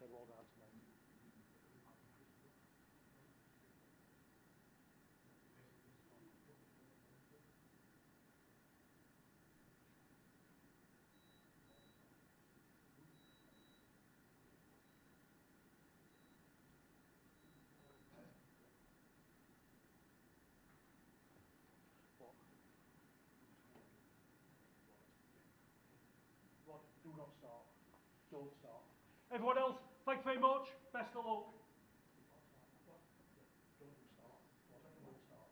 said well down to me. Rod, do not start. Don't start. Everyone else, thank you very much. Best of luck. Don't start. Don't start.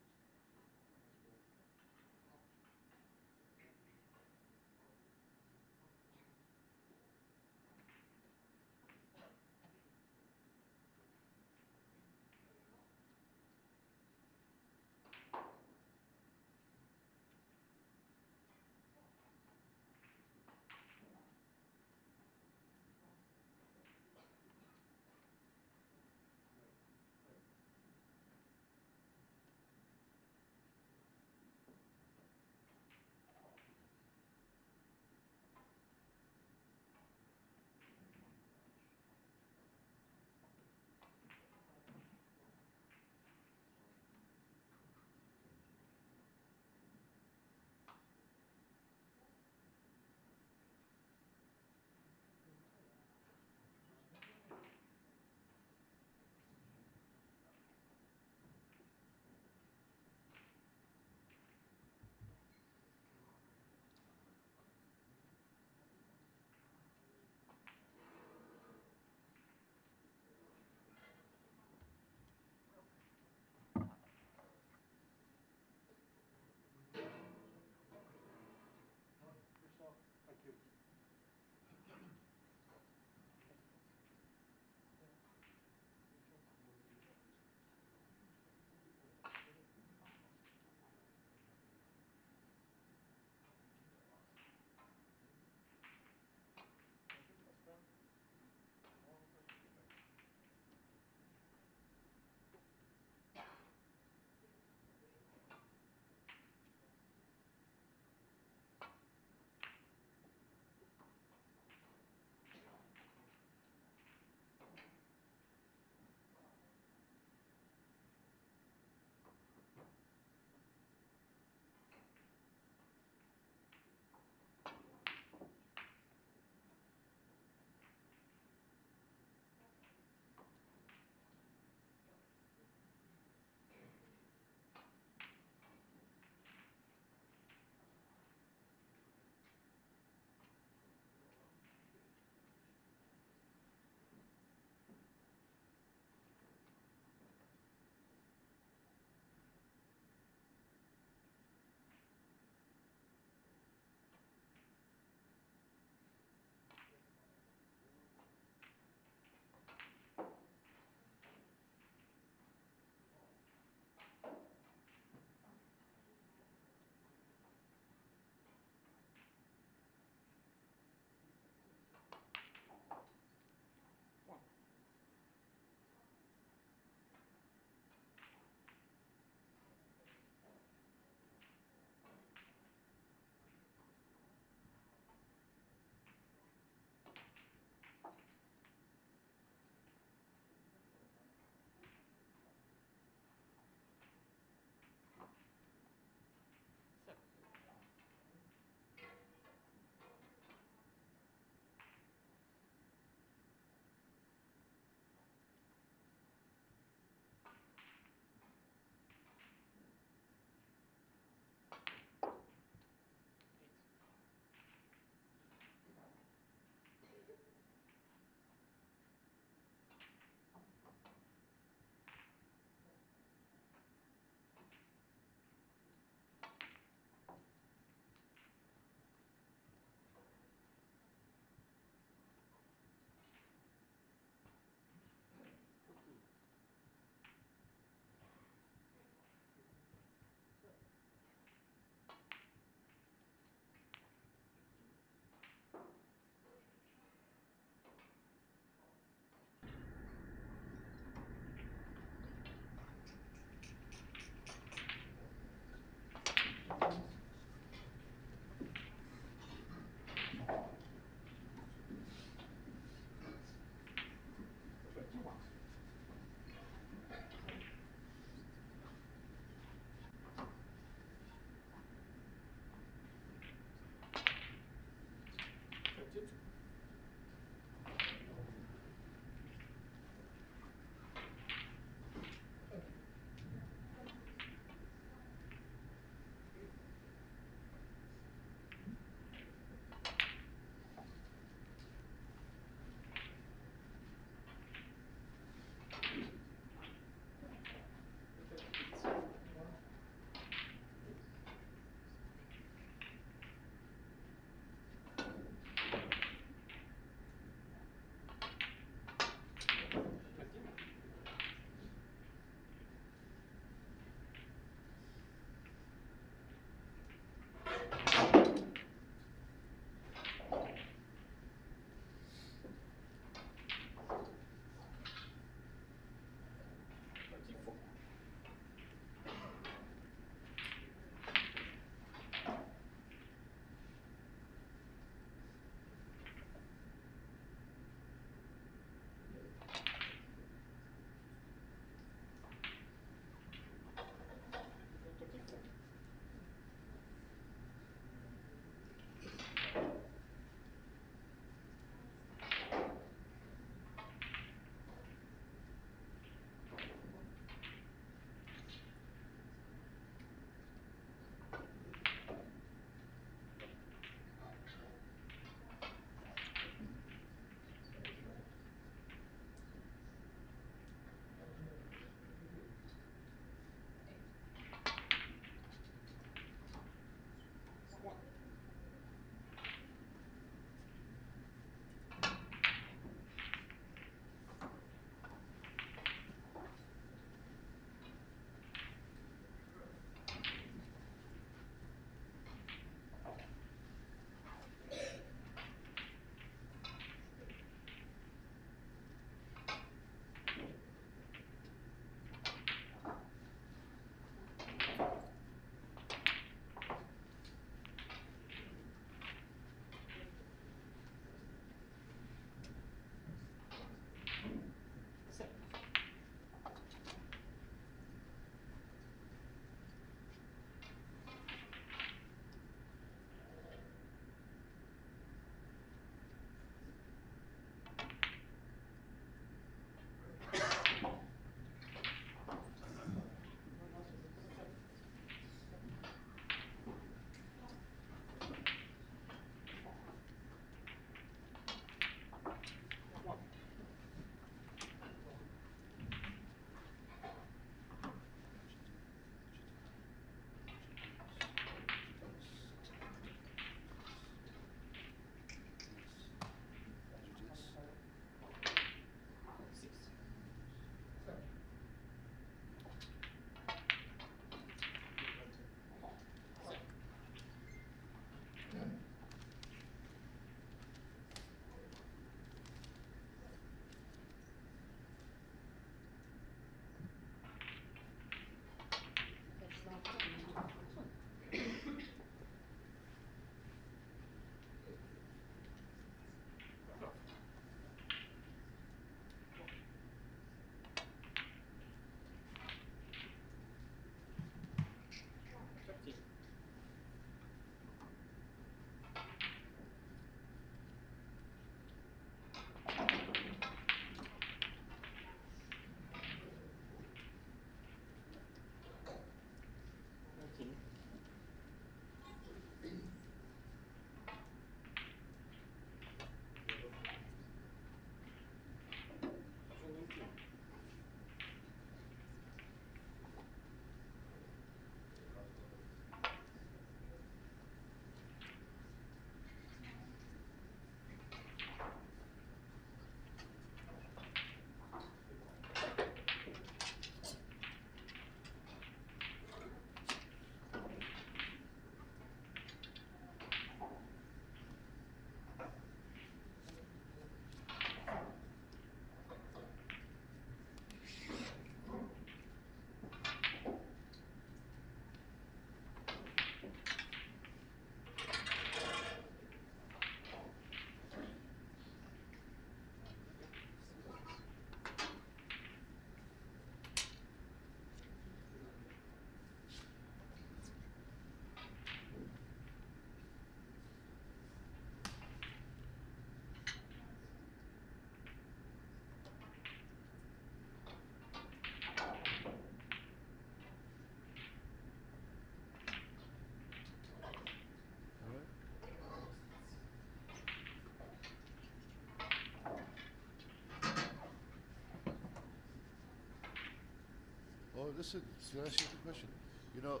listen, can I ask you a question? You know,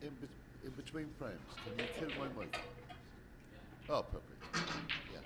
in between frames, can you kill my mic? Oh, perfect. Yeah.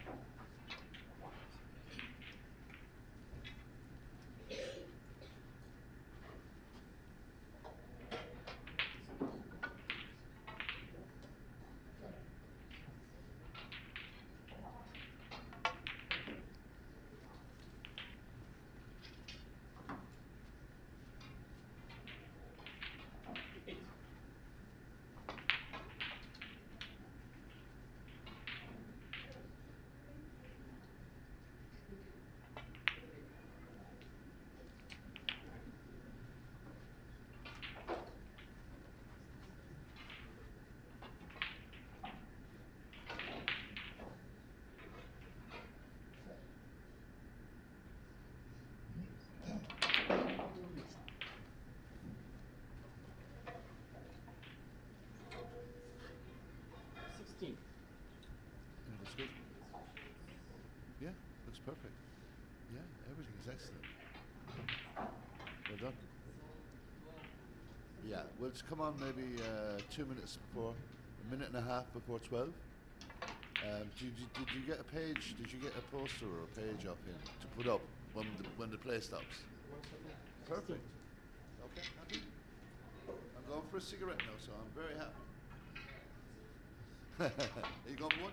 Yeah, looks good. Yeah, looks perfect. Yeah, everything is excellent. Well done. Yeah, well, it's come on maybe 2 minutes before, a minute and a half before 12. Did you get a page? Did you get a poster or a page off him to put up when the play stops? Perfect. Okay, happy. I'm going for a cigarette now, so I'm very happy. Are you going for one?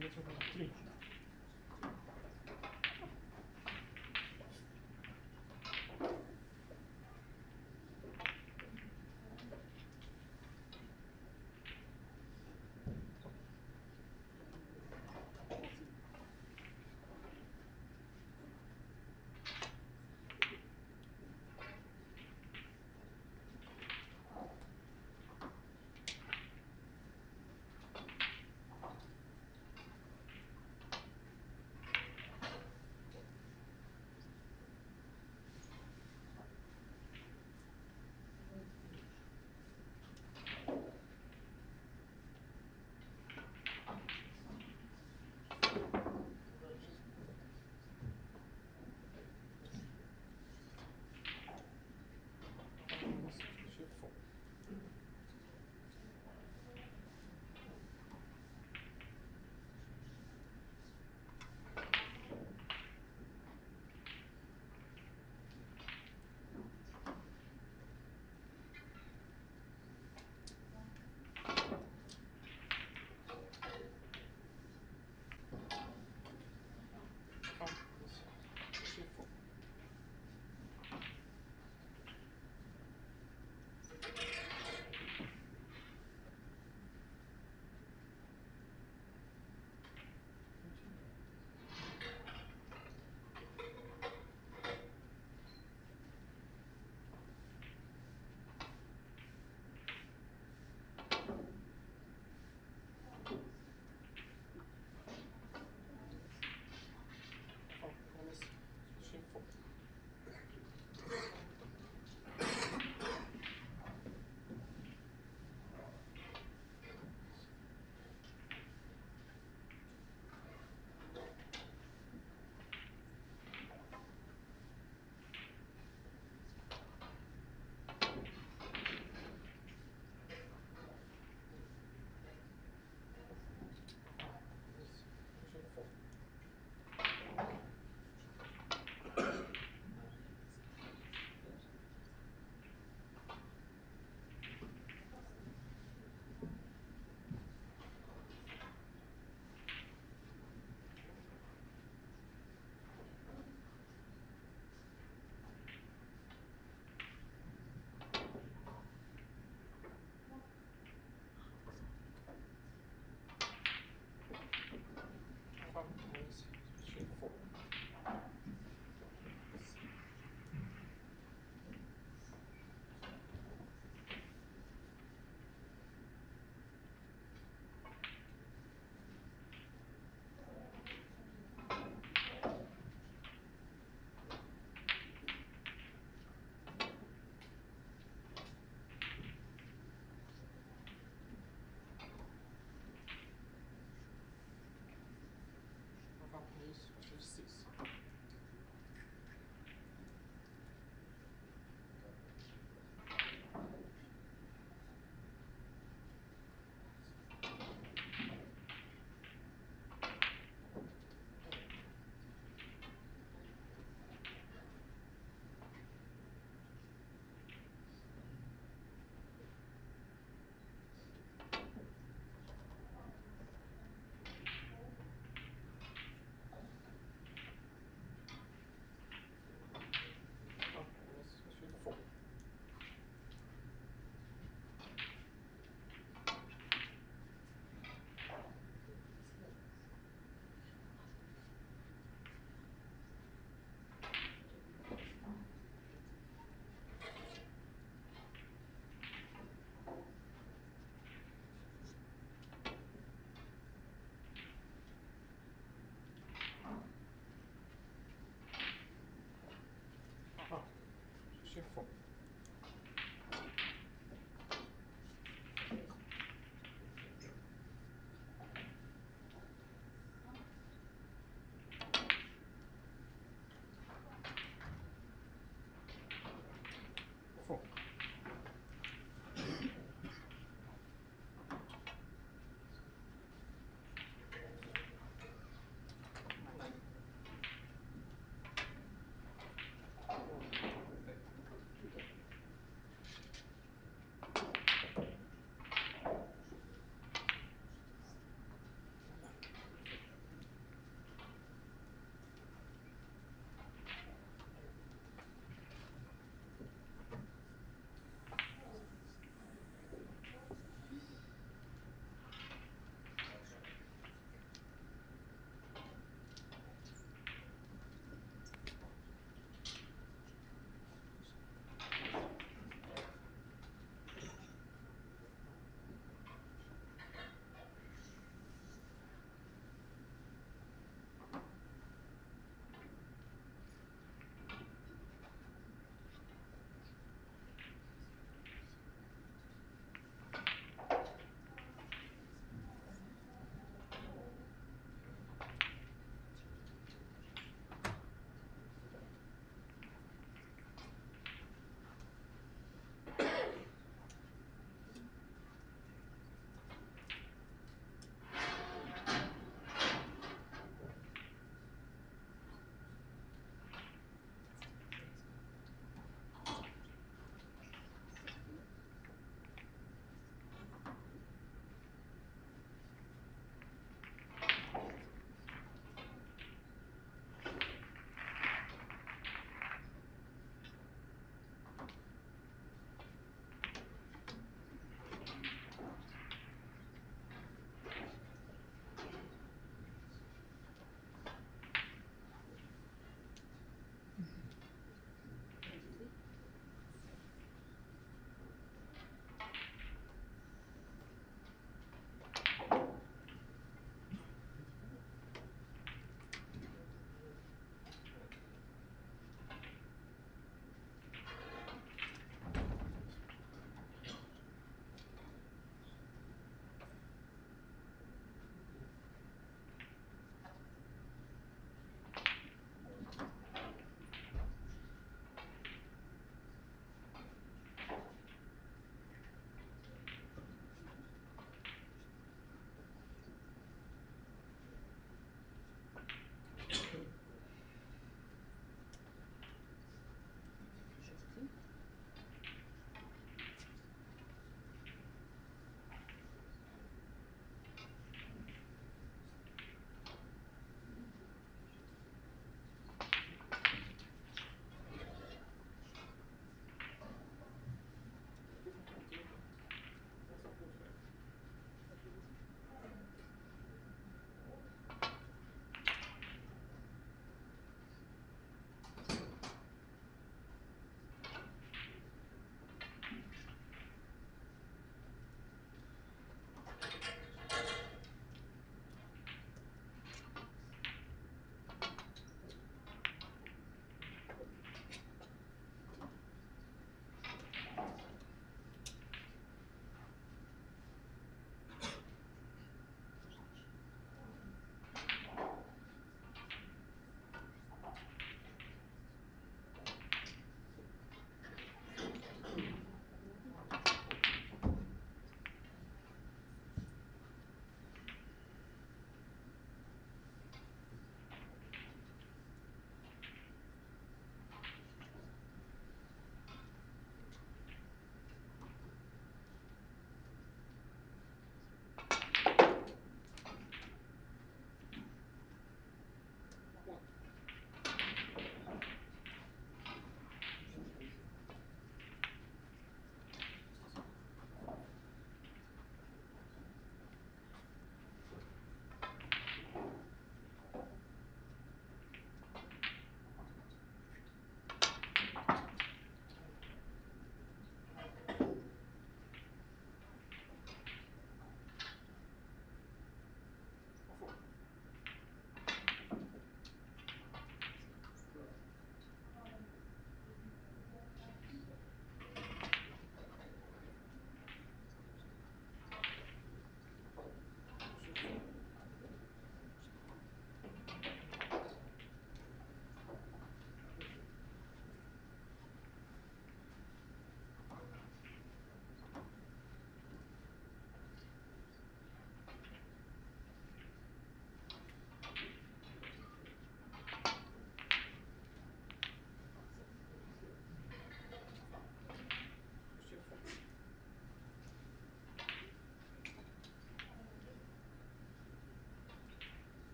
3.4. Four.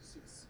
6.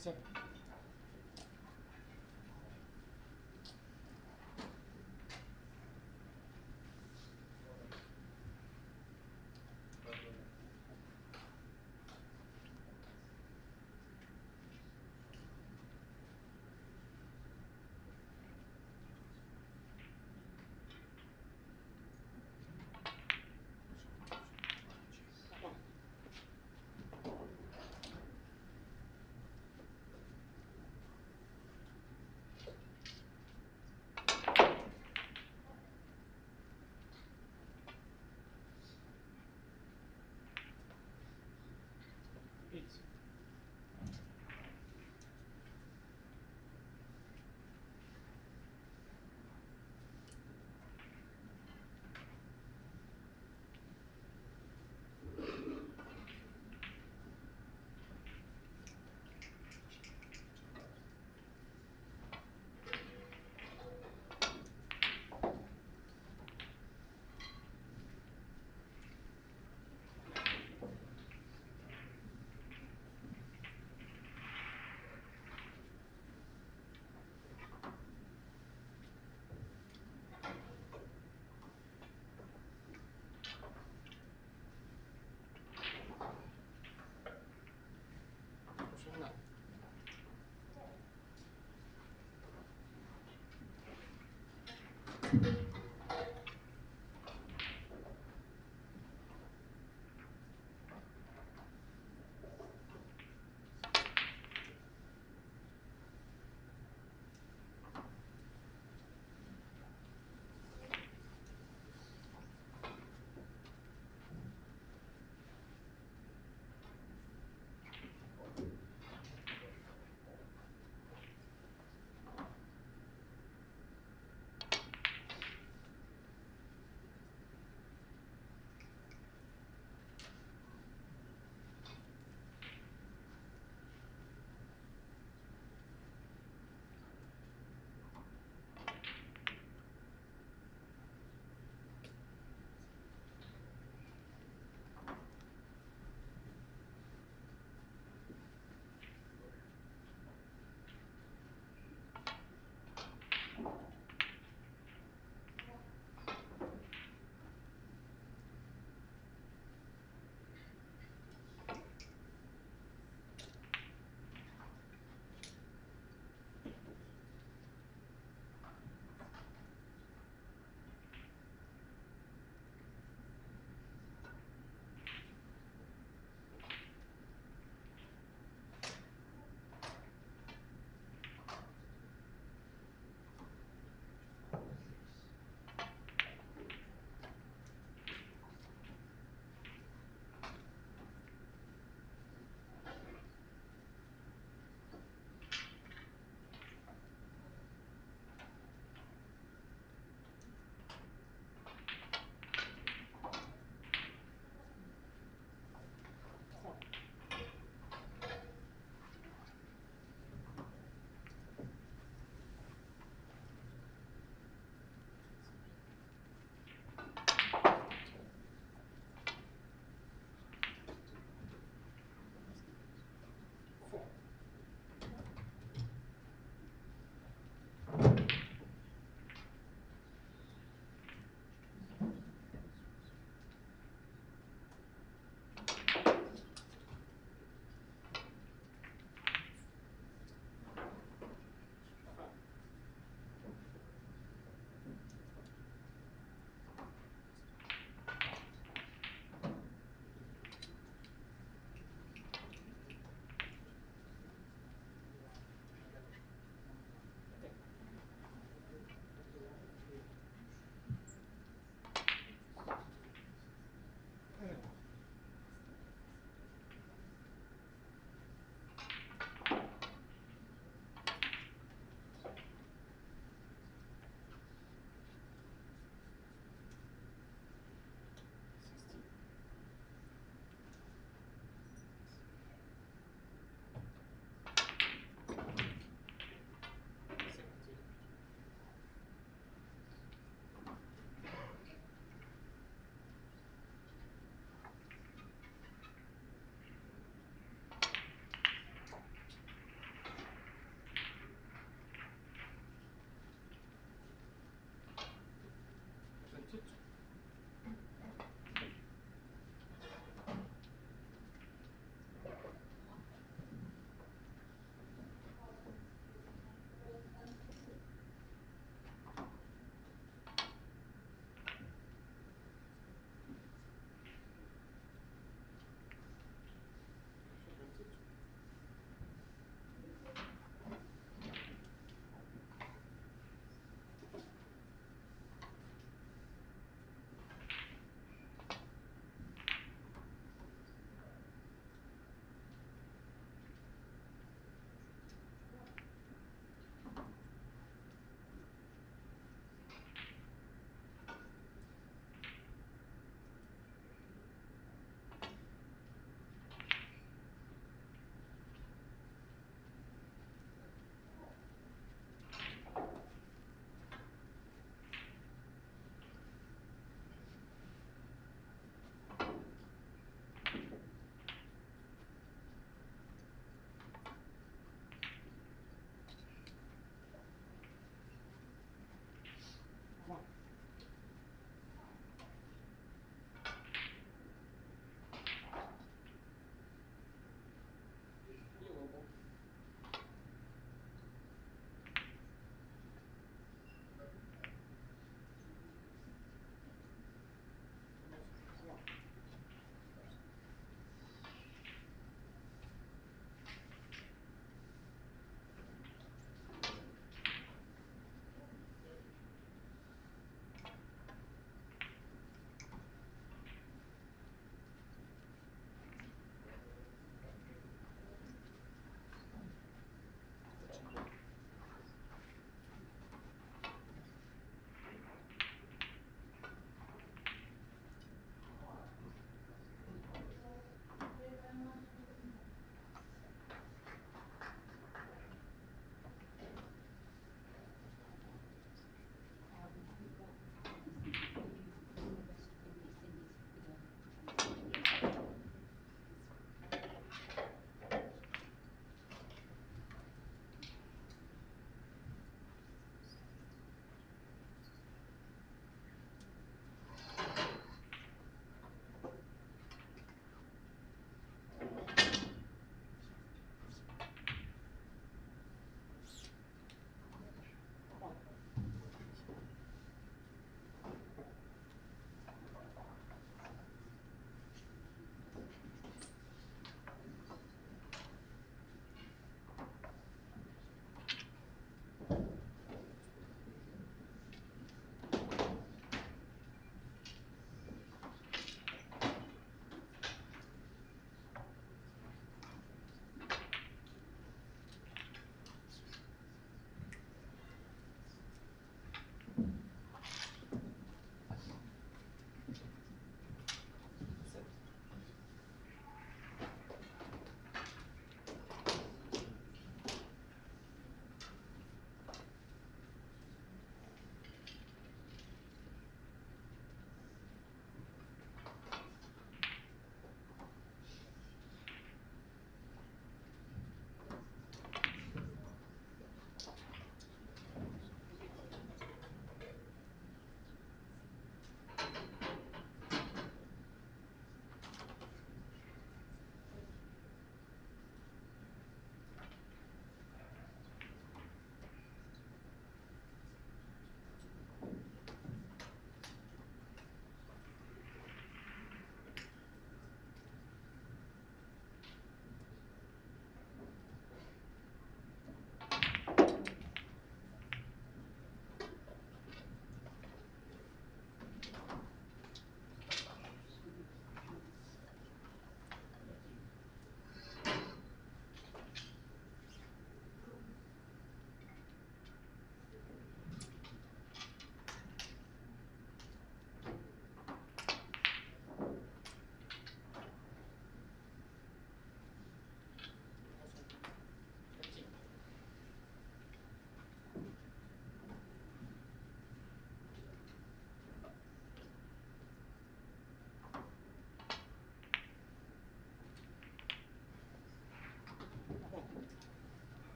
7.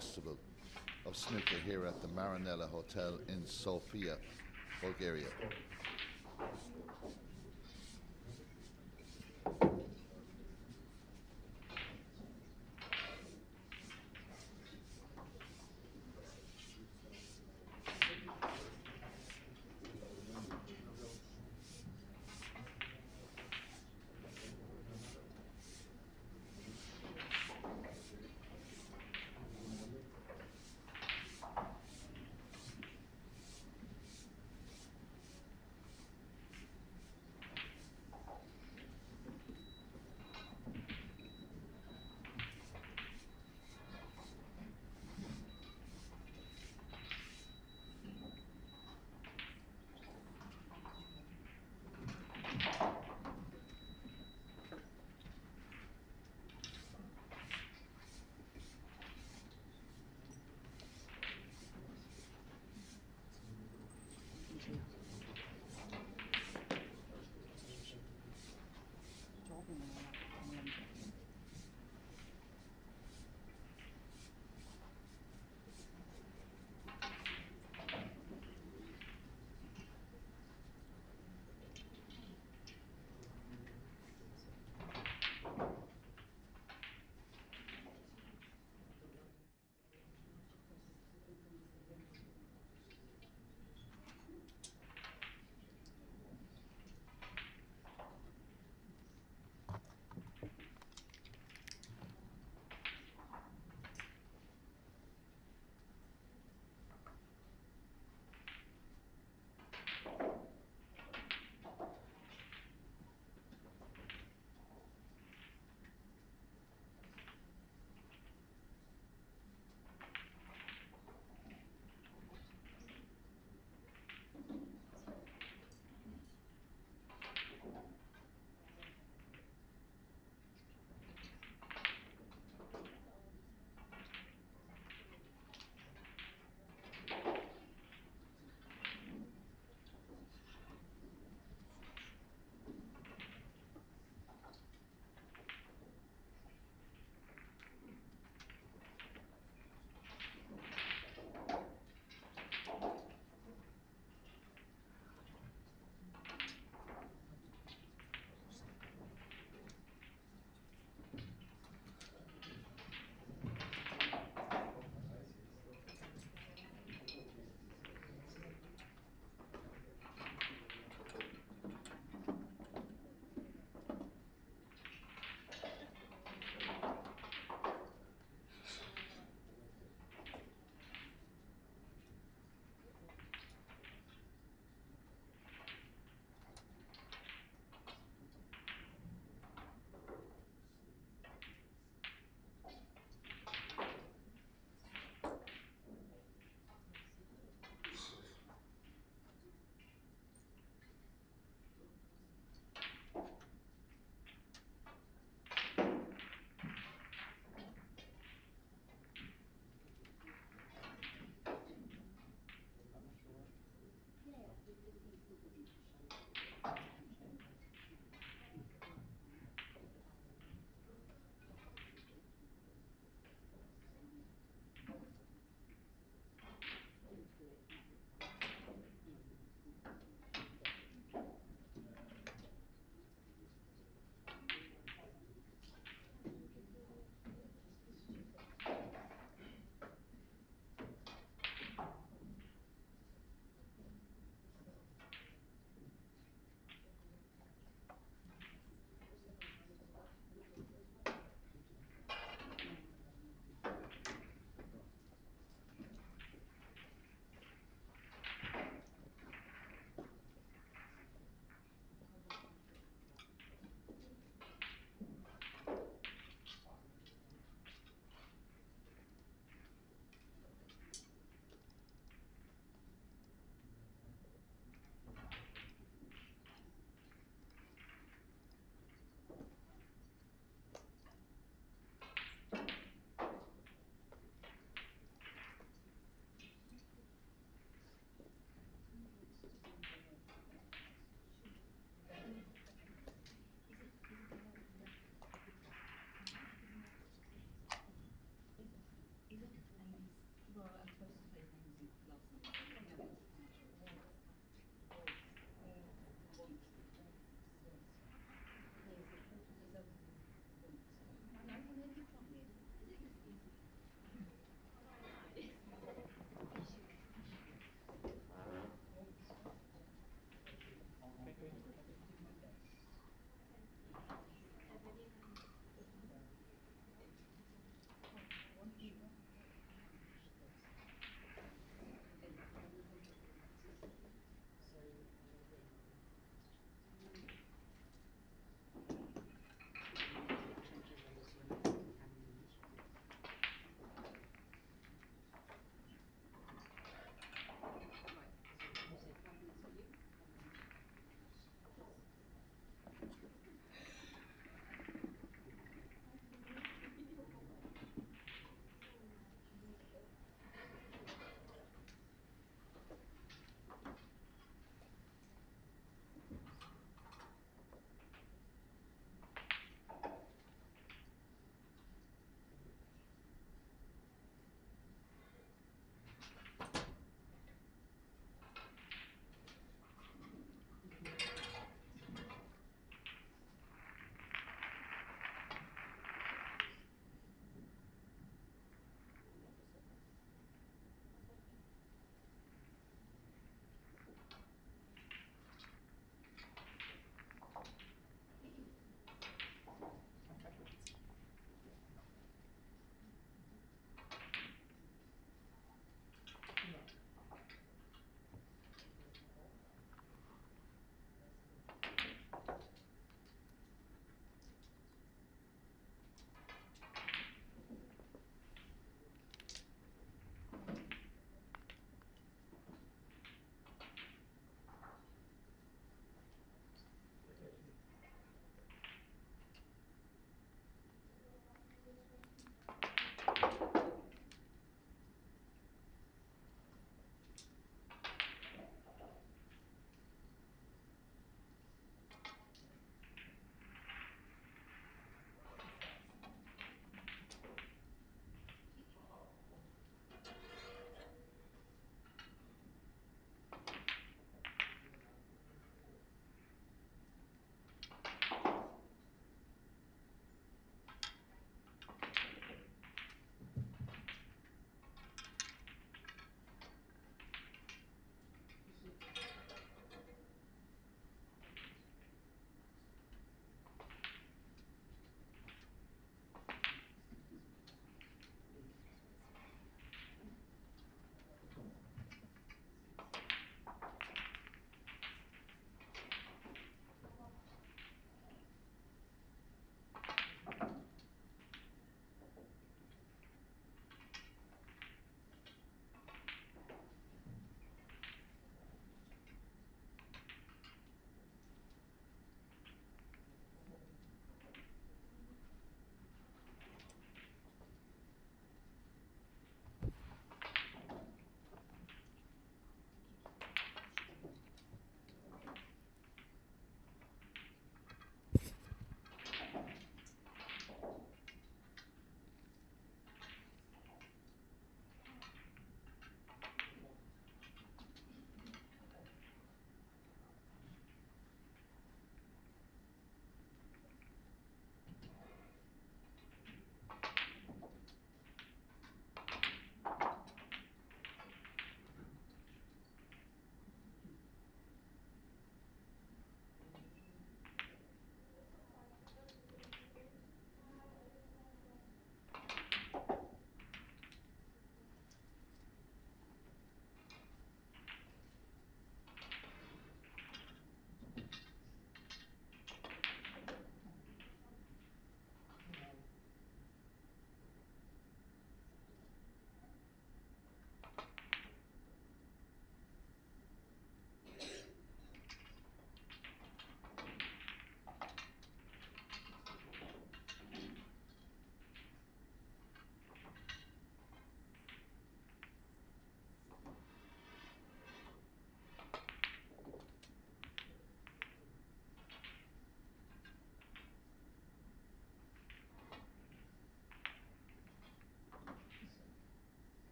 festival of snooker here at the Marinella Hotel in Sofia, Bulgaria.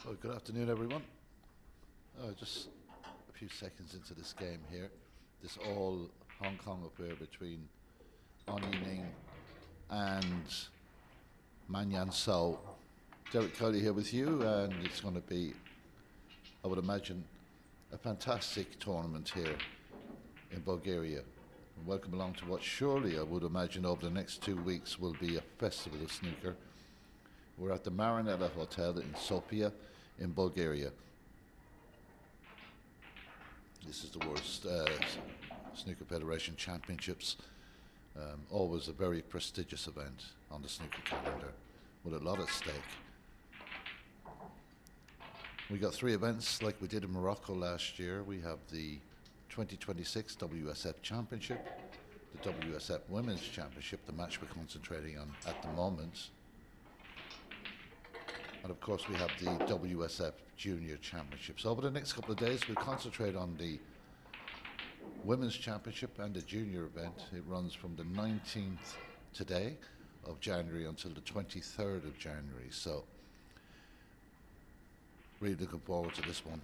So good afternoon, everyone. Just a few seconds into this game here. This all Hong Kong affair between An Yining and Man Yan So. Derek Cody here with you, and it's going to be, I would imagine, a fantastic tournament here in Bulgaria. And welcome along to what surely I would imagine over the next 2 weeks will be a festival of snooker. We're at the Marinella Hotel in Sofia in Bulgaria. This is the World Snooker Federation Championships. Always a very prestigious event on the snooker calendar with a lot at stake. We got 3 events like we did in Morocco last year. We have the 2026 WSF Championship, the WSF Women's Championship, the match we're concentrating on at the moment. And of course we have the WSF Junior Championships. Over the next couple of days we'll concentrate on the Women's Championship and the Junior event. It runs from the 19th today of January until the 23rd of January. So really looking forward to this one.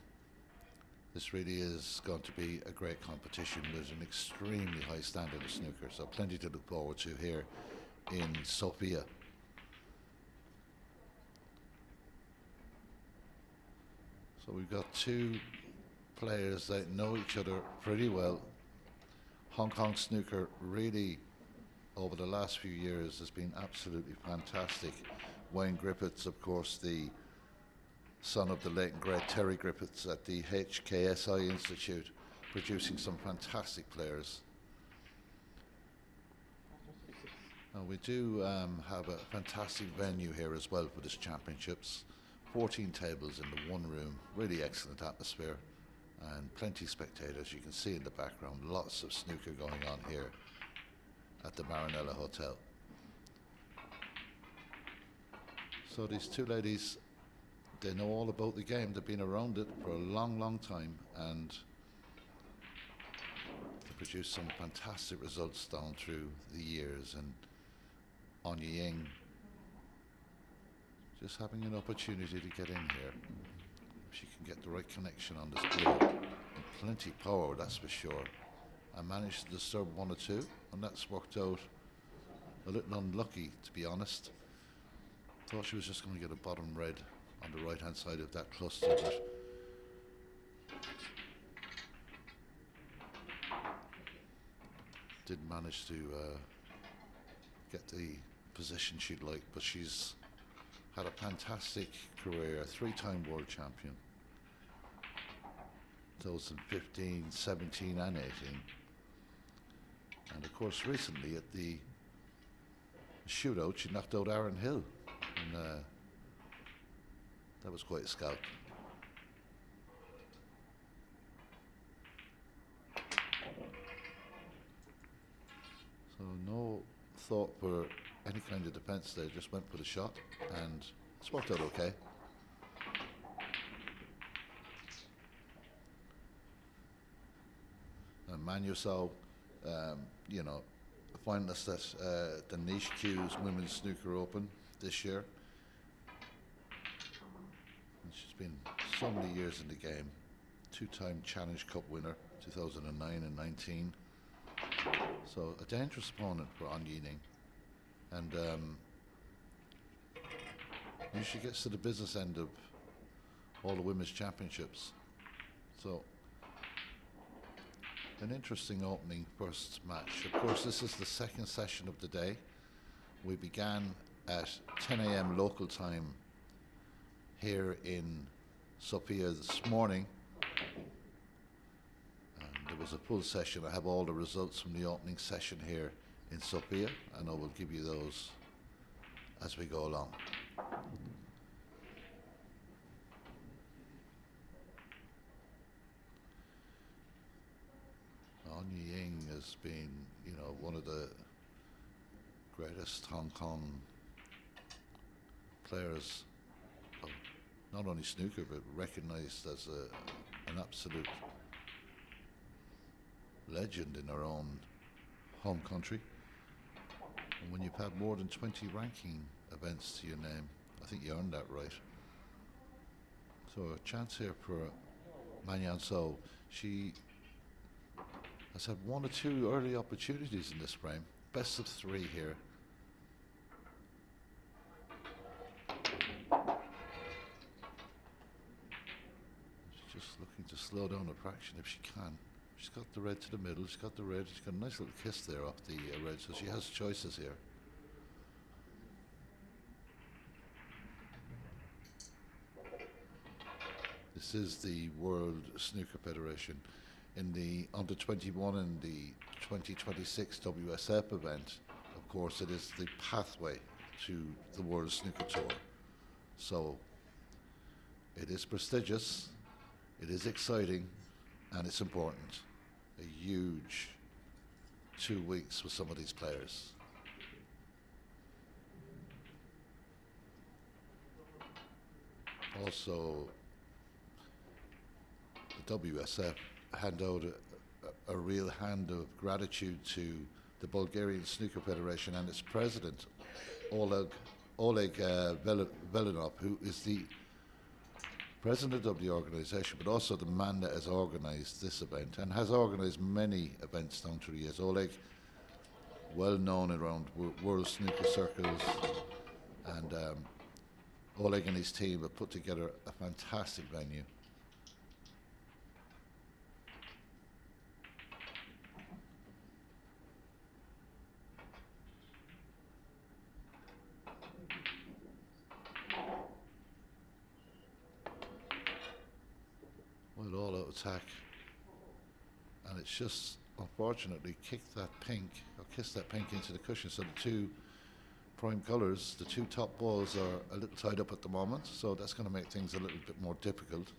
This really is going to be a great competition. There's an extremely high standard of snooker, so plenty to look forward to here in Sofia. So we've got 2 players that know each other pretty well. Hong Kong snooker really over the last few years has been absolutely fantastic. Wayne Griffiths, of course, the son of the late and great Terry Griffiths at the HKSI Institute, producing some fantastic players. And we do have a fantastic venue here as well for this championships. 14 tables in the one room, really excellent atmosphere and plenty of spectators. You can see in the background lots of snooker going on here at the Marinella Hotel. So these 2 ladies, they know all about the game. They've been around it for a long, long time, and they produced some fantastic results down through the years. And An Yining just having an opportunity to get in here. If she can get the right connection on this blue. And plenty of power, that's for sure. I managed to disturb 1 or 2, and that's worked out a little unlucky, to be honest. Thought she was just going to get a bottom red on the right hand side of that cluster, but didn't manage to get the position she'd like. But she's had a fantastic career, a 3-time world champion, 2015, 17 and 18. And of course recently at the shootout she knocked out Aaron Hill, and that was quite a scalp. So no thought for any kind of defence there, just went for the shot, and it's worked out okay. And Man Yan So, you know, finalist at the Niche Q's Women's Snooker Open this year. And she's been so many years in the game. 2-time Challenge Cup winner, 2009 and 19. So a dangerous opponent for An Yining. And usually gets to the business end of all the women's championships. So an interesting opening first match. Of course, this is the 2nd session of the day. We began at 10 a.m. local time here in Sofia this morning. And there was a full session. I have all the results from the opening session here in Sofia, and I will give you those as we go along. An Yining has been, you know, one of the greatest Hong Kong players of not only snooker but recognised as an absolute legend in her own home country. And when you've had more than 20 ranking events to your name, I think you earned that right. So a chance here for Manyan So. She has had one or two early opportunities in this frame. Best of three here. She's just looking to slow down a fraction if she can. She's got the red to the middle, she's got the red, she's got a nice little kiss there off the red, so she has choices here. This is the World Snooker Federation. In the under 21 and the 2026 WSF event, of course, it is the pathway to the World Snooker Tour. So it is prestigious, it is exciting, and it's important. A huge 2 weeks for some of these players. Also, the WSF hand out a real hand of gratitude to the Bulgarian Snooker Federation and its president, Oleg Velinov, who is the president of the organization, but also the man that has organized this event and has organized many events down through the years. Oleg, well known around world snooker circles, and Oleg and his team have put together a fantastic venue. Well, all-out attack, and it's just unfortunately kicked that pink, or kissed that pink into the cushion, so the two prime colours, the two top balls are a little tied up at the moment, so that's going to make things a little bit more difficult.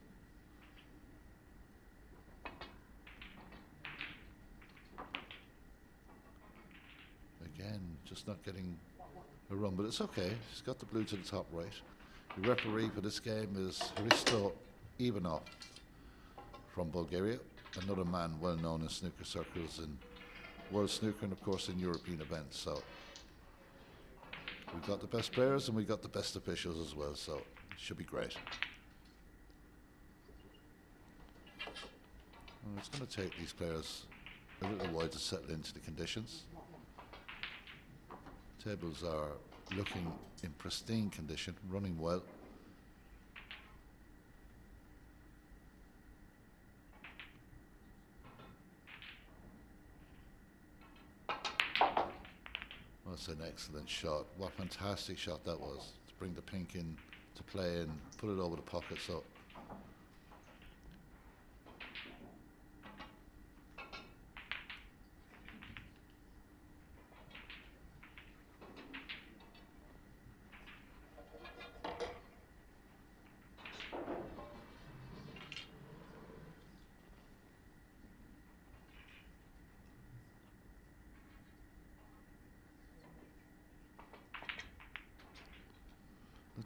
Again, just not getting a run, but it's okay. She's got the blue to the top right. The referee for this game is Hristo Ivanov from Bulgaria, another man well known in snooker circles in world snooker and of course in European events. So we've got the best players and we've got the best officials as well, so it should be great. Well, it's going to take these players a little while to settle into the conditions. Tables are looking in pristine condition, running well. That's an excellent shot. What a fantastic shot that was, to bring the pink in to play and put it over the pocket. So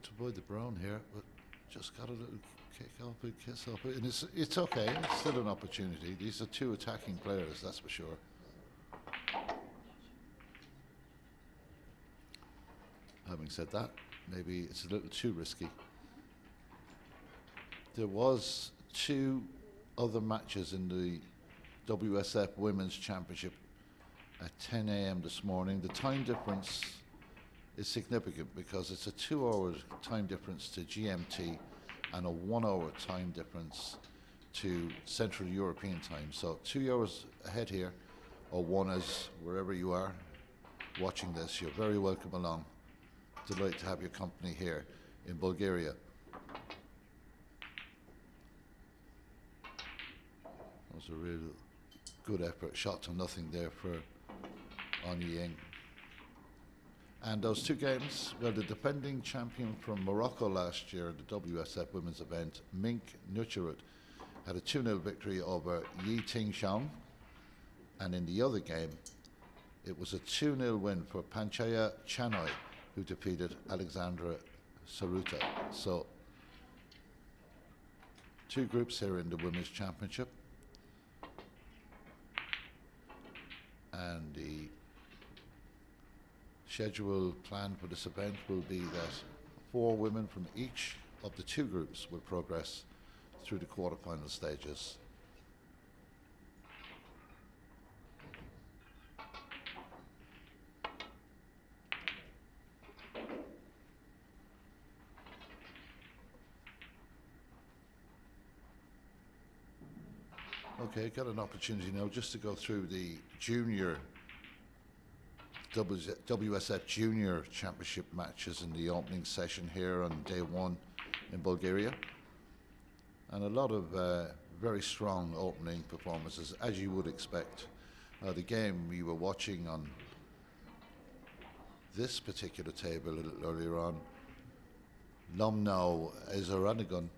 to avoid the brown here, but just got a little kick off it, kiss off it, and it's okay. It's still an opportunity. These are two attacking players, that's for sure. Having said that, maybe it's a little too risky. There was two other matches in the WSF Women's Championship at 10 a.m. this morning. The time difference is significant because it's a 2-hour time difference to GMT and a 1-hour time difference to Central European time. So 2 hours ahead here, or one as wherever you are watching this. You're very welcome along. Delighted to have your company here in Bulgaria. That was a real good effort. Shot to nothing there for On Ying. And those two games, well, the defending champion from Morocco last year, the WSF women's event, Mink Nucharut, had a 2-0 victory over Yi Ting Xiang. And in the other game, it was a 2-0 win for Panchaya Chanoi, who defeated Alexandra Saruta. So, two groups here in the women's championship. And the schedule planned for this event will be that 4 women from each of the two groups will progress through the quarterfinal stages. Okay, got an opportunity now just to go through the junior WSF Junior Championship matches in the opening session here on day one in Bulgaria. And a lot of very strong opening performances, as you would expect. The game we were watching on this particular table a little earlier on, Lomnau Ezaranagun,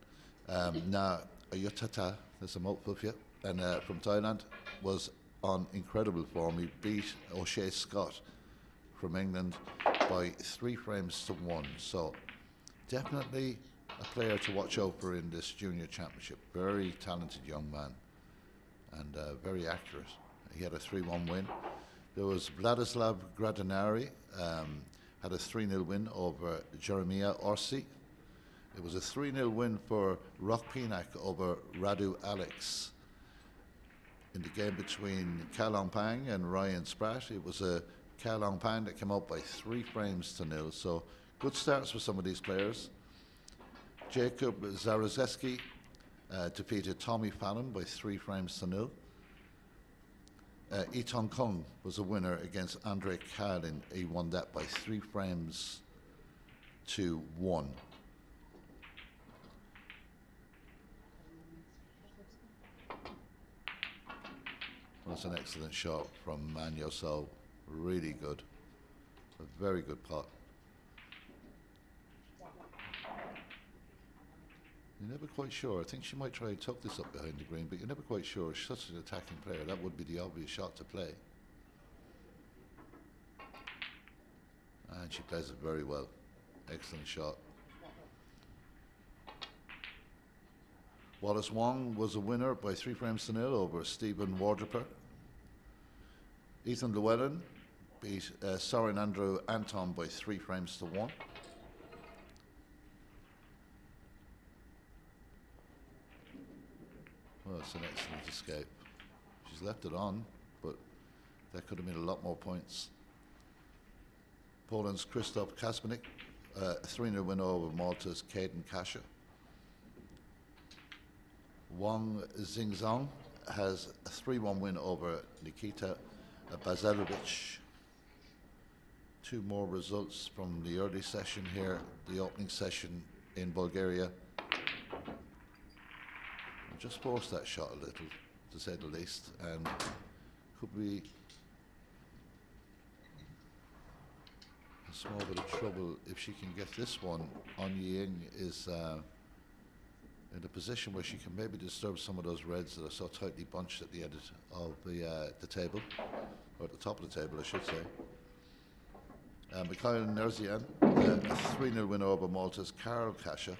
Na Ayutthaya, there's a mouthful for you, and from Thailand, was on incredible form. He beat O'Shea Scott from England by 3 frames to 1. So definitely a player to watch out for in this junior championship. Very talented young man and very accurate. He had a 3-1 win. There was Vladislav Gradinari, had a 3-0 win over Jeremiah Orsi. It was a 3-0 win for Rock Pinak over Radu Alex. In the game between Kalong Pang and Ryan Spratt, it was a Kalong Pang that came out by 3 frames to 0. So good starts for some of these players. Jacob Zarozeski defeated Tommy Fallon by 3 frames to 0. Itong Kung was a winner against Andre Kalin. He won that by 3 frames to 1. That's an excellent shot from Manyo So. Really good. A very good pot. You're never quite sure. I think she might try and tuck this up behind the green, but you're never quite sure. She's such an attacking player. That would be the obvious shot to play. And she plays it very well. Excellent shot. Wallace Wong was a winner by 3 frames to 0 over Stephen Wardroper. Ethan Llewellyn beat Soren Andrew Anton by 3 frames to 1. Well, it's an excellent escape. She's left it on, but that could have been a lot more points. Poland's Krzysztof Kazmanik, a 3-0 win over Malta's Caden Kasha. Wang Xingzong has a 3-1 win over Nikita Bazelovich. 2 more results from the early session here, the opening session in Bulgaria. Just forced that shot a little, to say the least, and could be a small bit of trouble if she can get this one. On Ying is in a position where she can maybe disturb some of those reds that are so tightly bunched at the end of the table, or at the top of the table, I should say. Mikhail Nerzian, a 3-0 win over Malta's Karl Kasha,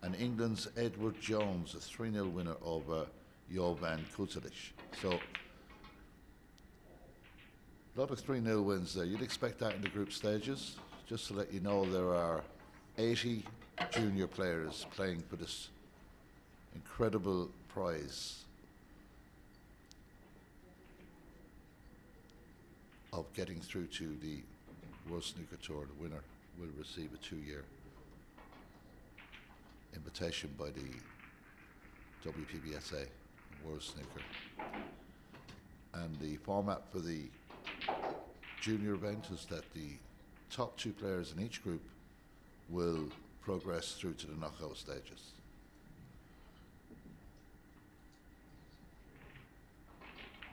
and England's Edward Jones, a 3-0 winner over Jovan Kucelic. So, a lot of 3-0 wins there. You'd expect that in the group stages. Just to let you know, there are 80 junior players playing for this incredible prize of getting through to the World Snooker Tour. The winner will receive a 2-year invitation by the WPBSA World Snooker. And the format for the junior event is that the top 2 players in each group will progress through to the knockout stages.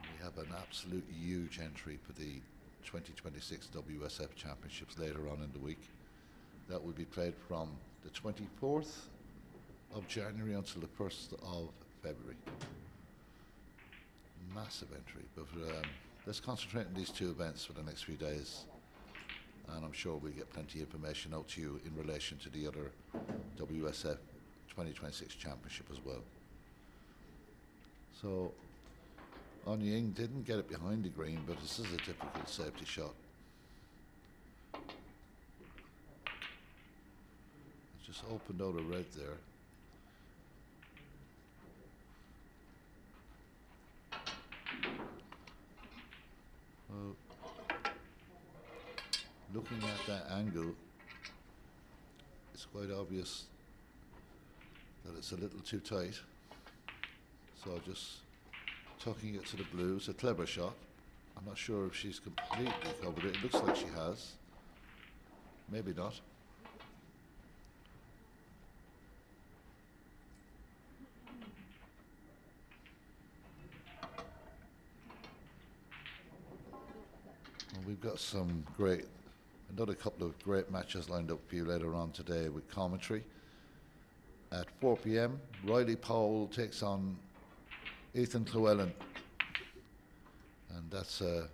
We have an absolute huge entry for the 2026 WSF Championships later on in the week. That will be played from the 24th of January until the 1st of February. Massive entry, but let's concentrate on these 2 events for the next few days, and I'm sure we'll get plenty of information out to you in relation to the other WSF 2026 Championship as well. So, On Ying didn't get it behind the green, but this is a difficult safety shot. just opened out a red there. Well, looking at that angle, it's quite obvious that it's a little too tight. So just tucking it to the blues, a clever shot. I'm not sure if she's completely covered it. It looks like she has. Maybe not. Well, we've got another couple of great matches lined up for you later on today with commentary. At 4 p.m, Riley Powell takes on Ethan Llewellyn. And that's a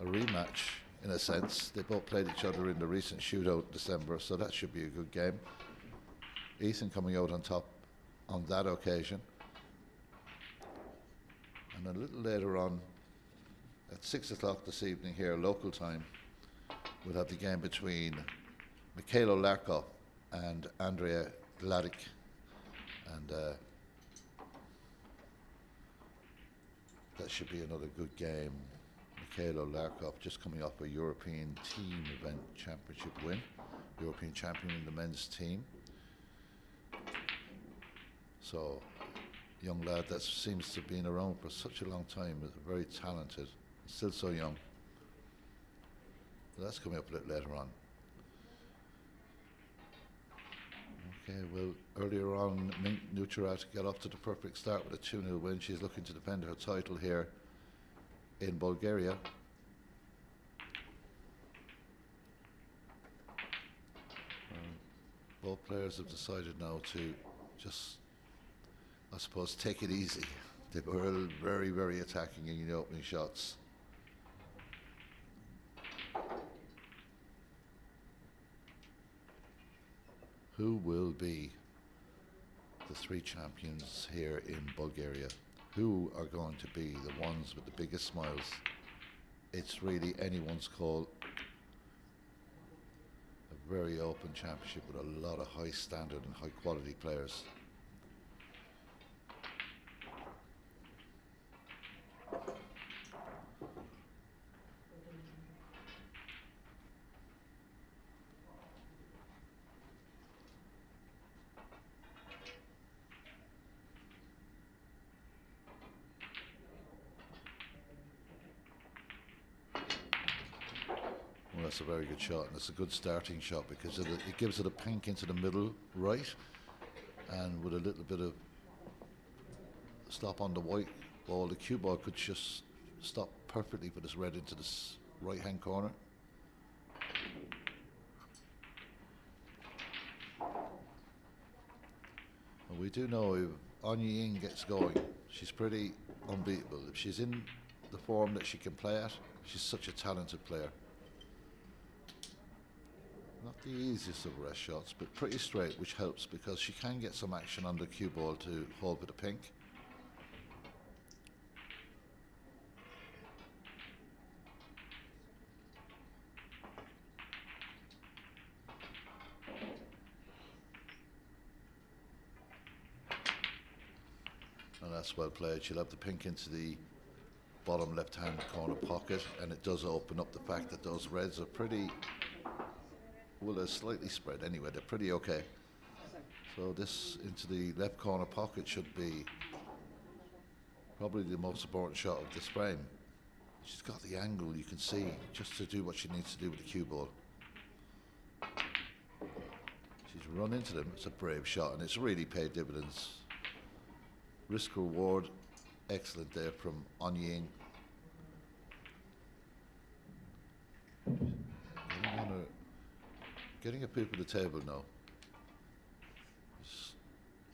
rematch in a sense. They both played each other in the recent shootout in December, so that should be a good game. Ethan coming out on top on that occasion. And a little later on, at 6 o'clock this evening here, local time, we'll have the game between Michaela Larkov and Andrea Gladic. And that should be another good game. Michaela Larkov just coming off a European team event championship win, European champion in the men's team. So, young lad that seems to have been around for such a long time, very talented, still so young. So that's coming up a little later on. Okay, well, earlier on, Mink Nucharat got off to the perfect start with a 2-0 win. She's looking to defend her title here in Bulgaria. Both players have decided now to just, I suppose, take it easy. They were very, very attacking in the opening shots. Who will be the three champions here in Bulgaria? Who are going to be the ones with the biggest smiles? It's really anyone's call. A very open championship with a lot of high standard and high quality players. Well, that's a very good shot, and it's a good starting shot because it gives it a pink into the middle right, and with a little bit of stop on the white ball, the cue ball could just stop perfectly for this red into this right hand corner. And we do know if Anya Ying gets going, she's pretty unbeatable. If she's in the form that she can play at, she's such a talented player. Not the easiest of rest shots, but pretty straight, which helps because she can get some action on the cue ball to hold with the pink. And that's well played. She'll have the pink into the bottom left-hand corner pocket, and it does open up the fact that those reds are pretty, well, they're slightly spread anyway. They're pretty okay. So this into the left corner pocket should be probably the most important shot of this frame. She's got the angle, you can see, just to do what she needs to do with the cue ball. She's run into them. It's a brave shot, and it's really paid dividends. Risk reward, excellent there from Anya Ying. Getting a peep at the table now.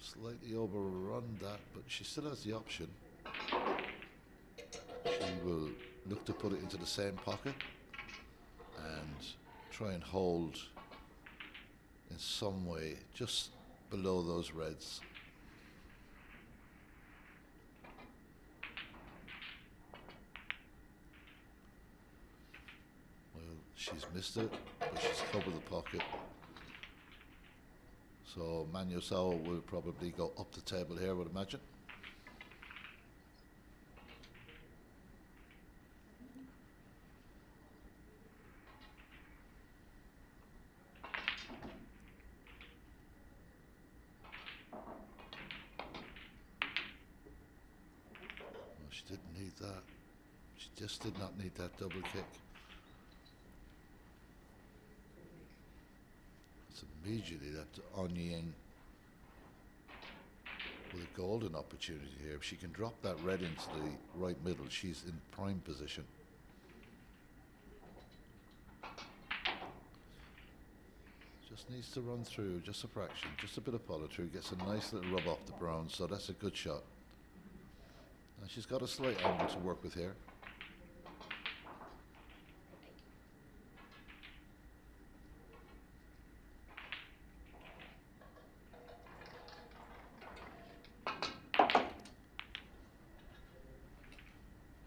Slightly overrun that, but she still has the option. She will look to put it into the same pocket and try and hold in some way just below those reds. Well, she's missed it, but she's covered the pocket. So Manu Sao will probably go up the table here, I would imagine. Well, she didn't need that. She just did not need that double kick. It's immediately left On Ying with a golden opportunity here. If she can drop that red into the right middle, she's in prime position. Just needs to run through just a fraction, just a bit of follow through, gets a nice little rub off the brown, so that's a good shot. And she's got a slight angle to work with here.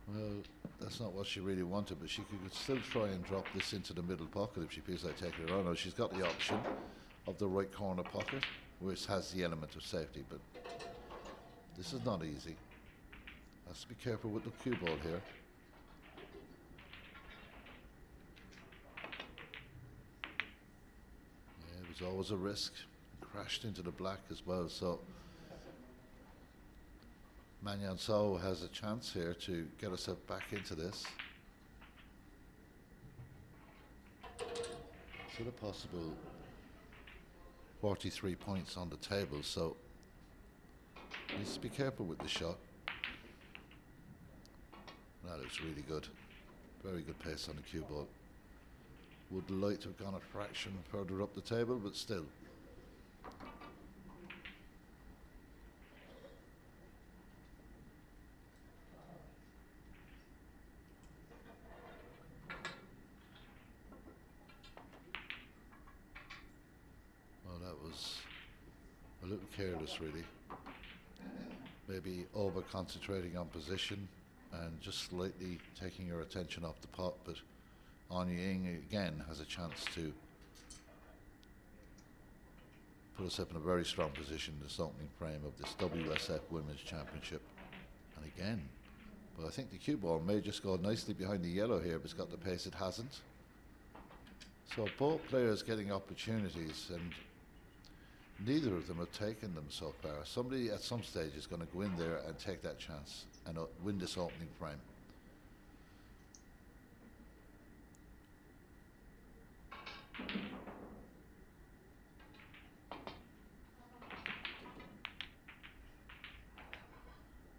Well, that's not what she really wanted, but she could still try and drop this into the middle pocket if she feels like taking it on. No, she's got the option of the right corner pocket, which has the element of safety, but this is not easy. Has to be careful with the cue ball here. Yeah, it was always a risk. Crashed into the black as well, so Manyan Sao has a chance here to get herself back into this. Still a possible 43 points on the table, so needs to be careful with the shot. That looks really good. Very good pace on the cue ball. Would like to have gone a fraction further up the table, but still. Well, that was a little careless, really. Maybe over concentrating on position and just slightly taking your attention off the pot, but On Ying again has a chance to put herself in a very strong position in this opening frame of this WSF Women's Championship. And again, but I think the cue ball may just go nicely behind the yellow here, but it's got the pace it hasn't. So both players getting opportunities, and neither of them have taken them so far. Somebody at some stage is going to go in there and take that chance and win this opening frame.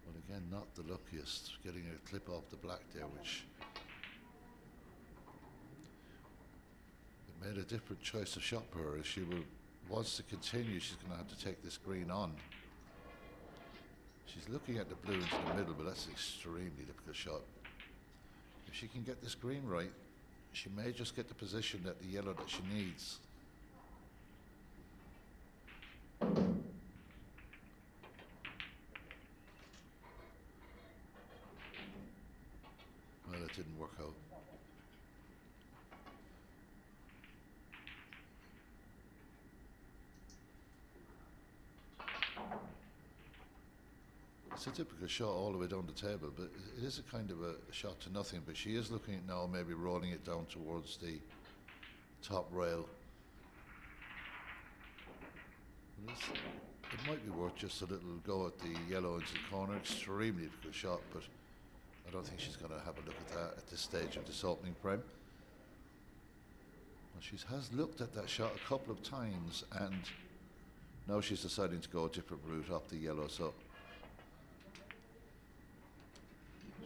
But again, not the luckiest, getting a clip off the black there, which it made a different choice of shot for her. If she wants to continue, she's going to have to take this green on. She's looking at the blue into the middle, but that's an extremely difficult shot. If she can get this green right, she may just get the position that the yellow that she needs. Well, it didn't work out. It's a typical shot all the way down the table, but it is a kind of a shot to nothing. But she is looking at now maybe rolling it down towards the top rail. It might be worth just a little go at the yellow into the corner. Extremely difficult shot, but I don't think she's going to have a look at that at this stage of this opening frame. Well, she has looked at that shot a couple of times, and now she's deciding to go a different route off the yellow. So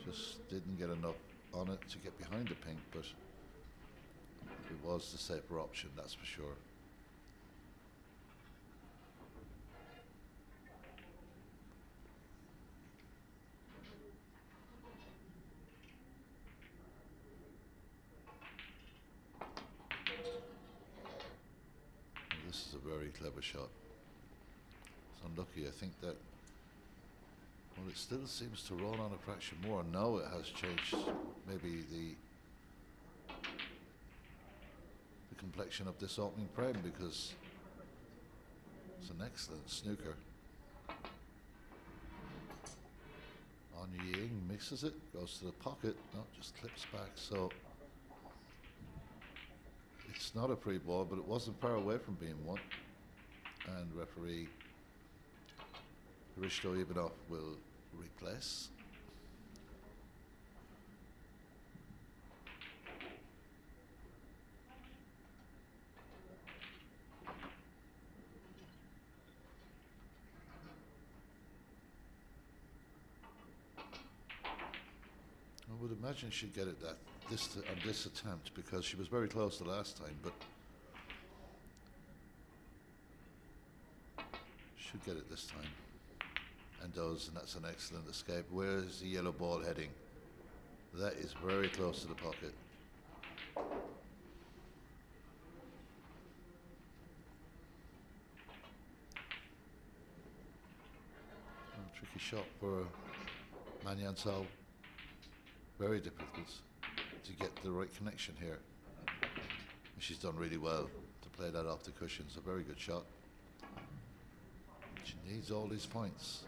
just didn't get enough on it to get behind the pink, but it was the safer option, that's for sure. And this is a very clever shot. It's unlucky, I think that. Well, it still seems to roll on a fraction more. Now it has changed maybe the complexion of this opening frame, because It's an excellent snooker. Anya Ying mixes it, goes to the pocket, no, just clips back. So it's not a free ball, but it wasn't far away from being one. And referee Risto Ivanov will replace. I would imagine she'd get it on this attempt, because she was very close the last time, but should get it this time, and does, and that's an excellent escape. Where is the yellow ball heading? That is very close to the pocket. Tricky shot for Manyan Sao. Very difficult to get the right connection here. She's done really well to play that off the cushions. A very good shot. She needs all these points.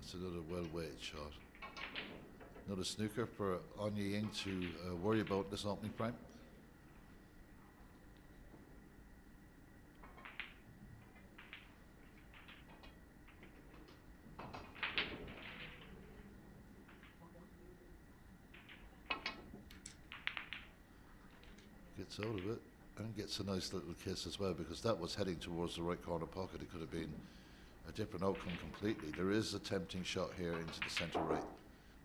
That's another well-weighted shot. Another snooker for Anya Ying to worry about this opening frame. Gets out of it and gets a nice little kiss as well, because that was heading towards the right corner pocket. It could have been a different outcome completely. There is a tempting shot here into the centre right.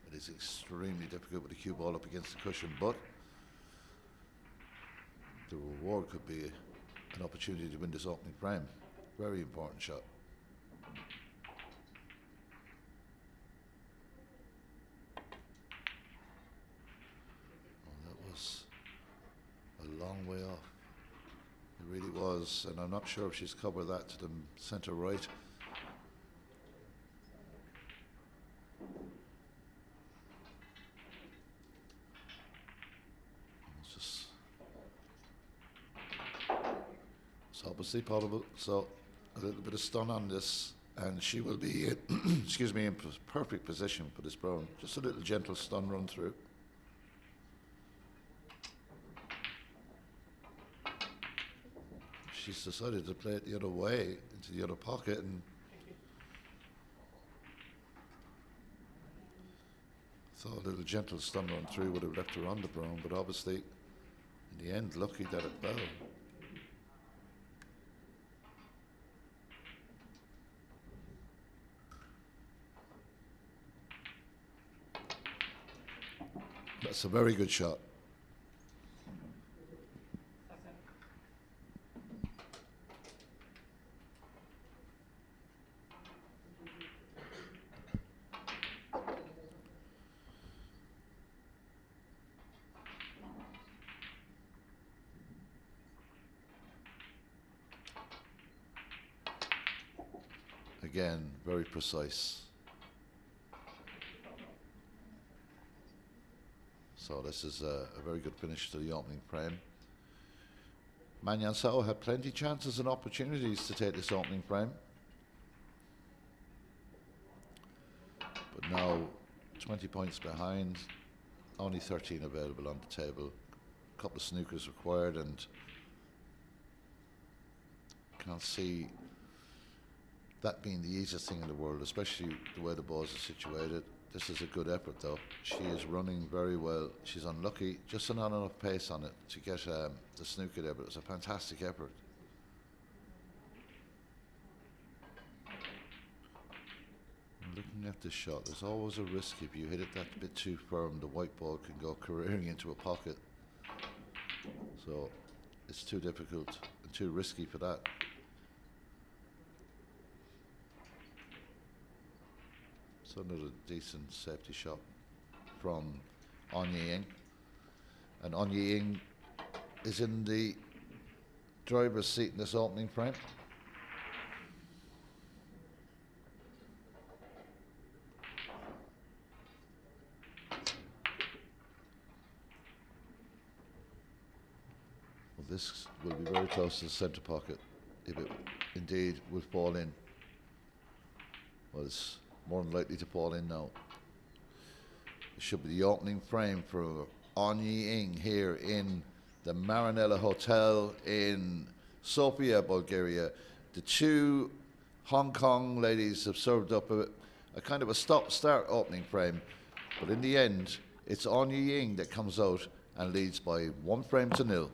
It is extremely difficult with the cue ball up against the cushion, but the reward could be an opportunity to win this opening frame. Very important shot. Oh, that was a long way off. It really was, and I'm not sure if she's covered that to the centre right. It's obviously possible, so a little bit of stun on this, and she will be excuse me, in perfect position for this brown. Just a little gentle stun run through. She's decided to play it the other way, into the other pocket, and thought a little gentle stun run through would have left her on the brown, but obviously in the end lucky that it fell. That's a very good shot. Again, very precise. So this is a very good finish to the opening frame. Manyan Sao had plenty of chances and opportunities to take this opening frame, but now 20 points behind, only 13 available on the table. A couple of snookers required, and can't see that being the easiest thing in the world, especially the way the balls are situated. This is a good effort though. She is running very well. She's unlucky, just not enough pace on it to get the snooker there, but it was a fantastic effort. Looking at this shot, there's always a risk if you hit it that bit too firm, the white ball can go careering into a pocket. So it's too difficult and too risky for that. So another decent safety shot from Anya Ying. And Anya Ying is in the driver's seat in this opening frame. Well, this will be very close to the centre pocket if it indeed will fall in. Well, it's more than likely to fall in now. It should be the opening frame for On Yi Ing here in the Marinella Hotel in Sofia, Bulgaria. The two Hong Kong ladies have served up a kind of a stop-start opening frame, but in the end, it's On Yi Ing that comes out and leads by 1-0.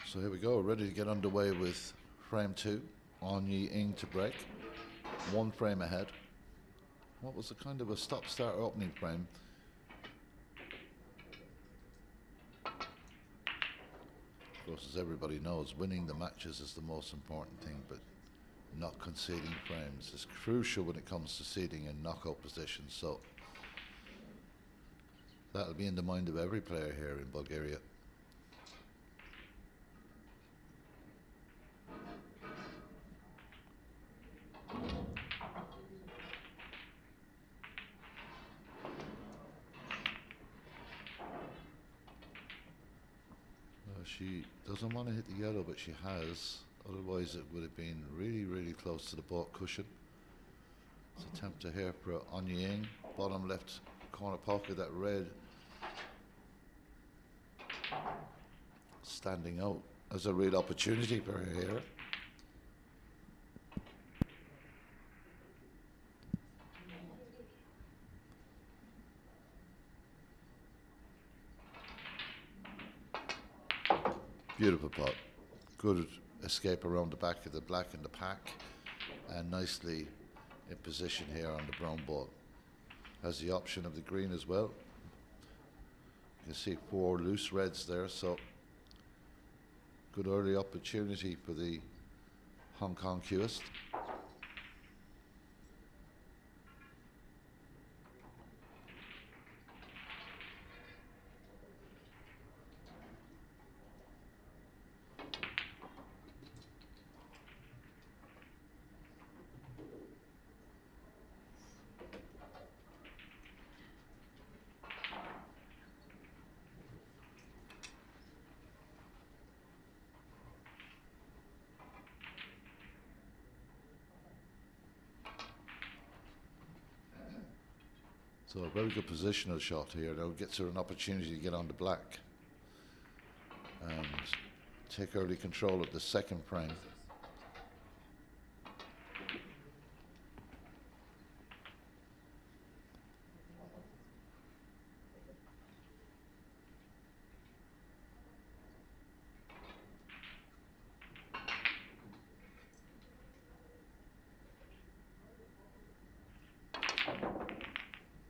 So here we go, ready to get underway with frame 2. On Yi Ing to break. 1 frame ahead. What was a kind of a stop-start opening frame? Of course, as everybody knows, winning the matches is the most important thing, but not conceding frames is crucial when it comes to seeding in knockout positions. So that'll be in the mind of every player here in Bulgaria. She doesn't want to hit the yellow, but she has. Otherwise, it would have been really, really close to the baulk cushion. It's an attempt to here for On Yi Ing. Bottom left corner pocket, that red standing out as a real opportunity for her here. Beautiful pot. Good escape around the back of the black in the pack, and nicely in position here on the brown ball. Has the option of the green as well. You can see 4 loose reds there, so good early opportunity for the Hong Kong cueist. So a very good positional shot here. Now gets her an opportunity to get on the black and take early control of the second frame.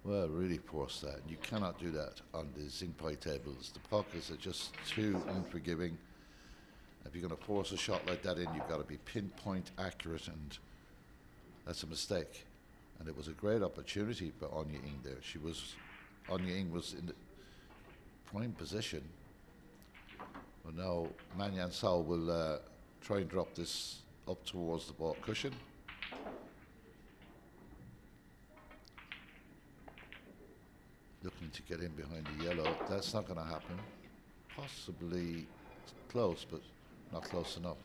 Well, really forced that. You cannot do that on the zinc pie tables. The pockets are just too unforgiving. If you're going to force a shot like that in, you've got to be pinpoint accurate, and that's a mistake. And it was a great opportunity for Anya Ing there. Anya Ing was in the prime position. But now Manyan Sao will try and drop this up towards the ball cushion. Looking to get in behind the yellow. That's not going to happen. Possibly close, but not close enough.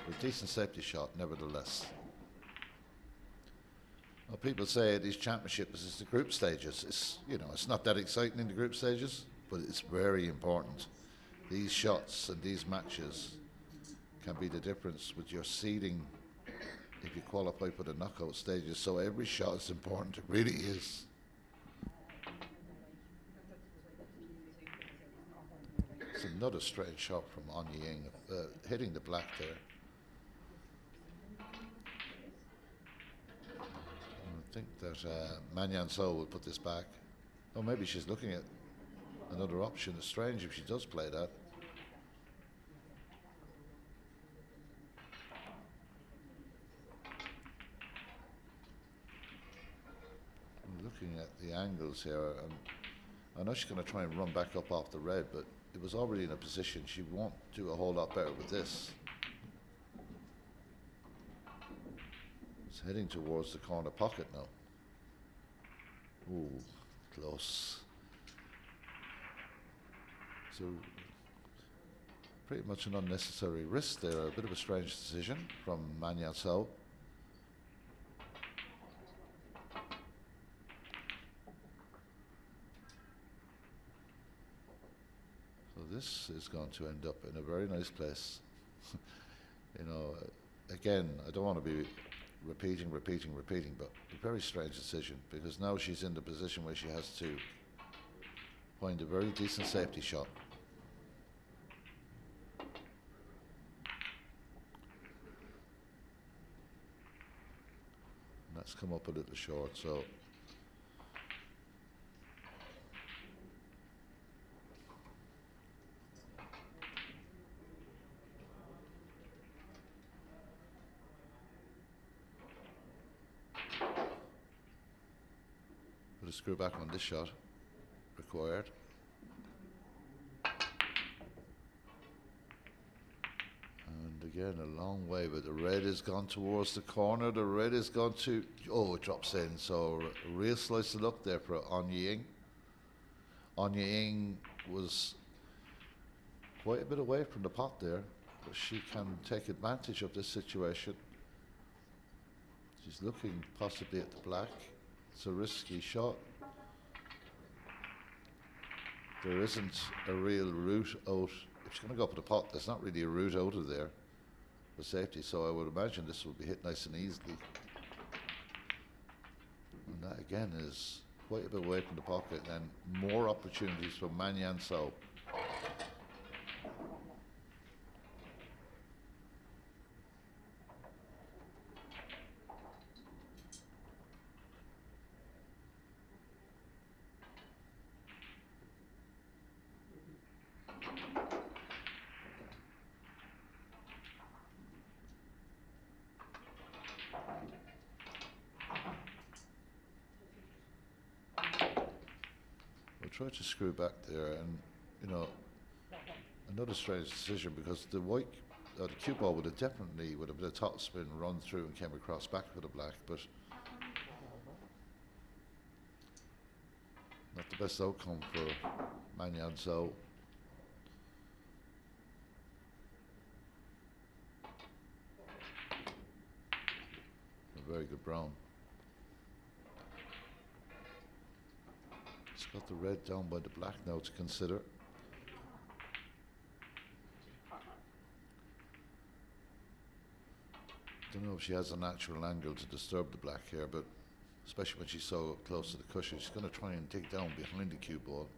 A decent safety shot, nevertheless. Well, people say these championships is the group stages. It's not that exciting in the group stages, but it's very important. These shots and these matches can be the difference with your seeding if you qualify for the knockout stages. So every shot is important. It really is. It's another straight shot from Anya Ying, hitting the black there. I think that Manyan So will put this back. Oh, maybe she's looking at another option. It's strange if she does play that. I'm looking at the angles here, and I know she's going to try and run back up off the red, but it was already in a position. She won't do a whole lot better with this. It's heading towards the corner pocket now. Ooh, close. So pretty much an unnecessary risk there. A bit of a strange decision from Manyan So. So this is going to end up in a very nice place. Again, I don't want to be repeating, but a very strange decision, because now she's in the position where she has to find a very decent safety shot. And that's come up a little short, so put a screw back on this shot required. And again, a long way, but the red has gone towards the corner. The red has gone to, it drops in. So a real slice of luck there for Anya Ying. Anya Ying was quite a bit away from the pot there, but she can take advantage of this situation. She's looking possibly at the black. It's a risky shot. There isn't a real route out. If she's going to go up to the pot, there's not really a route out of there for safety, so I would imagine this will be hit nice and easily. And that again is quite a bit away from the pocket, and more opportunities for Manyan So. Try to screw back there, and another strange decision, because the cue ball would have definitely, with a bit of top spin, run through and came across back for the black, but not the best outcome for Manyan So. A very good brown. It's got the red down by the black now to consider. Don't know if she has a natural angle to disturb the black here, but especially when she's so close to the cushion, she's going to try and dig down behind the cue ball.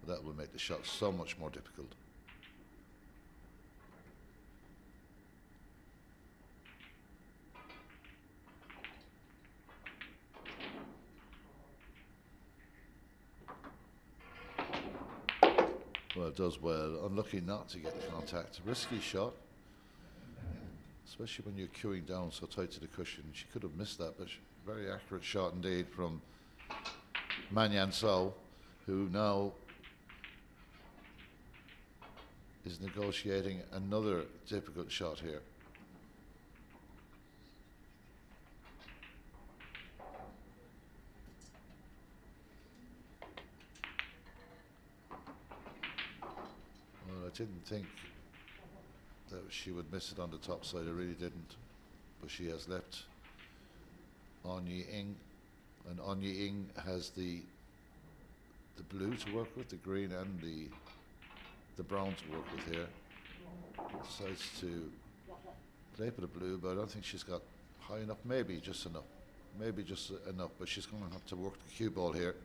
That will make the shot so much more difficult. Well, it does well. Unlucky not to get the contact. Risky shot, especially when you're queuing down so tight to the cushion. She could have missed that, but very accurate shot indeed from Manyan So, who now is negotiating another difficult shot here. Well, I didn't think that she would miss it on the top side, I really didn't. But she has left Anya Ing, and Anya Ing has the blue to work with, the green and the brown to work with here. Decides to play for the blue, but I don't think she's got high enough, maybe just enough, but she's going to have to work the cue ball here.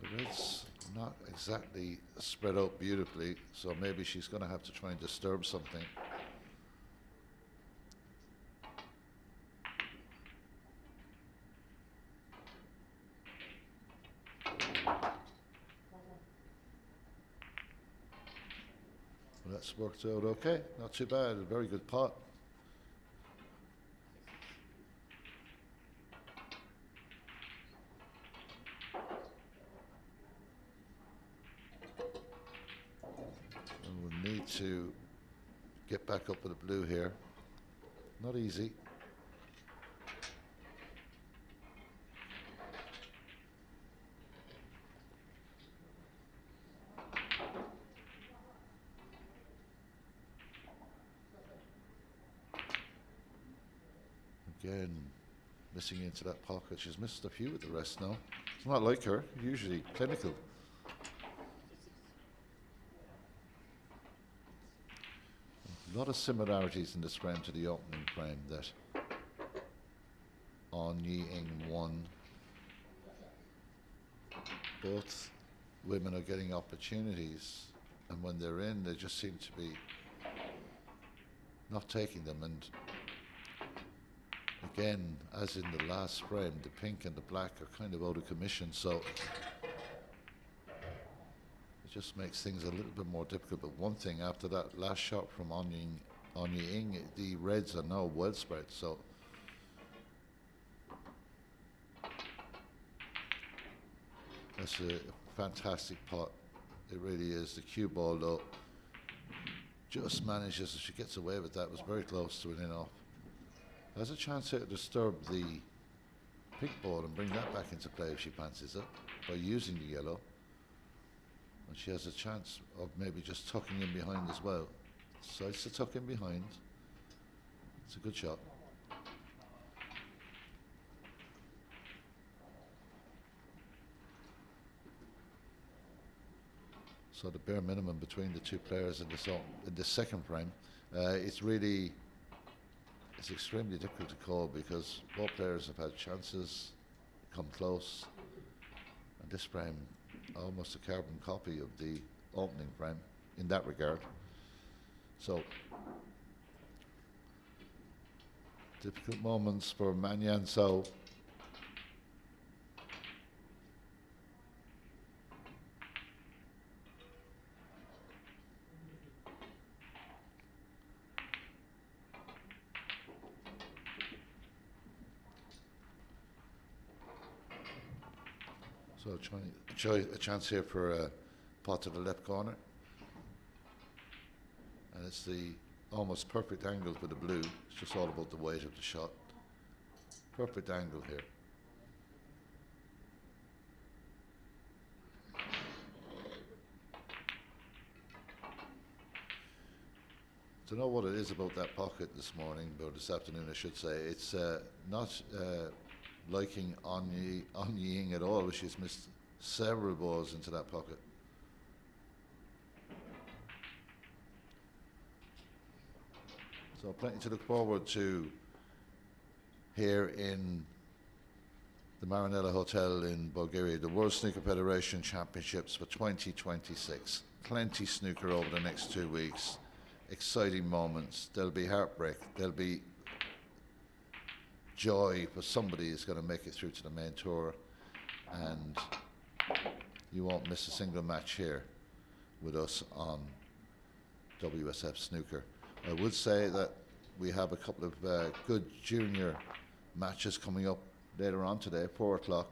The red's not exactly spread out beautifully, so maybe she's going to have to try and disturb something. Well, that's worked out okay, not too bad, a very good pot. We'll need to get back up with the blue here. Not easy. Again, missing into that pocket. She's missed a few with the rest now. It's not like her, usually clinical. A lot of similarities in this frame to the opening frame that Anya Ing won. Both women are getting opportunities, and when they're in, they just seem to be not taking them. And again, as in the last frame, the pink and the black are kind of out of commission, so it just makes things a little bit more difficult. But one thing, after that last shot from Anya Ing, the reds are now well spread, so that's a fantastic pot. It really is. The cue ball, though, just manages, if she gets away with that, was very close to an in-off. Has a chance here to disturb the pink ball and bring that back into play if she fancies it by using the yellow. And she has a chance of maybe just tucking in behind as well. Decides to tuck in behind. It's a good shot. So the bare minimum between the two players in this second frame, it's extremely difficult to call because both players have had chances, come close, and this frame almost a carbon copy of the opening frame in that regard. So difficult moments for Manyan So. So try a chance here for a pot to the left corner. And it's the almost perfect angle with the blue. It's just all about the weight of the shot. Perfect angle here. Don't know what it is about that pocket this morning, or this afternoon I should say. It's not liking Anya Ing at all. She's missed several balls into that pocket. So plenty to look forward to here in the Marinella Hotel in Bulgaria, the World Snooker Federation Championships for 2026. Plenty snooker over the next 2 weeks. Exciting moments. There'll be heartbreak. There'll be joy, for somebody is going to make it through to the main tour, and you won't miss a single match here with us on WSF Snooker. I would say that we have a couple of good junior matches coming up later on today, 4 o'clock.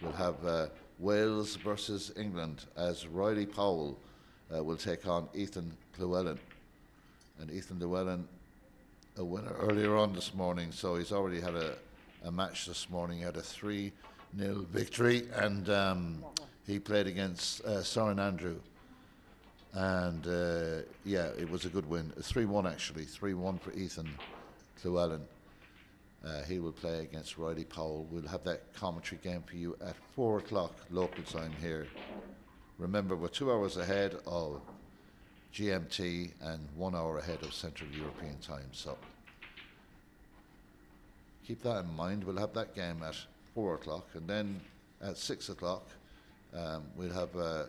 We'll have Wales versus England as Riley Powell will take on Ethan Llewellyn. And Ethan Llewellyn, a winner earlier on this morning, so he's already had a match this morning. He had a 3-0 victory, and he played against Soren Andrew. And yeah, it was a good win. 3-1 actually, 3-1 for Ethan Llewellyn. He will play against Riley Powell. We'll have that commentary game for you at 4 o'clock local time here. Remember, we're 2 hours ahead of GMT and 1 hour ahead of Central European time. So keep that in mind. We'll have that game at 4 o'clock, and then at 6 o'clock we'll have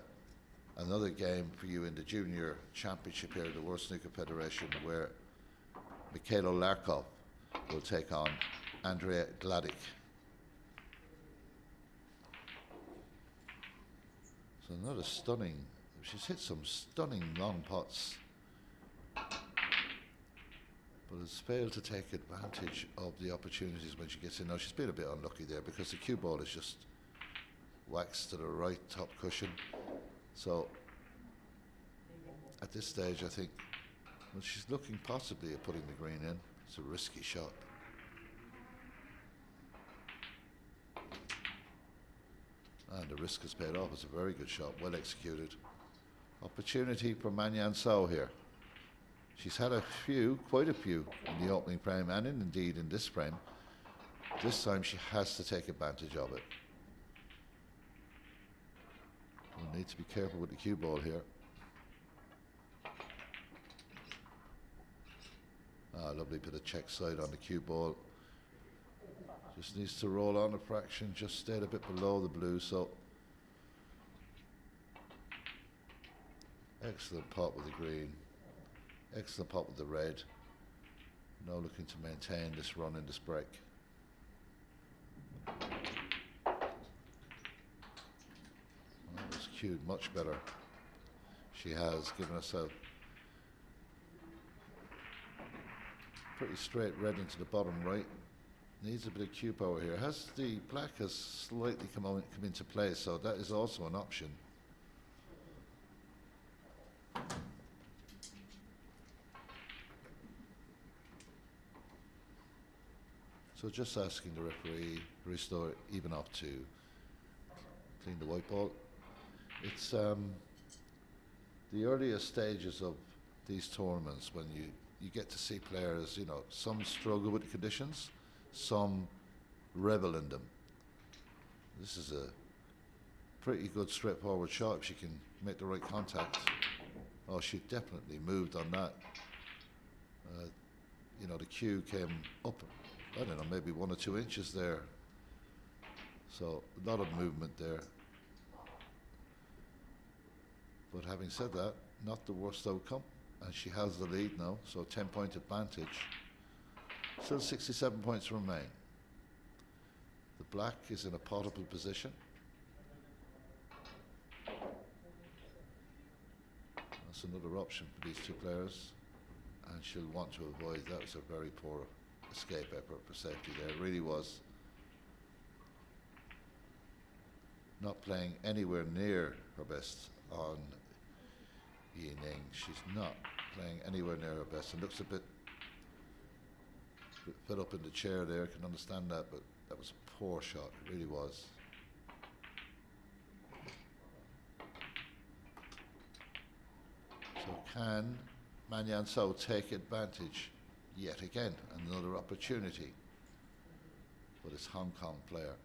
another game for you in the Junior Championship here at the World Snooker Federation, where Mikhailo Larkov will take on Andrea Gladik. So another stunning, she's hit some stunning long pots, but has failed to take advantage of the opportunities when she gets in. Now she's been a bit unlucky there because the cue ball is just waxed to the right top cushion. So at this stage I think, well, she's looking possibly at putting the green in. It's a risky shot. And the risk has paid off. It's a very good shot, well executed. Opportunity for Manyan Sao here. She's had quite a few in the opening frame and indeed in this frame. This time she has to take advantage of it. We'll need to be careful with the cue ball here. Lovely bit of check side on the cue ball. Just needs to roll on a fraction, just stayed a bit below the blue, so excellent pot with the green, excellent pot with the red. Now looking to maintain this run in this break. That was cued much better. She has given us a pretty straight red into the bottom right. Needs a bit of cue power here. The black has slightly come into play, so that is also an option. So just asking the referee, Risto, even off to clean the white ball. It's the earliest stages of these tournaments when you get to see players, you know, some struggle with the conditions, some revel in them. This is a pretty good straightforward shot if she can make the right contact. Oh, she definitely moved on that. You know, the cue came up, I don't know, maybe 1 or 2 inches there. So a lot of movement there. But having said that, not the worst outcome. And she has the lead now, so 10-point advantage. Still 67 points remain. The black is in a potable position. That's another option for these two players. And she'll want to avoid, that was a very poor escape effort for safety there, it really was. Not playing anywhere near her best on Yi Ning. She's not playing anywhere near her best. It looks a bit fed up in the chair there, I can understand that, but that was a poor shot, it really was. So can Manyan Sao take advantage yet again? Another opportunity for this Hong Kong player.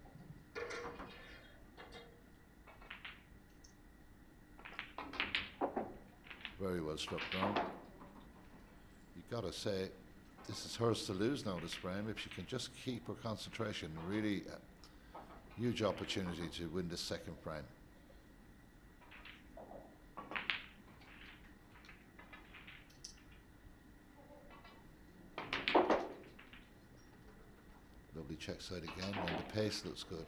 Very well struck down. You've got to say, this is hers to lose now, this frame. If she can just keep her concentration, really huge opportunity to win this second frame. Lovely check side again, and the pace looks good.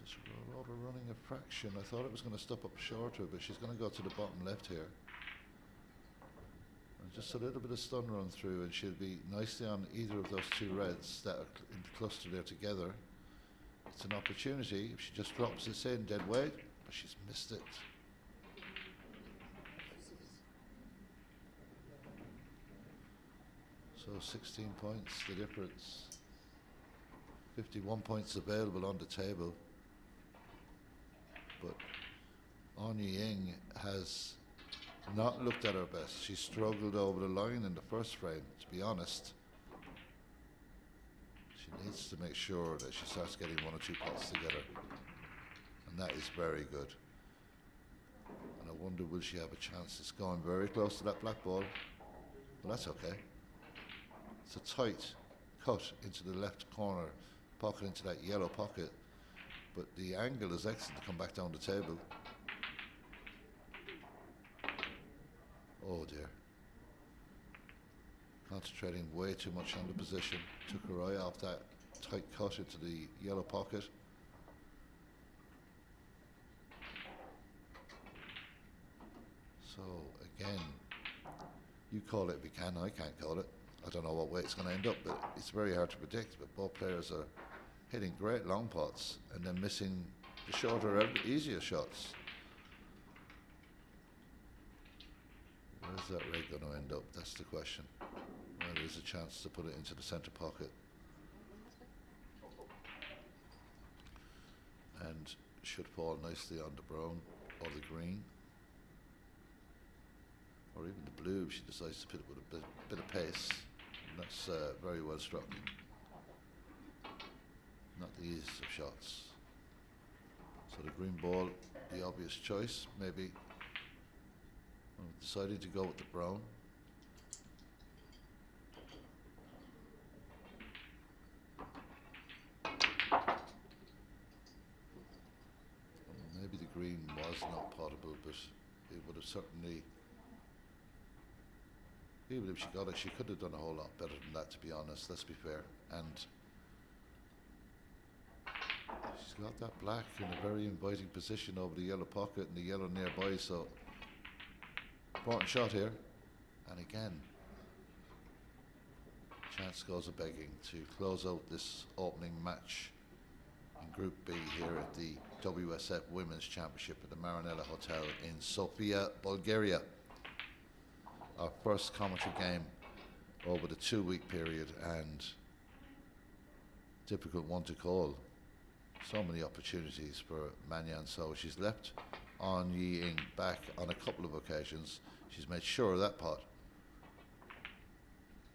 Just overrunning a fraction. I thought it was going to step up shorter, but she's going to go to the bottom left here. And Just a little bit of stun run through, and she'll be nicely on either of those two reds that are in the cluster there together. It's an opportunity if she just drops this in dead weight, but she's missed it. So 16 points, the difference. 51 points available on the table. But Anya Ying has not looked at her best. She struggled over the line in the first frame, to be honest. She needs to make sure that she starts getting one or two pots together. And that is very good. And I wonder, will she have a chance? It's going very close to that black ball. But that's okay. It's a tight cut into the left corner, pocket into that yellow pocket. But the angle is excellent to come back down the table. Oh dear. Concentrating way too much on the position. Took her eye off that tight cut into the yellow pocket. So again, you call it if you can, I can't call it. I don't know what way it's going to end up, but it's very hard to predict. But both players are hitting great long pots and then missing the shorter, easier shots. Where's that red going to end up? That's the question. Well, there's a chance to put it into the centre pocket. And should fall nicely on the brown or the green. Or even the blue if she decides to put it with a bit of pace. And that's very well struck. Not the easiest of shots. So the green ball, the obvious choice, maybe. I'm deciding to go with the brown. Maybe the green was not potable, but it would have certainly, even if she got it, she could have done a whole lot better than that, to be honest, let's be fair. And she's got that black in a very inviting position over the yellow pocket and the yellow nearby, so important shot here. And again, chance goes a begging to close out this opening match in Group B here at the WSF Women's Championship at the Marinella Hotel in Sofia, Bulgaria. Our first commentary game over the 2-week period, and difficult one to call. So many opportunities for Manyan. So she's left On Yi Ying back on a couple of occasions. She's made sure of that pot.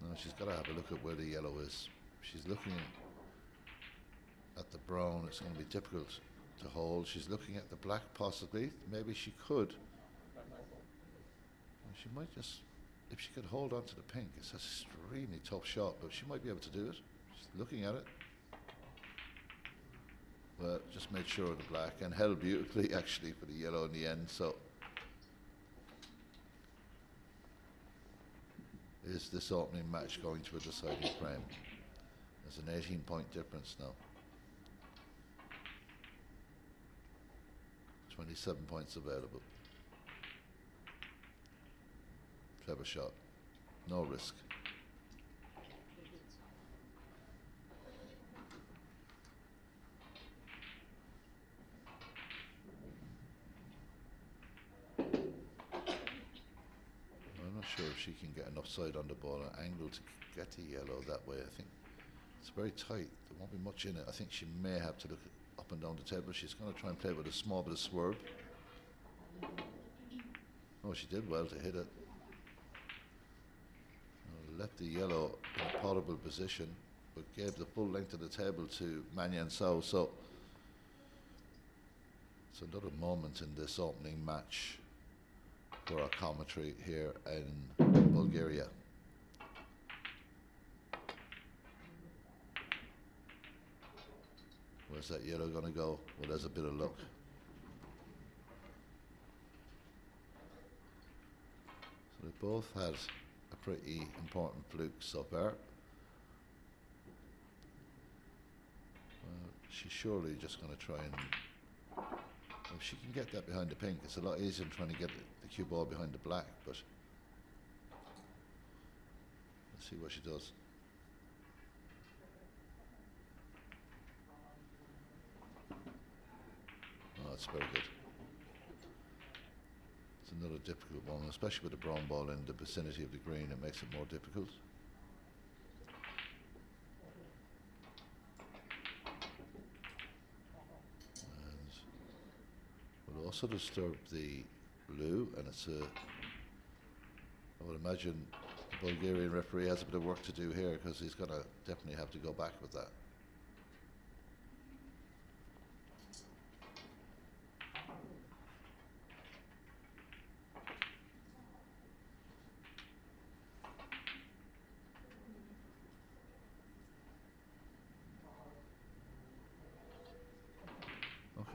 Now she's got to have a look at where the yellow is. She's looking at the brown. It's going to be difficult to hold. She's looking at the black possibly. Maybe she could. She might just, if she could hold on to the pink, it's an extremely tough shot, but she might be able to do it. She's looking at it. Well, just made sure of the black and held beautifully actually for the yellow in the end. So is this opening match going to a deciding frame? There's an 18-point difference now. 27 points available. Clever shot. No risk. I'm not sure if she can get enough side on the ball and angle to get the yellow that way. I think it's very tight. There won't be much in it. I think she may have to look up and down the table. She's going to try and play with a small bit of swerve. Oh, she did well to hit it. Left the yellow in a potable position, but gave the full length of the table to Manyan Sao. So it's another moment in this opening match for our commentary here in Bulgaria. Where's that yellow going to go? Well, there's a bit of luck. So they both had a pretty important fluke so far. Well, she's surely just going to try and, if she can get that behind the pink, it's a lot easier than trying to get the cue ball behind the black, but See what she does. Oh, that's very good. It's another difficult one, especially with the brown ball in the vicinity of the green. It makes it more difficult. And will also disturb the blue, and it's a. I would imagine the Bulgarian referee has a bit of work to do here, because he's going to definitely have to go back with that.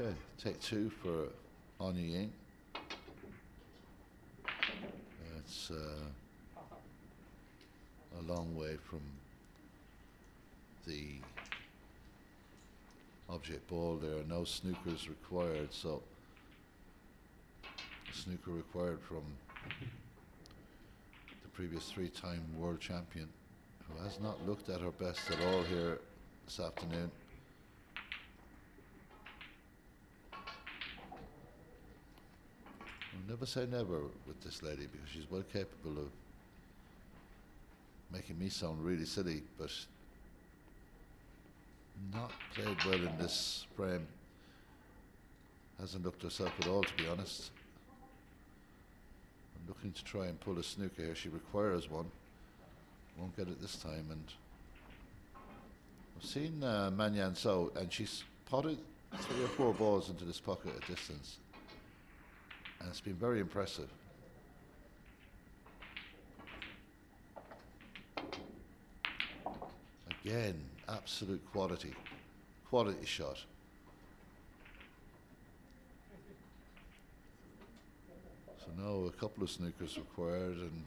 Okay, take two for Anya Ying. It's a long way from the object ball there. No snookers required, so the snooker required from the previous three-time world champion, who has not looked at her best at all here this afternoon. I'll never say never with this lady, because she's well capable of making me sound really silly, but not played well in this frame. Hasn't looked herself at all, to be honest. I'm looking to try and pull a snooker here. She requires one. Won't get it this time. And I've seen Manyan So, and she's potted 3 or 4 balls into this pocket at distance, and it's been very impressive. Again, absolute quality shot. So now a couple of snookers required, and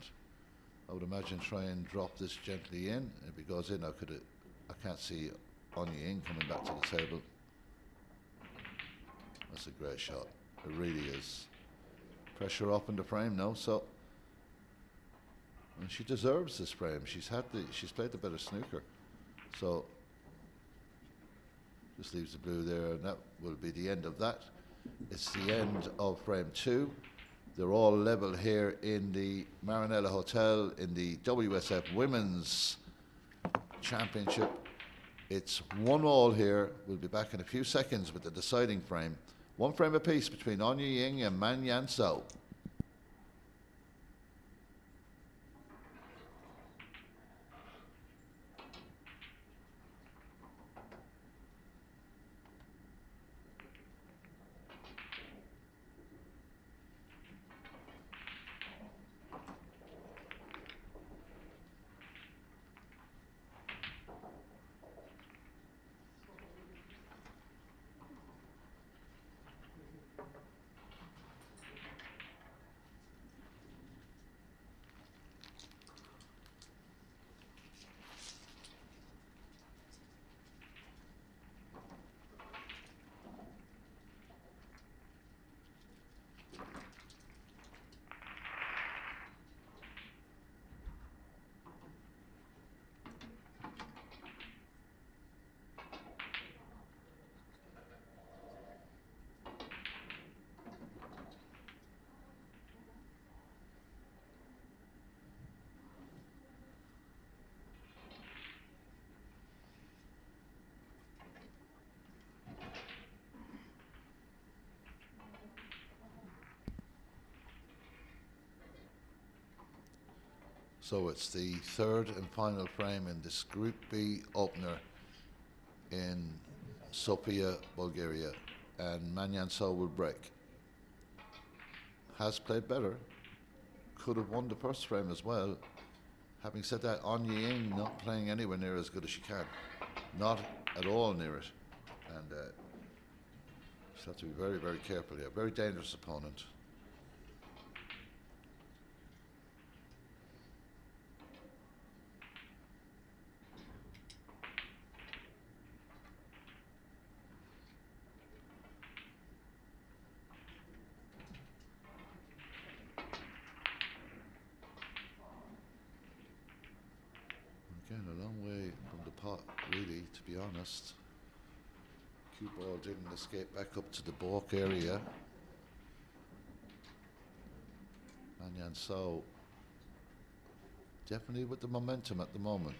I would imagine try and drop this gently in. If it goes in, I can't see Anya Ying coming back to the table. That's a great shot. It really is. Pressure up in the frame now, so, and she deserves this frame. She's played the better snooker. So just leaves the blue there, and that will be the end of that. It's the end of frame 2. They're all level here in the Marinella Hotel in the WSF Women's Championship. It's 1-1 here. We'll be back in a few seconds with the deciding frame. 1 frame apiece between Anya Ying and Manyan So. So it's the third and final frame in this Group B opener in Sofia, Bulgaria, and Manyan So will break. Has played better, could have won the first frame as well. Having said that, Anya Ying not playing anywhere near as good as she can, not at all near it, and she'll have to be very, very careful here. Very dangerous opponent. lucky, to be honest. Cue ball didn't escape back up to the balk area. Anyan So definitely with the momentum at the moment.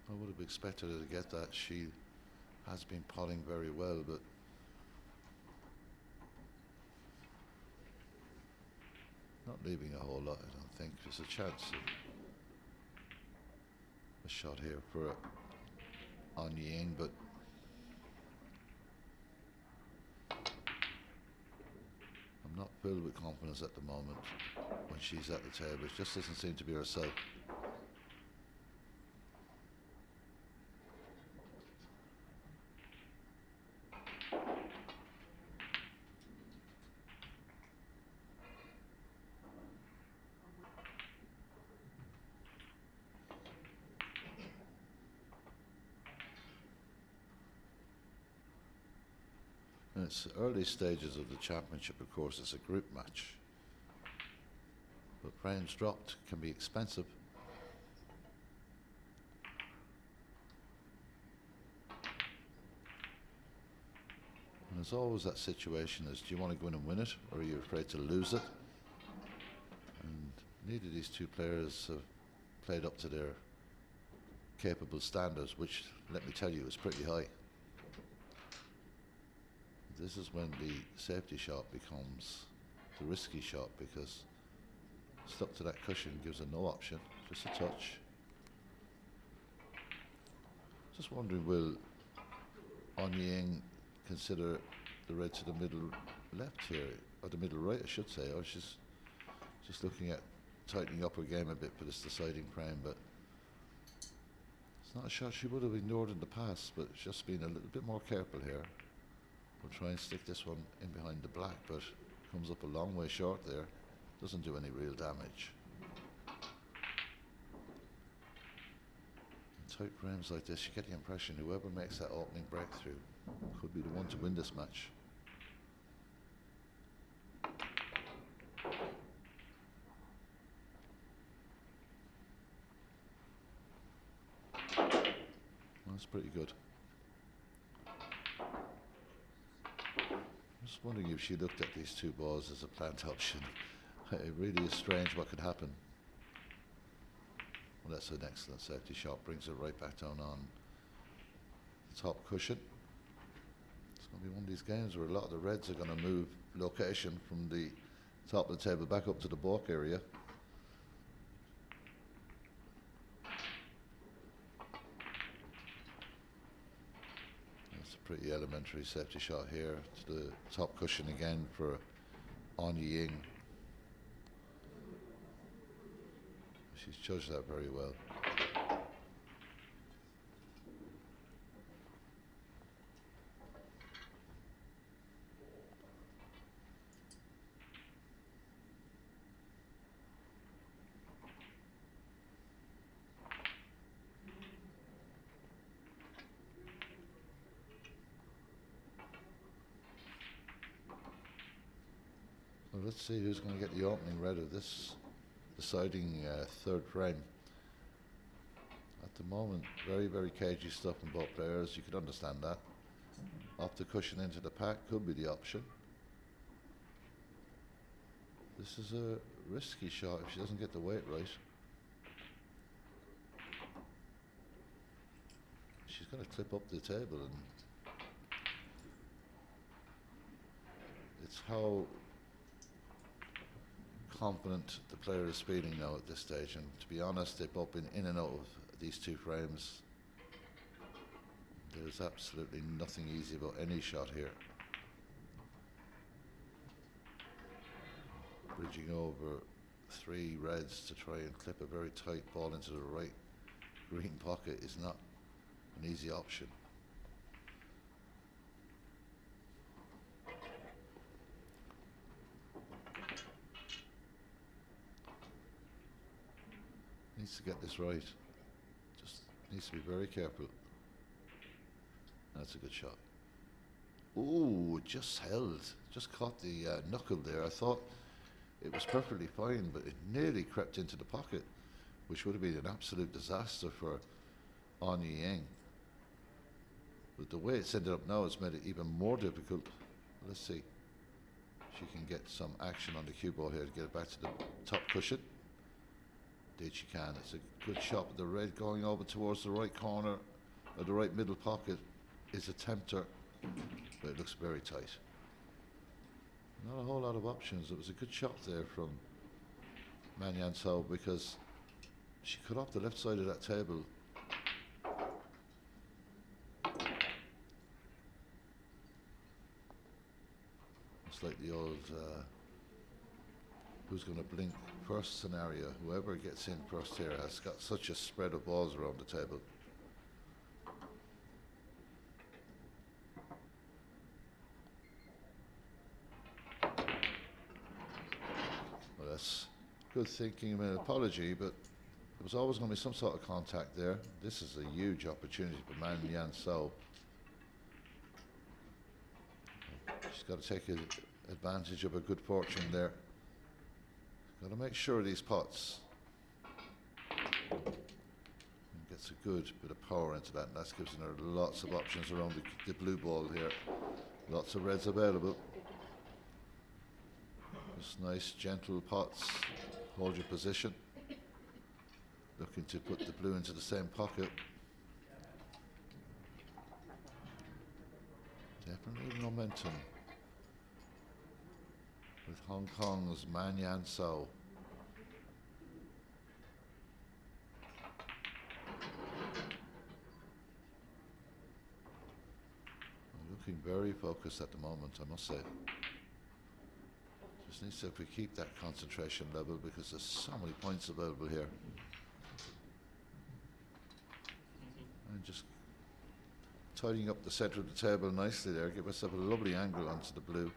I would have expected her to get that. She has been potting very well, but not leaving a whole lot, I don't think. There's a chance of a shot here for On Ying, but I'm not filled with confidence at the moment when she's at the table. It just doesn't seem to be herself. And it's early stages of the championship, of course. It's a group match, but frames dropped can be expensive. And there's always that situation: is do you want to go in and win it, or are you afraid to lose it? And neither of these two players have played up to their capable standards, which, let me tell you, is pretty high. This is when the safety shot becomes the risky shot, because stuck to that cushion gives her no option, just a touch. Just wondering, will On Ying consider the red to the middle left here, or the middle right I should say, or she's just looking at tightening up her game a bit for this deciding frame, but it's not a shot she would have ignored in the past, but just being a little bit more careful here. We'll try and stick this one in behind the black, but comes up a long way short there. Doesn't do any real damage. In tight frames like this, you get the impression whoever makes that opening breakthrough could be the one to win this match. Well, that's pretty good. I'm just wondering if she looked at these two balls as a plant option. It really is strange what could happen. Well, that's an excellent safety shot. Brings it right back down on the top cushion. It's going to be one of these games where a lot of the reds are going to move location from the top of the table back up to the balk area. Pretty elementary safety shot here to the top cushion again for On Ying. She's judged that very well. Well, let's see who's going to get the opening red of this deciding third frame. At the moment, very, very cagey stuff from both players. You could understand that. Off the cushion into the pack could be the option. This is a risky shot if she doesn't get the weight right. She's going to clip up the table, and it's how confident the player is feeling now at this stage, and to be honest, they've both been in and out of these two frames. There's absolutely nothing easy about any shot here. Bridging over three reds to try and clip a very tight ball into the right green pocket is not an easy option. Needs to get this right. Just needs to be very careful. That's a good shot. Ooh, just held. Just caught the knuckle there. I thought it was perfectly fine, but it nearly crept into the pocket, which would have been an absolute disaster for On Ying. But the way it's ended up now has made it even more difficult. Let's see. She can get some action on the cue ball here to get it back to the top cushion. Indeed she can. It's a good shot with the red going over towards the right corner, or the right middle pocket is a tempter, but it looks very tight. Not a whole lot of options. It was a good shot there from Man Yan Sao, because she cut off the left side of that table. It's like the old who's going to blink first scenario. Whoever gets in first here has got such a spread of balls around the table. Well, that's good thinking. I mean, apology, but there was always going to be some sort of contact there. This is a huge opportunity for Man Yan Sao. She's got to take advantage of a good fortune there. Got to make sure these pots gets a good bit of power into that, and that gives her lots of options around the blue ball here. Lots of reds available. Just nice gentle pots. Hold your position. Looking to put the blue into the same pocket. Definitely momentum with Hong Kong's Man Yan Sao. Looking very focused at the moment, I must say. Just needs to keep that concentration level, because there's so many points available here. And just tidying up the center of the table nicely there, give herself a lovely angle onto the blue,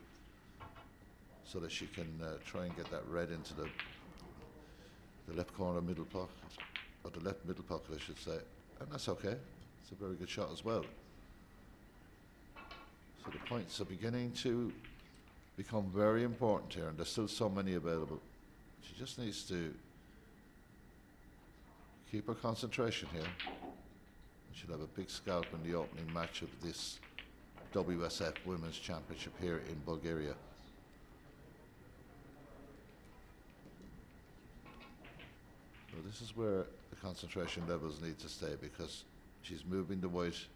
so that she can try and get that red into the left corner middle pocket, or the left middle pocket I should say, and that's okay. It's a very good shot as well. So the points are beginning to become very important here, and there's still so many available. She just needs to keep her concentration here. She'll have a big scalp in the opening match of this WSF Women's Championship here in Bulgaria. So this is where the concentration levels need to stay, because she's moving the white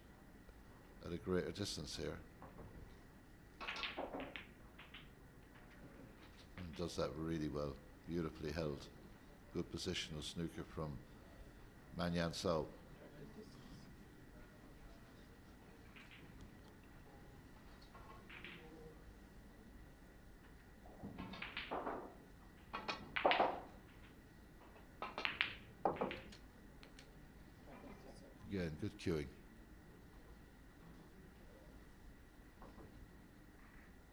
at a greater distance here. And does that really well. Beautifully held. Good positional snooker from Man Yan Sao. Again, good cueing.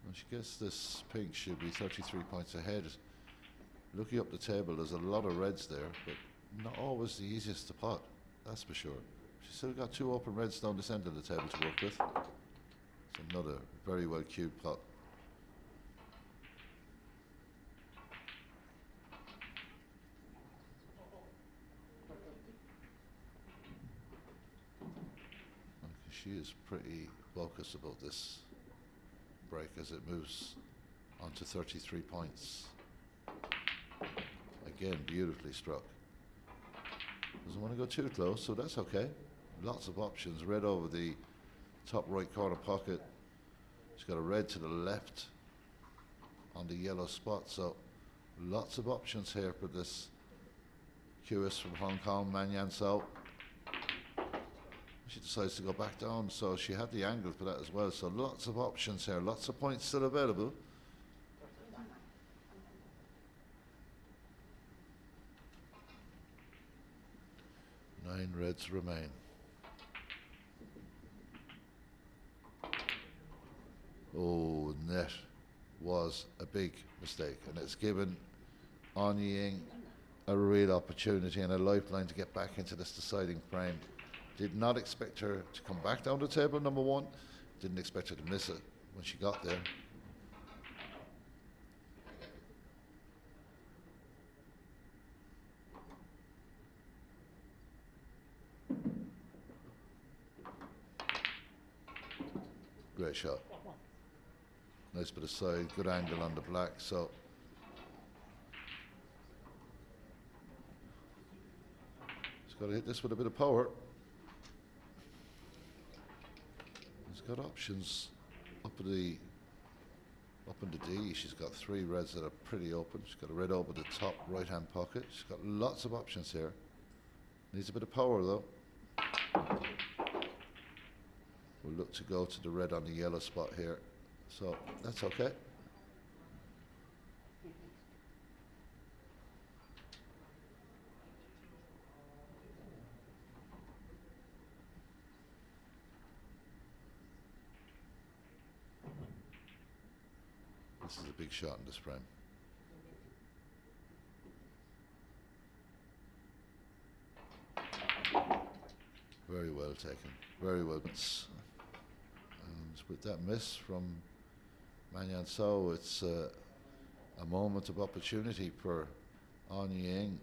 When she gets this pink, she'll be 33 points ahead. Looking up the table, there's a lot of reds there, but not always the easiest to pot, that's for sure. She's still got two open reds down this end of the table to work with. It's another very well cued pot. She is pretty focused about this break as it moves on to 33 points. Again, beautifully struck. Doesn't want to go too close, so that's okay. Lots of options. Red over the top right corner pocket. She's got a red to the left on the yellow spot, so lots of options here for this cueist from Hong Kong, Man Yan Sao. She decides to go back down, so she had the angle for that as well. So lots of options here, lots of points still available. Nine reds remain. Oh, net was a big mistake, and it's given On Ying a real opportunity and a lifeline to get back into this deciding frame. Did not expect her to come back down the table, number one. Didn't expect her to miss it when she got there. Great shot. Nice bit of side, good angle on the black, so he's got to hit this with a bit of power. He's got options up in the D. She's got 3 reds that are pretty open. She's got a red over the top right hand pocket. She's got lots of options here. Needs a bit of power though. We'll look to go to the red on the yellow spot here. So that's okay. This is a big shot in this frame. Very well taken. Very well. And with that miss from Manyan So, it's a moment of opportunity for An Ying.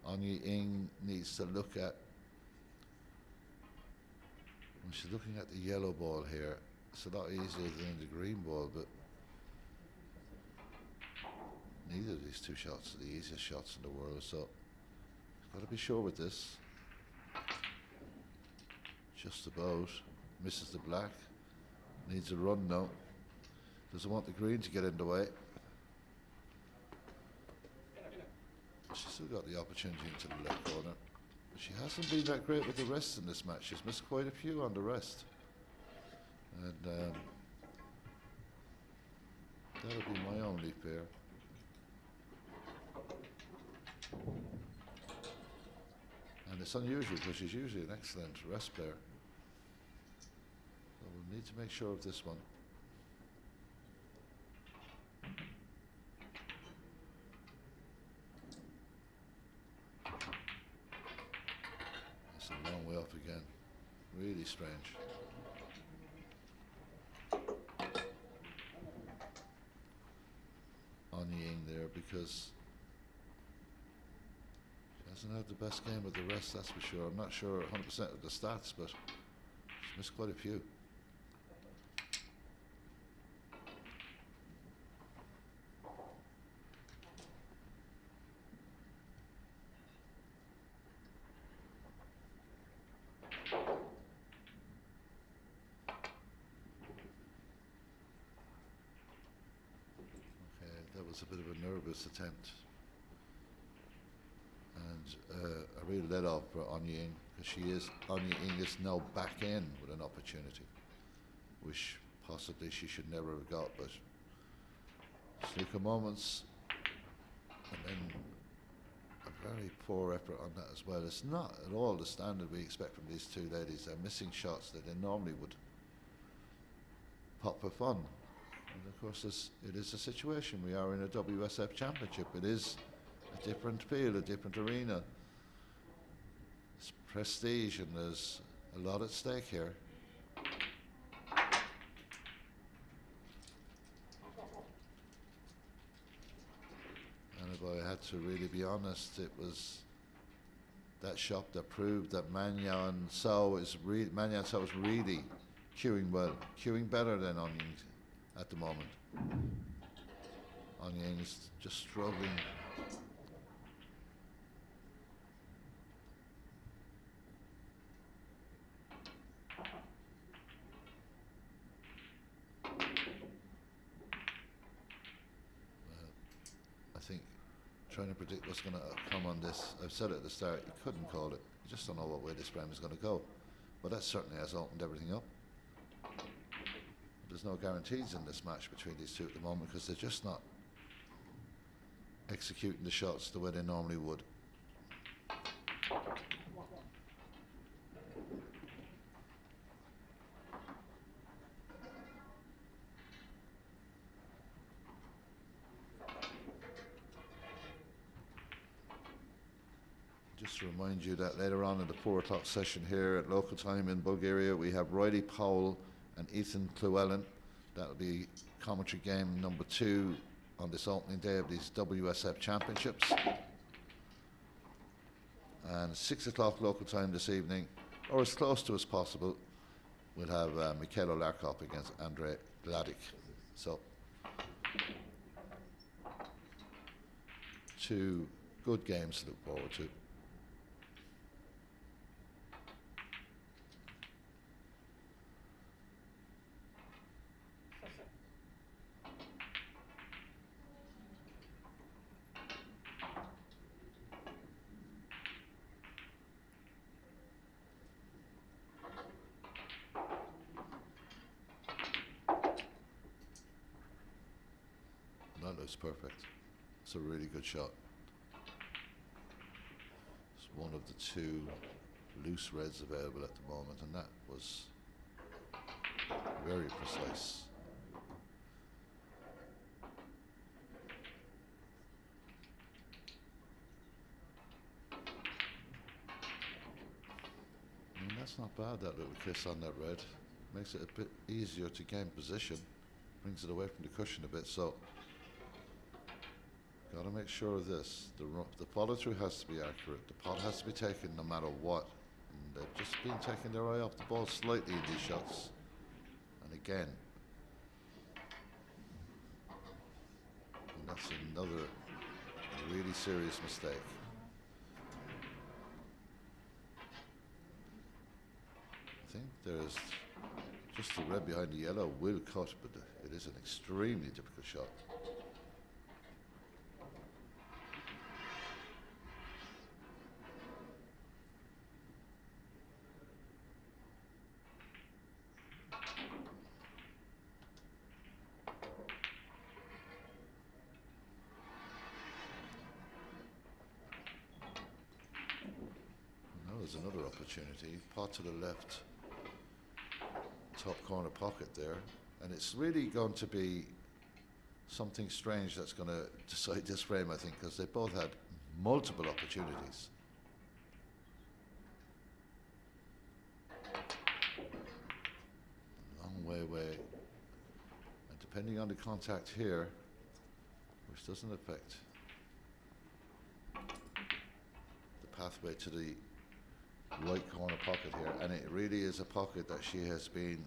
An Ying needs to look at, when she's looking at the yellow ball here, it's a lot easier than the green ball, but neither of these 2 shots are the easiest shots in the world, so she's got to be sure with this. Just about. Misses the black. Needs a run now. Doesn't want the green to get in the way. She's still got the opportunity into the left corner. But she hasn't been that great with the rest in this match. She's missed quite a few on the rest. And that'll be my only fear. And it's unusual because she's usually an excellent rest player. So we'll need to make sure of this one. It's a long way off again. Really strange. On Ying there because she hasn't had the best game with the rest, that's for sure. I'm not sure 100% of the stats, but she's missed quite a few. That was a bit of a nervous attempt, and a real let off for An Ying, because An Ying is now back in with an opportunity, which possibly she should never have got, but snooker moments, and then a very poor effort on that as well. It's not at all the standard we expect from these 2 ladies. They're missing shots that they normally would pop for fun. And of course, it is a situation. We are in a WSF championship. It is a different field, a different arena. It's prestige, and there's a lot at stake here. And if I had to really be honest, it was that shot that proved that Manyan So is really queuing well, queuing better than An Ying at the moment. An Ying is just struggling. I think trying to predict what's going to come on this, I've said it at the start, you couldn't call it. You just don't know what way this frame is going to go. But that certainly has opened everything up. There's no guarantees in this match between these 2 at the moment, because they're just not executing the shots the way they normally would. Just to remind you that later on in the 4 o'clock session here at local time in Bulgaria, we have Riley Powell and Ethan Llewellyn. That'll be commentary game number 2 on this opening day of these WSF championships. And 6 o'clock local time this evening, or as close to as possible, we'll have Mikhailo Larkov against Andrei Gladik. So, 2 good games to look forward to. That looks perfect. It's a really good shot. It's one of the 2 loose reds available at the moment, and that was very precise. And that's not bad, that little kiss on that red. Makes it a bit easier to gain position. Brings it away from the cushion a bit, so got to make sure of this. The follow-through has to be accurate. The pot has to be taken no matter what. And they've just been taking their eye off the ball slightly in these shots. And again. And that's another really serious mistake. I think there's just the red behind the yellow will cut, but it is an extremely difficult shot. There's another opportunity. Pot to the left, top corner pocket there, and it's really going to be something strange that's going to decide this frame, I think, because they both had multiple opportunities. Long way away, and depending on the contact here, which doesn't affect the pathway to the right corner pocket here, and it really is a pocket that she has been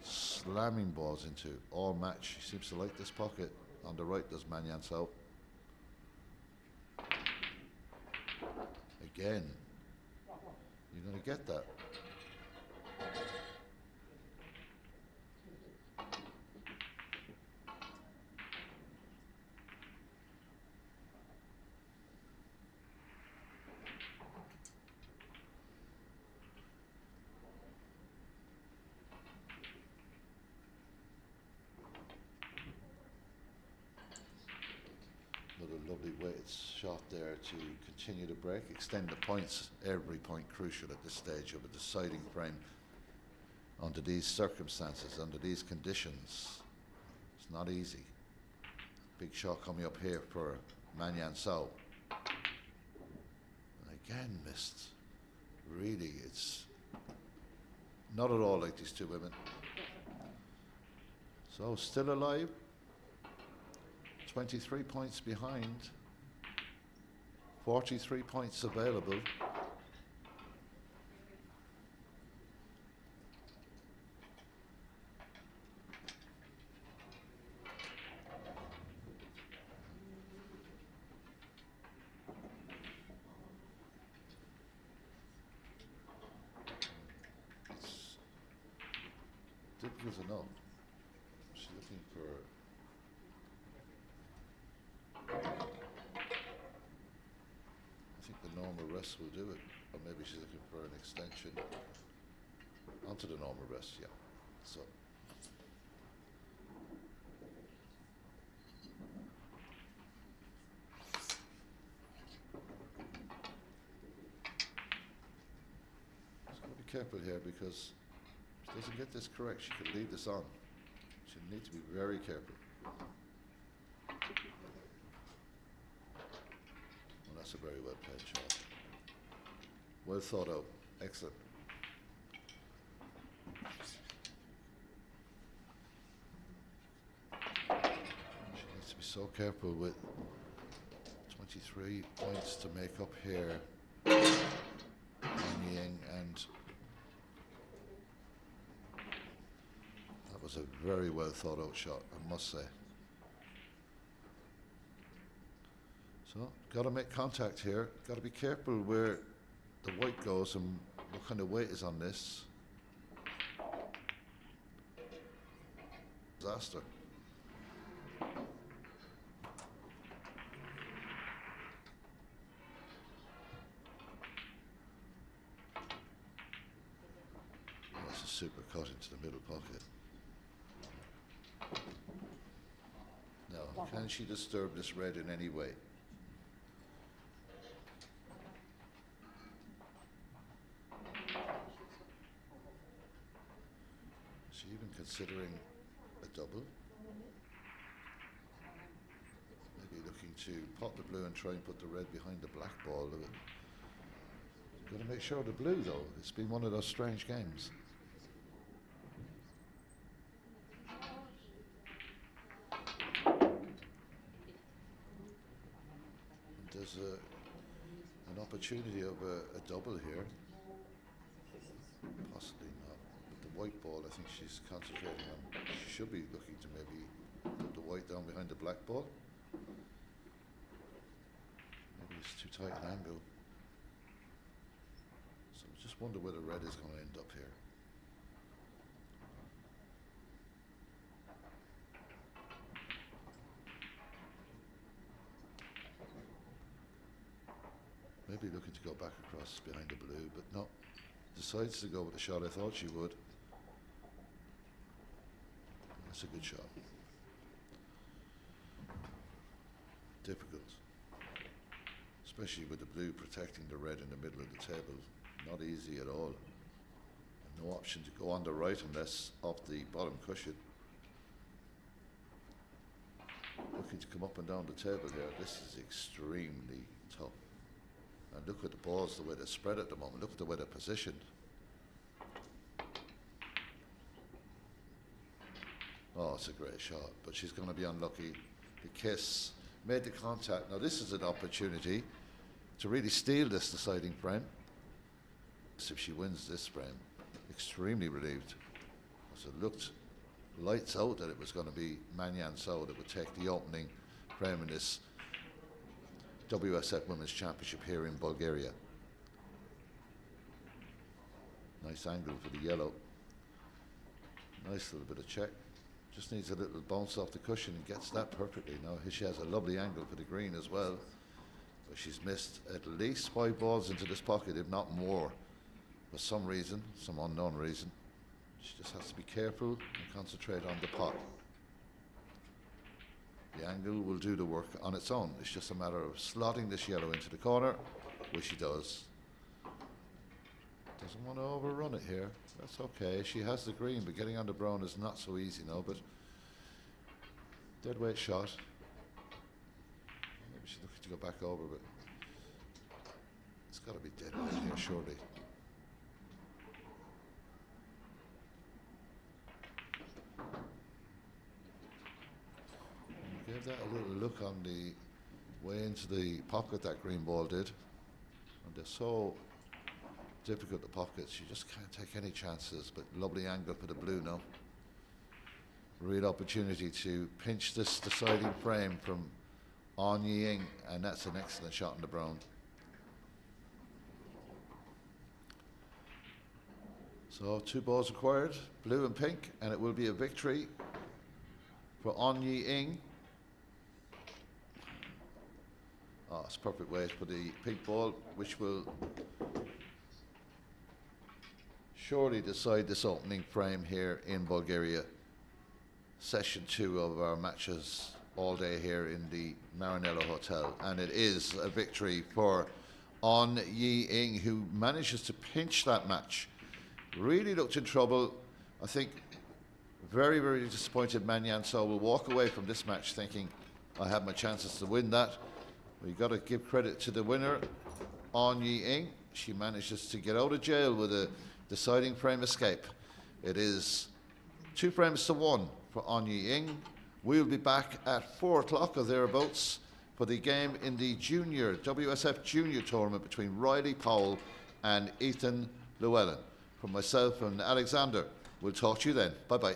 slamming balls into all match. She seems to like this pocket. On the right does Manyan Sao. Again, you're going to get that. Another lovely weighted shot there to continue the break, extend the points. Every point crucial at this stage of a deciding frame. Under these circumstances, under these conditions, it's not easy. Big shot coming up here for Manyan Sao. And again missed. Really, it's not at all like these 2 women. So still alive. 23 points behind, 43 points available. It's difficult enough. She's looking for the normal rest will do it, or maybe she's looking for an extension onto the normal rest. Yeah, so she's got to be careful here, because if she doesn't get this correct, she could leave this on. She'll need to be very careful. that's a very well played shot. Well thought out. Excellent. She needs to be so careful with 23 points to make up here. Ying, and that was a very well thought out shot, I must say. So, got to make contact here. Got to be careful where the white goes and what kind of weight is on this. Disaster. That's a super cut into the middle pocket. Now, can she disturb this red in any way? Is she even considering a double? Maybe looking to pop the blue and try and put the red behind the black ball. Got to make sure the blue, though. It's been one of those strange games. There's an opportunity of a double here. Possibly not. But the white ball, I think she's concentrating on. She should be looking to maybe put the white down behind the black ball. Maybe it's too tight an angle. So I just wonder where the red is going to end up here. Maybe looking to go back across behind the blue, but no. Decides to go with the shot I thought she would. That's a good shot. Difficult. Especially with the blue protecting the red in the middle of the table. Not easy at all. And no option to go on the right unless off the bottom cushion. Looking to come up and down the table here. This is extremely tough. And look at the balls, the way they're spread at the moment. Look at the way they're positioned. Oh, it's a great shot, but she's going to be unlucky. The kiss made the contact. Now this is an opportunity to really steal this deciding frame. So if she wins this frame, extremely relieved. So it looked lights out that it was going to be Manyan So that would take the opening frame in this WSF Women's Championship here in Bulgaria. Nice angle for the yellow. Nice little bit of check. Just needs a little bounce off the cushion and gets that perfectly. Now she has a lovely angle for the green as well. But she's missed at least 5 balls into this pocket, if not more. For some reason, some unknown reason. She just has to be careful and concentrate on the pot. The angle will do the work on its own. It's just a matter of slotting this yellow into the corner, which she does. Doesn't want to overrun it here. That's okay. She has the green, but getting on the brown is not so easy now. But dead weight shot. Maybe she's looking to go back over, but it's got to be dead weight here, surely. Gave that a little look on the way into the pocket that green ball did. And they're so difficult, the pockets. You just can't take any chances, but lovely angle for the blue now. Real opportunity to pinch this deciding frame from On Ying, and that's an excellent shot in the brown. So 2 balls required, blue and pink, and it will be a victory for On Ying. Oh, it's a perfect way for the pink ball, which will surely decide this opening frame here in Bulgaria. Session 2 of our matches all day here in the Maranello Hotel. And it is a victory for On Ying, who manages to pinch that match. Really looked in trouble. I think very, very disappointed Manyan So will walk away from this match thinking, I have my chances to win that. We got to give credit to the winner, On Yi Ing. She manages to get out of jail with a deciding frame escape. It is 2 frames to 1 for On Yi Ing. We'll be back at 4 o'clock or thereabouts for the game in the junior WSF junior tournament between Riley Powell and Ethan Llewellyn. From myself and Alexander, we'll talk to you then. Bye-bye.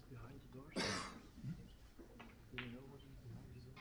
Behind the doors. Do you know what is behind the door?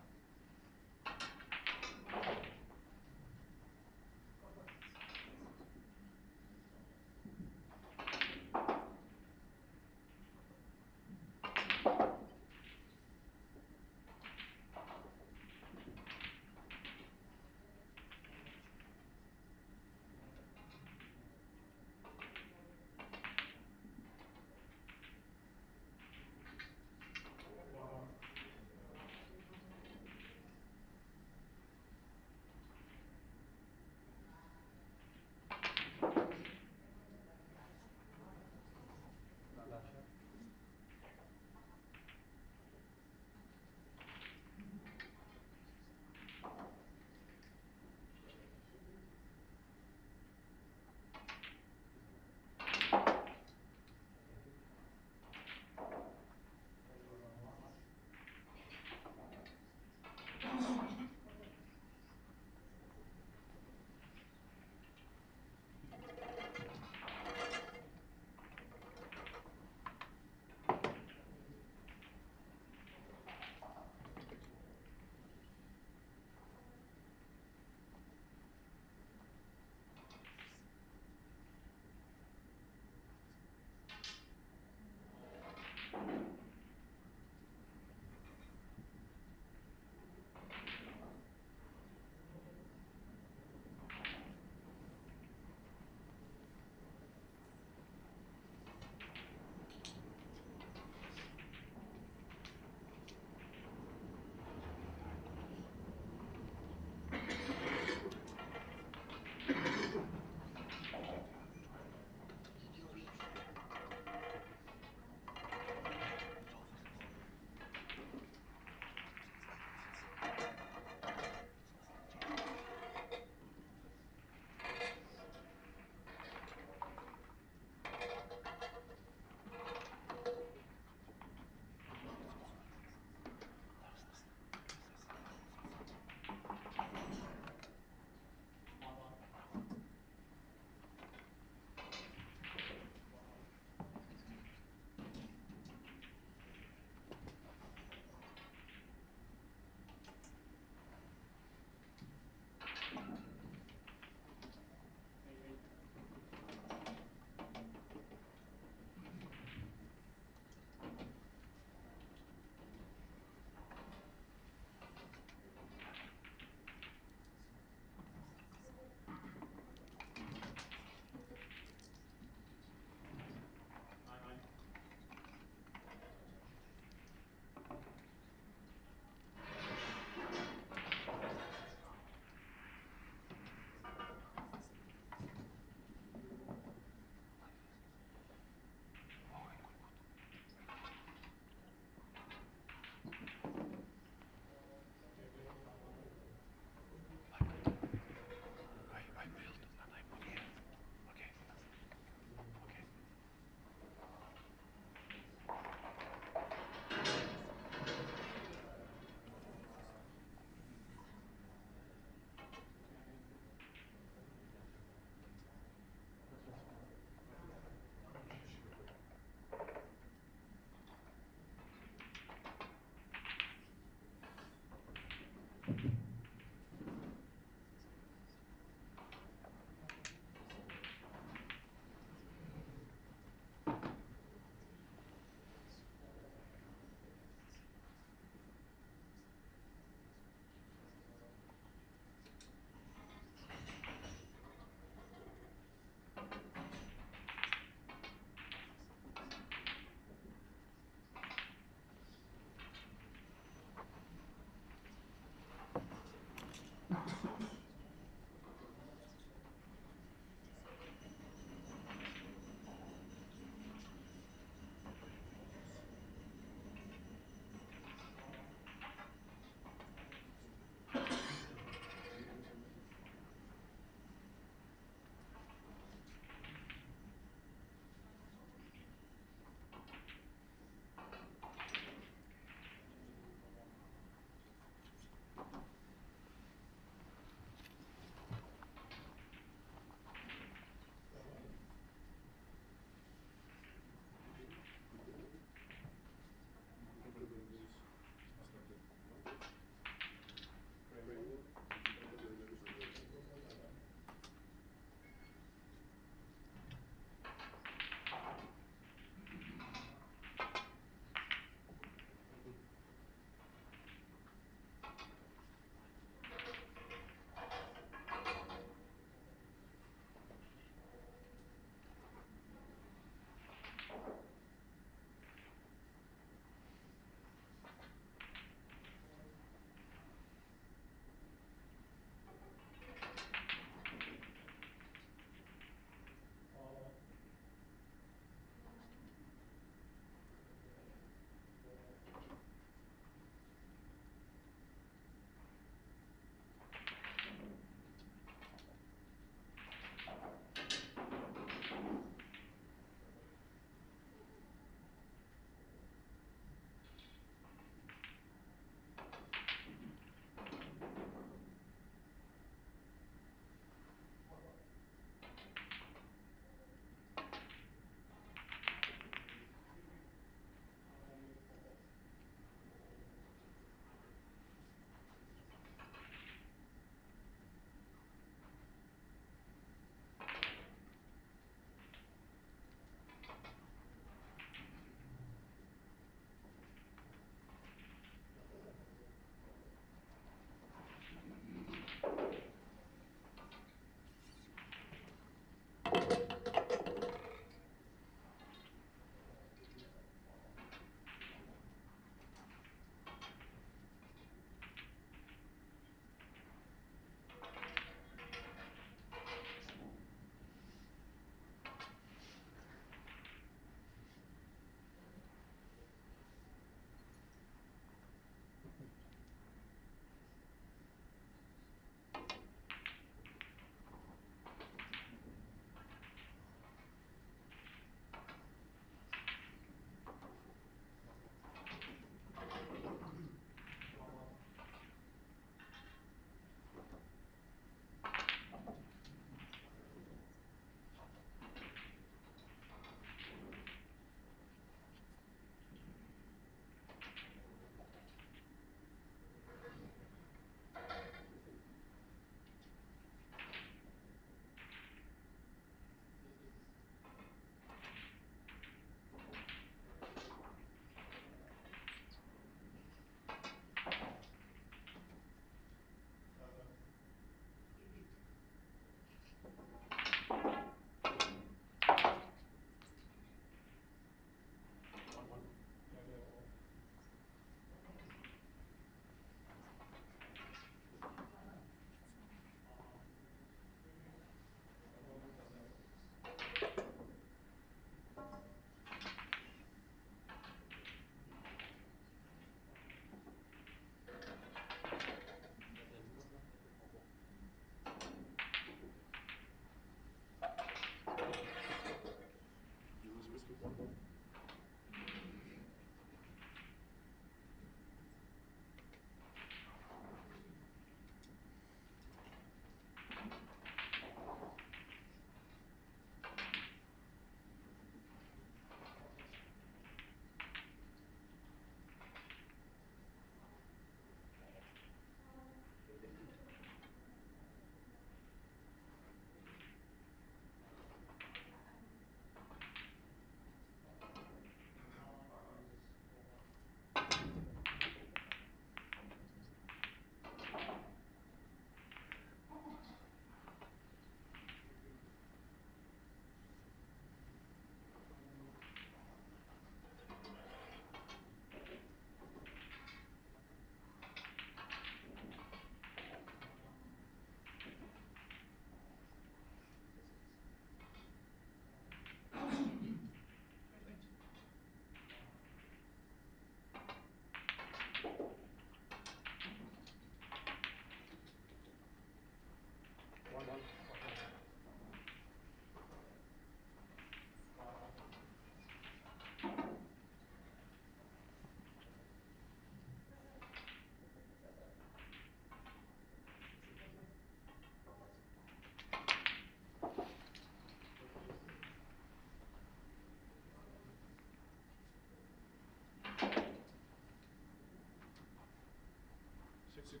6.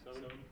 Seven.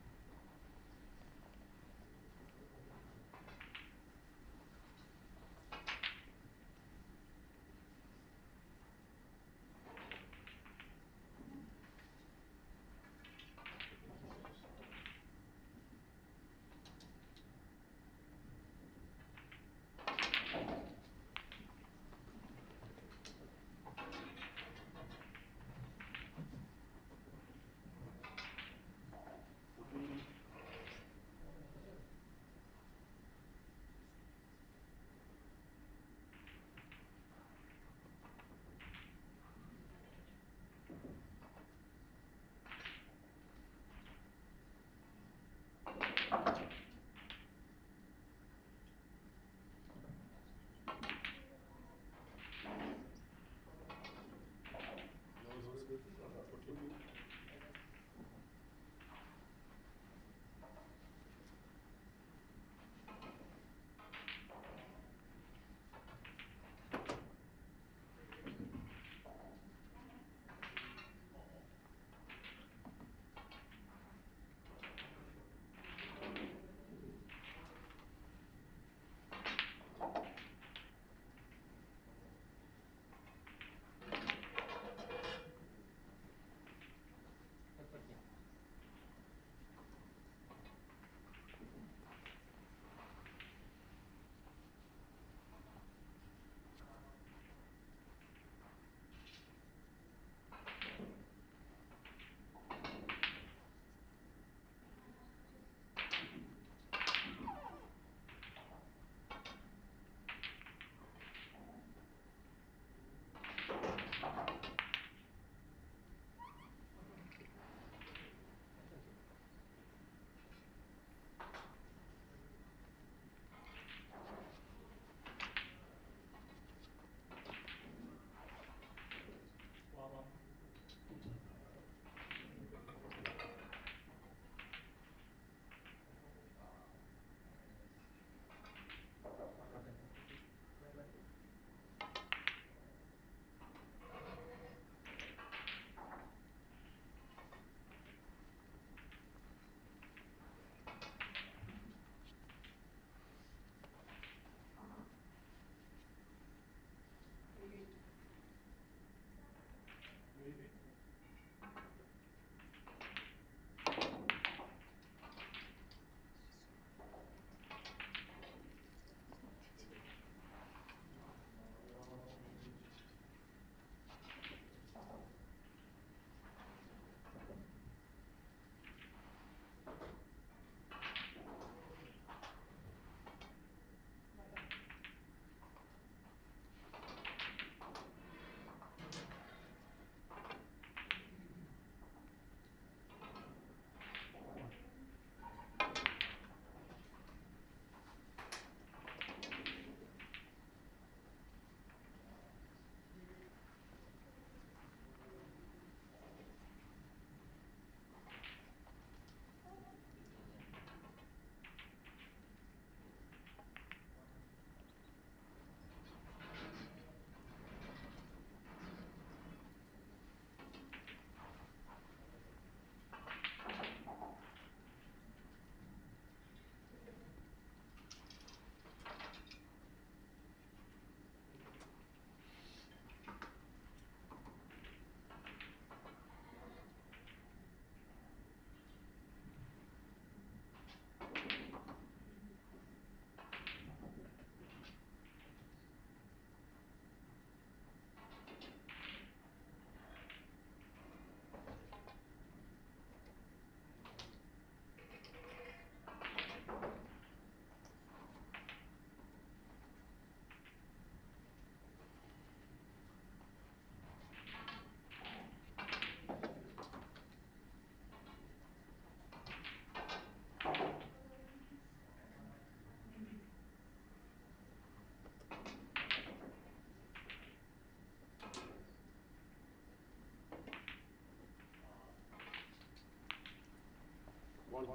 80.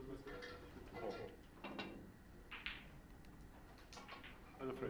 Four. And a free.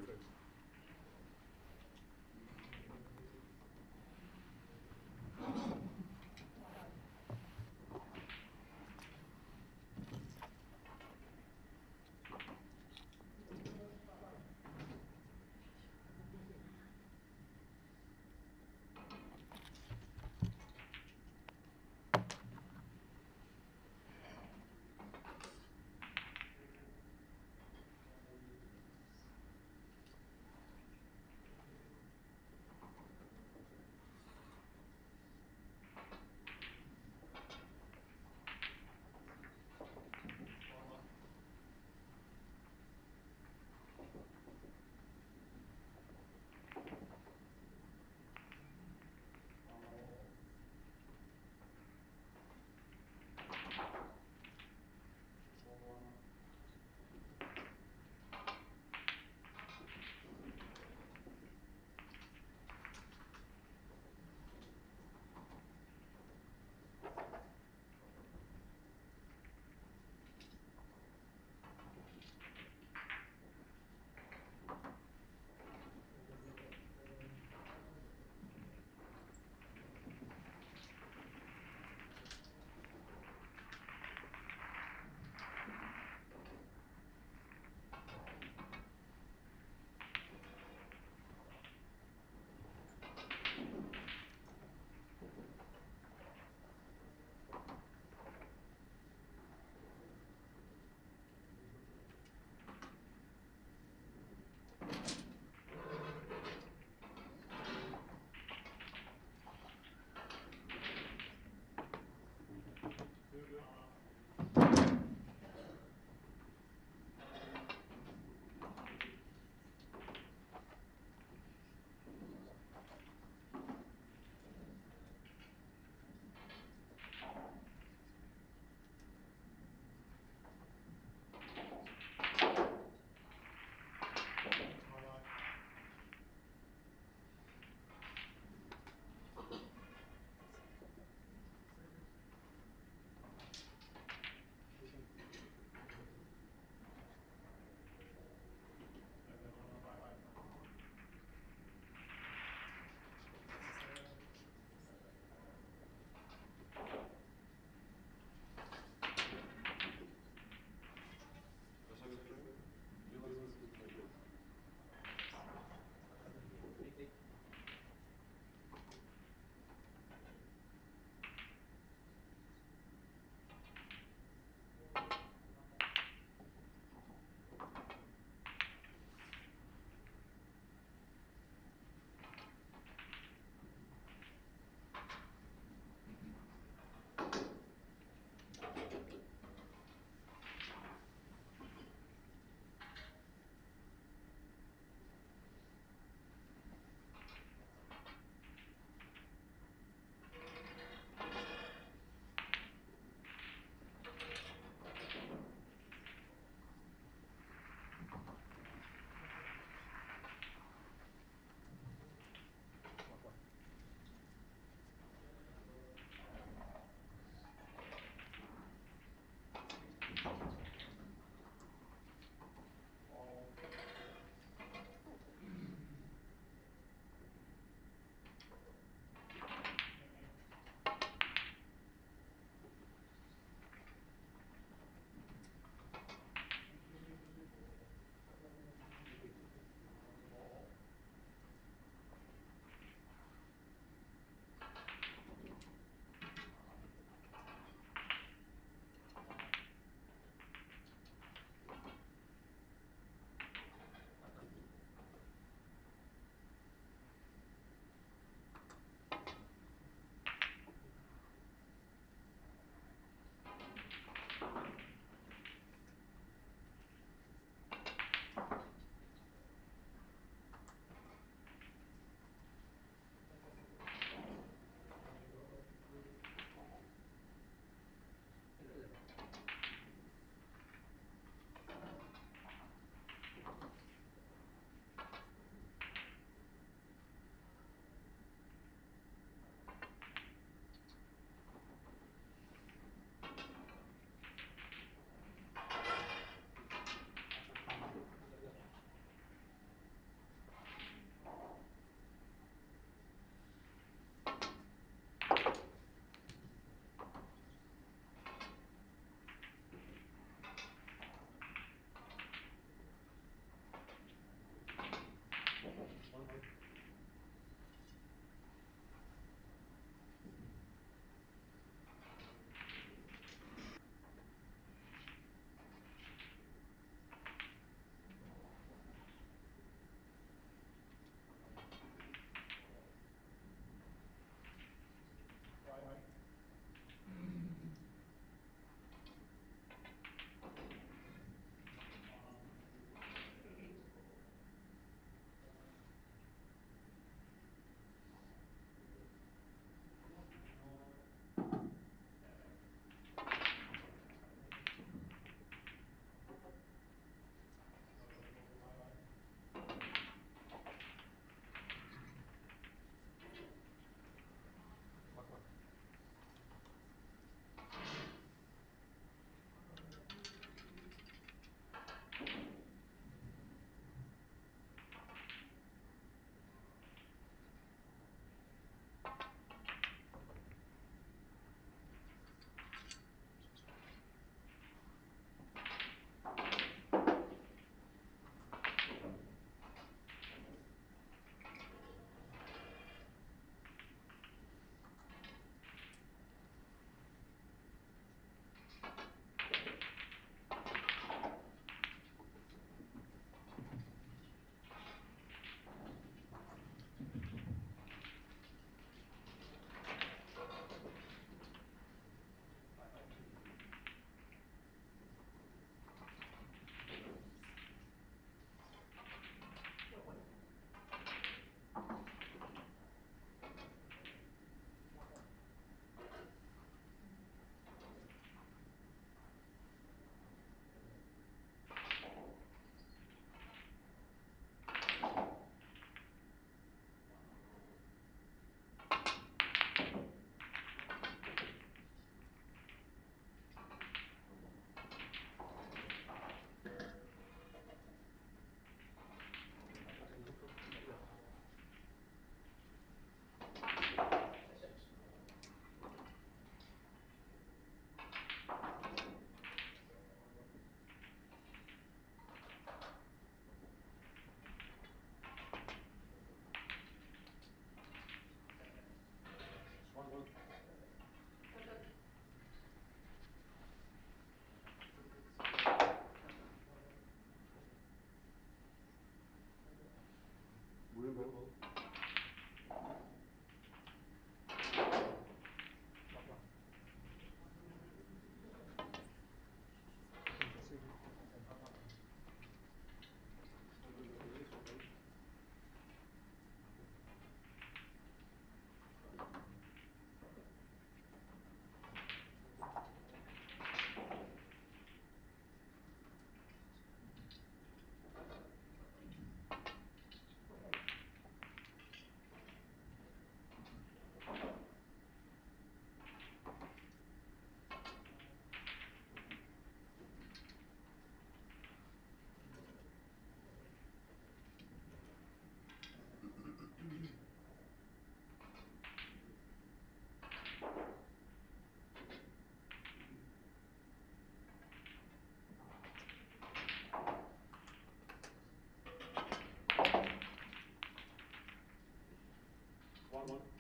1.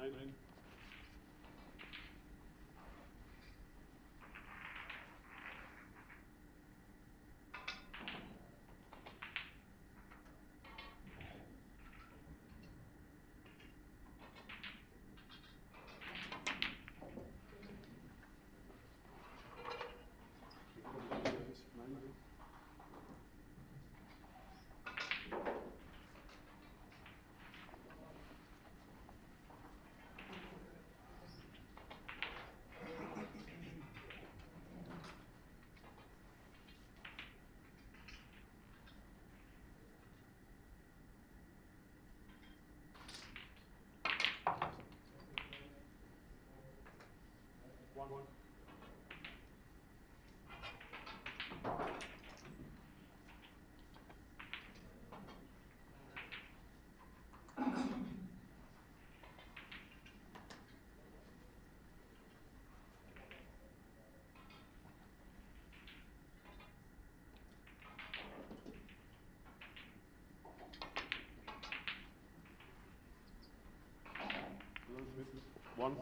Nine. One. One.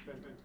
Bin.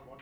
One.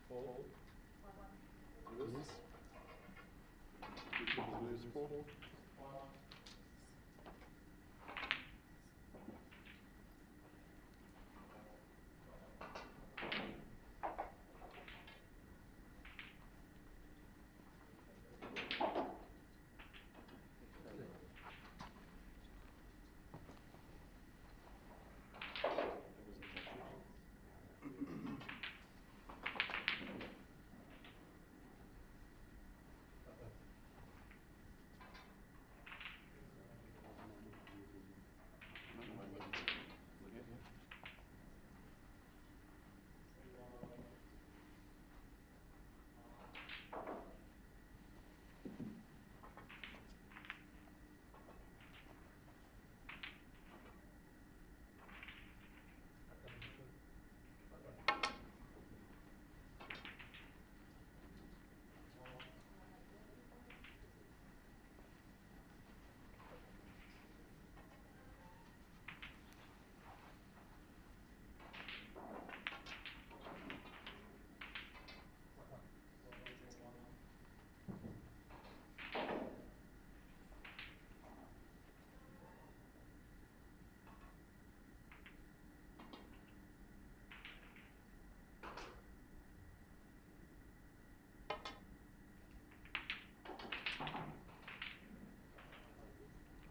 Fold. Lose. Lose 4.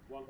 One.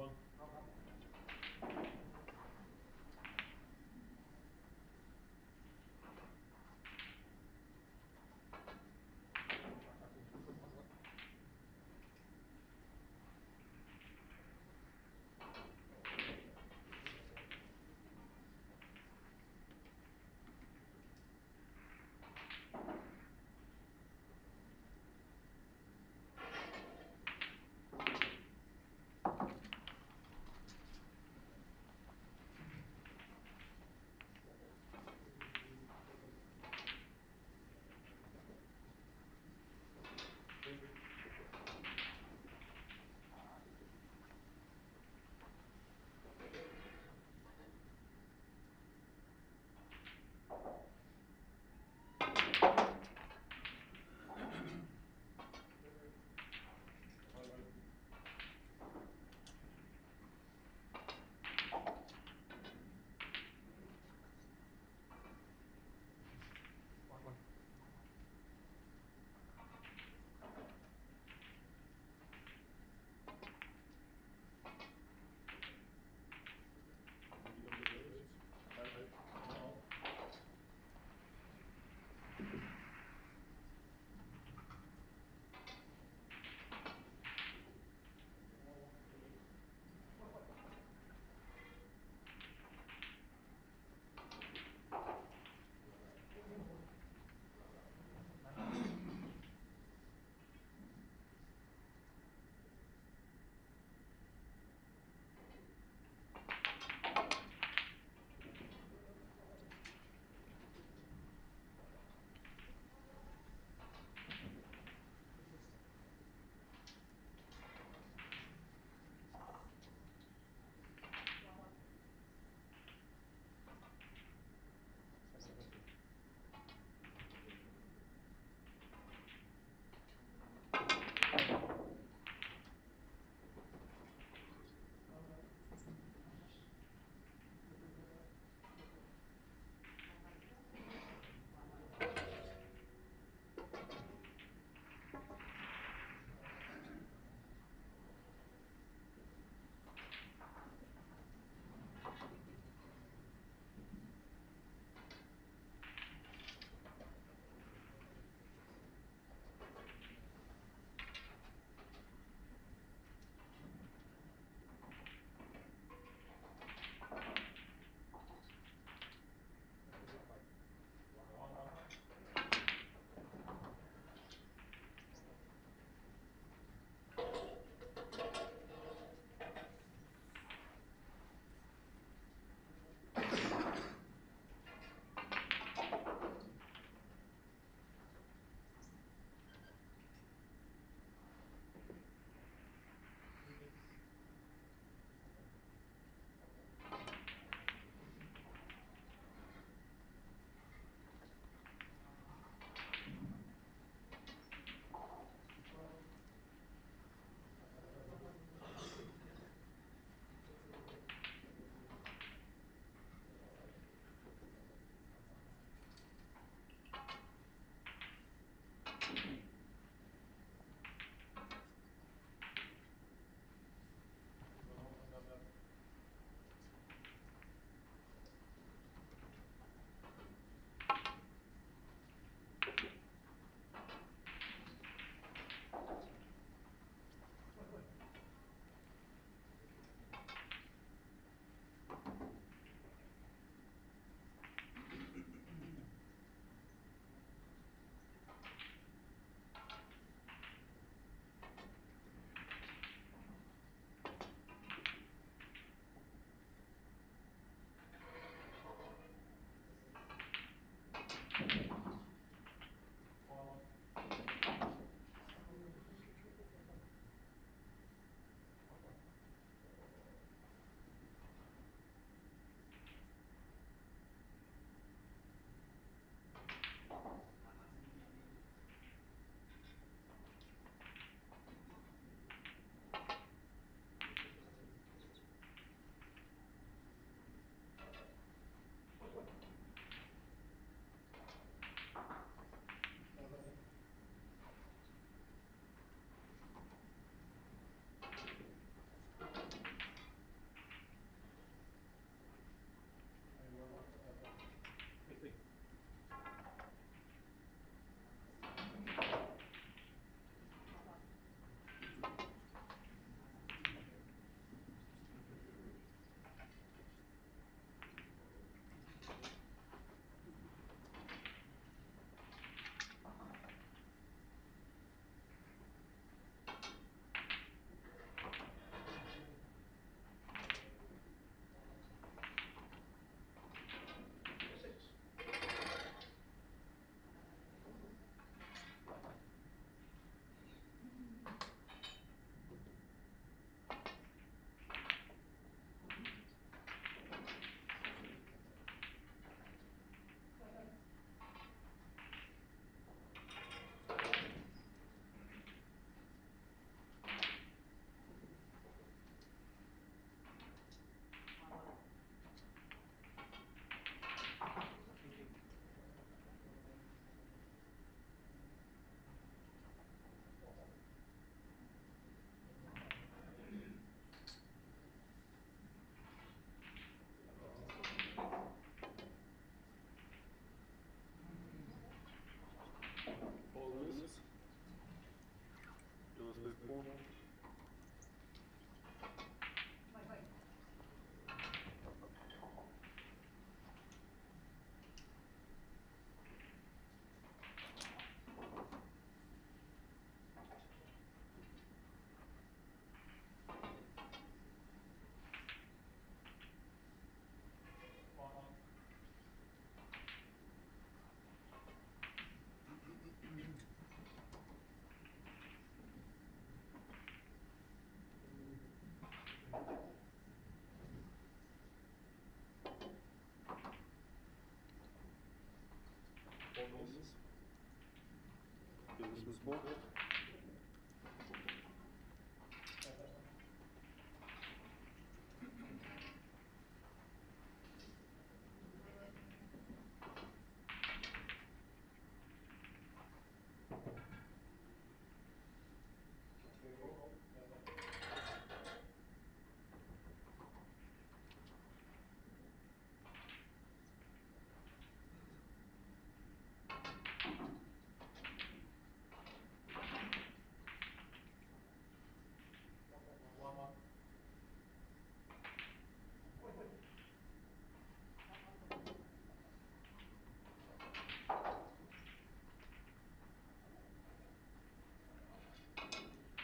Bonus. WSF 4. Bonus. WSF 4.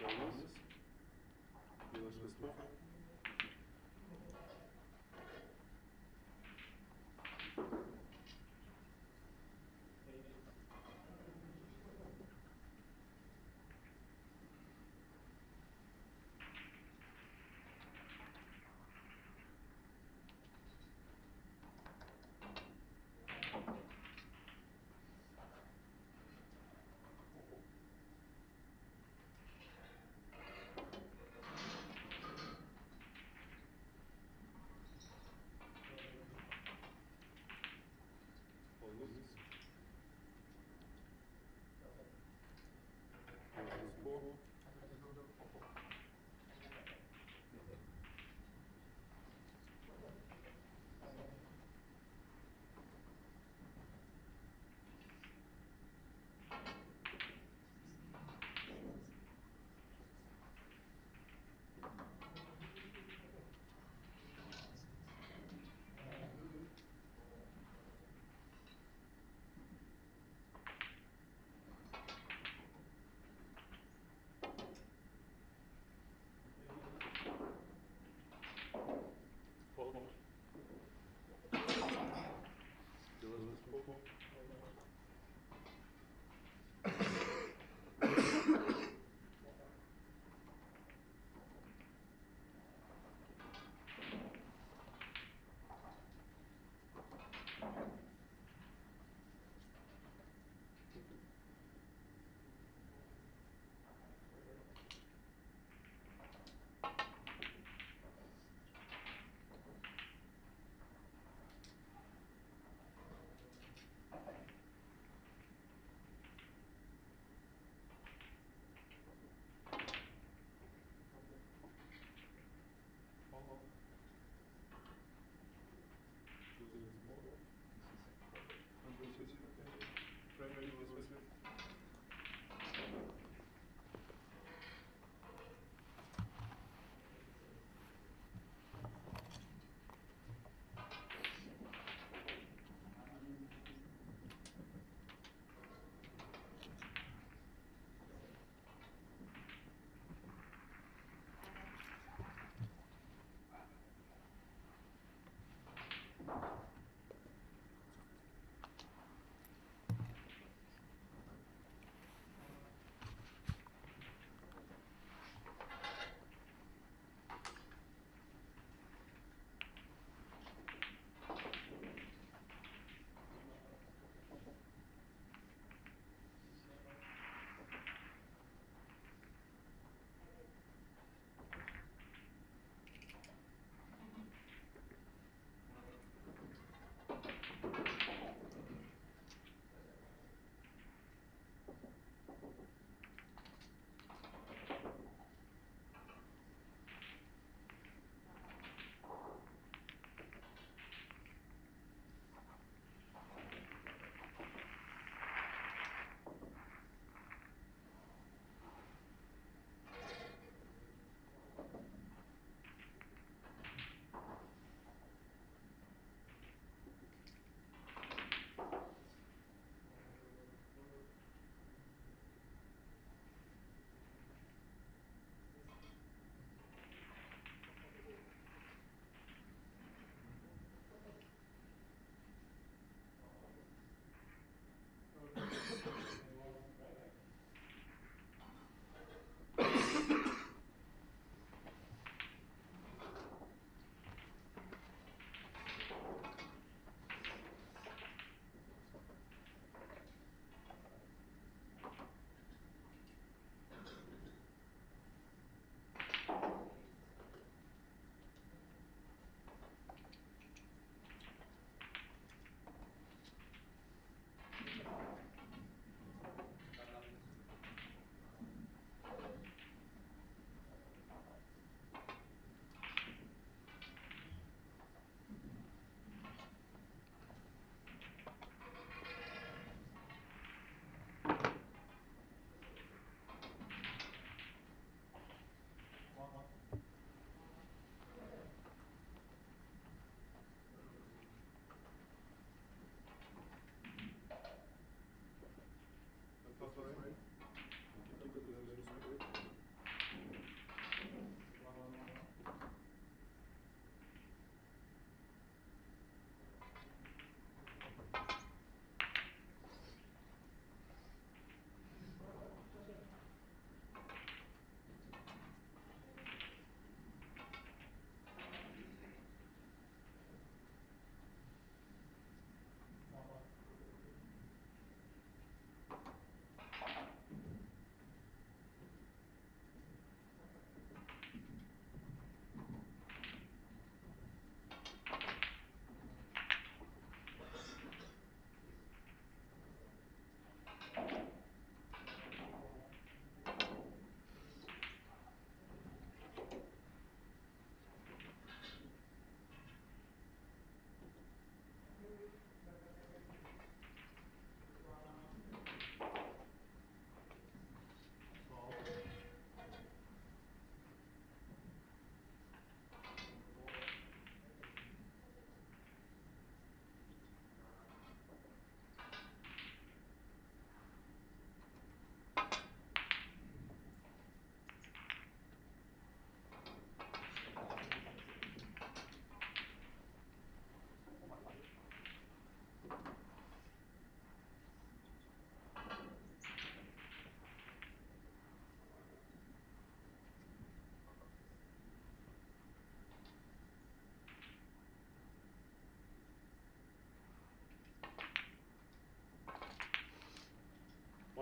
Bonus. WSF 4.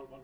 1-1.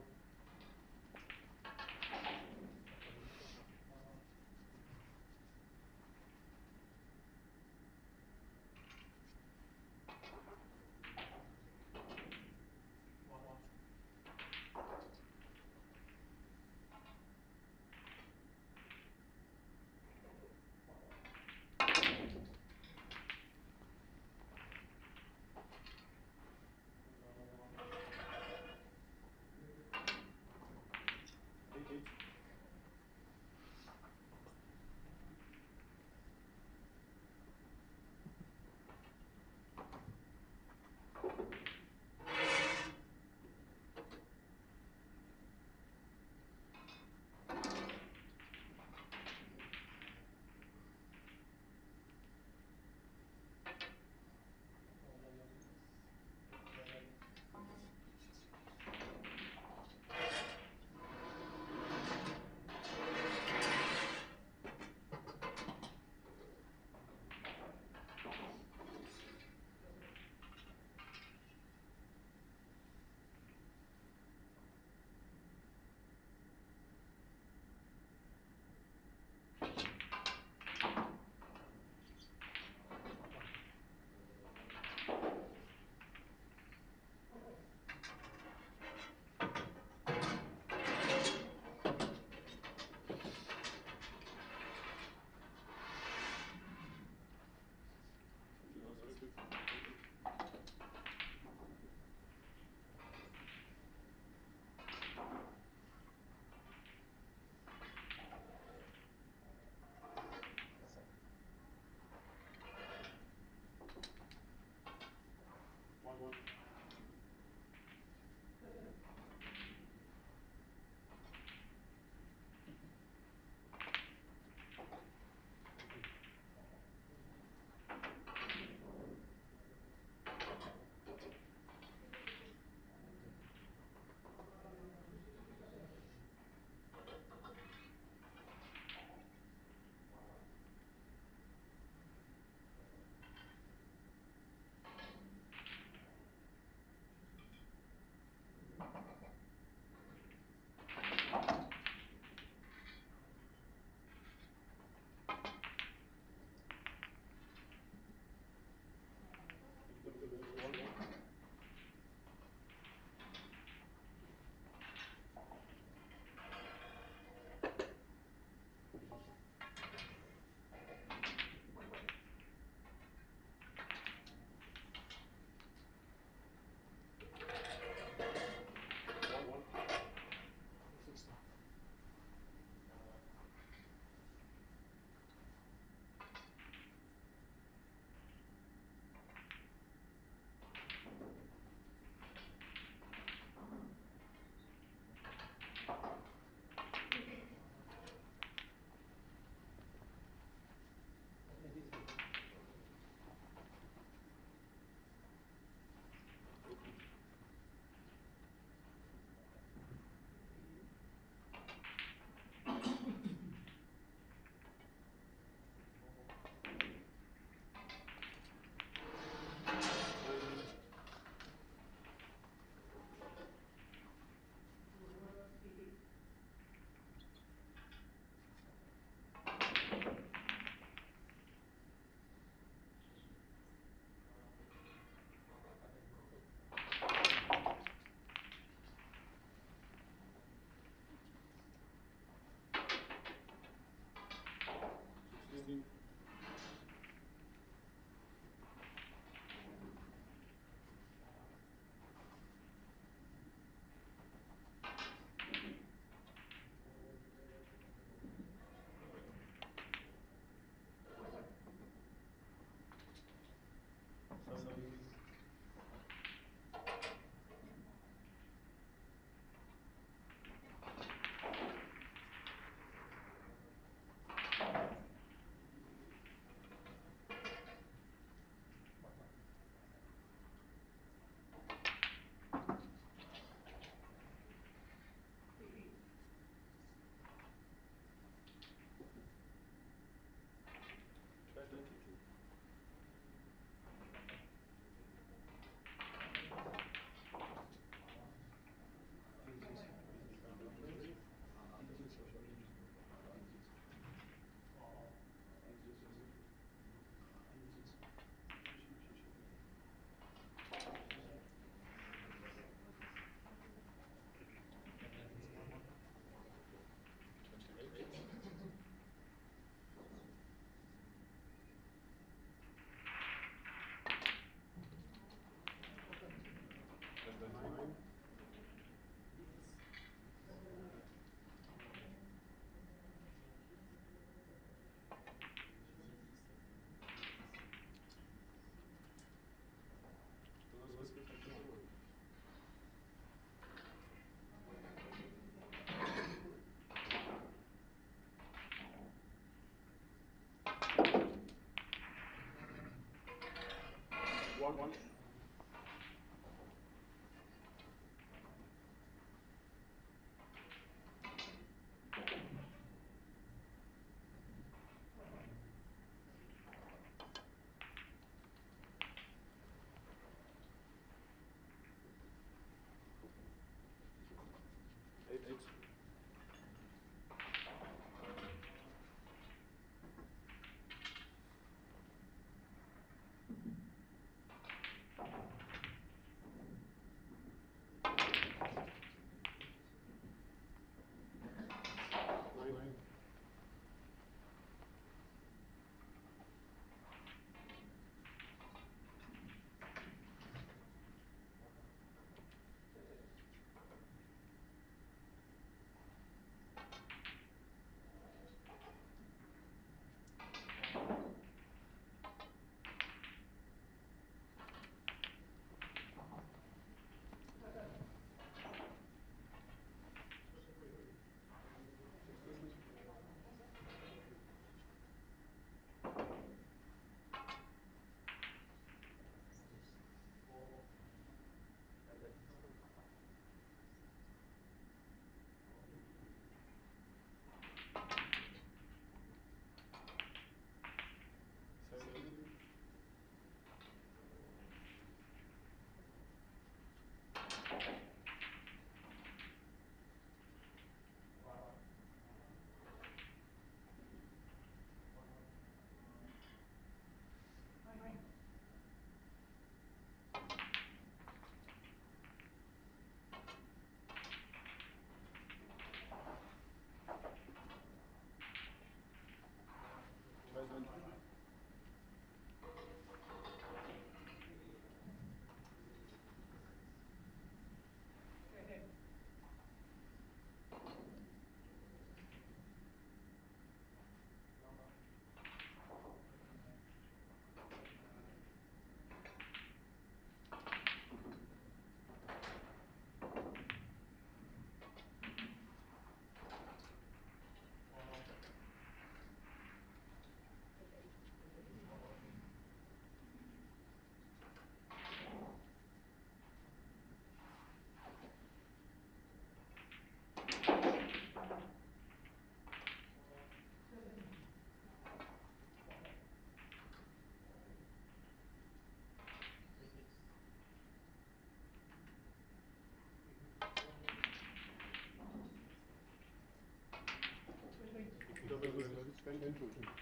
2.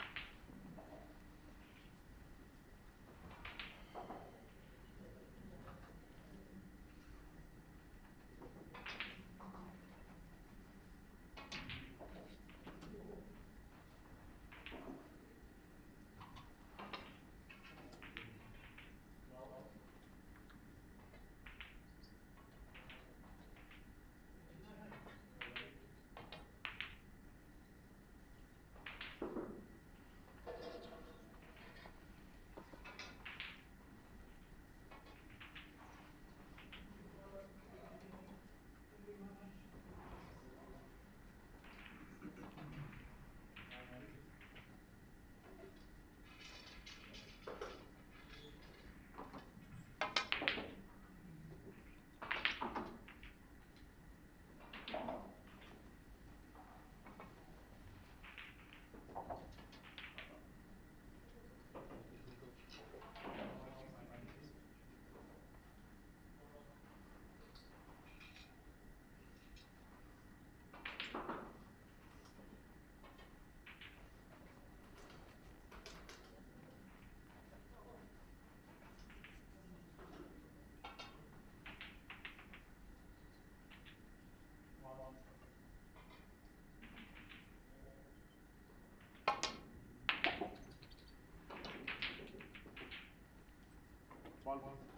Ball.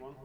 One.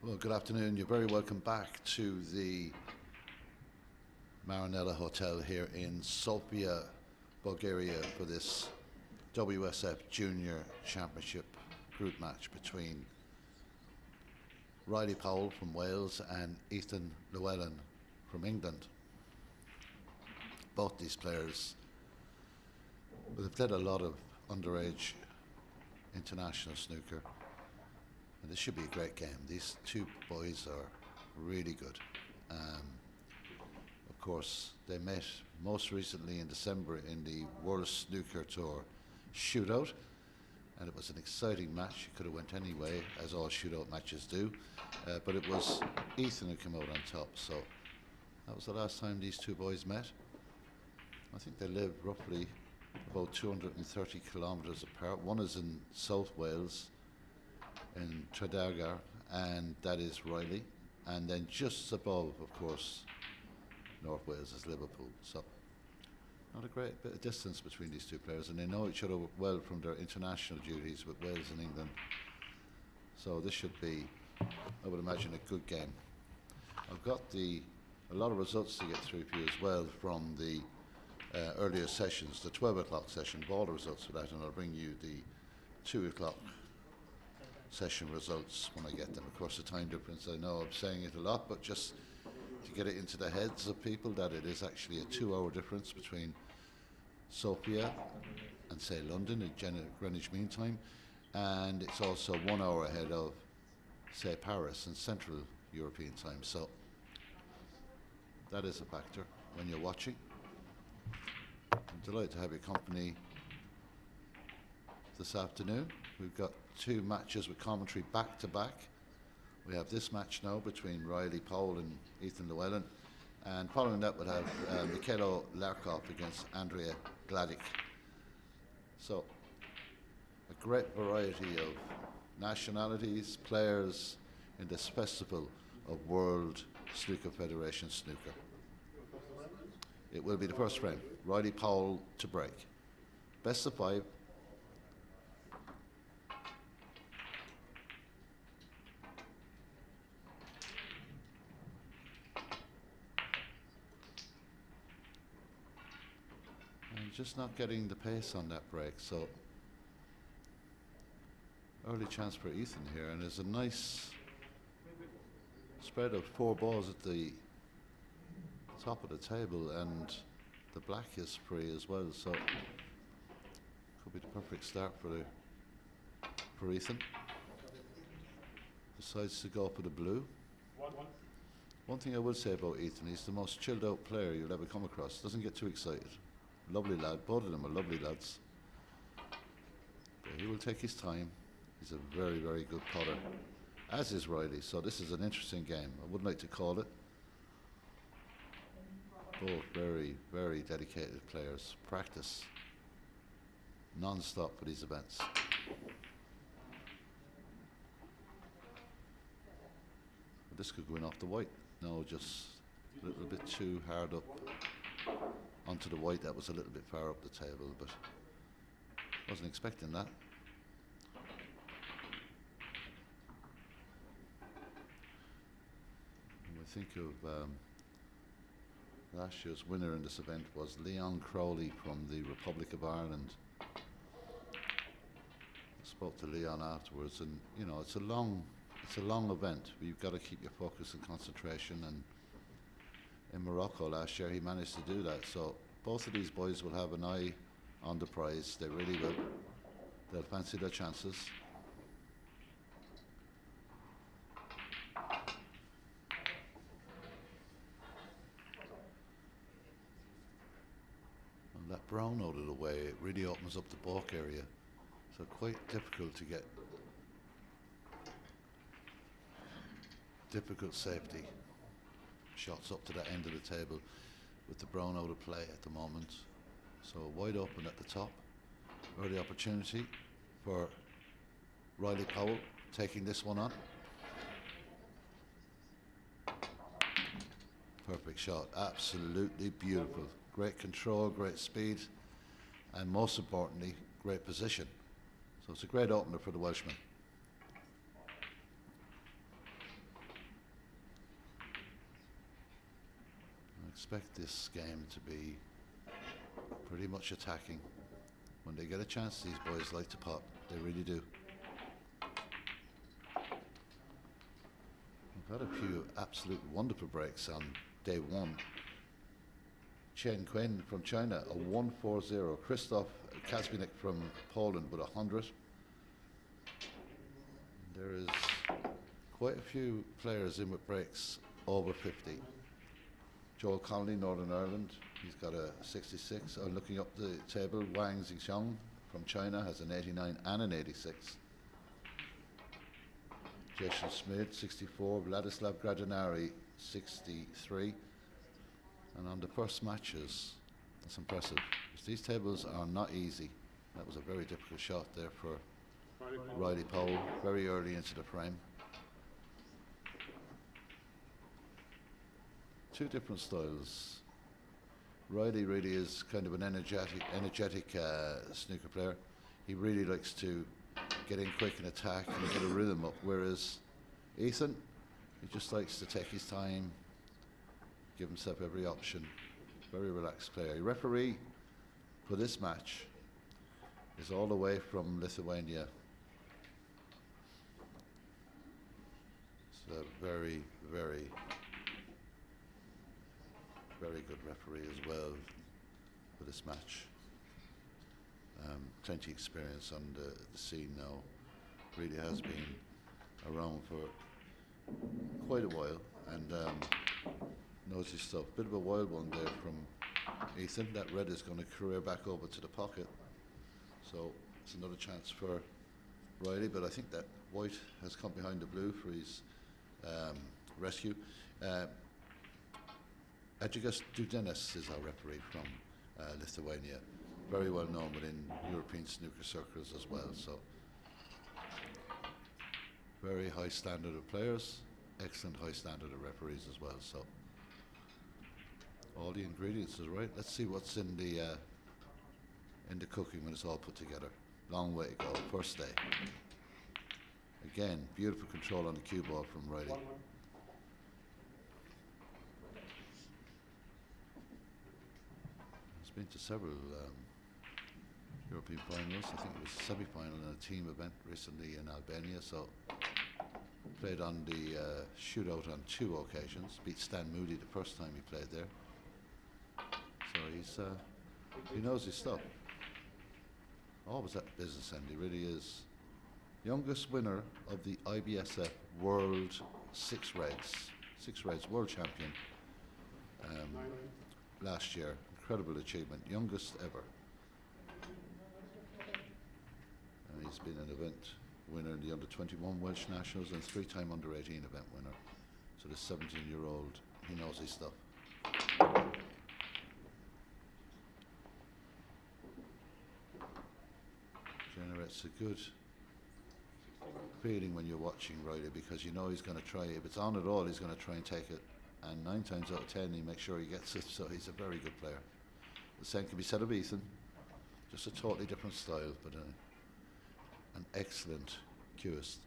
Well, good afternoon. You're very welcome back to the Marinella Hotel here in Sofia, Bulgaria for this WSF Junior Championship group match between Riley Powell from Wales and Ethan Llewellyn from England. Both these players have played a lot of underage international snooker. And this should be a great game. These two boys are really good. Of course, they met most recently in December in the World Snooker Tour shootout, and it was an exciting match. It could have went any way, as all shootout matches do, but it was Ethan who came out on top. So that was the last time these two boys met. I think they live roughly about 230 kilometres apart. One is in South Wales, in Tredegar, and that is Riley, and then just above, of course, North Wales is Liverpool. So not a great bit of distance between these two players, and they know each other well from their international duties with Wales and England. So this should be, I would imagine, a good game. I've got a lot of results to get through for you as well from the earlier sessions, the 12 o'clock session, all the results for that, and I'll bring you the 2 o'clock session results when I get them. Of course, the time difference, I know I'm saying it a lot, but just to get it into the heads of people that it is actually a 2-hour difference between Sofia and, say, London at Greenwich Mean Time, and it's also 1 hour ahead of, say, Paris and Central European Time. So that is a factor when you're watching. I'm delighted to have your company this afternoon. We've got 2 matches with commentary back to back. We have this match now between Riley Powell and Ethan Llewellyn, and following that we'll have Mikhailo Larkov against Andrea Gladik. So a great variety of nationalities, players in this festival of World Snooker Federation Snooker. It will be the first frame. Riley Powell to break. Best of 5. Just not getting the pace on that break, so early chance for Ethan here, and there's a nice spread of 4 balls at the top of the table, and the black is free as well, so could be the perfect start for Ethan. Decides to go for the blue. One thing I will say about Ethan, he's the most chilled out player you'll ever come across. Doesn't get too excited. Lovely lad, both of them are lovely lads. But he will take his time. He's a very, very good putter, as is Riley. So this is an interesting game. I would like to call it. Both very, very dedicated players. Practice non-stop for these events. But this could go in off the white. No, just a little bit too hard up onto the white. That was a little bit far up the table, but wasn't expecting that. And we think of last year's winner in this event was Leon Crowley from the Republic of Ireland. I spoke to Leon afterwards, and you know, it's a long event. You've got to keep your focus and concentration, and in Morocco last year he managed to do that. So both of these boys will have an eye on the prize. They really will. They'll fancy their chances. And that brown out of the way, it really opens up the balk area. So quite difficult to get difficult safety shots up to the end of the table with the brown out of play at the moment. So wide open at the top. Early opportunity for Riley Powell taking this one on. Perfect shot, absolutely beautiful. Great control, great speed, and most importantly, great position. So it's a great opener for the Welshman. expect this game to be pretty much attacking. When they get a chance, these boys like to pot. They really do. We've had a few absolute wonderful breaks on day one. Chen Quen from China, a 140. Krzysztof Kazminek from Poland with 100. There is quite a few players in with breaks over 50. Joel Connolly, Northern Ireland, he's got a 66. Looking up the table, Wang Zhixiang from China has an 89 and an 86. Jason Smith, 64. Vladislav Gradinari, 63. And on the first matches, that's impressive. These tables are not easy. That was a very difficult shot there for Riley Powell, very early into the frame. Two different styles. Riley really is kind of an energetic snooker player. He really likes to get in quick and attack and get a rhythm up, whereas Ethan, he just likes to take his time, give himself every option. Very relaxed player. The referee for this match is all the way from Lithuania. It's a very, very, very good referee as well for this match. Plenty experience on the scene now. Really has been around for quite a while and knows his stuff. Bit of a wild one there from Ethan. That red is going to career back over to the pocket. So it's another chance for Riley, but I think that white has come behind the blue for his rescue. Edžigas Dudenis is our referee from Lithuania. Very well known within European snooker circles as well. So very high standard of players, excellent high standard of referees as well. So all the ingredients is right. Let's see what's in the cooking when it's all put together. Long way to go. First day. Again, beautiful control on the cue ball from Riley. He's been to several European finals. I think it was a semi-final in a team event recently in Albania. So played on the shootout on 2 occasions. Beat Stan Moody the first time he played there. So he knows his stuff. Always at the business end, he really is. Youngest winner of the IBSF World Six Reds World Champion last year. Incredible achievement, youngest ever. And he's been an event winner in the under-21 Welsh Nationals and 3-time under-18 event winner. So the 17-year-old, he knows his stuff. Generates a good feeling when you're watching Riley, because you know he's going to try, if it's on at all, he's going to try and take it, and 9 times out of 10 he makes sure he gets it. So he's a very good player. The same can be said of Ethan, just a totally different style, but an excellent cueist.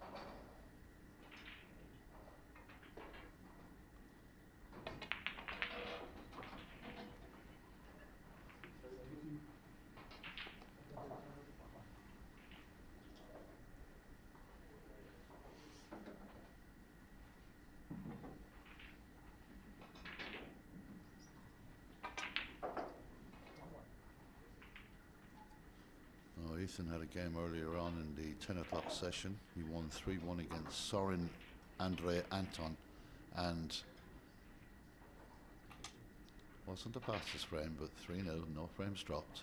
Ethan had a game earlier on in the 10 o'clock session. He won 3-1 against Sorin Andre Anton, and wasn't the fastest frame, but 3-0, no frames dropped.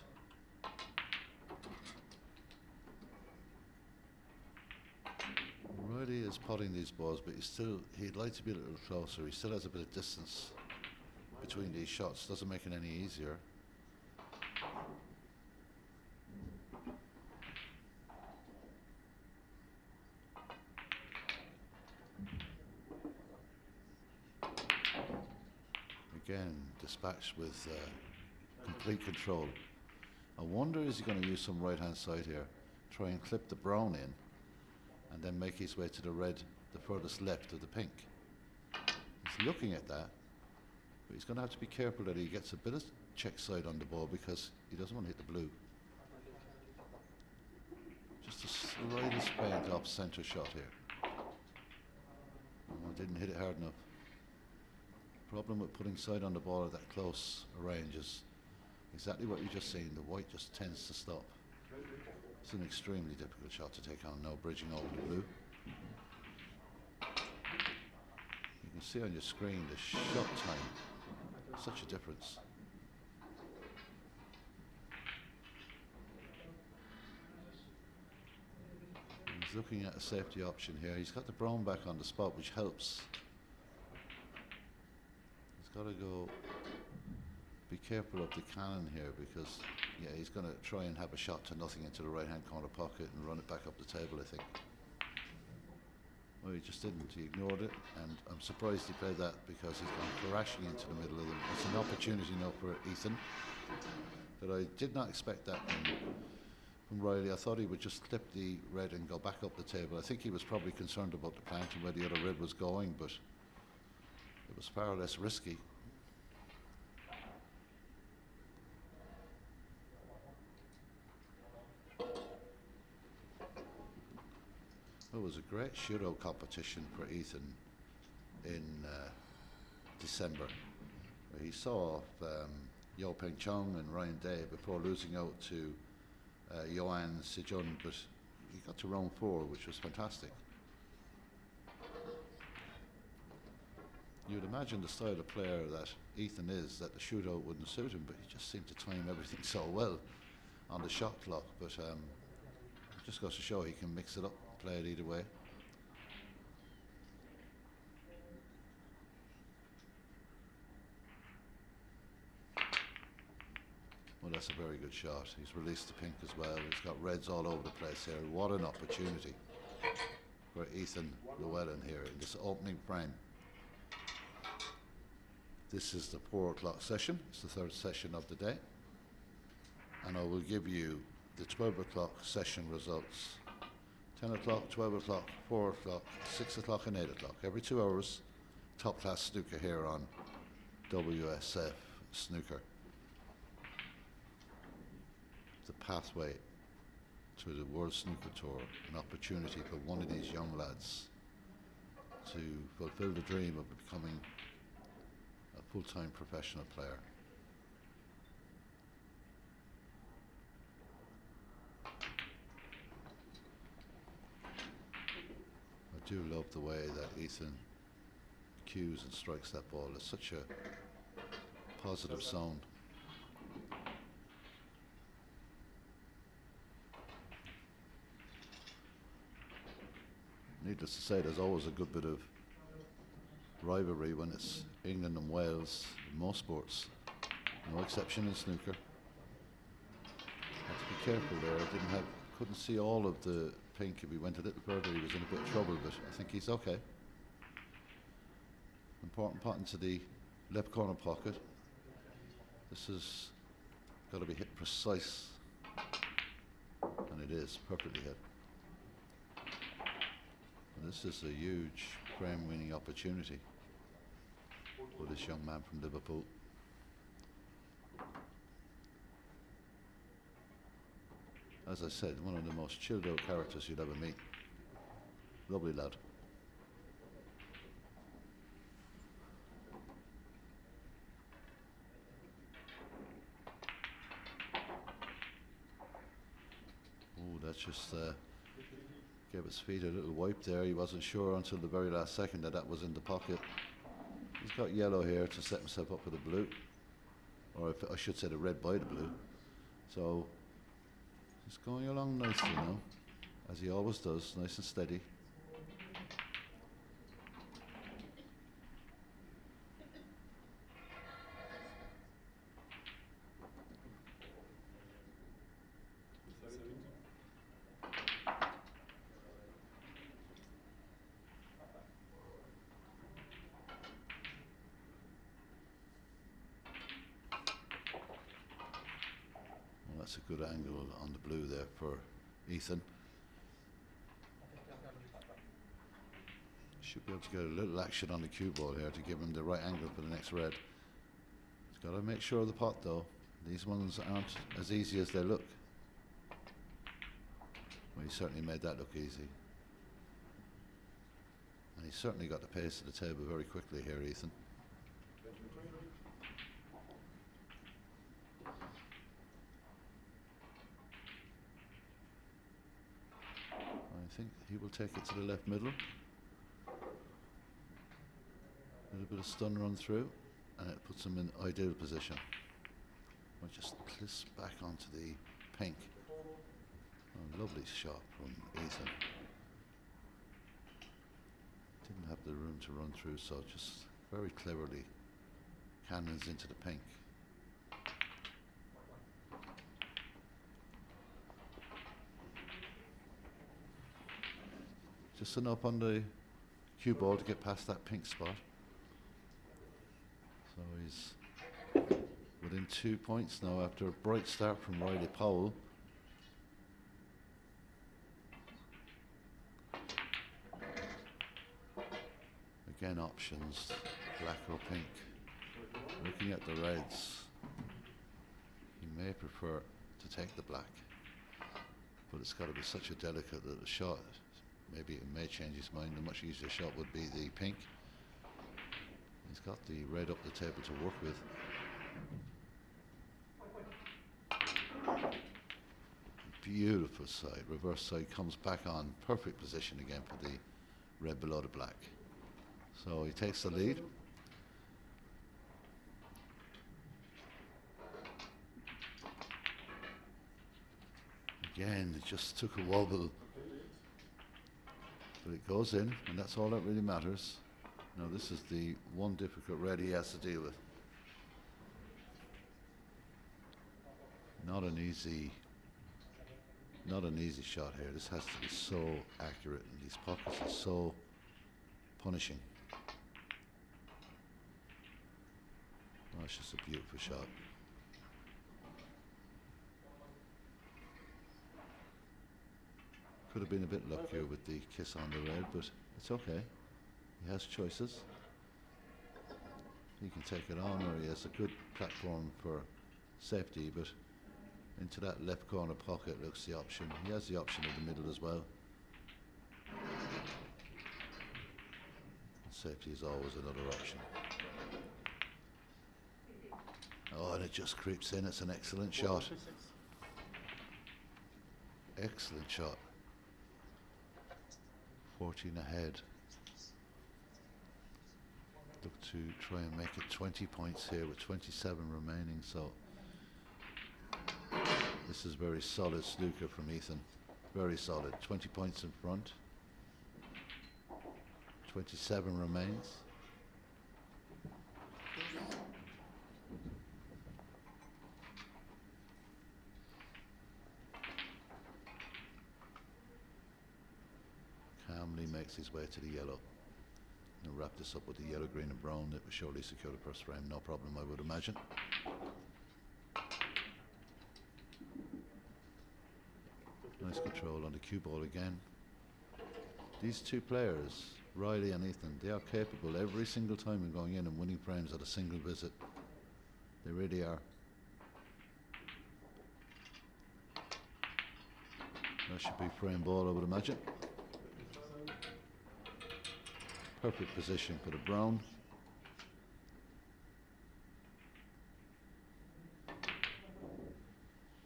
Riley is potting these balls, but he'd like to be a little closer. He still has a bit of distance between these shots, doesn't make it any easier. Again, dispatched with complete control. I wonder, is he going to use some right hand side here, try and clip the brown in and then make his way to the red, the furthest left of the pink. He's looking at that, But he's going to have to be careful that he gets a bit of check side on the ball because he doesn't want to hit the blue. Just the slightest faint off centre shot here. Oh, didn't hit it hard enough. Problem with putting side on the ball at that close a range is exactly what you just seen. The white just tends to stop. It's an extremely difficult shot to take on. No bridging over the blue. You can see on your screen the shot time. Such a difference. He's looking at a safety option here. He's got the brown back on the spot, which helps. He's got to go be careful of the cannon here because, yeah, he's going to try and have a shot to nothing into the right-hand corner pocket and run it back up the table, I think. Well, he just didn't. He ignored it, and I'm surprised he played that because he's gone crashing into the middle of them. It's an opportunity now for Ethan, but I did not expect that from Riley. I thought he would just clip the red and go back up the table. I think he was probably concerned about the plant and where the other red was going, but it was far less risky. It was a great shootout competition for Ethan in December, where he saw Yo Peng Chong and Ryan Day before losing out to Johan Sejun, but he got to round 4, which was fantastic. You'd imagine the style of player that Ethan is, that the shootout wouldn't suit him, but he just seemed to time everything so well on the shot clock. But it just goes to show he can mix it up, play it either way. Well, that's a very good shot. He's released the pink as well. He's got reds all over the place here. What an opportunity for Ethan Llewellyn here in this opening frame. This is the 4 o'clock session. It's the 3rd session of the day. And I will give you the 12 o'clock session results. 10 o'clock, 12 o'clock, 4 o'clock, 6 o'clock and 8 o'clock. Every 2 hours, top class snooker here on WSF Snooker. The pathway to the World Snooker Tour, an opportunity for one of these young lads to fulfill the dream of becoming a full-time professional player. I do love the way that Ethan cues and strikes that ball. It's such a positive zone. Needless to say, there's always a good bit of rivalry when it's England and Wales in most sports. No exception in snooker. Have to be careful there. Couldn't see all of the pink. If he went a little further, he was in a bit of trouble, but I think he's okay. Important pot into the left corner pocket. This has got to be hit precise, and it is perfectly hit. This is a huge frame-winning opportunity for this young man from Liverpool. As I said, one of the most chilled-out characters you'd ever meet. Lovely lad. Oh, that's just gave his feet a little wipe there. He wasn't sure until the very last second that was in the pocket. He's got yellow here to set himself up for the blue, or if I should say the red by the blue. So he's going along nicely now, as he always does, nice and steady. That's a good angle on the blue there for Ethan. Should be able to get a little action on the cue ball here to give him the right angle for the next red. Got to make sure of the pot though. These ones aren't as easy as they look. Well, he certainly made that look easy. And he certainly got the pace of the table very quickly here, Ethan. I think he will take it to the left middle. A little bit of stun run through, and it puts him in ideal position. Might just clips back onto the pink. Oh, lovely shot from Ethan. Didn't have the room to run through, so just very cleverly cannons into the pink. Just enough on the cue ball to get past that pink spot. So he's within 2 points now after a bright start from Riley Powell. Again, options, black or pink. Looking at the reds, he may prefer to take the black, but it's got to be such a delicate little shot. Maybe it may change his mind. A much easier shot would be the pink. He's got the red up the table to work with. Beautiful side, reverse side comes back on. Perfect position again for the red below the black. So he takes the lead. Again, it just took a wobble. But it goes in, and that's all that really matters. Now this is the one difficult red he has to deal with. Not an easy shot here. This has to be so accurate, and these pockets are so punishing. Oh, it's just a beautiful shot. Could have been a bit luckier with the kiss on the red, but it's okay. He has choices. He can take it on, or he has a good platform for safety, but into that left corner pocket looks the option. He has the option in the middle as well. Safety is always another option. Oh, and it just creeps in. It's an excellent shot. Excellent shot. 14 ahead. Look to try and make it 20 points here with 27 remaining, so this is very solid snooker from Ethan. Very solid. 20 points in front. 27 remains. Calmly makes his way to the yellow. And wrap this up with the yellow, green and brown. It will surely secure the first frame, no problem, I would imagine. Nice control on the cue ball again. These two players, Riley and Ethan, they are capable every single time of going in and winning frames at a single visit. They really are. That should be frame ball, I would imagine. Perfect position for the brown.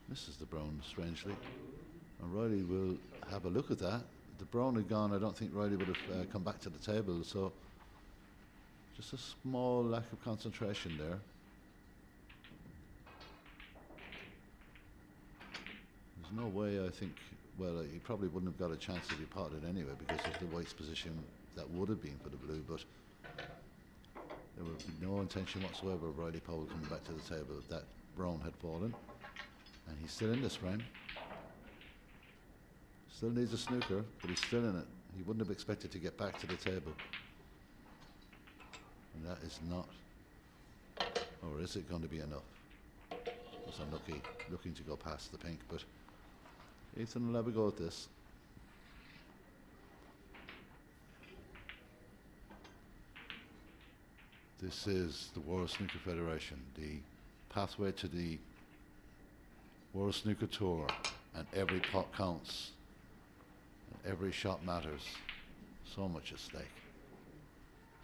Misses the brown, strangely. And Riley will have a look at that. If the brown had gone, I don't think Riley would have come back to the table, so just a small lack of concentration there. There's no way, I think, well, he probably wouldn't have got a chance if he potted anyway because of the white's position that would have been for the blue, but there would be no intention whatsoever of Riley Powell coming back to the table if that brown had fallen. And he's still in this frame. Still needs a snooker, but he's still in it. He wouldn't have expected to get back to the table. And that is not, or is it going to be enough? Was unlucky, looking to go past the pink, but Ethan will have a go at this. This is the World Snooker Federation, the pathway to the World Snooker Tour, and every pot counts, and every shot matters. So much at stake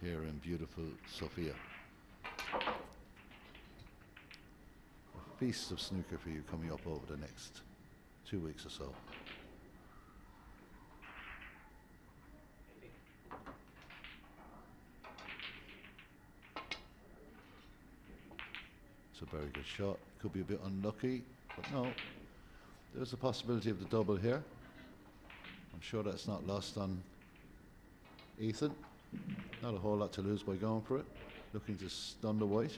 here in beautiful Sofia. A feast of snooker for you coming up over the next 2 weeks or so. It's a very good shot. Could be a bit unlucky, but no. There's a possibility of the double here. I'm sure that's not lost on Ethan. Not a whole lot to lose by going for it. Looking to stun the white.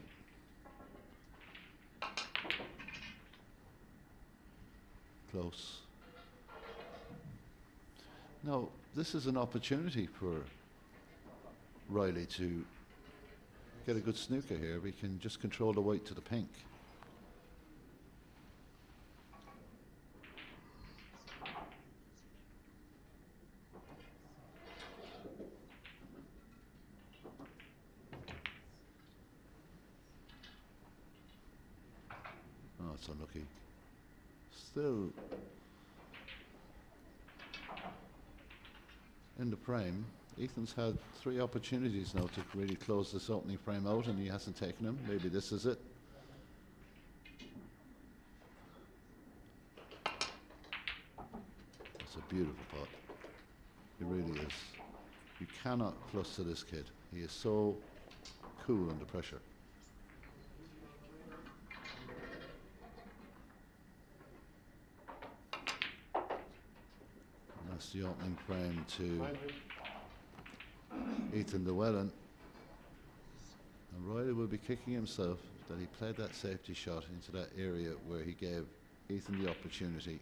Close. Now, this is an opportunity for Riley to get a good snooker here. We can just control the white to the pink. Oh, it's unlucky. Still in the frame. Ethan's had 3 opportunities now to really close this opening frame out, and he hasn't taken them. Maybe this is it. It's a beautiful pot. It really is. You cannot fluster this kid. He is so cool under pressure. And that's the opening frame to Ethan Llewellyn, and Riley will be kicking himself that he played that safety shot into that area where he gave Ethan the opportunity.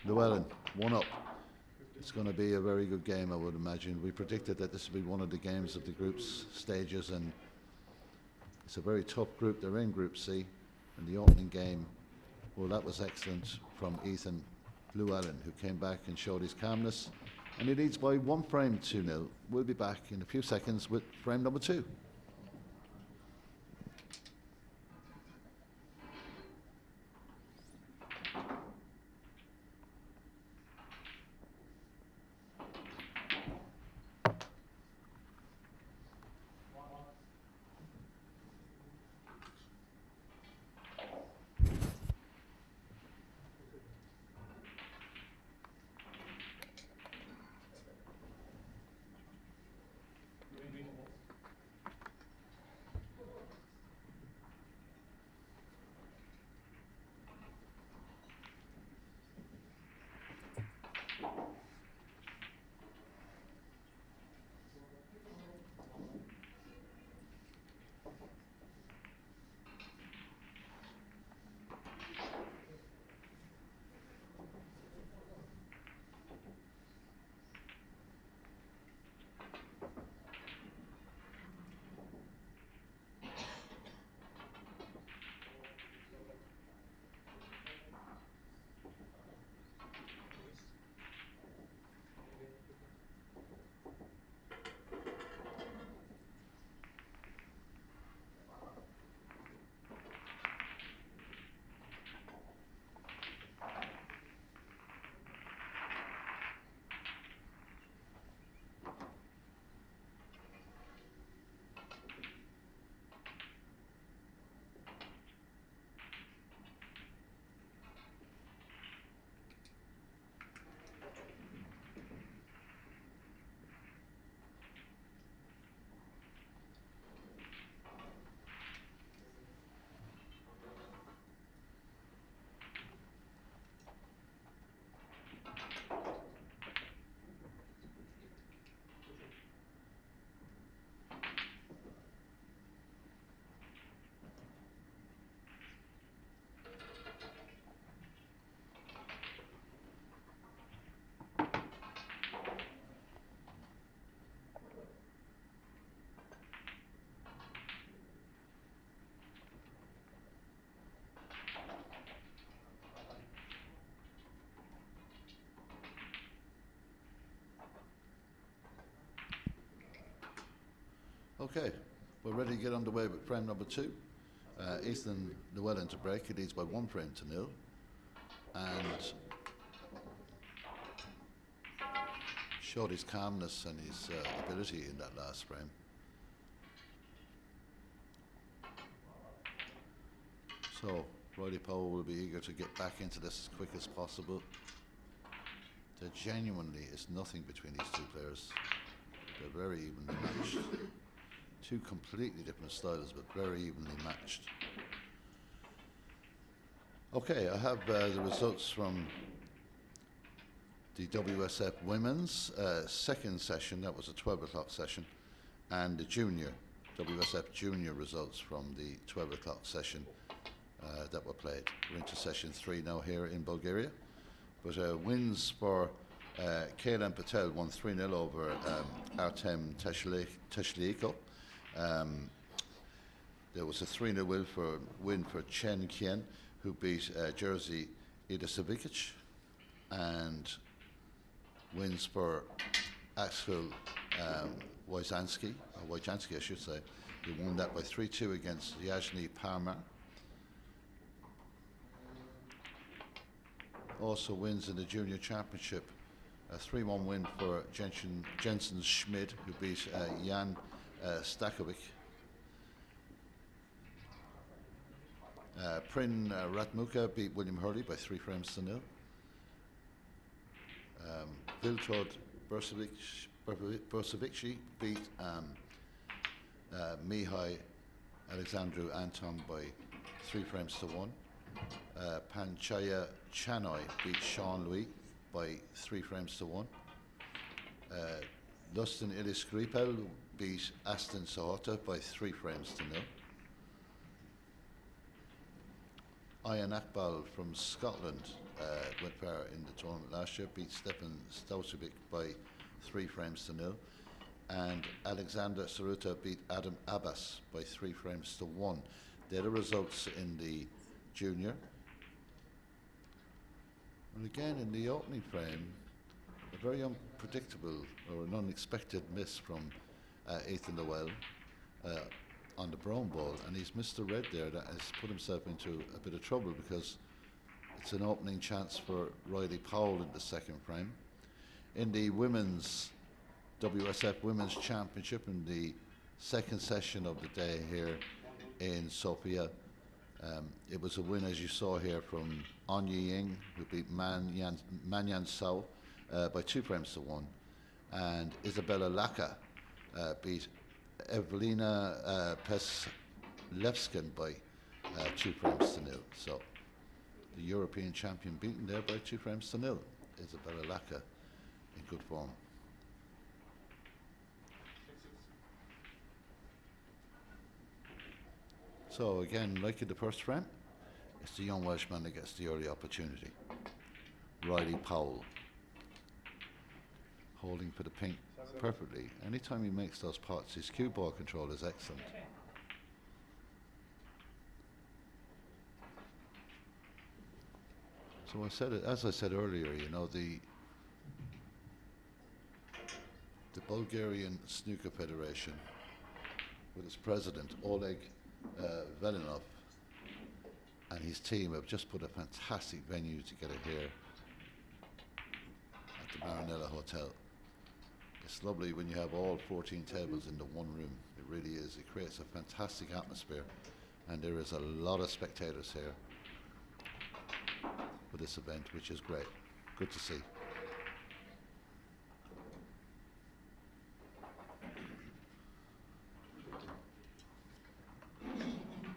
Llewellyn, 1 up. It's going to be a very good game, I would imagine. We predicted that this would be one of the games of the group's stages, and it's a very tough group. They're in Group C, and the opening game, well, that was excellent from Ethan Llewellyn, who came back and showed his calmness, and he leads by 1 frame 2-0. We'll be back in a few seconds with frame number 2. Okay, we're ready to get underway with frame number 2. Ethan Llewellyn to break. He leads by 1 frame to 0. And showed his calmness and his ability in that last frame. So Riley Powell will be eager to get back into this as quick as possible. There genuinely is nothing between these two players. They're very evenly matched. Two completely different styles, but very evenly matched. Okay, I have the results from the WSF women's second session. That was a 12 o'clock session, and the junior WSF junior results from the 12 o'clock session that were played. We're into session 3 now here in Bulgaria. But wins for Kailan Patel won 3-0 over Artem Teshliko. There was a 3-0 win for Chen Kien, who beat Jerzy Idasevic, and wins for Axel Wojcianski, I should say. He won that by 3-2 against Yajny Parmar. Also wins in the junior championship, a 3-1 win for Jensen Schmid, who beat Jan Stakovic. Prin Ratmuka beat William Hurley by 3 frames to 0. Viltod Bursevici beat Mihai Alexandru Anton by 3 frames to 1. Panchaya Chanoi beat Sean Louis by 3 frames to 1. Dustin Illis Gripel beat Aston Sahota by 3 frames to 0. Ian Akbal from Scotland went far in the tournament last year, beat Stefan Stausevic by 3 frames to 0. And Alexander Saruta beat Adam Abbas by 3 frames to 1. They're the results in the junior. And again, in the opening frame, a very unpredictable or an unexpected miss from Ethan Llewellyn on the brown ball, and he's missed the red there. That has put himself into a bit of trouble because it's an opening chance for Riley Powell in the second frame. In the women's WSF Women's Championship, in the second session of the day here in Sofia, it was a win, as you saw here, from On Ying, who beat Manyan Sao by 2 frames to 1, and Isabella Laka beat Evelina Peslevskin by 2 frames to 0. So the European champion beaten there by 2 frames to 0. Isabella Laka in good form. So again, like in the first frame, it's the young Welshman that gets the early opportunity. Riley Powell, holding for the pink perfectly. Anytime he makes those pots, his cue ball control is excellent. So as I said earlier, you know, the Bulgarian Snooker Federation, with its president Oleg Velinov, and his team have just put a fantastic venue together here at the Marinella Hotel. It's lovely when you have all 14 tables in the one room. It really is. It creates a fantastic atmosphere, and there is a lot of spectators here for this event, which is great. Good to see.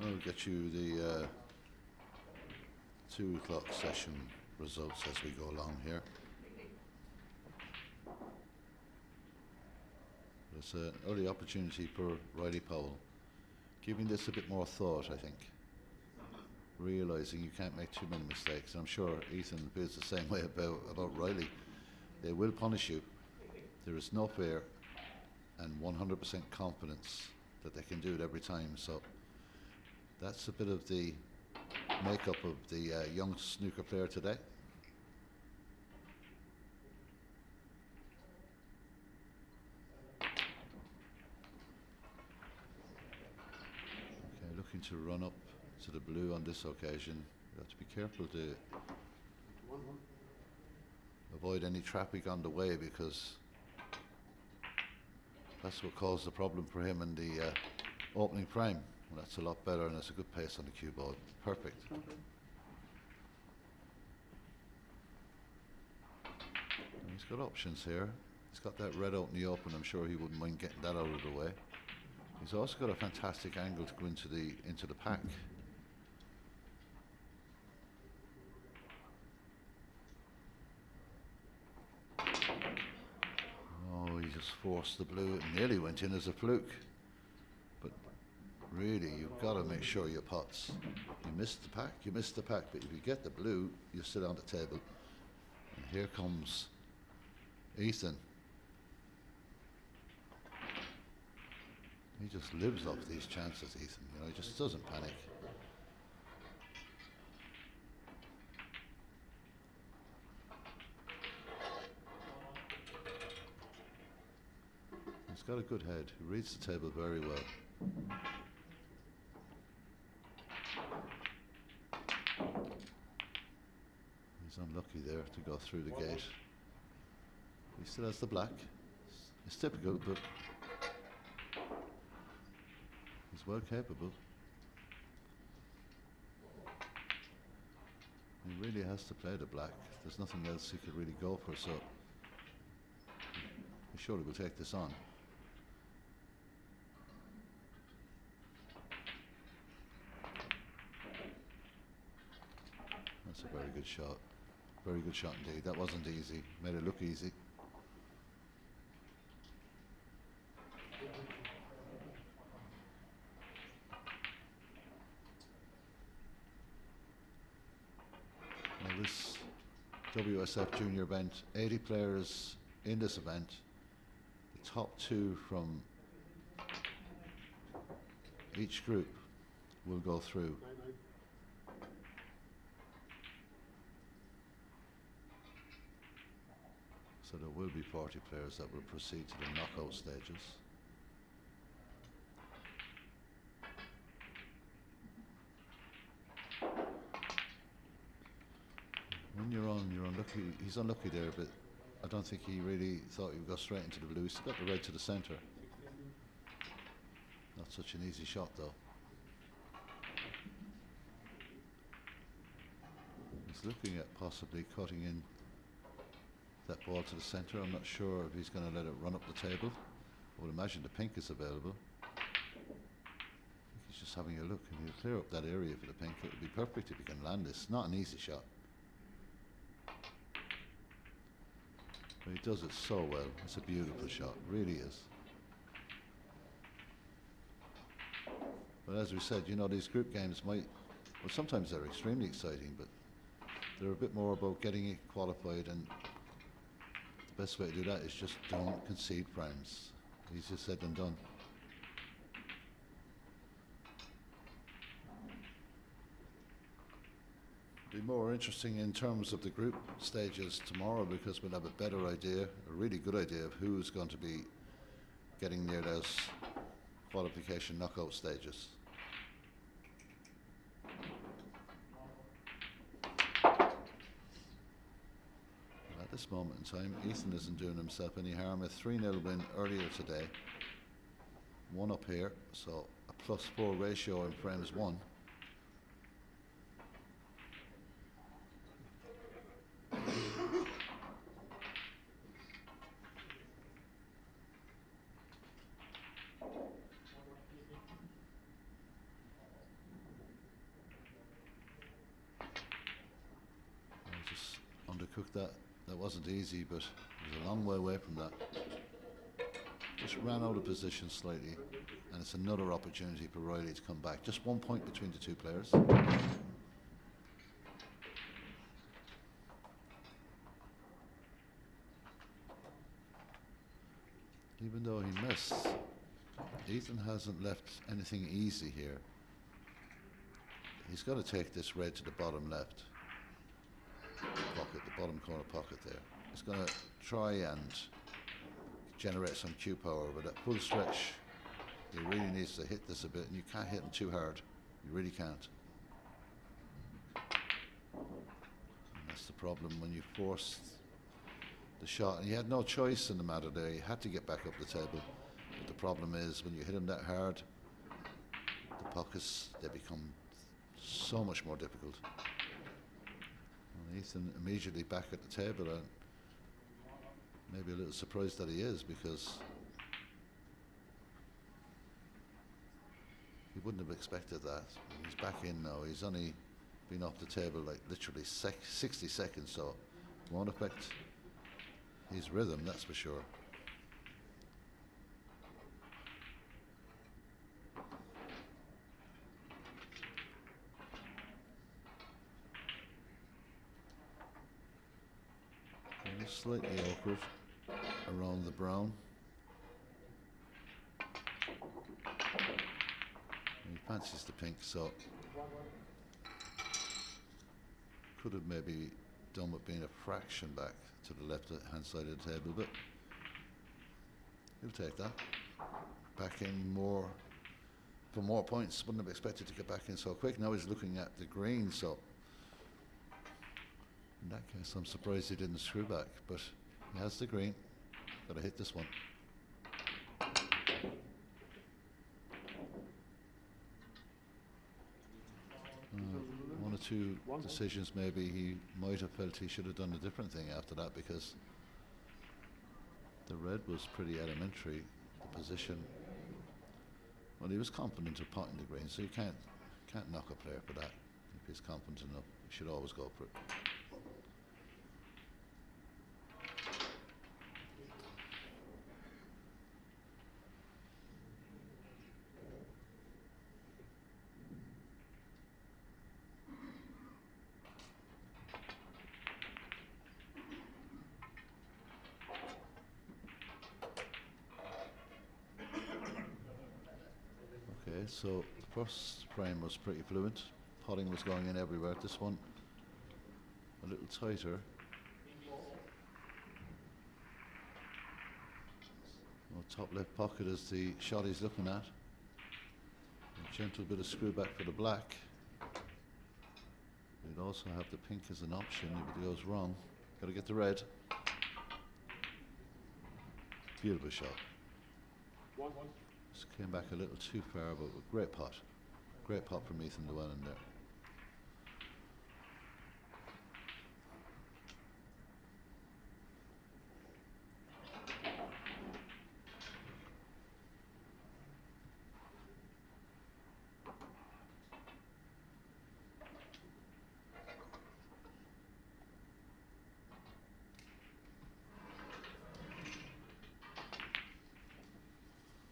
I'll get you the 2 o'clock session results as we go along here. There's an early opportunity for Riley Powell, giving this a bit more thought, I think. Realising you can't make too many mistakes. And I'm sure Ethan feels the same way about Riley. They will punish you. There is no fear and 100% confidence that they can do it every time. So that's a bit of the makeup of the young snooker player today. to run up to the blue on this occasion. You have to be careful to avoid any traffic on the way, because that's what caused the problem for him in the opening frame. Well, that's a lot better, and it's a good pace on the cue ball. Perfect. And he's got options here. He's got that red out in the open. I'm sure he wouldn't mind getting that out of the way. He's also got a fantastic angle to go into the pack. Oh, he just forced the blue. It nearly went in as a fluke. But really, you've got to make sure your pots. You missed the pack, but if you get the blue, you sit on the table. And here comes Ethan. He just lives off these chances, Ethan. You know, he just doesn't panic. He's got a good head. He reads the table very well. He's unlucky there to go through the gate. He still has the black. It's typical, but he's well capable. He really has to play the black. There's nothing else he could really go for, so he surely will take this on. That's a very good shot. Very good shot indeed. That wasn't easy. Made it look easy. Now this WSF junior event, 80 players in this event. The top 2 from each group will go through. So there will be 40 players that will proceed to the knockout stages. When you're unlucky. He's unlucky there, but I don't think he really thought he would go straight into the blue. He's got the red to the centre. Not such an easy shot though. He's looking at possibly cutting in that ball to the centre. I'm not sure if he's going to let it run up the table. I would imagine the pink is available. I think he's just having a look, and he'll clear up that area for the pink. It would be perfect if he can land this. Not an easy shot, but he does it so well. It's a beautiful shot, really is. But as we said, you know, these group games might, well, sometimes they're extremely exciting, but they're a bit more about getting it qualified, and the best way to do that is just don't concede frames. Easier said than done. Be more interesting in terms of the group stages tomorrow, because we'll have a better idea, a really good idea of who's going to be getting near those qualification knockout stages. At this moment in time, Ethan isn't doing himself any harm. A 3-0 win earlier today. 1 up here, so a +4 ratio in frames 1. Just undercooked that. That wasn't easy, but it was a long way away from that. Just ran out of position slightly, and it's another opportunity for Riley to come back. Just 1 point between the two players. Even though he missed, Ethan hasn't left anything easy here. He's got to take this red to the bottom left pocket, the bottom corner pocket there. He's going to try and generate some cue power, but at full stretch he really needs to hit this a bit, and you can't hit him too hard. You really can't. And that's the problem when you force the shot. And he had no choice in the matter there. He had to get back up the table. But the problem is when you hit him that hard, the pockets, they become so much more difficult. And Ethan immediately back at the table, and maybe a little surprised that he is, because he wouldn't have expected that. He's back in now. He's only been off the table like literally 60 seconds, so it won't affect his rhythm, that's for sure. And slightly awkward around the brown. He fancies the pink, so could have maybe done with being a fraction back to the left hand side of the table, but he'll take that. Back in more for more points. Wouldn't have expected to get back in so quick. Now he's looking at the green, so in that case I'm surprised he didn't screw back, but he has the green. Gotta hit this one. One or two decisions maybe he might have felt he should have done a different thing after that, because the red was pretty elementary, the position. Well, he was confident of potting the green, so you can't knock a player for that. If he's confident enough, he should always go for it. So the first frame was pretty fluent. Potting was going in everywhere. This one a little tighter. Well, top left pocket is the shot he's looking at. A gentle bit of screw back for the black. We'd also have the pink as an option if it goes wrong. Got to get the red. Beautiful shot. Just came back a little too far, but a great pot. Great pot from Ethan Llewellyn there.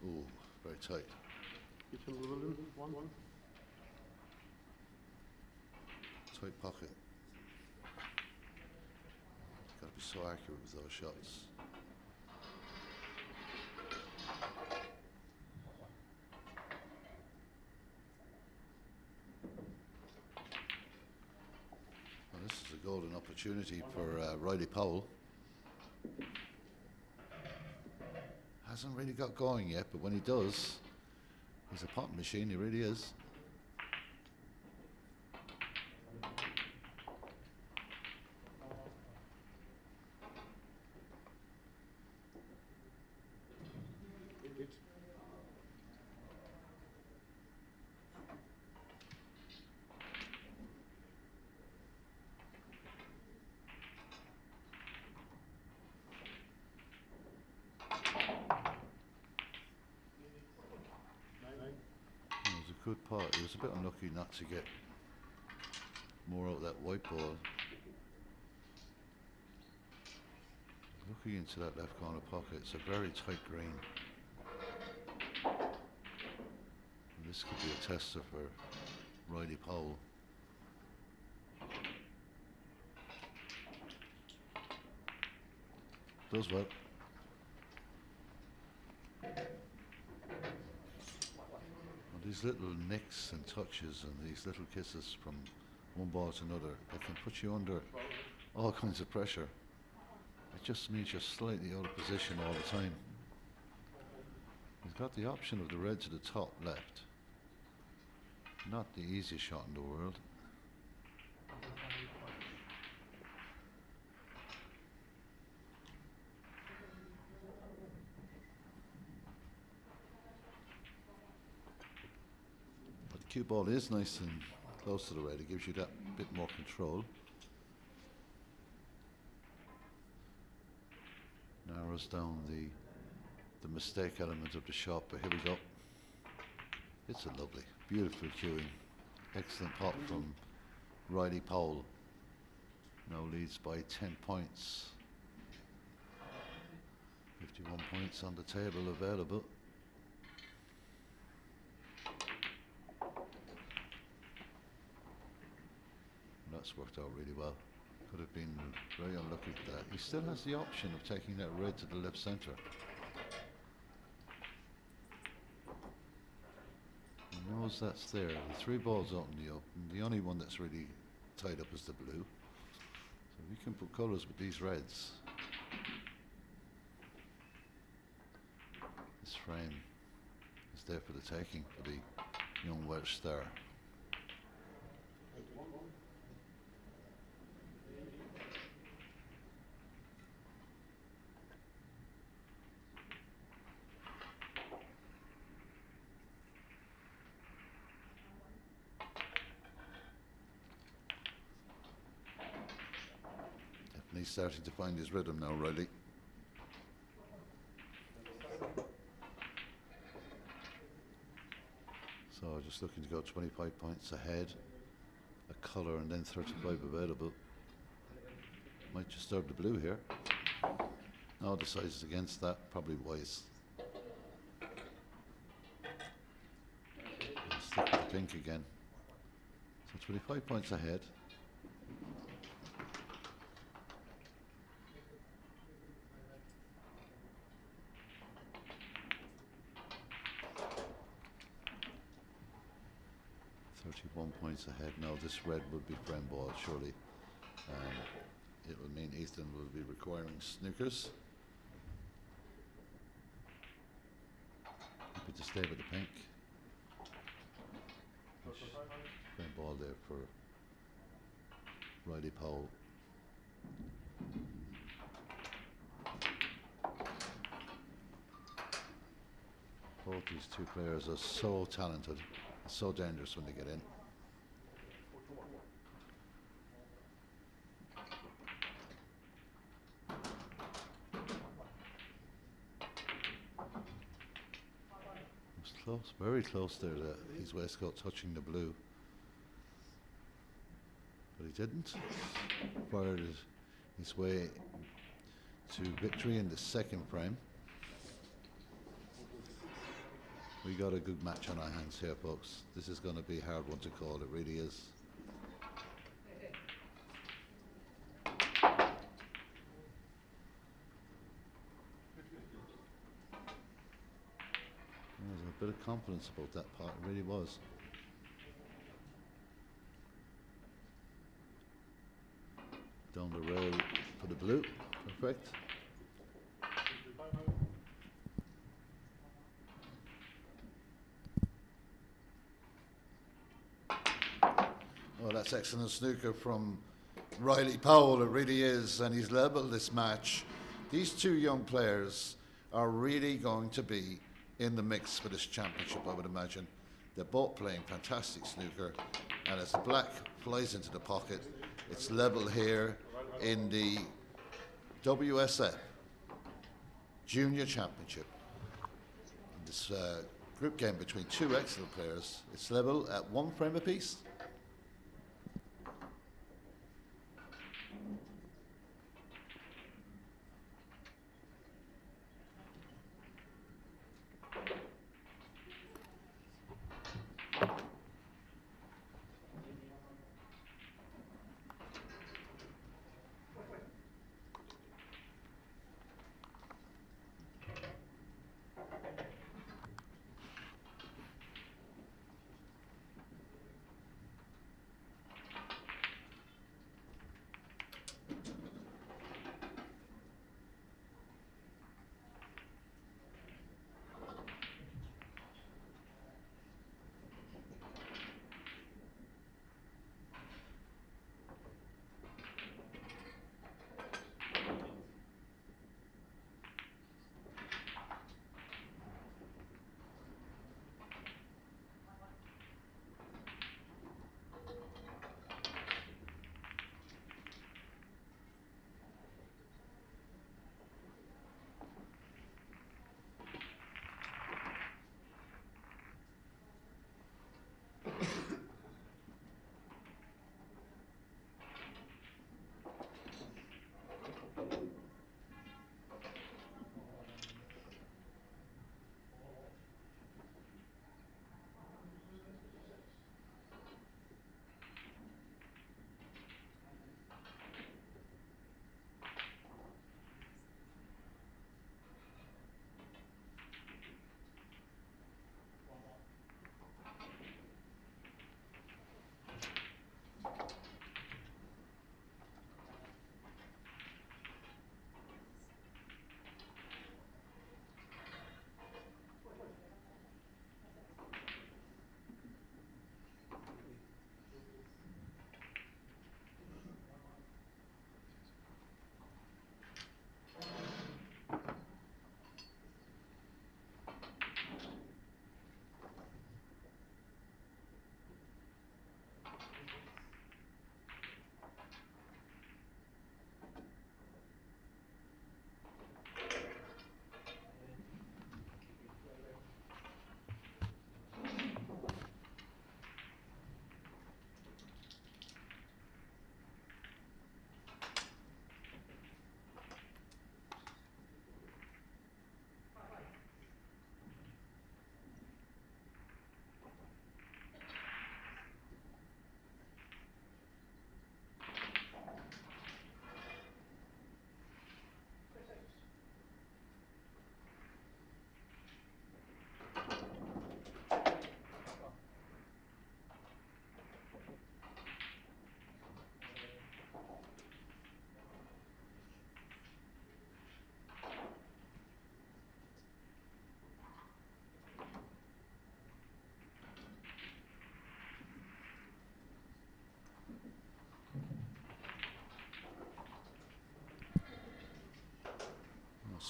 Ooh, very tight. Tight pocket. Got to be so accurate with those shots. Well, this is a golden opportunity for Riley Powell. Hasn't really got going yet, but when he does, he's a pot machine, he really is. Good pot. He was a bit unlucky not to get more out of that white ball. Looking into that left corner pocket, it's a very tight green. And this could be a tester for Riley Powell. Does well. These little nicks and touches and these little kisses from one ball to another, they can put you under all kinds of pressure. It just means you're slightly out of position all the time. He's got the option of the red to the top left. Not the easiest shot in the world. But the cue ball is nice and close to the red. It gives you that bit more control. Narrows down the mistake element of the shot, but here we go. It's a lovely, beautiful cueing. Excellent pot from Riley Powell. Now leads by 10 points. 51 points on the table available. That's worked out really well. Could have been very unlucky with that. He still has the option of taking that red to the left centre. He knows that's there. The 3 balls out in the open. The only one that's really tied up is the blue. So we can put colours with these reds. This frame is there for the taking for the young Welsh star. He's starting to find his rhythm now, Riley. So just looking to go 25 points ahead. A colour and then 35 available. Might just serve the blue here. No, decides against that. Probably wise. Stick with the pink again. So 25 points ahead. Points ahead now. This red would be frame ball surely. It would mean Ethan will be requiring snookers. Happy to stay with the pink. Frame ball there for Riley Powell. Both these two players are so talented, so dangerous when they get in. Close, very close there to his waistcoat touching the blue. But he didn't. Fired his way to victory in the second frame. We got a good match on our hands here, folks. This is going to be a hard one to call, it really is. There's a bit of confidence about that part, it really was. Down the rail for the blue, perfect. Well, that's excellent snooker from Riley Powell, it really is, and he's levelled this match. These two young players are really going to be in the mix for this championship, I would imagine. They're both playing fantastic snooker, and as the black flies into the pocket, it's level here in the WSF Junior Championship. In this group game between two excellent players, it's level at 1 frame apiece.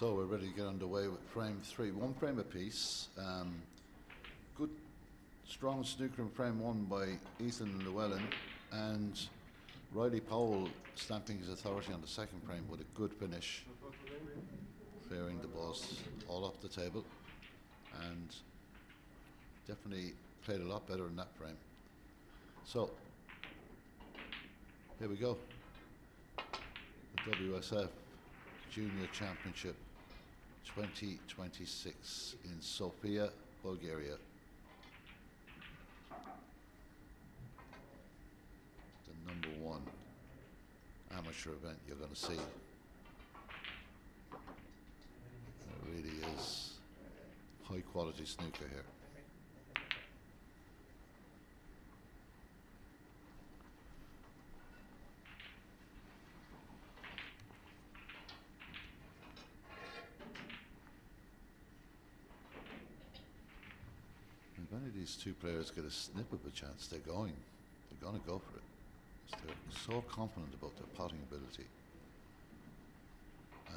So we're ready to get underway with frame 3. 1 frame apiece. Good, strong snooker in frame 1 by Ethan Llewellyn, and Riley Powell stamping his authority on the second frame with a good finish, clearing the balls all off the table, and definitely played a lot better in that frame. So here we go. The WSF Junior Championship 2026 in Sofia, Bulgaria. The number 1 amateur event you're going to see. It really is high quality snooker here. If any of these two players get a snip of a chance, they're going to go for it. They're so confident about their potting ability.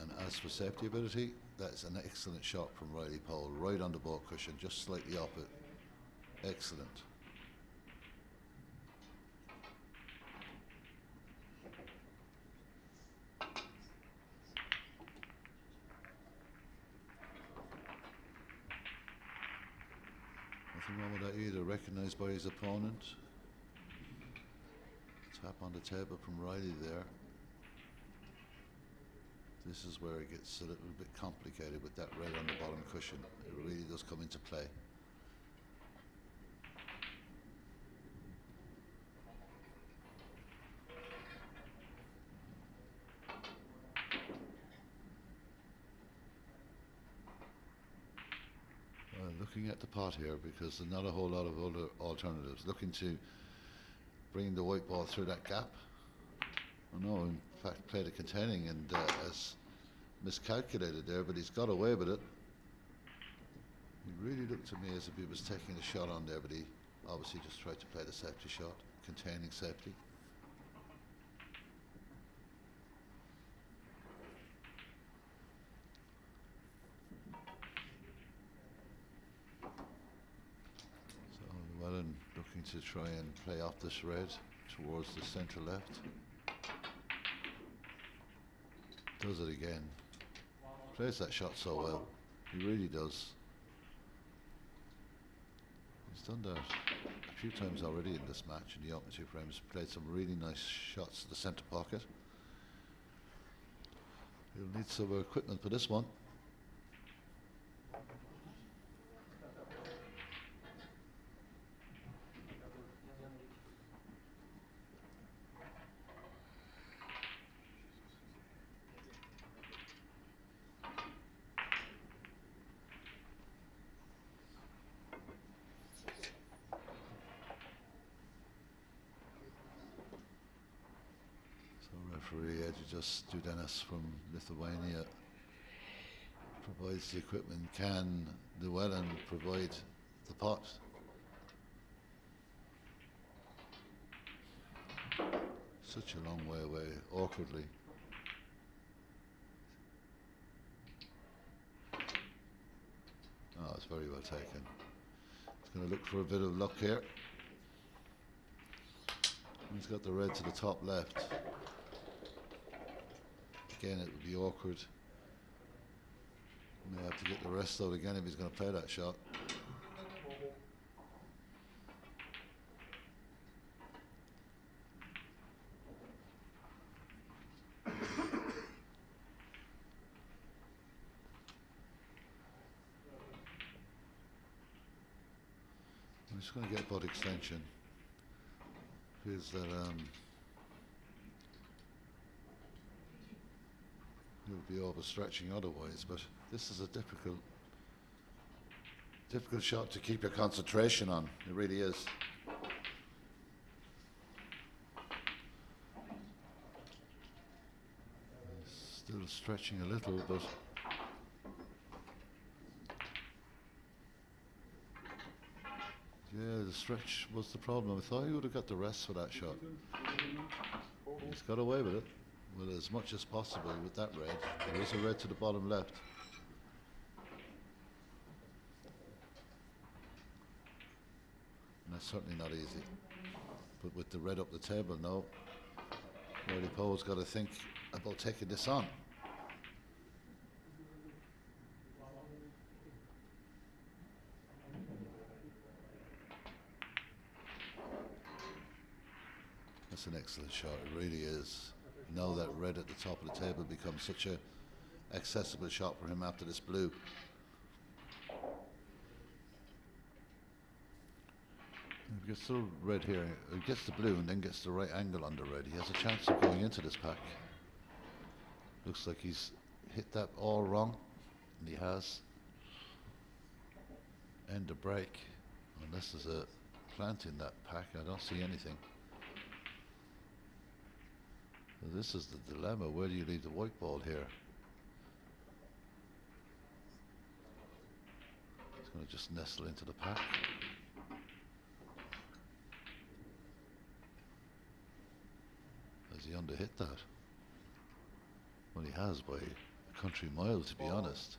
And as for safety ability, that's an excellent shot from Riley Powell, right on the ball cushion, just slightly off it. Excellent. Nothing wrong with that either, recognised by his opponent. Tap on the table from Riley there. This is where it gets a little bit complicated with that red on the bottom cushion. It really does come into play. Looking at the pot here, because there's not a whole lot of other alternatives. Looking to bring the white ball through that gap. Oh no, in fact played a containing and has miscalculated there, but he's got away with it. He really looked to me as if he was taking a shot on there, but he obviously just tried to play the safety shot, containing safety. Llewellyn looking to try and play off this red towards the centre left. Does it again. Plays that shot so well. He really does. He's done that a few times already in this match in the opening 2 frames. Played some really nice shots to the centre pocket. He'll need some equipment for this one. Referee Edžius Studenis from Lithuania provides the equipment. Can Llewellyn provide the pot? Such a long way away, awkwardly. Oh, it's very well taken. He's going to look for a bit of luck here. He's got the red to the top left. Again, it would be awkward. May have to get the rest out again if he's going to play that shot. I'm just going to get butt extension. Feels that he'll be overstretching otherwise, but this is a difficult shot to keep your concentration on. It really is. Still stretching a little, but yeah, the stretch was the problem. I thought he would have got the rest for that shot. He's got away with it. Well, as much as possible with that red. There is a red to the bottom left. That's certainly not easy. But with the red up the table now, Riley Poe's got to think about taking this on. That's an excellent shot, it really is. Now that red at the top of the table becomes such a accessible shot for him after this blue. He gets the red here, he gets the blue and then gets the right angle on the red. He has a chance of going into this pack. Looks like he's hit that all wrong, and he has. End the break. Unless there's a plant in that pack, I don't see anything. So this is the dilemma. Where do you leave the white ball here? It's going to just nestle into the pack. Has he underhit that? Well, he has by a country mile, to be honest.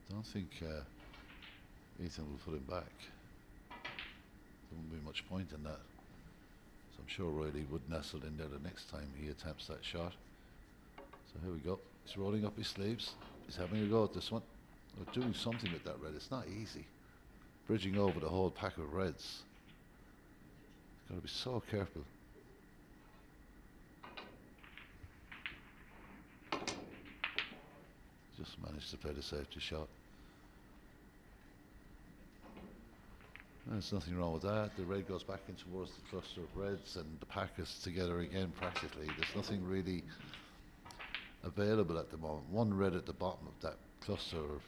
Don't think Ethan will put him back. There won't be much point in that. So I'm sure Riley would nestle in there the next time he attempts that shot. So here we go. He's rolling up his sleeves. He's having a go at this one. We're doing something with that red. It's not easy. Bridging over the whole pack of reds. Got to be so careful. Just managed to play the safety shot. There's nothing wrong with that. The red goes back in towards the cluster of reds and the pack is together again practically. There's nothing really available at the moment. One red at the bottom of that cluster of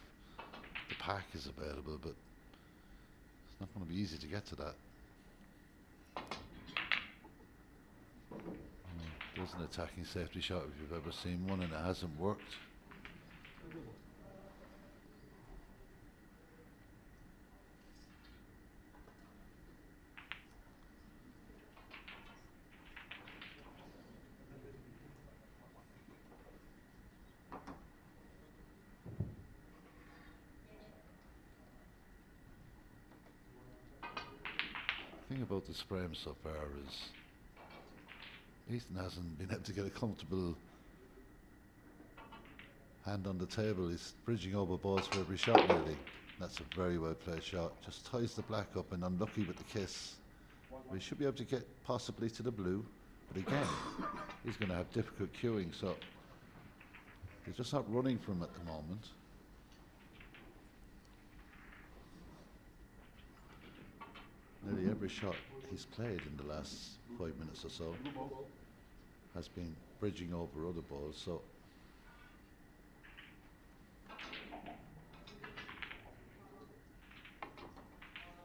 the pack is available, but it's not going to be easy to get to that. There's an attacking safety shot if you've ever seen one, and it hasn't worked. The thing about this frame so far is Ethan hasn't been able to get a comfortable hand on the table. He's bridging over balls for every shot nearly. That's a very well played shot. Just ties the black up and unlucky with the kiss. But he should be able to get possibly to the blue. But again, he's going to have difficult cueing, so he's just not running from at the moment. Nearly every shot he's played in the last 5 minutes or so has been bridging over other balls, so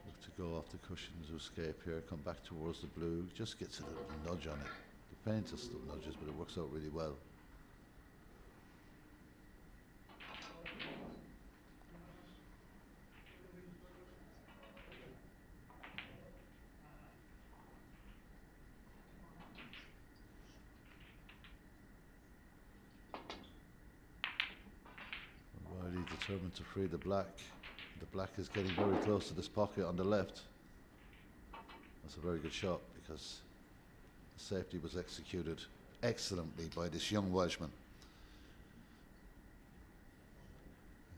look to go off the cushion to escape here, come back towards the blue, just gets a little nudge on it. The faintest of nudges, but it works out really well. Determined to free the black. The black is getting very close to this pocket on the left. That's a very good shot because the safety was executed excellently by this young Welshman.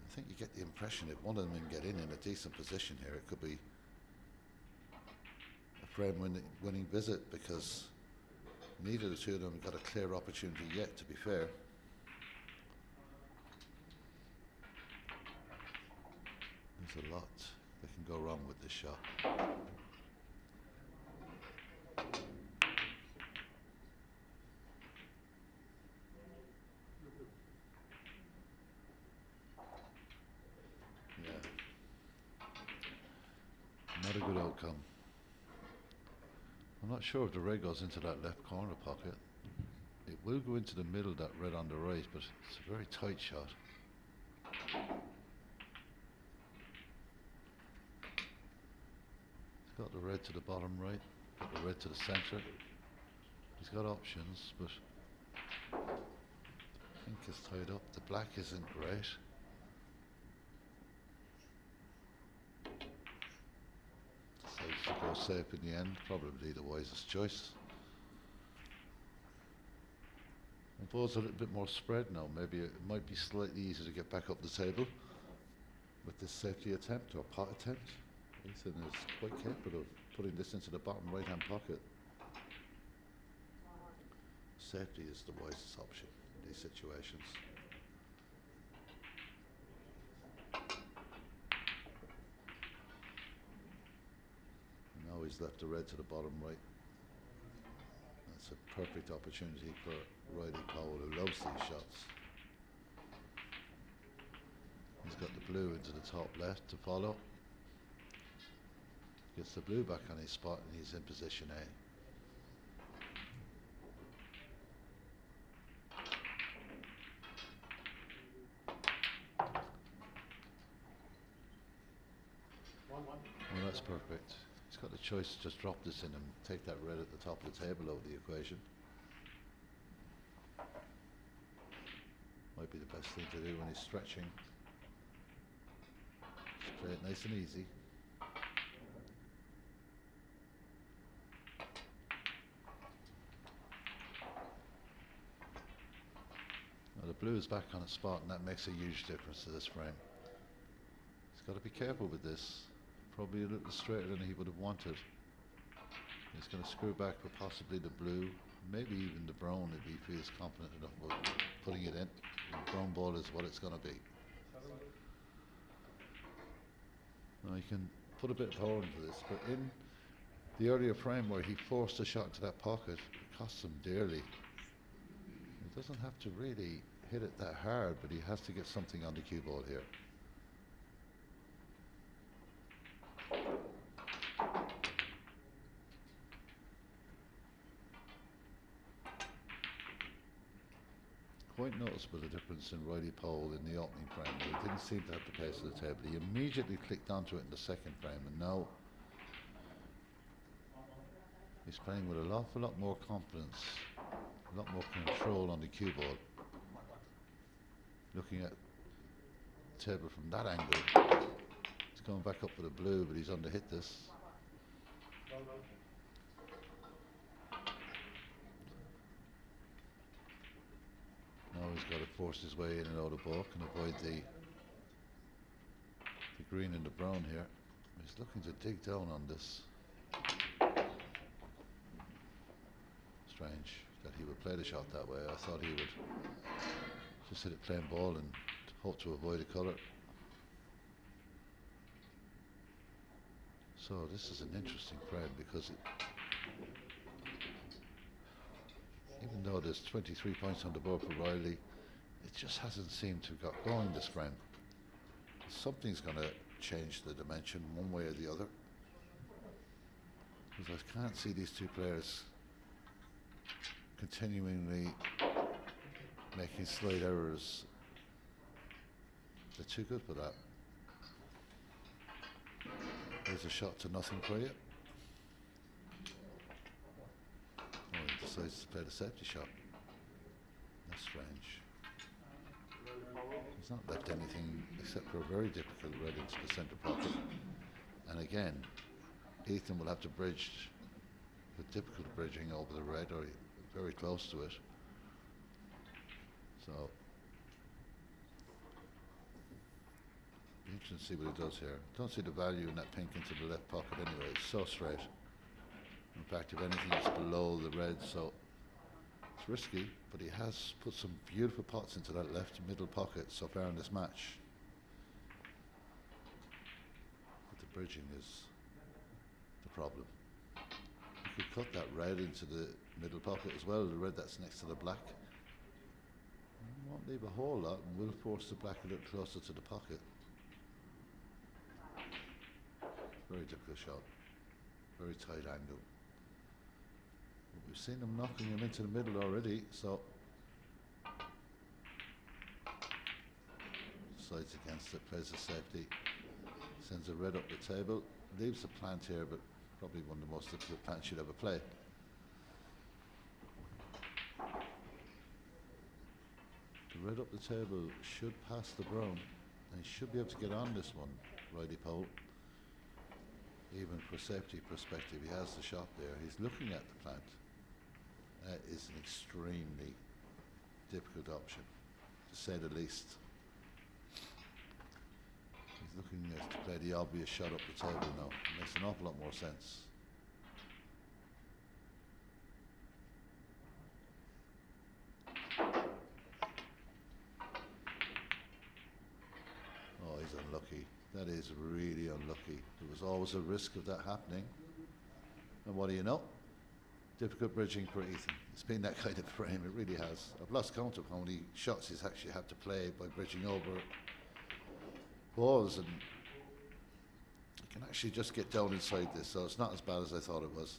I think you get the impression if one of them can get in a decent position here, it could be a frame winning visit, because neither of the two of them got a clear opportunity yet, to be fair. There's a lot that can go wrong with this shot. Yeah. Not a good outcome. I'm not sure if the red goes into that left corner pocket. It will go into the middle, that red on the right, but it's a very tight shot. Got the red to the bottom right, got the red to the centre. He's got options, but Pink is tied up. The black isn't great. Decides to go safe in the end. Probably the wisest choice. The ball's a little bit more spread now. Maybe it might be slightly easier to get back up the table with this safety attempt or pot attempt. Ethan is quite capable of putting this into the bottom right hand pocket. Safety is the wisest option in these situations. Now he's left the red to the bottom right. That's a perfect opportunity for Riley Powell, who loves these shots. He's got the blue into the top left to follow. Gets the blue back on his spot and he's in position A. Well, that's perfect. He's got the choice to just drop this in and take that red at the top of the table out of the equation. Might be the best thing to do when he's stretching. Straight, nice and easy. Now the blue is back on its spot and that makes a huge difference to this frame. He's got to be careful with this. Probably a little straighter than he would have wanted. He's going to screw back with possibly the blue, maybe even the brown if he feels confident enough about putting it in. The brown ball is what it's going to be. Now he can put a bit of power into this, but in the earlier frame where he forced a shot into that pocket, it cost him dearly. He doesn't have to really hit it that hard, but he has to get something on the cue ball here. Quite noticeable the difference in Riley Powell in the opening frame. He didn't seem to have the pace of the table. He immediately clicked onto it in the second frame, and now he's playing with an awful lot more confidence, a lot more control on the cue ball. Looking at the table from that angle, he's going back up for the blue, but he's underhit this. Now he's got to force his way in and out of balk and avoid the green and the brown here. He's looking to dig down on this. Strange that he would play the shot that way. I thought he would just hit it plain ball and hope to avoid a colour. So this is an interesting frame because even though there's 23 points on the board for Riley, it just hasn't seemed to have got going this frame. Something's going to change the dimension one way or the other. Because I can't see these two players continually making slight errors. They're too good for that. There's a shot to nothing for you. Oh, he decides to play the safety shot. That's strange. He's not left anything except for a very difficult red into the centre pocket. And again, Ethan will have to bridge with difficult bridging over the red, or very close to it. So, be interesting to see what he does here. Don't see the value in that pink into the left pocket anyway. It's so straight. In fact, if anything, it's below the red, so it's risky, but he has put some beautiful pots into that left middle pocket so far in this match. But the bridging is the problem. You could cut that red into the middle pocket as well, the red that's next to the black. Won't leave a whole lot and will force the black a little closer to the pocket. Very difficult shot. Very tight angle. But we've seen him knocking him into the middle already, so decides against it, plays the safety, sends a red up the table, leaves the plant here, but probably one of the most difficult plants you'd ever play. red up the table should pass the brown. And he should be able to get on this one, Riley Pole. Even for safety perspective, he has the shot there. He's looking at the plant. That is an extremely difficult option, to say the least. He's looking to play the obvious shot up the table now. It makes an awful lot more sense. Oh, he's unlucky. That is really unlucky. There was always a risk of that happening. And what do you know? Difficult bridging for Ethan. It's been that kind of frame, it really has. I've lost count of how many shots he's actually had to play by bridging over balls, and he can actually just get down inside this, so it's not as bad as I thought it was.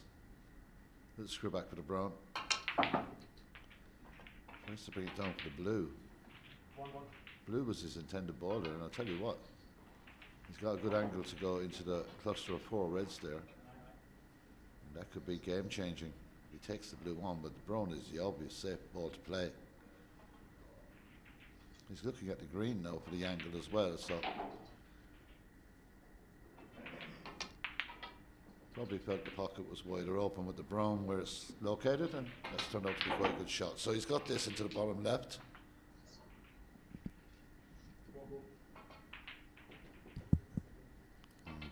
Let's screw back for the brown. Tries to bring it down for the blue. 1-1. Blue was his intended ball there, and I'll tell you what, he's got a good angle to go into the cluster of 4 reds there. And that could be game changing. He takes the blue on, but the brown is the obvious safe ball to play. He's looking at the green now for the angle as well, so probably felt the pocket was wider open with the brown where it's located, and that's turned out to be quite a good shot. So he's got this into the bottom left.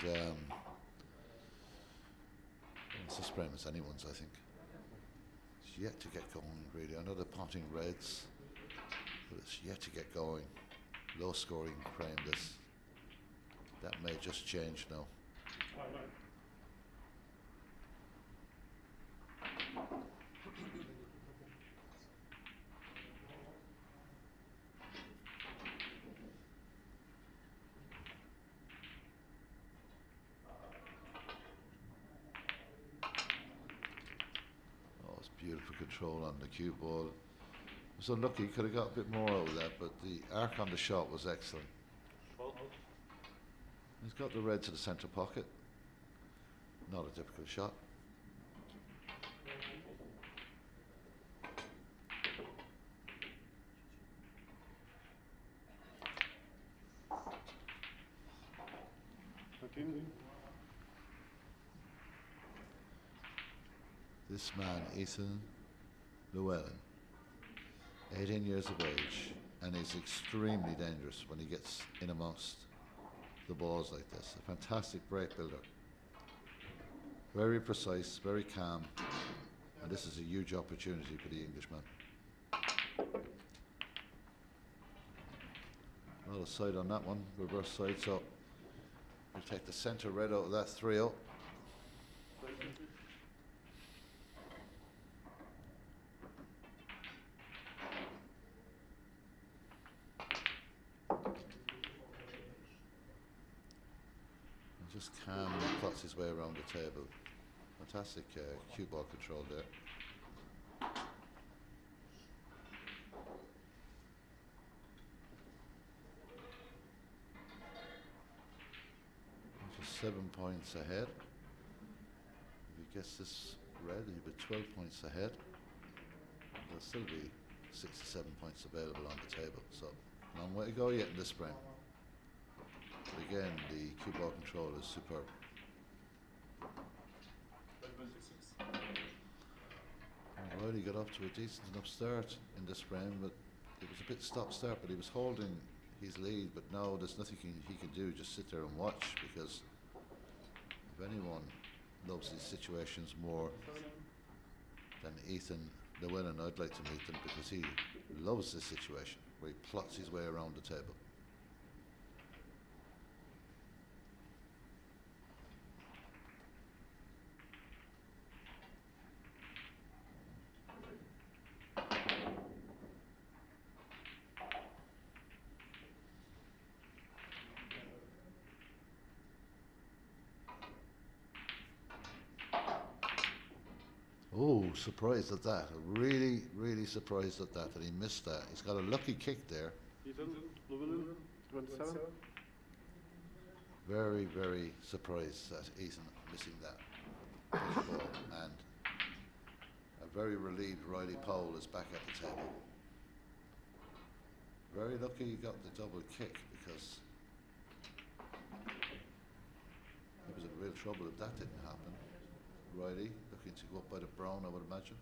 And it's as frame as anyone's, I think. It's yet to get going, really. I know they're potting reds, but it's yet to get going. Low scoring frame, this. That may just change now. Beautiful control on the cue ball. Was unlucky, could have got a bit more out of that, but the arc on the shot was excellent. He's got the red to the centre pocket. Not a difficult shot. This man, Ethan Llewellyn, 18 years of age, and he's extremely dangerous when he gets in amongst the balls like this. A fantastic break builder. Very precise, very calm, and this is a huge opportunity for the Englishman. A lot of side on that one, reverse side, so we'll take the centre red out of that 3-0. Just calmly plots his way around the table. Fantastic cue ball control there. Just 7 points ahead. If he gets this red, he'll be 12 points ahead. There'll still be 67 points available on the table. So, long way to go yet in this frame. But again, the cue ball control is superb. Well, he got off to a decent enough start in this frame, but it was a bit stop-start, but he was holding his lead, but now there's nothing he can do, just sit there and watch, because if anyone loves these situations more than Ethan Llewellyn, I'd like to meet him, because he loves this situation, where he plots his way around the table. Oh, surprised at that. Really, really surprised at that he missed that. He's got a lucky kick there. Very, very surprised at Ethan missing that ball. And a very relieved Riley Pole is back at the table. Very lucky he got the double kick because he was in real trouble if that didn't happen. Riley looking to go up by the brown, I would imagine.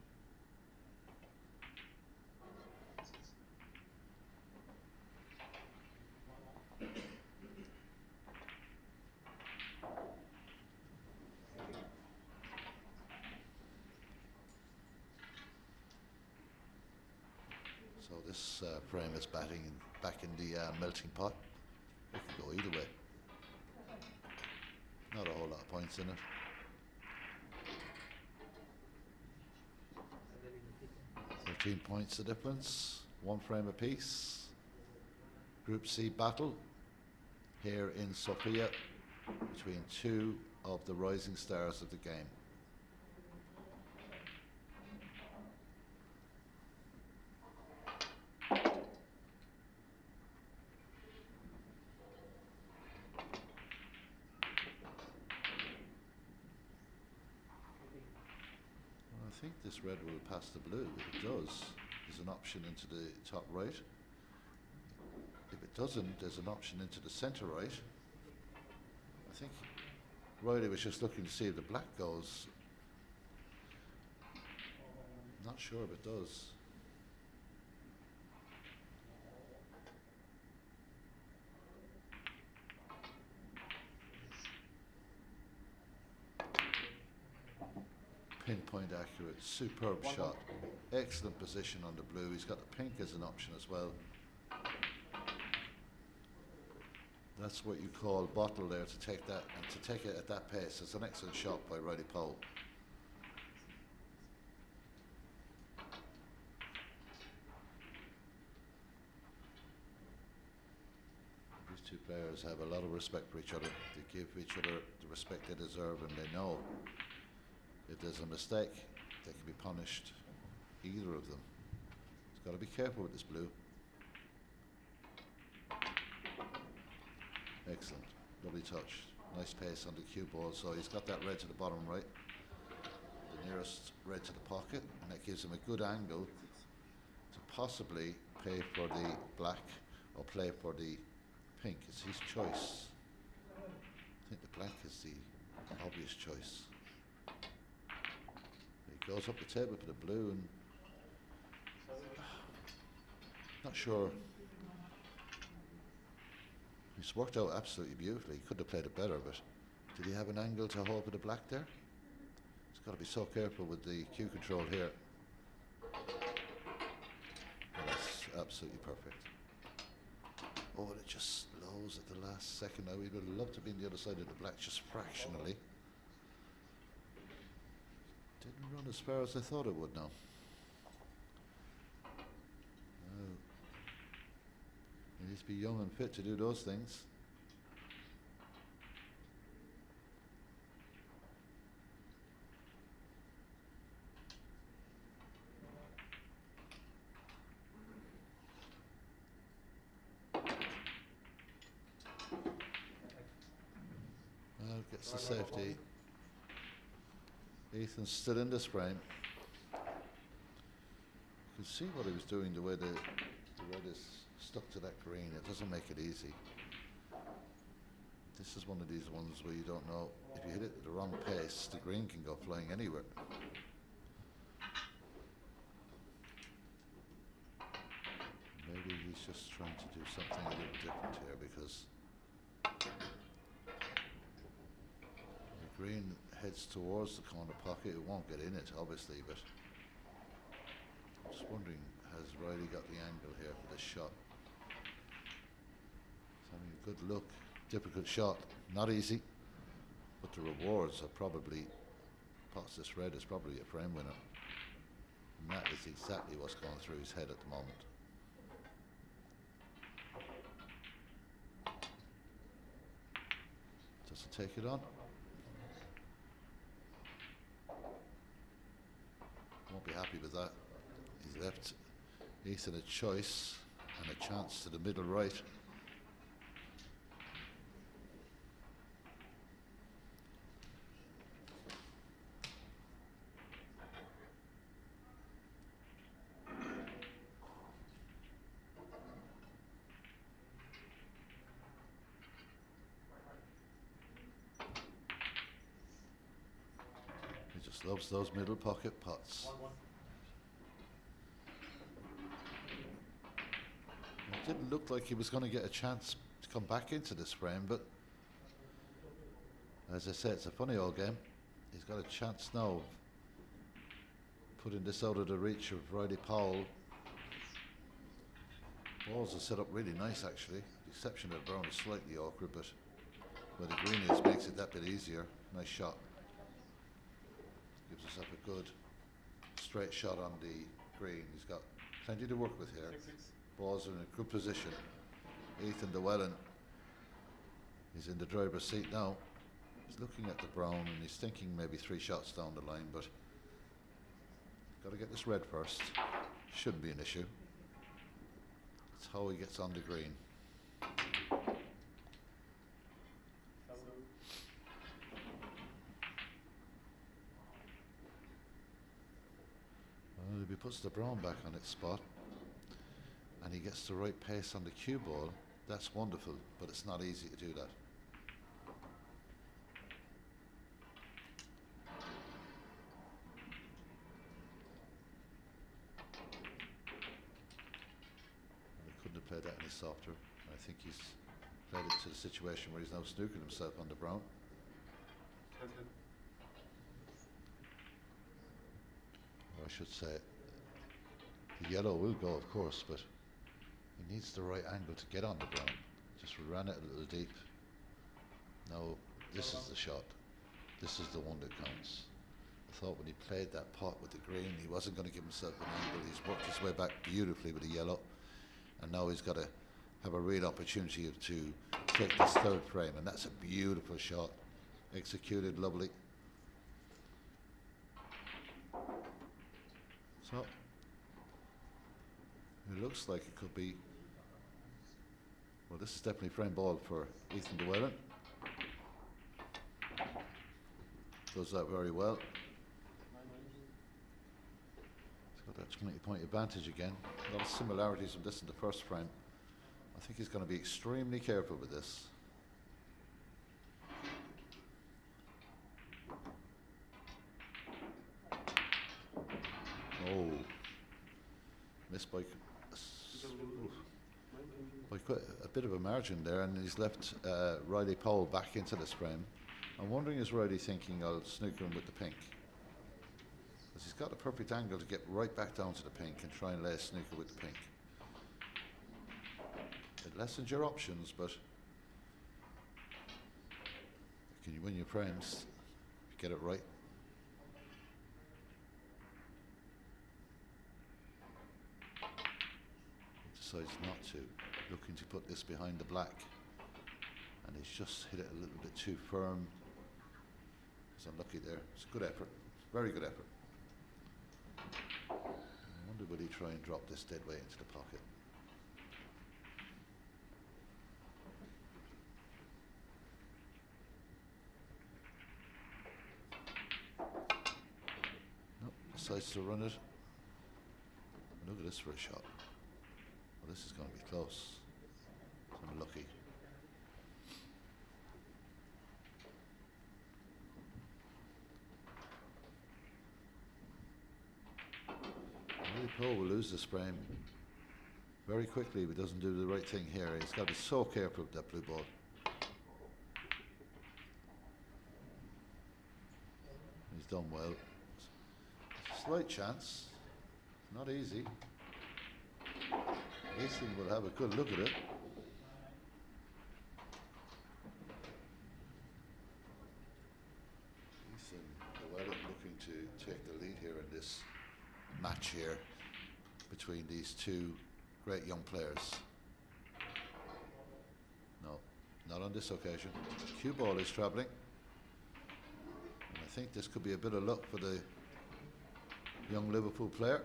So this frame is batting back in the melting pot. It could go either way. Not a whole lot of points in it. $13 points the difference. One frame apiece. Group C battle here in Sofia between two of the rising stars of the game. I think this red will pass the blue. If it does, there's an option into the top right. If it doesn't, there's an option into the centre right. I think Riley was just looking to see if the black goes. Not sure if it does. Pinpoint accurate, superb shot. Excellent position on the blue. He's got the pink as an option as well. That's what you call bottle there, to take that, and to take it at that pace. It's an excellent shot by Riley Pole. These two players have a lot of respect for each other. They give each other the respect they deserve, and they know if there's a mistake, they can be punished, either of them. He's got to be careful with this blue. Excellent, lovely touch. Nice pace on the cue ball, so he's got that red to the bottom right, the nearest red to the pocket, and that gives him a good angle to possibly play for the black or play for the pink. It's his choice. I think the black is the obvious choice. He goes up the table for the blue, and not sure. It's worked out absolutely beautifully. He could have played it better, but did he have an angle to hold for the black there? He's got to be so careful with the cue control here. And that's absolutely perfect. Oh, and it just slows at the last second. Now, we would love to be on the other side of the black, just fractionally. Didn't run as far as I thought it would now. You need to be young and fit to do those things. Gets the safety. Ethan's still in this frame. You can see what he was doing, the way the red is stuck to that green. It doesn't make it easy. This is one of these ones where you don't know, if you hit it at the wrong pace, the green can go flying anywhere. Maybe he's just trying to do something a little different here, because the green heads towards the corner pocket. It won't get in it, obviously, but I'm just wondering, has Riley got the angle here for this shot? He's having a good look. Difficult shot, not easy, but the rewards are probably, past this red is probably a frame winner. And that is exactly what's going through his head at the moment. Does he take it on? Won't be happy with that. He's left Ethan a choice and a chance to the middle right. Loves those middle pocket pots. 1-1. It didn't look like he was going to get a chance to come back into this frame, but as I said, it's a funny old game. He's got a chance now of putting this out of the reach of Riley Powell. Balls are set up really nice actually. The exception that brown is slightly awkward, but where the green is makes it that bit easier. Nice shot. Gives us up a good straight shot on the green. He's got plenty to work with here. 6-6. Balls are in a good position. Ethan Llewellyn is in the driver's seat now. He's looking at the brown and he's thinking maybe 3 shots down the line, but got to get this red first. Shouldn't be an issue. That's how he gets on the green. Well, if he puts the brown back on its spot and he gets the right pace on the cue ball, that's wonderful, but it's not easy to do that. Played that any softer. I think he's played it to the situation where he's now snookered himself on the brown. Or I should say, the yellow will go, of course, but he needs the right angle to get on the brown. Just ran it a little deep. Now, this is the shot. This is the one that counts. I thought when he played that pot with the green, he wasn't going to give himself an angle. He's worked his way back beautifully with the yellow. And now he's got to have a real opportunity to take this third frame, and that's a beautiful shot, executed lovely. So it looks like it could be, well, this is definitely frame ball for Ethan Llewellyn. Does that very well. That 20-point advantage again. A lot of similarities from this in the first frame. I think he's going to be extremely careful with this. Oh, missed by quite a bit of a margin there, and he's left Riley Powell back into this frame. I'm wondering, is Riley thinking I'll snooker him with the pink? He's got a perfect angle to get right back down to the pink and try and lay a snooker with the pink. It lessens your options, but can you win your frames if you get it right? He decides not to, looking to put this behind the black, and he's just hit it a little bit too firm. He's unlucky there. It's a good effort, very good effort. I wonder will he try and drop this dead weight into the pocket. Nope, decides to run it. Look at this for a shot. Well, this is going to be close. It's unlucky. Paul will lose this frame very quickly if he doesn't do the right thing here. He's got to be so careful with that blue ball. He's done well. Slight chance. Not easy. Ethan will have a good look at it. Ethan Llewellyn looking to take the lead here in this match here between these two great young players. No, not on this occasion. Cue ball is travelling. And I think this could be a bit of luck for the young Liverpool player.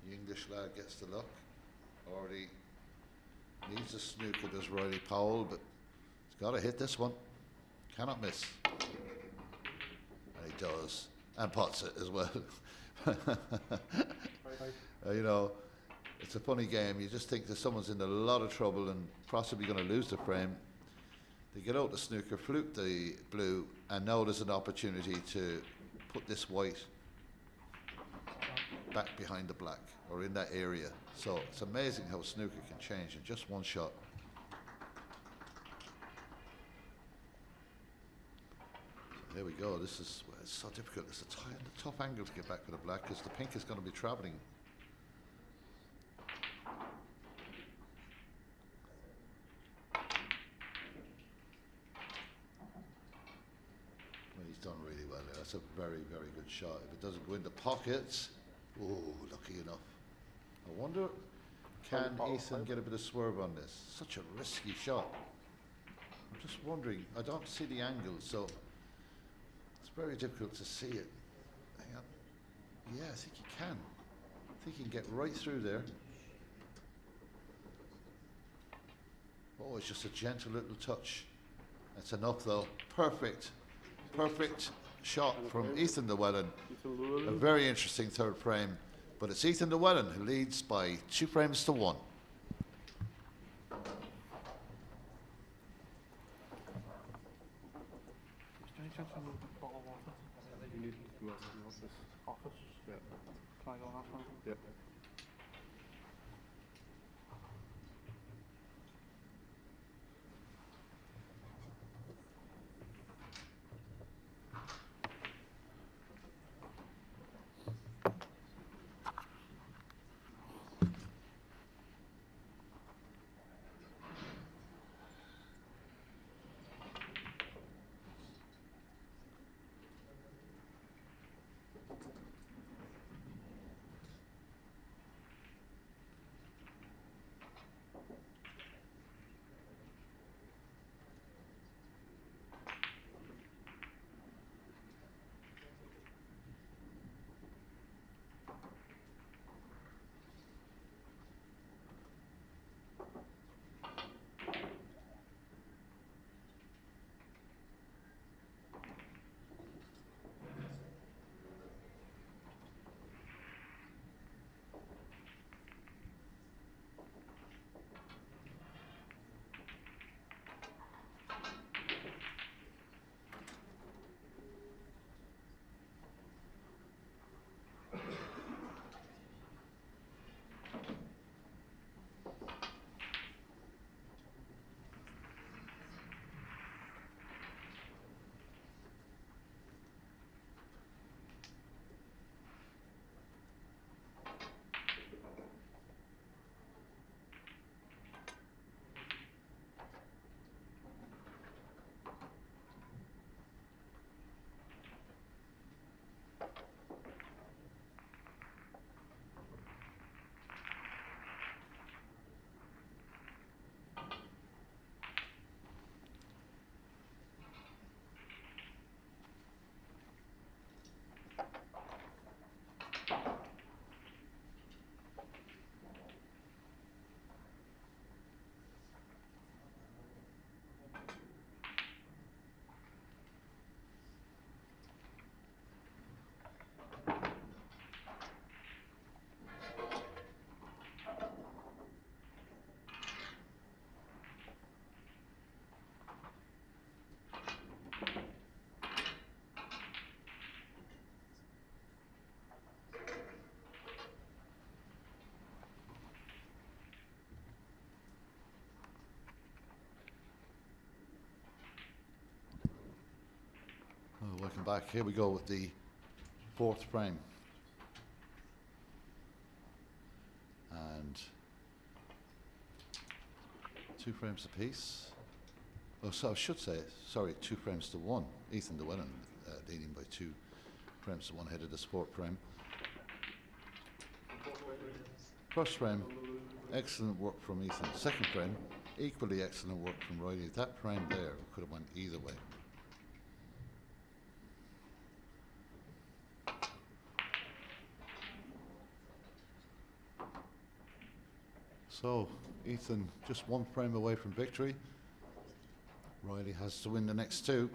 The English lad gets the luck. Already needs a snooker, does Riley Powell, but he's got to hit this one. Cannot miss. And he does. And pots it as well. You know, it's a funny game. You just think that someone's in a lot of trouble and possibly going to lose the frame. They get out the snooker, flute the blue, And now there's an opportunity to put this white back behind the black, or in that area. So it's amazing how snooker can change in just one shot. So there we go. This is, well, it's so difficult. It's a tough angle to get back for the black, because the pink is going to be travelling. Well, he's done really well there. That's a very, very good shot. If it doesn't go in the pockets, oh, lucky enough. I wonder, can Ethan get a bit of swerve on this? Such a risky shot. I'm just wondering, I don't see the angle, so it's very difficult to see it. Hang on. Yeah, I think he can. I think he can get right through there. Oh, it's just a gentle little touch. That's enough though. Perfect. Perfect shot from Ethan Llewellyn. A very interesting third frame. But it's Ethan Llewellyn who leads by 2 frames to 1. Any chance we move the bottle of water? You need to go to the office. Office? Yeah. Can I go and ask them? Yep. Oh, welcome back. Here we go with the 4th frame. And 2 frames apiece. Oh, so I should say, sorry, 2 frames to 1. Ethan Llewellyn leading by 2 frames to 1 ahead of the 4th frame. First frame, excellent work from Ethan. Second frame, equally excellent work from Riley. That frame there could have went either way. So, Ethan just 1 frame away from victory. Riley has to win the next 2.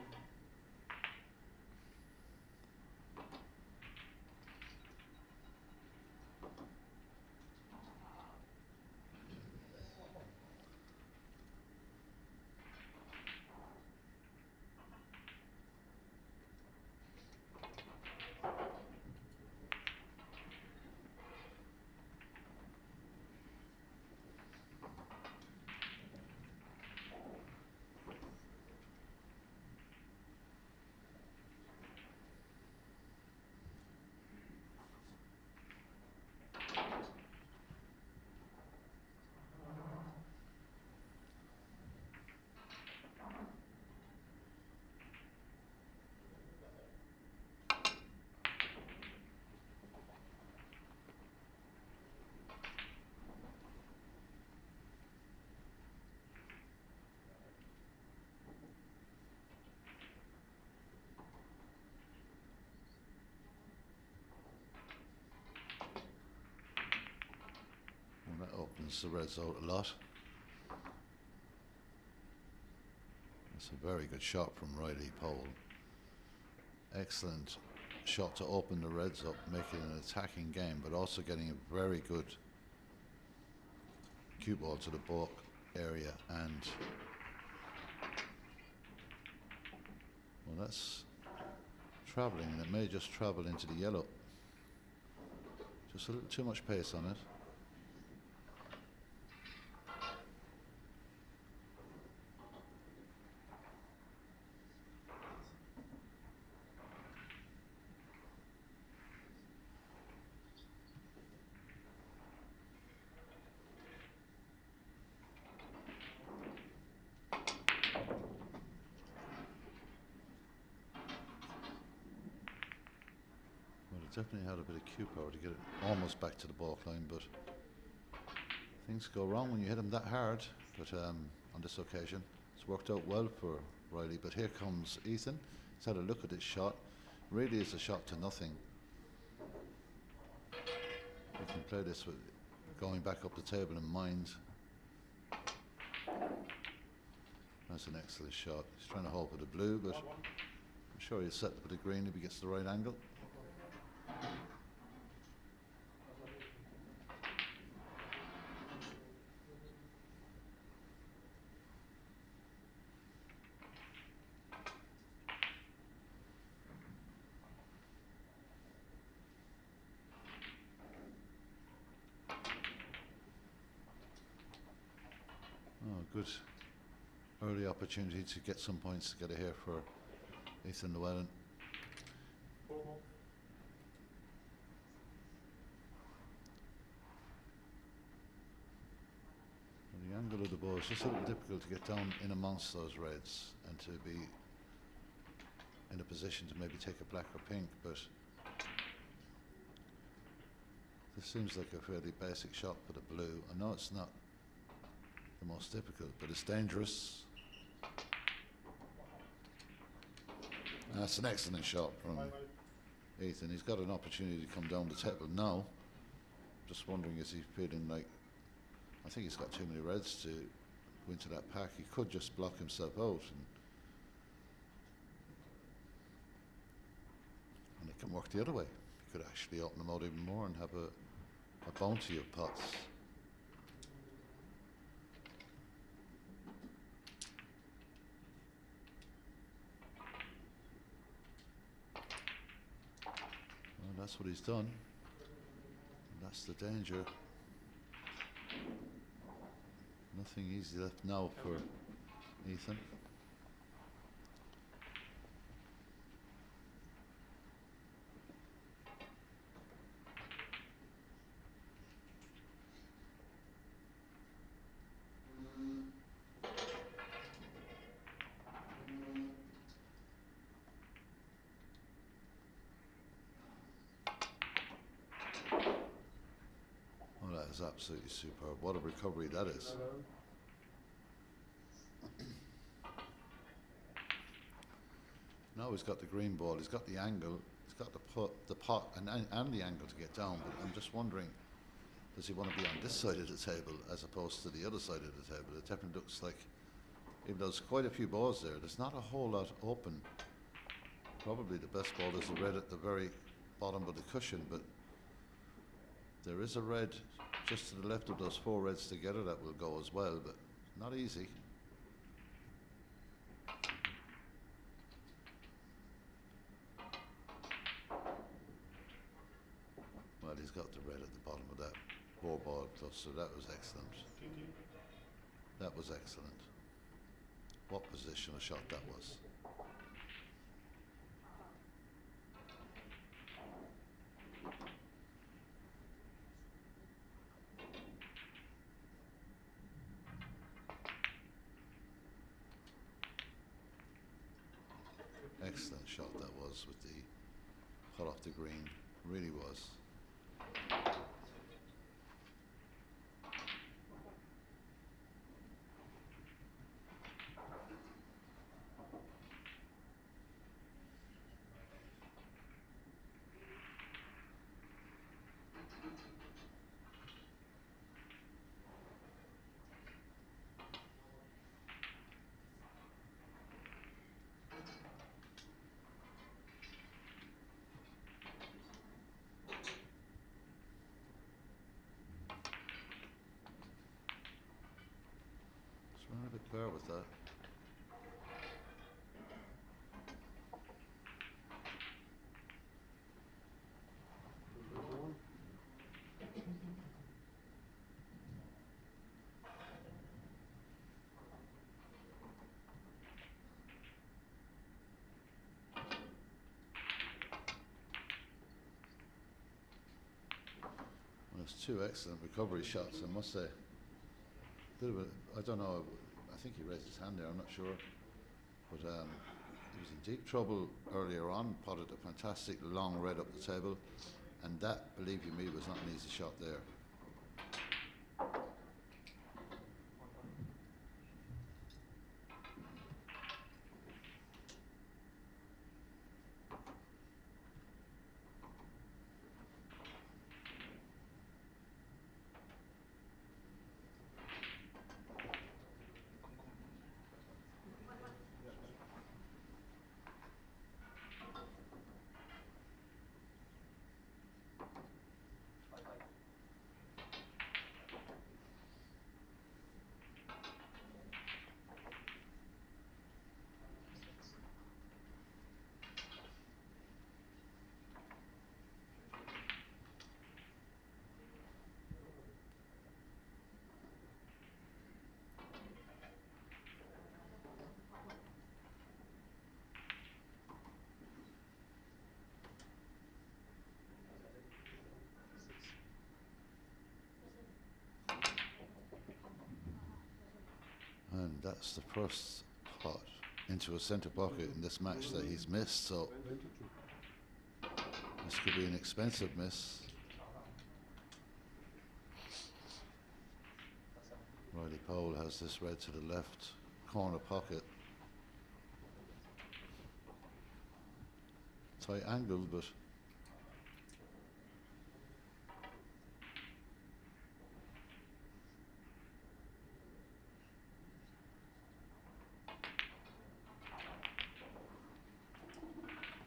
opens the reds out a lot. That's a very good shot from Riley Powell. Excellent shot to open the reds up, making an attacking game, but also getting a very good cue ball to the baulk area. And well, that's travelling, and it may just travel into the yellow. Just a little too much pace on it. Definitely had a bit of cue power to get it almost back to the baulk line, but things go wrong when you hit him that hard. But on this occasion, it's worked out well for Riley. But here comes Ethan. He's had a look at his shot. Really is a shot to nothing. You can play this with going back up the table in mind. That's an excellent shot. He's trying to hold with the blue, but I'm sure he'll set with the green if he gets the right angle. Oh, good early opportunity to get some points together here for Ethan Llewellyn. The angle of the ball is just a little difficult to get down in amongst those reds and to be in a position to maybe take a black or pink, but this seems like a fairly basic shot for the blue. I know it's not the most difficult, but it's dangerous. That's an excellent shot from Ethan. He's got an opportunity to come down the table now. Just wondering, is he feeling like, I think he's got too many reds to go into that pack. He could just block himself out, and it can work the other way. He could actually open them out even more and have a bounty of pots. Well, that's what he's done. And that's the danger. Nothing easy left now for Ethan. Oh, that is absolutely superb. What a recovery that is. Now he's got the green ball, he's got the angle, he's got the pot and the angle to get down, but I'm just wondering, does he want to be on this side of the table as opposed to the other side of the table? It definitely looks like, even though there's quite a few balls there, there's not a whole lot open. Probably the best ball is the red at the very bottom of the cushion, but there is a red just to the left of those four reds together that will go as well, but not easy. Well, he's got the red at the bottom of that four ball cluster. That was excellent. That was excellent. What positional shot that was. Excellent shot that was with the putt off the green. Really was. There's two excellent recovery shots, I must say. Bit of a, I don't know, I think he raised his hand there, I'm not sure. But he was in deep trouble earlier on, potted a fantastic long red up the table, and that, believe you me, was not an easy shot there. And that's the first pot into a centre pocket in this match that he's missed, so this could be an expensive miss. Riley Pole has this red to the left corner pocket. Tight angle, but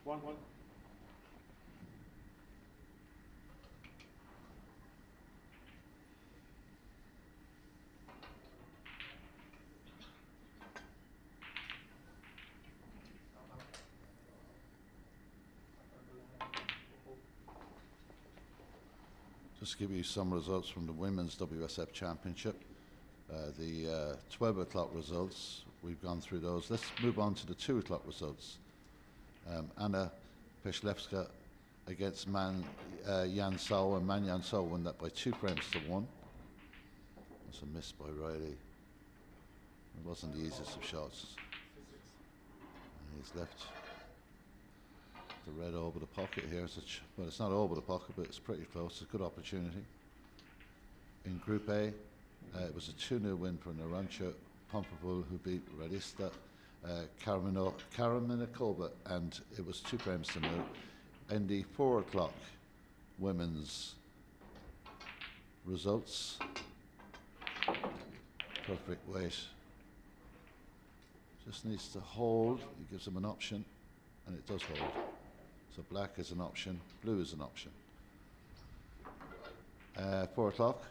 One. just to give you some results from the Women's WSF Championship. The 12 o'clock results, we've gone through those. Let's move on to the 2 o'clock results. Anna Peslevska against Man Yan Sao, and Man Yan Sao won that by 2 frames to 1. That's a miss by Riley. It wasn't the easiest of shots. And he's left the red over the pocket here. Well, it's not over the pocket, but it's pretty close. It's a good opportunity. In Group A, it was a 2-0 win for Narancha Pompopul, who beat Radista Karaminakova, and it was 2 frames to 0. In the 4 o'clock women's results, perfect weight. Just needs to hold. It gives him an option, and it does hold. So black is an option, blue is an option. 4 o'clock,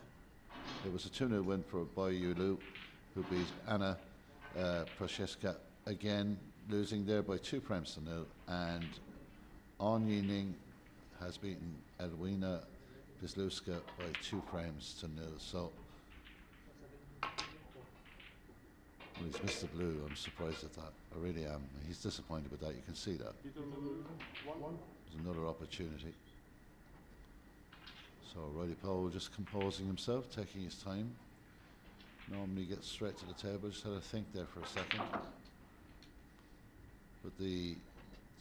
it was a 2-0 win for Boyulu, who beat Anna Procheska, again losing there by 2 frames to 0. And On Yining has beaten Edwina Pisluska by 2 frames to 0. So, well, he's missed the blue. I'm surprised at that. I really am. He's disappointed with that. You can see that. There's another opportunity. So Riley Powell just composing himself, taking his time. Normally gets straight to the table. Just had to think there for a second. But the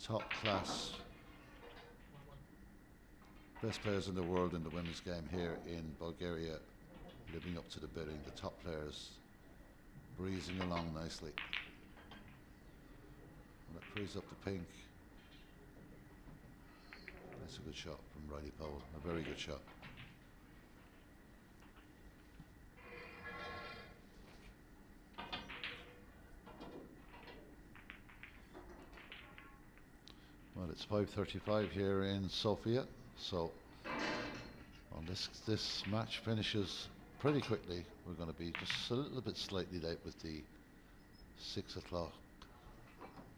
top class, best players in the world in the women's game here in Bulgaria, living up to the bidding. The top players breezing along nicely. And that frees up the pink. That's a good shot from Riley Powell. A very good shot. Well, it's 5:35 here in Sofia, so well, this match finishes pretty quickly. We're going to be just a little bit slightly late with the 6 o'clock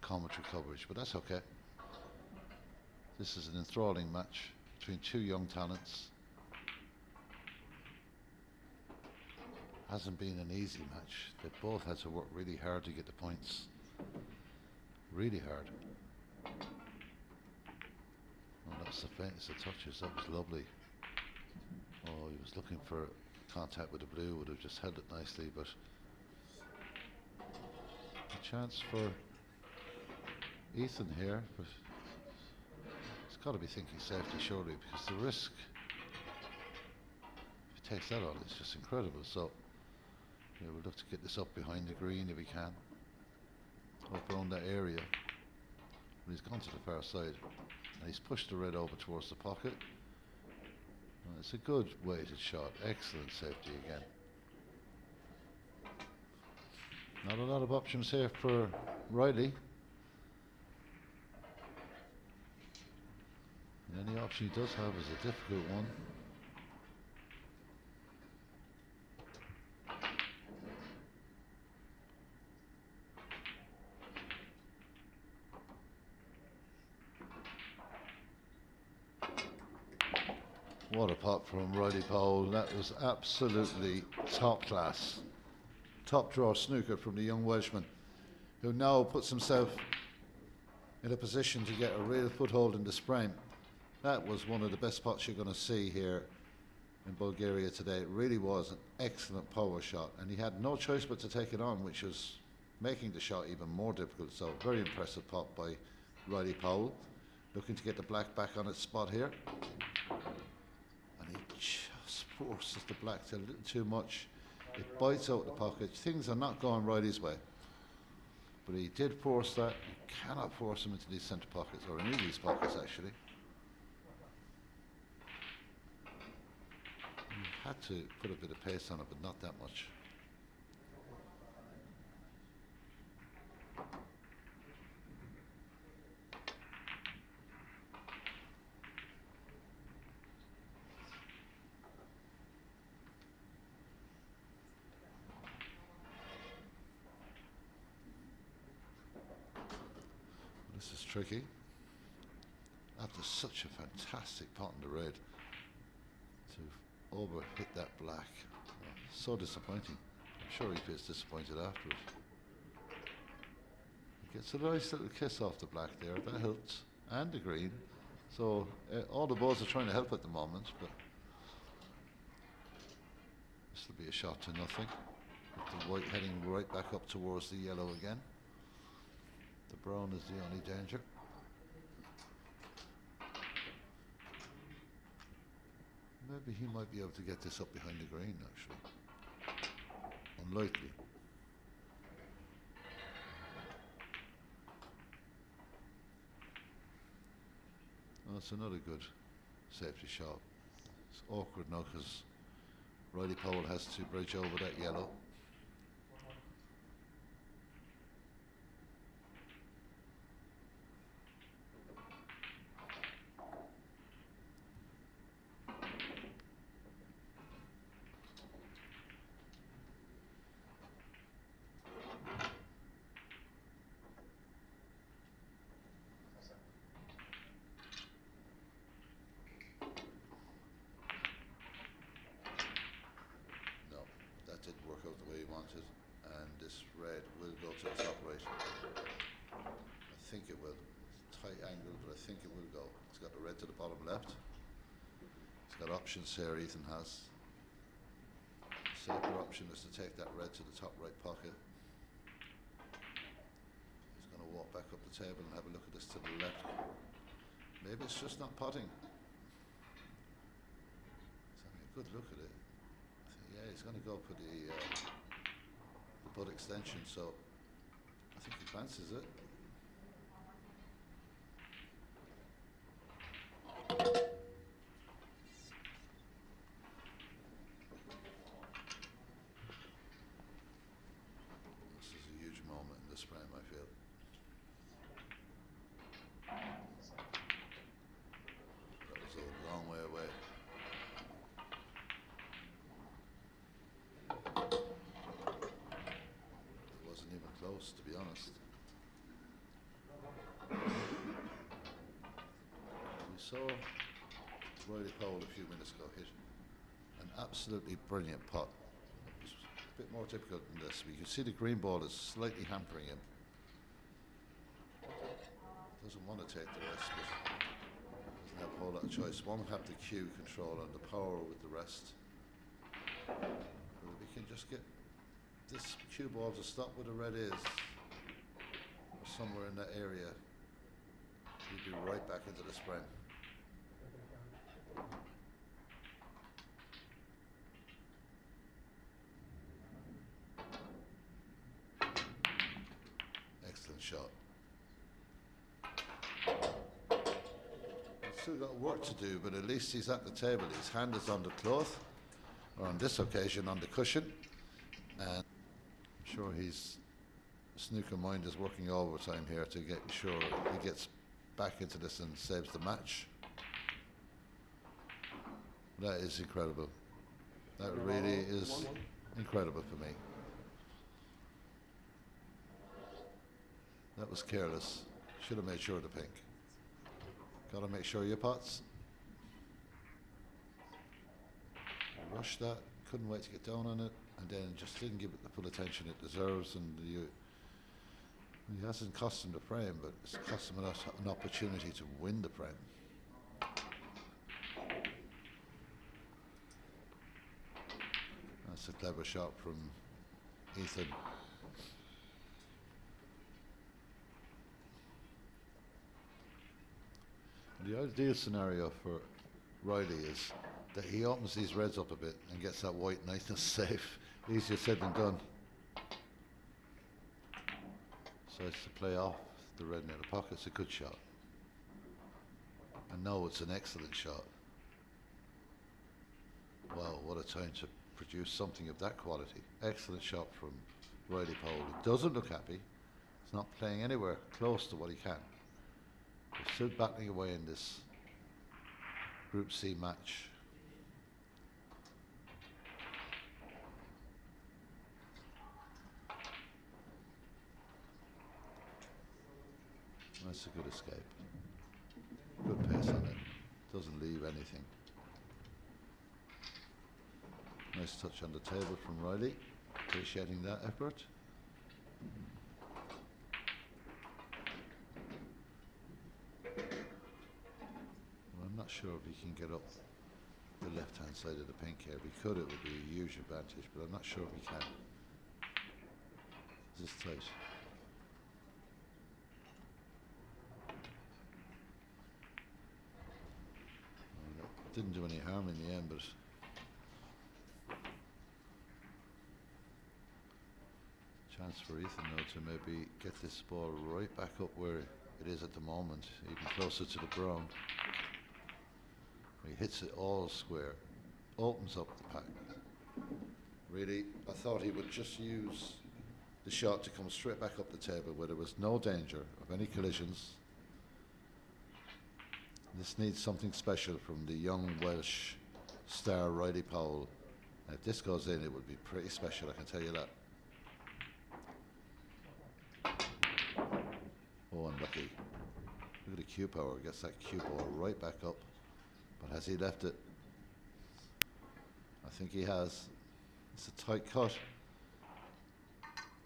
commentary coverage, but that's okay. This is an enthralling match between 2 young talents. Hasn't been an easy match. They both had to work really hard to get the points. Really hard. Well, that's the touches. That was lovely. Oh, he was looking for contact with the blue, would have just held it nicely, but a chance for Ethan here, but he's got to be thinking safety surely, because the risk, if he takes that on, it's just incredible. So yeah, we'll look to get this up behind the green if we can, up around that area. But he's gone to the far side, and he's pushed the red over towards the pocket. It's a good weighted shot, excellent safety again. Not a lot of options here for Riley. And any option he does have is a difficult one. What a pot from Riley Powell. That was absolutely top class. Top draw snooker from the young Welshman, who now puts himself in a position to get a real foothold in the Sprime. That was one of the best pots you're going to see here in Bulgaria today. It really was an excellent power shot, and he had no choice but to take it on, which was making the shot even more difficult. So very impressive pot by Riley Powell, looking to get the black back on its spot here. Just forces the black to a little too much. It bites out the pocket. Things are not going Riley's way, but he did force that. You cannot force him into these centre pockets, or any of these pockets actually. He had to put a bit of pace on it, but not that much. This is tricky. After such a fantastic pot in the red, to over-hit that black. Oh, so disappointing. I'm sure he feels disappointed after it. He gets a nice little kiss off the black there. That helps. And the green. So all the balls are trying to help at the moment, but this will be a shot to nothing. With the white heading right back up towards the yellow again. The brown is the only danger. Maybe he might be able to get this up behind the green, actually. Unlikely. Well, that's another good safety shot. It's awkward now because Riley Powell has to bridge over that yellow. And this red will go to the top right. I think it will. It's a tight angle, but I think it will go. It's got the red to the bottom left. It's got options here, Ethan has. The safer option is to take that red to the top right pocket. He's going to walk back up the table and have a look at this to the left. Maybe it's just not potting. He's having a good look at it. Yeah, he's going to go for the butt extension, so I think he fancies it. This is a huge moment in this frame, I feel. That was a long way away. Close, to be honest. We saw Riley Powell a few minutes ago hit an absolutely brilliant pot. It was a bit more difficult than this. We can see the green ball is slightly hampering him. Doesn't want to take the rest, but as doesn't have a whole lot of choice. One have the cue control and the power with the rest. But if we can just get this cue ball to stop where the red is, or somewhere in that area, we'd be right back into the spring. Excellent shot. He's still got work to do, but at least he's at the table. His hand is on the cloth, or on this occasion on the cushion, and I'm sure his snooker mind is working overtime here to get sure he gets back into this and saves the match. That is incredible. That really is incredible for me. That was careless. Should have made sure of the pink. Got to make sure your pots. Rushed that, couldn't wait to get down on it, and then just didn't give it the full attention it deserves. And he hasn't cost him the frame, but it's cost him an opportunity to win the frame. That's a clever shot from Ethan. The ideal scenario for Riley is that he opens these reds up a bit and gets that white nice and safe. Easier said than done. So it's to play off the red near the pocket's a good shot. And no, it's an excellent shot. Wow, what a time to produce something of that quality. Excellent shot from Riley Powell. He doesn't look happy. He's not playing anywhere close to what he can. He's still battling away in this Group C match. That's a good escape. Good pace on it. Doesn't leave anything. Nice touch on the table from Riley. Appreciating that effort. Well, I'm not sure if he can get up the left-hand side of the pink here. If he could, it would be a huge advantage, but I'm not sure if he can. This is tight. Didn't do any harm in the end, but chance for Ethan though to maybe get this ball right back up where it is at the moment, even closer to the brown. He hits it all square, opens up the pack. Really, I thought he would just use the shot to come straight back up the table where there was no danger of any collisions. This needs something special from the young Welsh star Riley Powell. And if this goes in, it would be pretty special, I can tell you that. Oh, unlucky. Look at the cue power, gets that cue ball right back up. But has he left it? I think he has. It's a tight cut.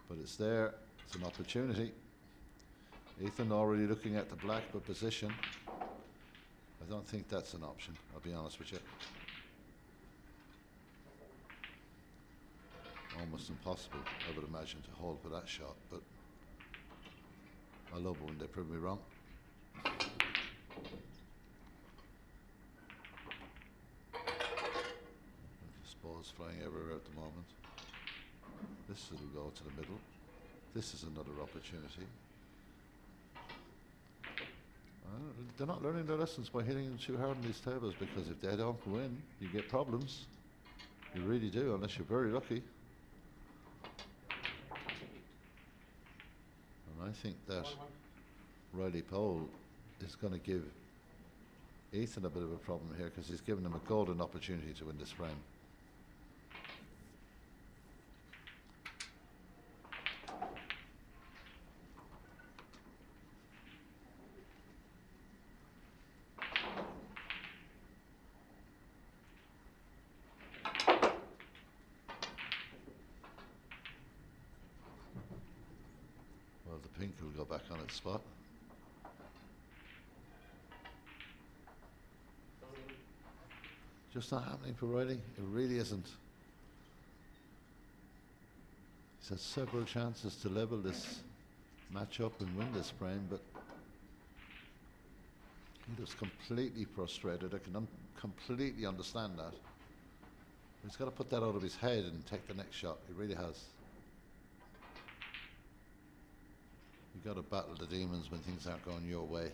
But it's there, it's an opportunity. Ethan already looking at the black but position. I don't think that's an option, I'll be honest with you. Almost impossible, I would imagine, to hold for that shot, but I love it when they prove me wrong. This ball's flying everywhere at the moment. This will go to the middle. This is another opportunity. They're not learning their lessons by hitting them too hard on these tables, because if they don't go in, you get problems. You really do, unless you're very lucky. And I think that Riley Powell is going to give Ethan a bit of a problem here, because he's given him a golden opportunity to win this frame. Pink will go back on its spot. Just not happening for Riley. It really isn't. He's had several chances to level this match up and win this frame, but he was completely frustrated. I can completely understand that. He's got to put that out of his head and take the next shot. He really has. You've got to battle the demons when things aren't going your way.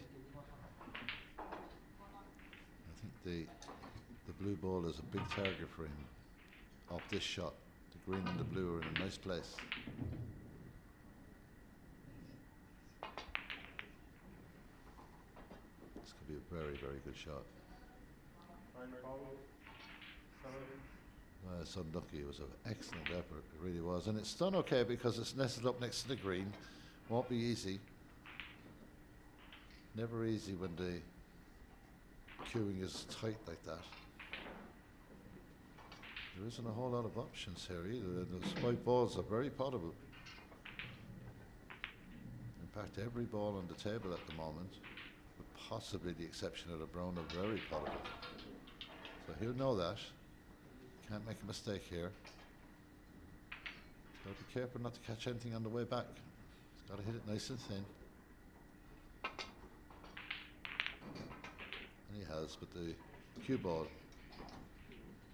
I think the blue ball is a big target for him off this shot. The green and the blue are in a nice place. This could be a very, very good shot. It's unlucky. It was an excellent effort. It really was. And it's done okay because it's nestled up next to the green. Won't be easy. Never easy when the queuing is tight like that. There isn't a whole lot of options here either. Those 5 balls are very potable. In fact, every ball on the table at the moment, with possibly the exception of the brown, are very potable. So he'll know that. Can't make a mistake here. Got to be careful not to catch anything on the way back. He's got to hit it nice and thin. And he has, but the cue ball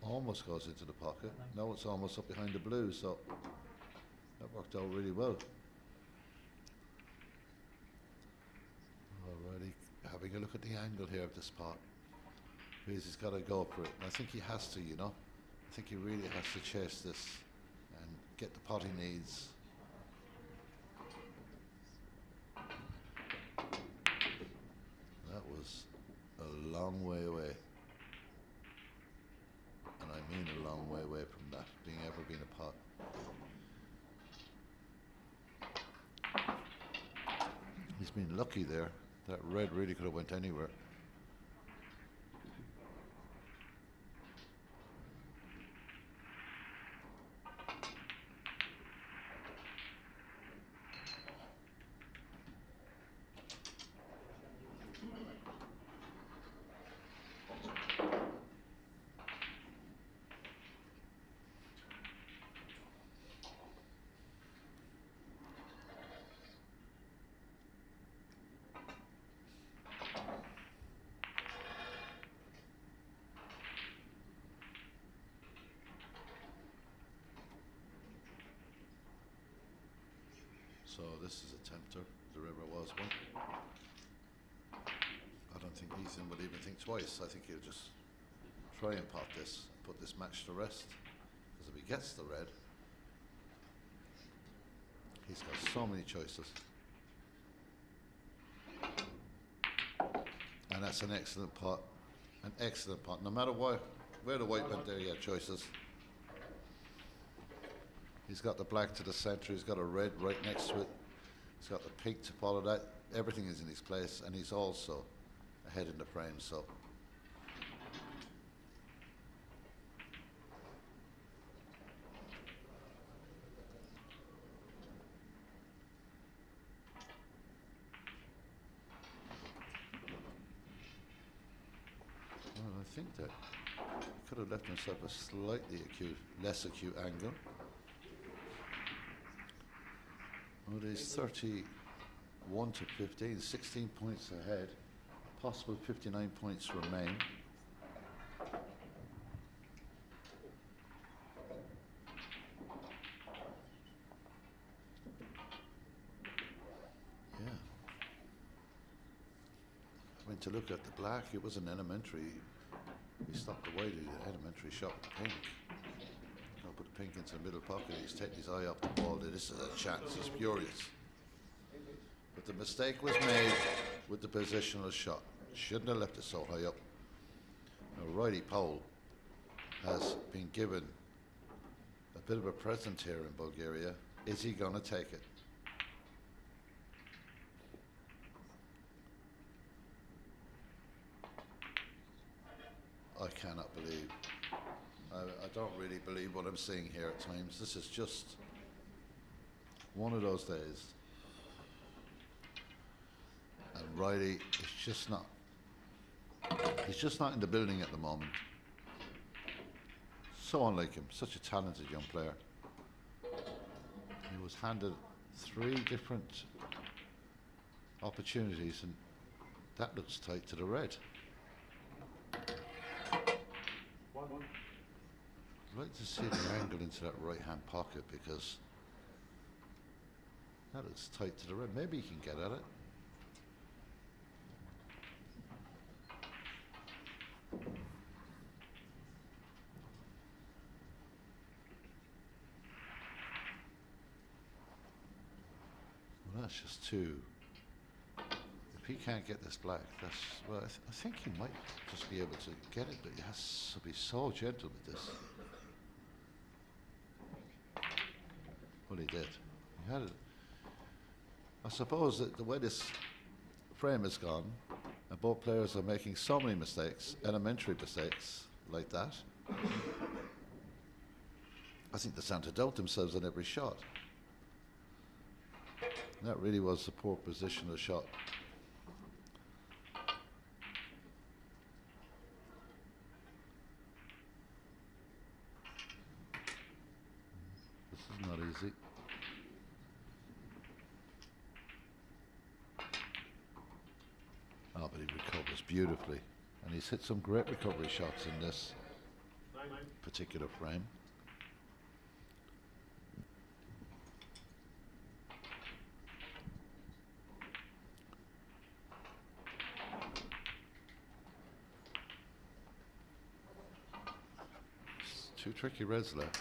almost goes into the pocket. Now it's almost up behind the blue, so that worked out really well. Alrighty, having a look at the angle here of this pot. He's got to go for it. And I think he has to, you know. I think he really has to chase this and get the pot he needs. That was a long way away. And I mean a long way away from that being ever been a pot. He's been lucky there. That red really could have went anywhere. So this is a tempter, if there ever was one. I don't think Ethan would even think twice. I think he'll just try and pot this, put this match to rest. Because if he gets the red, he's got so many choices. And that's an excellent pot. An excellent pot. No matter where the white went there, he had choices. He's got the black to the center, he's got a red right next to it. He's got the pink to follow that. Everything is in his place, and he's also ahead in the frame, so. Well, I think that he could have left himself a slightly less acute angle. Well, he's 31 to 15, 16 points ahead. Possible 59 points remain. Yeah. I went to look at the black. It was an elementary. He stopped the white. The elementary shot with the pink. Put the pink into the middle pocket. He's taking his eye off the ball. This is a chance. He's furious. But the mistake was made with the positional shot. Shouldn't have left it so high up. Now, Riley Powell has been given a bit of a present here in Bulgaria. Is he going to take it? I cannot believe. I don't really believe what I'm seeing here at times. This is just one of those days. And Riley is just not, he's just not in the building at the moment. so unlike him, such a talented young player. He was handed 3 different opportunities, and that looks tight to the red. 1 1. I'd like to see the angle into that right hand pocket, because that looks tight to the red. Maybe he can get at it. Well, that's just 2. If he can't get this black, that's, well, I think he might just be able to get it, but he has to be so gentle with this. Well, he did. He had it. I suppose that the way this frame has gone, and both players are making so many mistakes, elementary mistakes like that, I think they're starting to doubt themselves on every shot. And that really was a poor positional shot. This is not easy. Oh, but he recovers beautifully. And he's hit some great recovery shots in this particular frame. It's 2 tricky reds left.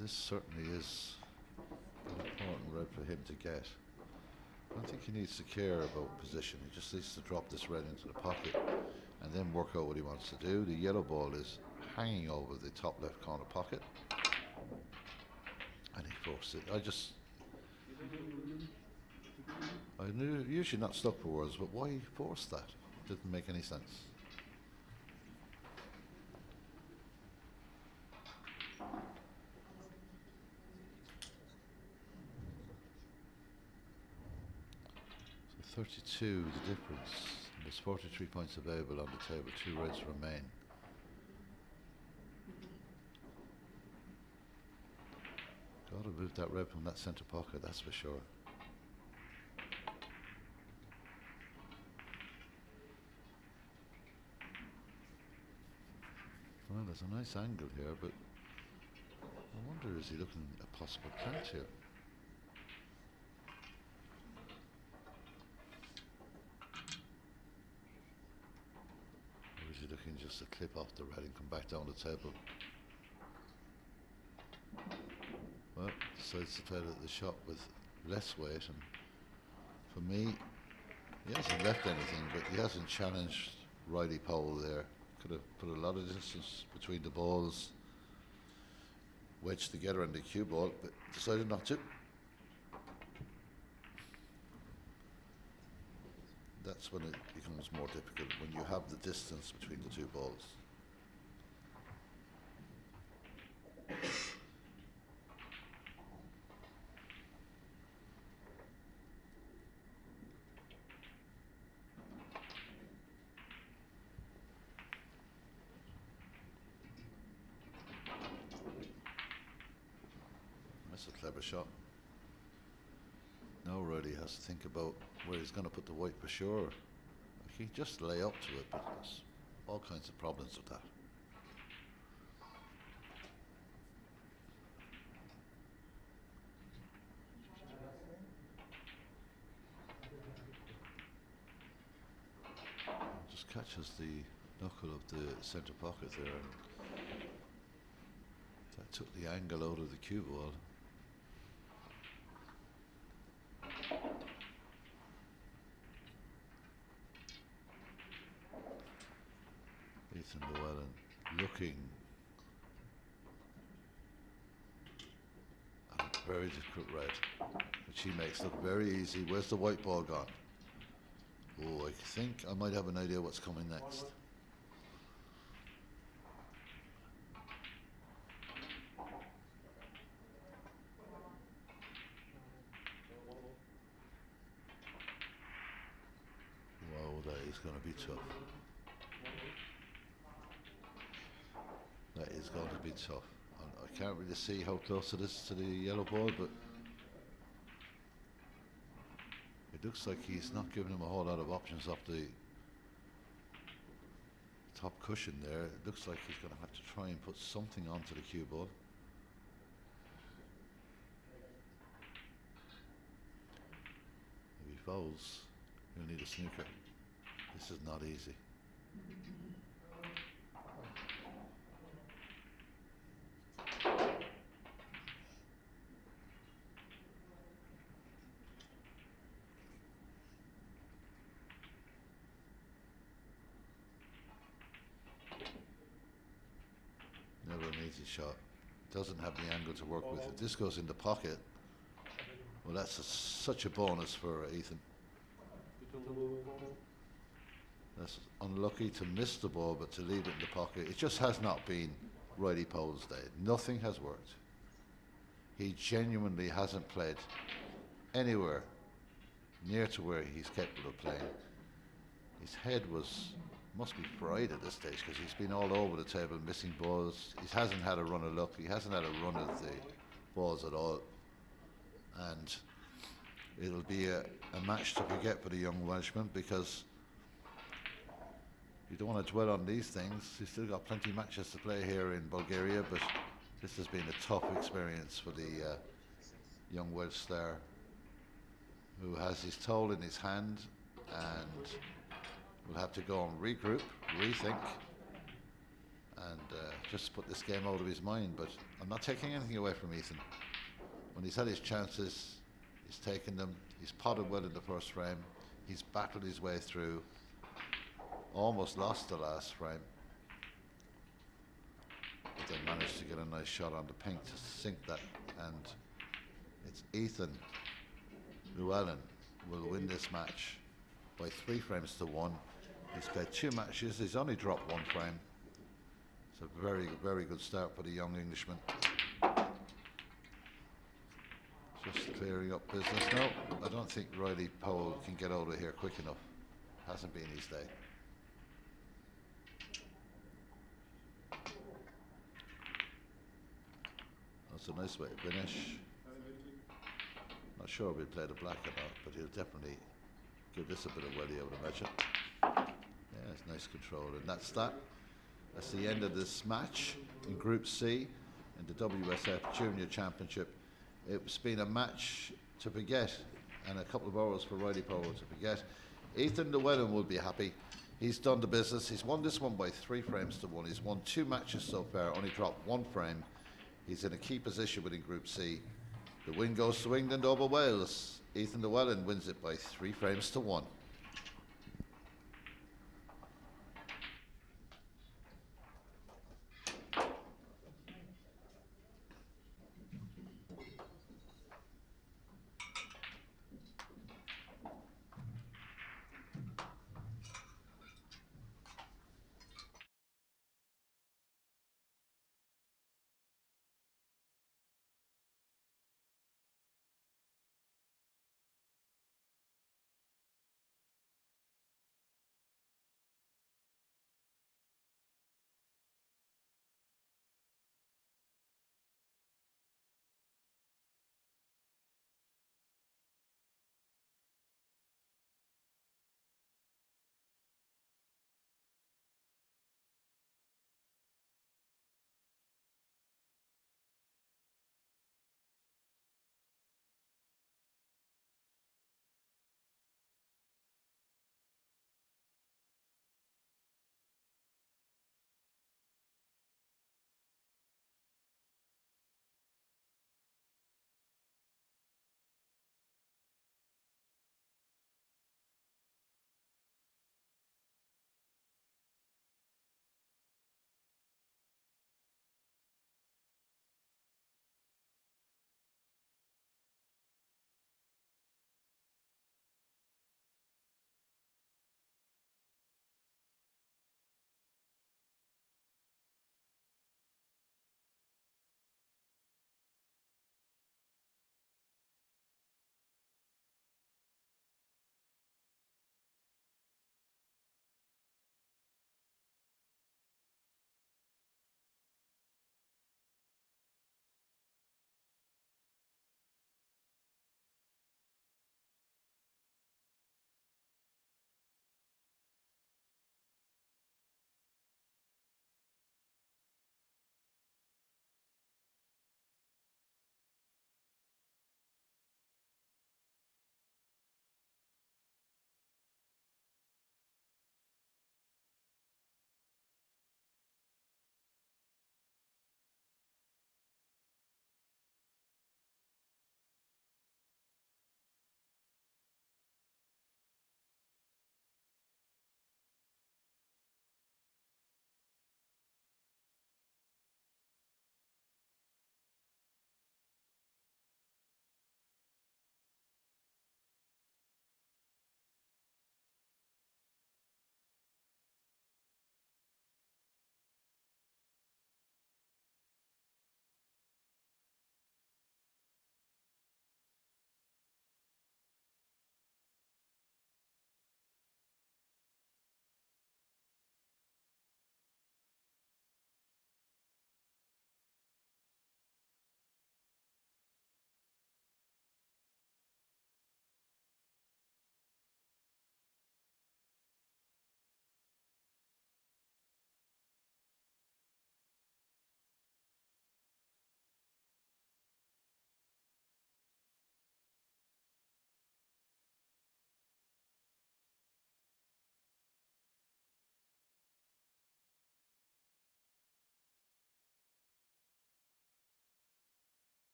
This certainly is an important red for him to get. I don't think he needs to care about position. He just needs to drop this red into the pocket and then work out what he wants to do. The yellow ball is hanging over the top left corner pocket. And he forced it. I knew, usually not stuck for words, but why he forced that? Didn't make any sense. So 32, the difference. There's 43 points available on the table. 2 reds remain. Got to move that red from that centre pocket, that's for sure. Well, there's a nice angle here, but I wonder, is he looking at a possible plant here? Or is he looking just to clip off the red and come back down the table? Well, decides to play the shot with less weight, and for me, he hasn't left anything, but he hasn't challenged Riley Powell there. Could have put a lot of distance between the balls, wedged together on the cue ball, but decided not to. That's when it becomes more difficult, when you have the distance between the 2 balls. That's a clever shot. Now Riley has to think about where he's going to put the white for sure. He can just lay up to it, but there's all kinds of problems with that. Just catches the knuckle of the centre pocket there, and that took the angle out of the cue ball. Ethan Llewellyn looking at a very difficult red, which he makes look very easy. Where's the white ball gone? Oh, I think I might have an idea what's coming next. going to be tough. That is going to be tough. I can't really see how close it is to the yellow ball, but it looks like he's not giving him a whole lot of options up the top cushion there. It looks like he's going to have to try and put something onto the cue ball. If he fouls, he'll need a snooker. This is not easy. Never an easy shot. Doesn't have the angle to work with. If this goes in the pocket, well, that's such a bonus for Ethan. That's unlucky to miss the ball, but to leave it in the pocket. It just has not been Riley Pole's day. Nothing has worked. He genuinely hasn't played anywhere near to where he's capable of playing. His head must be fried at this stage, because he's been all over the table missing balls. He hasn't had a run of luck. He hasn't had a run at the balls at all. And it'll be a match to forget for the young Welshman, because you don't want to dwell on these things. He's still got plenty of matches to play here in Bulgaria, but this has been a tough experience for the young Welsh star, who has his toll in his hand and will have to go and regroup, rethink, and just put this game out of his mind. But I'm not taking anything away from Ethan. When he's had his chances, he's taken them. He's potted well in the first frame. He's battled his way through. Almost lost the last frame, but then managed to get a nice shot on the pink to sink that. And it's Ethan Llewellyn will win this match by 3 frames to 1. He's played 2 matches. He's only dropped 1 frame. It's a very, very good start for the young Englishman. Just clearing up business. No, I don't think Riley Pole can get out of here quick enough. Hasn't been his day. That's a nice way to finish. Not sure if he'll play the black or not, but he'll definitely give this a bit of welly, I would imagine. Yeah, it's nice control, and that's that. That's the end of this match in Group C in the WSF Junior Championship. It's been a match to forget, and a couple of hours for Riley Pole to forget. Ethan Llewellyn will be happy. He's done the business. He's won this one by 3 frames to 1. He's won 2 matches so far, only dropped 1 frame. He's in a key position within Group C. The win goes to England over Wales. Ethan Llewellyn wins it by 3 frames to 1.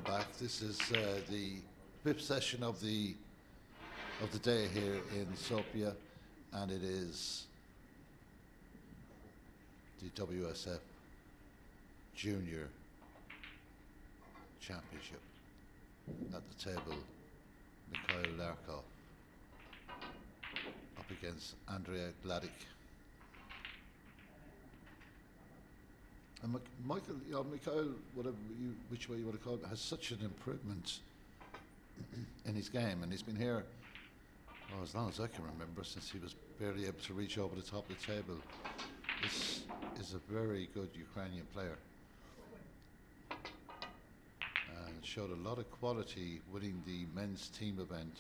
back. This is the fifth session of the day here in Sofia, and it is the WSF Junior Championship. At the table, Mikhail Larkov up against Andrea Gladik. And Mikhail, which way you want to call it, has such an improvement in his game, and he's been here as long as I can remember, since he was barely able to reach over the top of the table. This is a very good Ukrainian player, and showed a lot of quality winning the men's team event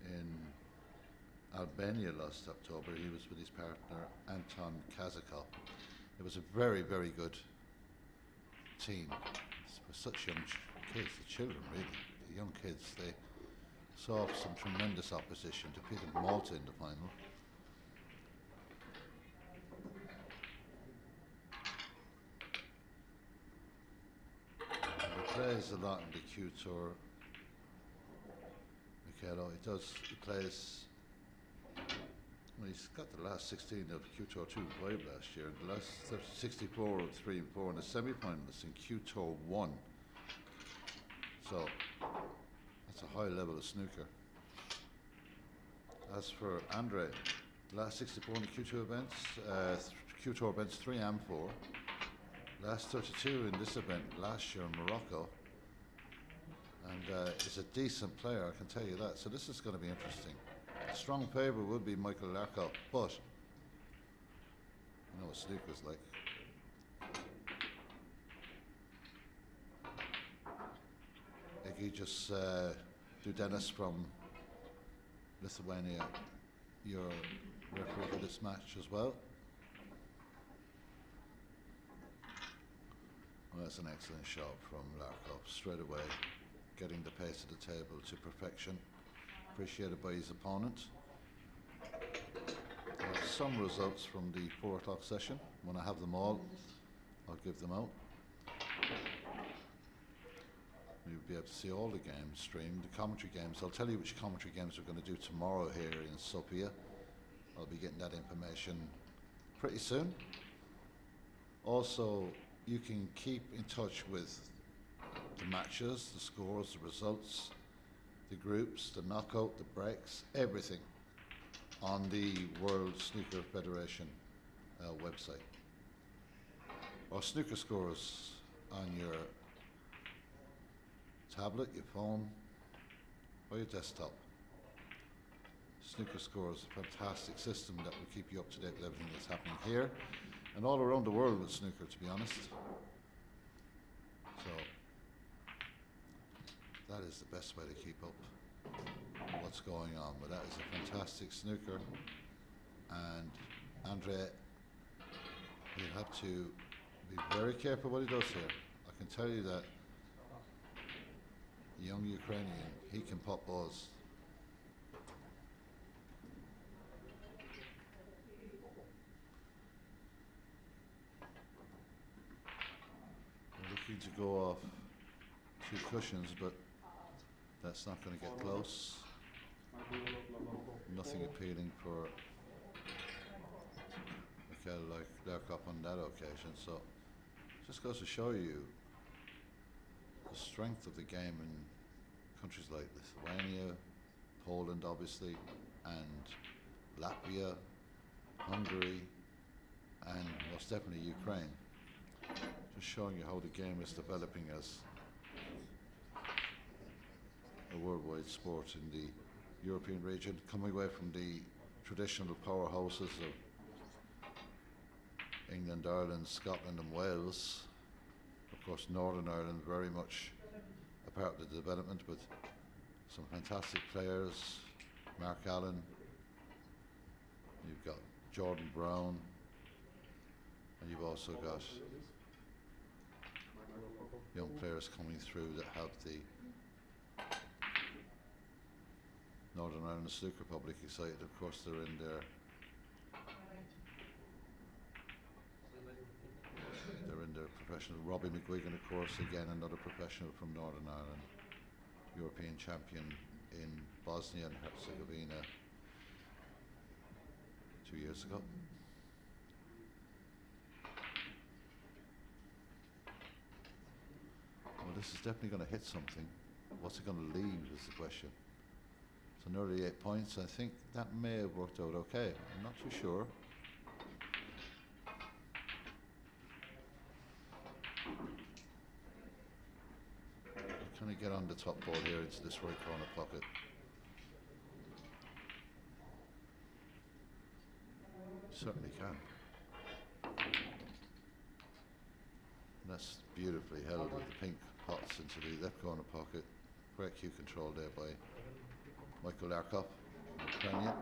in Albania last October. He was with his partner Anton Kazakov. It was a very, very good team for such young kids, the children really, the young kids. They saw some tremendous opposition, defeated Malta in the final. And he plays a lot in the Q Tour. Mikhailo, he plays. Well, he's got the last 16 of Q Tour 2 5 last year, and the last 64 of 3 and 4 in the semi-finals in Q Tour 1. So that's a high level of snooker. As for Andre, the last 64 in the Q Tour events, Q Tour events 3 and 4. Last 32 in this event last year in Morocco, and is a decent player, I can tell you that. So this is going to be interesting. A strong favourite would be Michael Larkov, but you know what snooker's like. Egidijus Dudenis from Lithuania, your referee for this match as well. Well, that's an excellent shot from Larkov, straight away getting the pace of the table to perfection, appreciated by his opponent. Some results from the 4 o'clock session. When I have them all, I'll give them out. You'll be able to see all the games streamed, the commentary games. I'll tell you which commentary games we're going to do tomorrow here in Sofia. I'll be getting that information pretty soon. Also, you can keep in touch with the matches, the scores, the results, the groups, the knockout, the breaks, everything on the World Snooker Federation website. Or snooker scores on your tablet, your phone, or your desktop. Snooker scores, a fantastic system that will keep you up to date with everything that's happening here and all around the world with snooker, to be honest. So that is the best way to keep up what's going on. But that is a fantastic snooker, and Andre, he'll have to be very careful what he does here. I can tell you that young Ukrainian, he can pop balls. We're looking to go off 2 cushions, but that's not going to get close. Nothing appealing for Mikhail Larkov on that occasion. So just goes to show you the strength of the game in countries like Lithuania, Poland obviously, and Latvia, Hungary, and most definitely Ukraine. Just showing you how the game is developing as a worldwide sport in the European region, coming away from the traditional powerhouses of England, Ireland, Scotland and Wales. Of course, Northern Ireland very much a part of the development with some fantastic players. Mark Allen, you've got Jordan Brown, and you've also got young players coming through that have the Northern Ireland Snooker public excited. Of course, they're in their professional. Robbie McGuigan, of course, again another professional from Northern Ireland, European champion in Bosnia and Herzegovina 2 years ago. Well, this is definitely going to hit something. What's it going to leave is the question. So nearly 8 points. I think that may have worked out okay. I'm not too sure. Can he get on the top ball here into this right corner pocket? Certainly can. And that's beautifully held with the pink pots into the left corner pocket. Great cue control there by Michael Larkov, Ukrainian.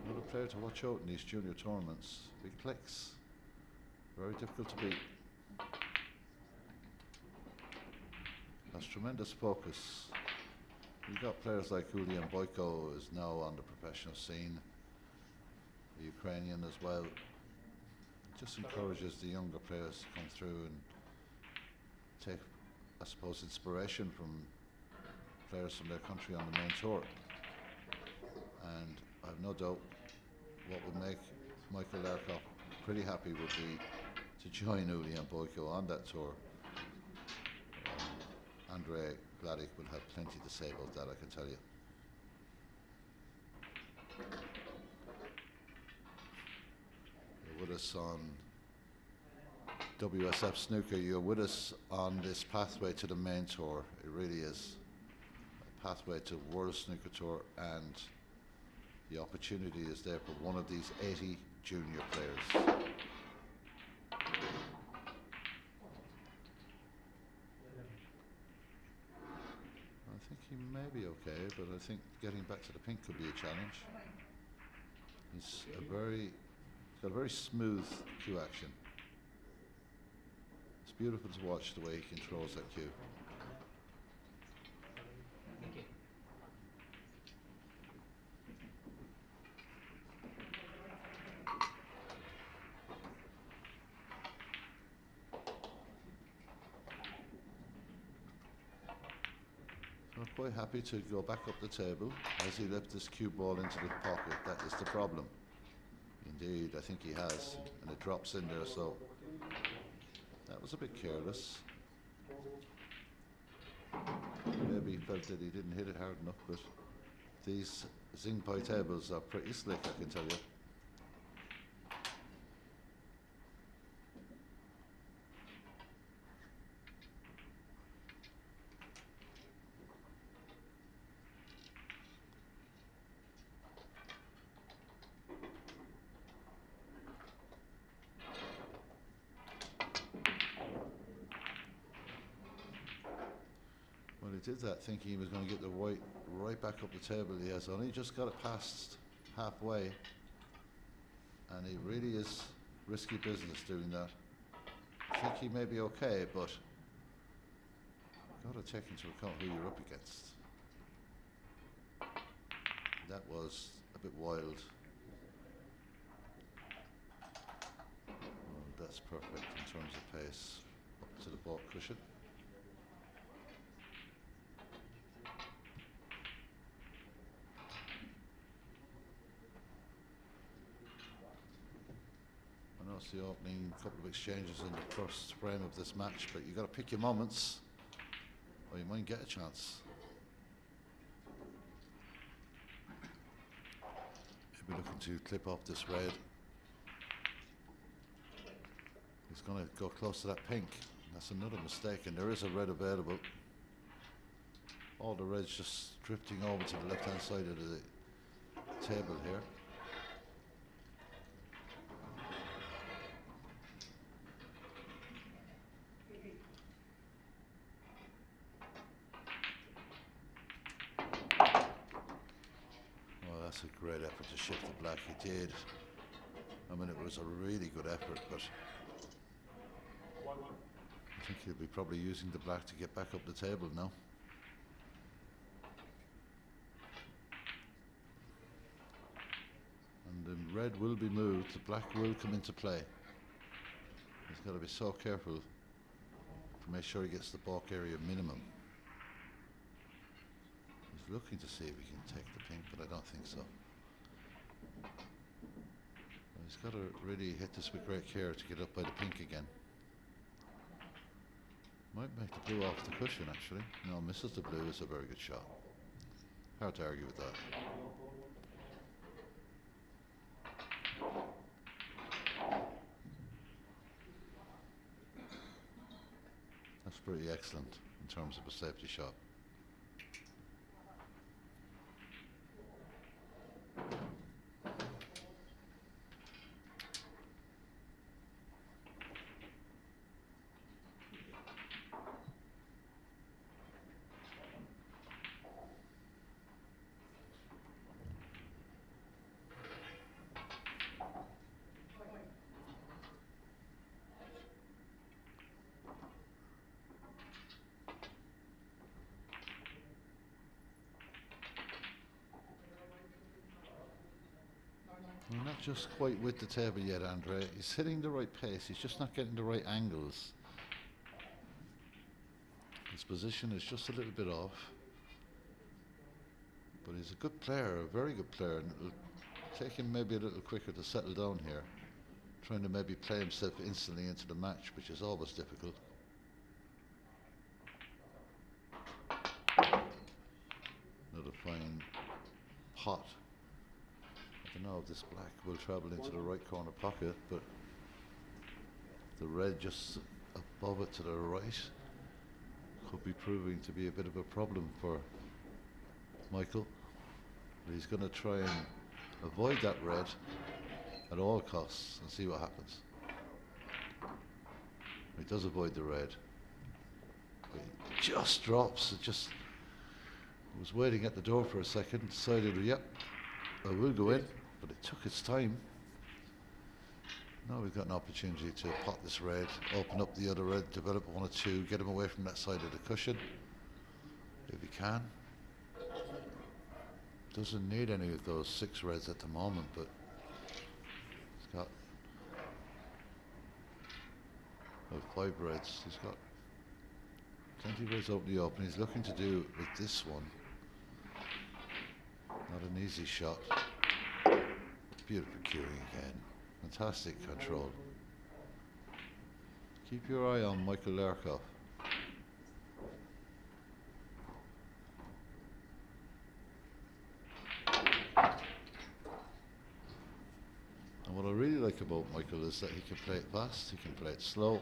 Another player to watch out in these junior tournaments. Big clicks. Very difficult to beat. Has tremendous focus. You've got players like Julian Boyko, who is now on the professional scene. The Ukrainian as well. Just encourages the younger players to come through and take, I suppose, inspiration from players from their country on the main tour. And I've no doubt what would make Michael Larkov pretty happy would be to join Julian Boyko on that tour. Andrei Gladik will have plenty to say about that, I can tell you. You're with us on WSF Snooker. You're with us on this pathway to the main tour. It really is a pathway to World Snooker Tour, and the opportunity is there for one of these 80 junior players. I think he may be okay, but I think getting back to the pink could be a challenge. He's got a very smooth cue action. It's beautiful to watch the way he controls that cue. I'm quite happy to go back up the table as he left this cue ball into the pocket. That is the problem. Indeed, I think he has, and it drops in there, so that was a bit careless. Maybe he felt that he didn't hit it hard enough, but these Zingpai tables are pretty slick, I can tell you. Well, he did that thinking he was going to get the white right back up the table. He has only just got it past halfway, and he really is risky business doing that. I think he may be okay, but got to take into account who you're up against. That was a bit wild. And that's perfect in terms of pace. Up to the ball cushion. It's the opening couple of exchanges in the first frame of this match, but you've got to pick your moments or you might get a chance. Maybe looking to clip off this red. He's going to go close to that pink. That's another mistake, and there is a red available. All the red's just drifting over to the left hand side of the table here. That's a great effort to shift the black. He did. I mean, it was a really good effort, but I think he'll be probably using the black to get back up the table now. And the red will be moved. The black will come into play. He's got to be so careful to make sure he gets the balk area minimum. He's looking to see if he can take the pink, but I don't think so. He's got to really hit this with great care to get up by the pink again. Might make the blue off the cushion actually. No, misses the blue. Is a very good shot. Hard to argue with that. That's pretty excellent in terms of a safety shot. We're not just quite with the table yet, Andre. He's hitting the right pace. He's just not getting the right angles. His position is just a little bit off. But he's a good player, a very good player. And it'll take him maybe a little quicker to settle down here. Trying to maybe play himself instantly into the match, which is always difficult. Another fine pot. I don't know if this black will travel into the right corner pocket, but the red just above it to the right could be proving to be a bit of a problem for Michael. But he's going to try and avoid that red at all costs and see what happens. He does avoid the red, but he just drops. It just was waiting at the door for a second, decided, yep, I will go in. But it took its time. Now we've got an opportunity to pot this red, open up the other red, develop one or two, get him away from that side of the cushion, if he can. Doesn't need any of those 6 reds at the moment, but he's got 5 reds. He's got plenty of reds out in the open. He's looking to do with this one. Not an easy shot. Beautiful cueing again. Fantastic control. Keep your eye on Michael Lerkoff. And what I really like about Michael is that he can play it fast, he can play it slow.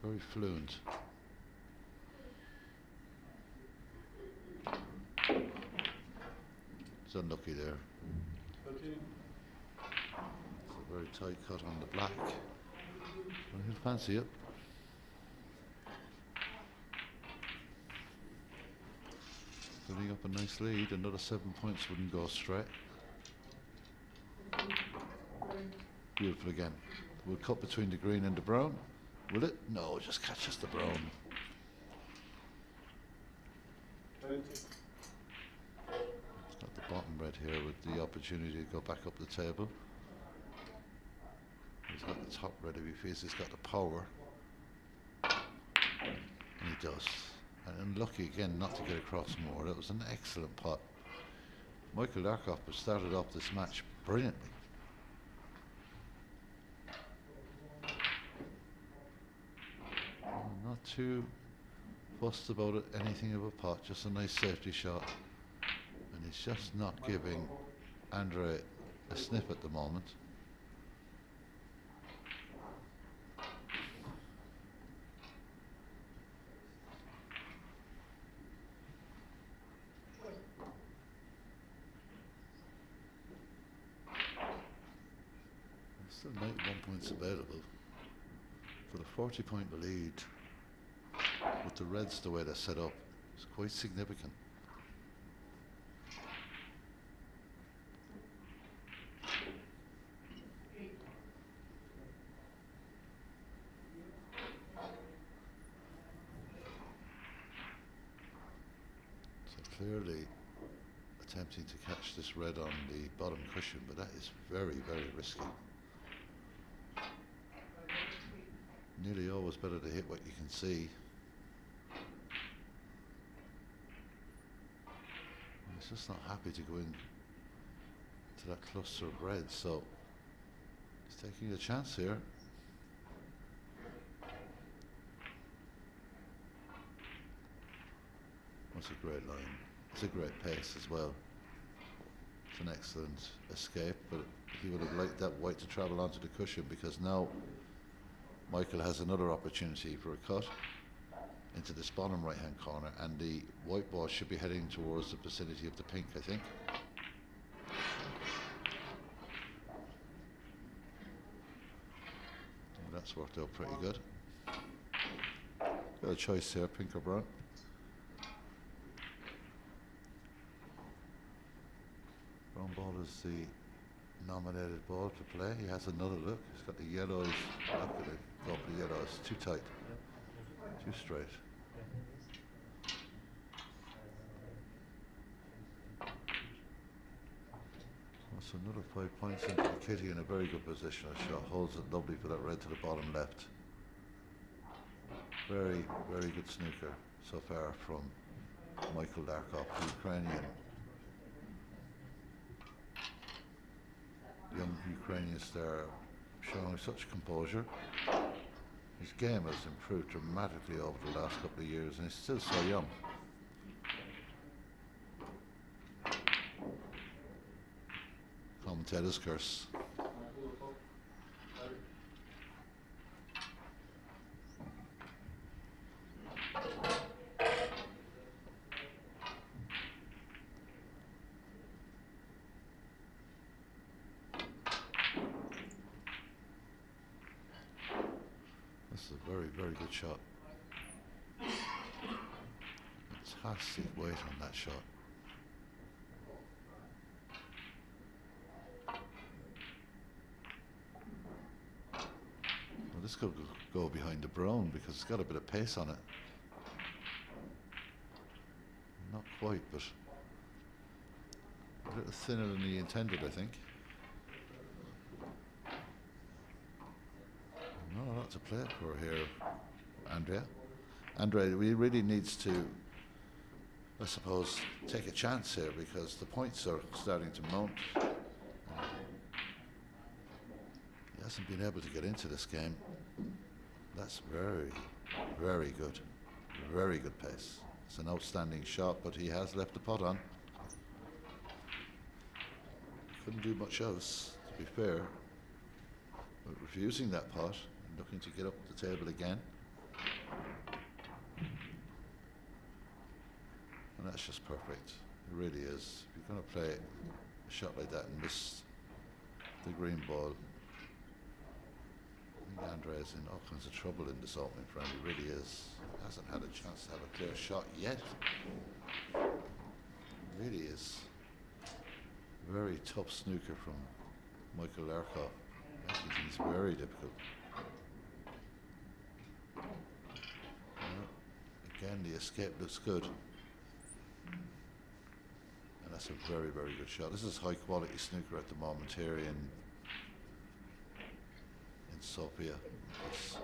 Very fluent. It's unlucky there. 13. It's a very tight cut on the black. Well, he'll fancy it. Building up a nice lead. Another 7 points wouldn't go straight. Beautiful again. We'll cut between the green and the brown. Will it? No, just catches the brown. 20. Got the bottom red here with the opportunity to go back up the table. He's got the top red if he feels he's got the power. And he does. And unlucky again not to get across more. That was an excellent pot. Michael Lerkoff has started off this match brilliantly. Not too fussed about it, anything of a pot, just a nice safety shot. And he's just not giving Andre a sniff at the moment. Still 91 points available for the 40-point lead. With the reds the way they're set up, it's quite significant. So clearly attempting to catch this red on the bottom cushion, but that is very, very risky. Nearly always better to hit what you can see. He's just not happy to go in to that cluster of red, so he's taking a chance here. That's a great line. It's a great pace as well. It's an excellent escape, but he would have liked that white to travel onto the cushion, because now Michael has another opportunity for a cut into this bottom right hand corner, and the white ball should be heading towards the vicinity of the pink, I think. And that's worked out pretty good. Got a choice here, pink or brown. Brown ball is the nominated ball to play. He has another look. He's got the yellows. Not going to go up the yellows. Too tight. Too straight. That's another 5 points into the kitty in a very good position. A shot holds it lovely for that red to the bottom left. Very, very good snooker so far from Michael Larkov, the Ukrainian. Young Ukrainian star showing such composure. His game has improved dramatically over the last couple of years, and he's still so young. Commentator's curse. This is a very, very good shot. Fantastic weight on that shot. Well, this could go behind the brown because it's got a bit of pace on it. Not quite, but a little thinner than he intended, I think. Not a lot to play for here, Andrea. Andrea really needs to, I suppose, take a chance here, because the points are starting to mount. He hasn't been able to get into this game. That's very, very good. Very good pace. It's an outstanding shot, but he has left the pot on. Couldn't do much else, to be fair. But refusing that pot, looking to get up the table again. And that's just perfect. It really is. If you're going to play a shot like that and miss the green ball, I think Andrea's in all kinds of trouble in this opening round. He really is. Hasn't had a chance to have a clear shot yet. It really is. Very tough snooker from Michael Larkov. Making things very difficult. Again, the escape looks good. And that's a very, very good shot. This is high quality snooker at the moment here in Sofia. This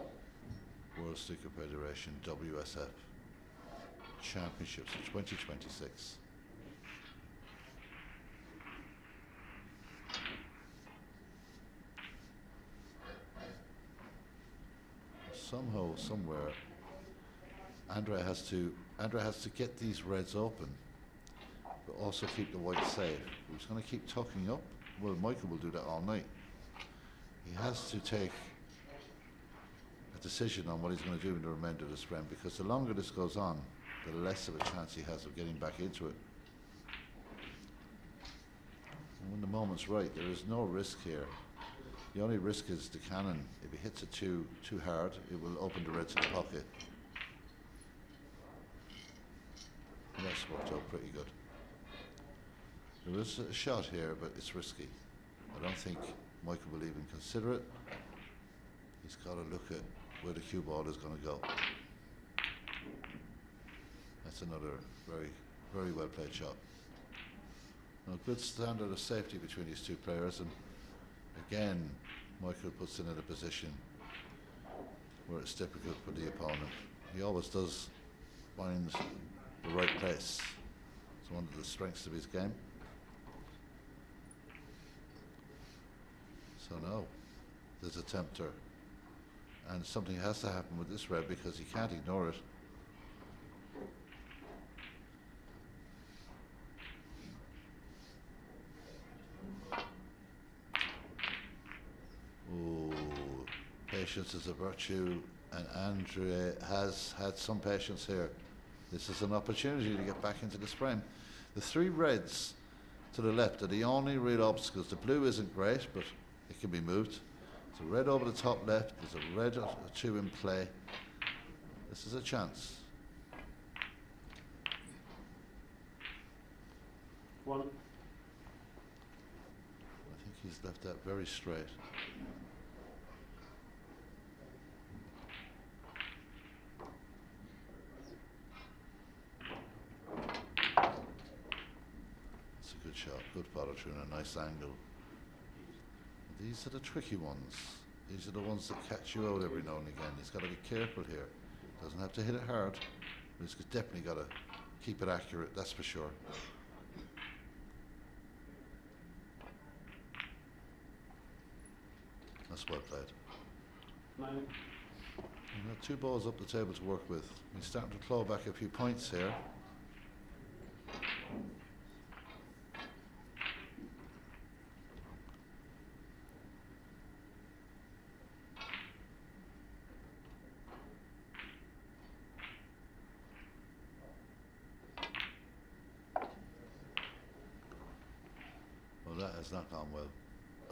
World Snooker Federation WSF Championships of 2026. Somehow, somewhere, Andrea has to get these reds open, but also keep the white safe. He's going to keep tucking up. Well, Michael will do that all night. He has to take a decision on what he's going to do in the remainder of this round, because the longer this goes on, the less of a chance he has of getting back into it. And when the moment's right, there is no risk here. The only risk is the cannon. If he hits it too hard, it will open the red to the pocket. And that's worked out pretty good. There is a shot here, but it's risky. I don't think Michael will even consider it. He's got to look at where the cue ball is going to go. That's another very, very well played shot. A good standard of safety between these two players, and again, Michael puts in a position where it's difficult for the opponent. He always does find the right place. It's one of the strengths of his game. So now, there's a tempter. And something has to happen with this red because he can't ignore it. Ooh, patience is a virtue, and Andre has had some patience here. This is an opportunity to get back into this frame. The three reds to the left are the only real obstacles. The blue isn't great, but it can be moved. There's a red over the top left, there's a red or two in play. This is a chance. One. I think he's left that very straight. That's a good shot, good follow through and a nice angle. These are the tricky ones. These are the ones that catch you out every now and again. He's got to be careful here. Doesn't have to hit it hard, but he's definitely got to keep it accurate, that's for sure. That's well played. 9. You've got two balls up the table to work with. He's starting to claw back a few points here. Well, that has not gone well.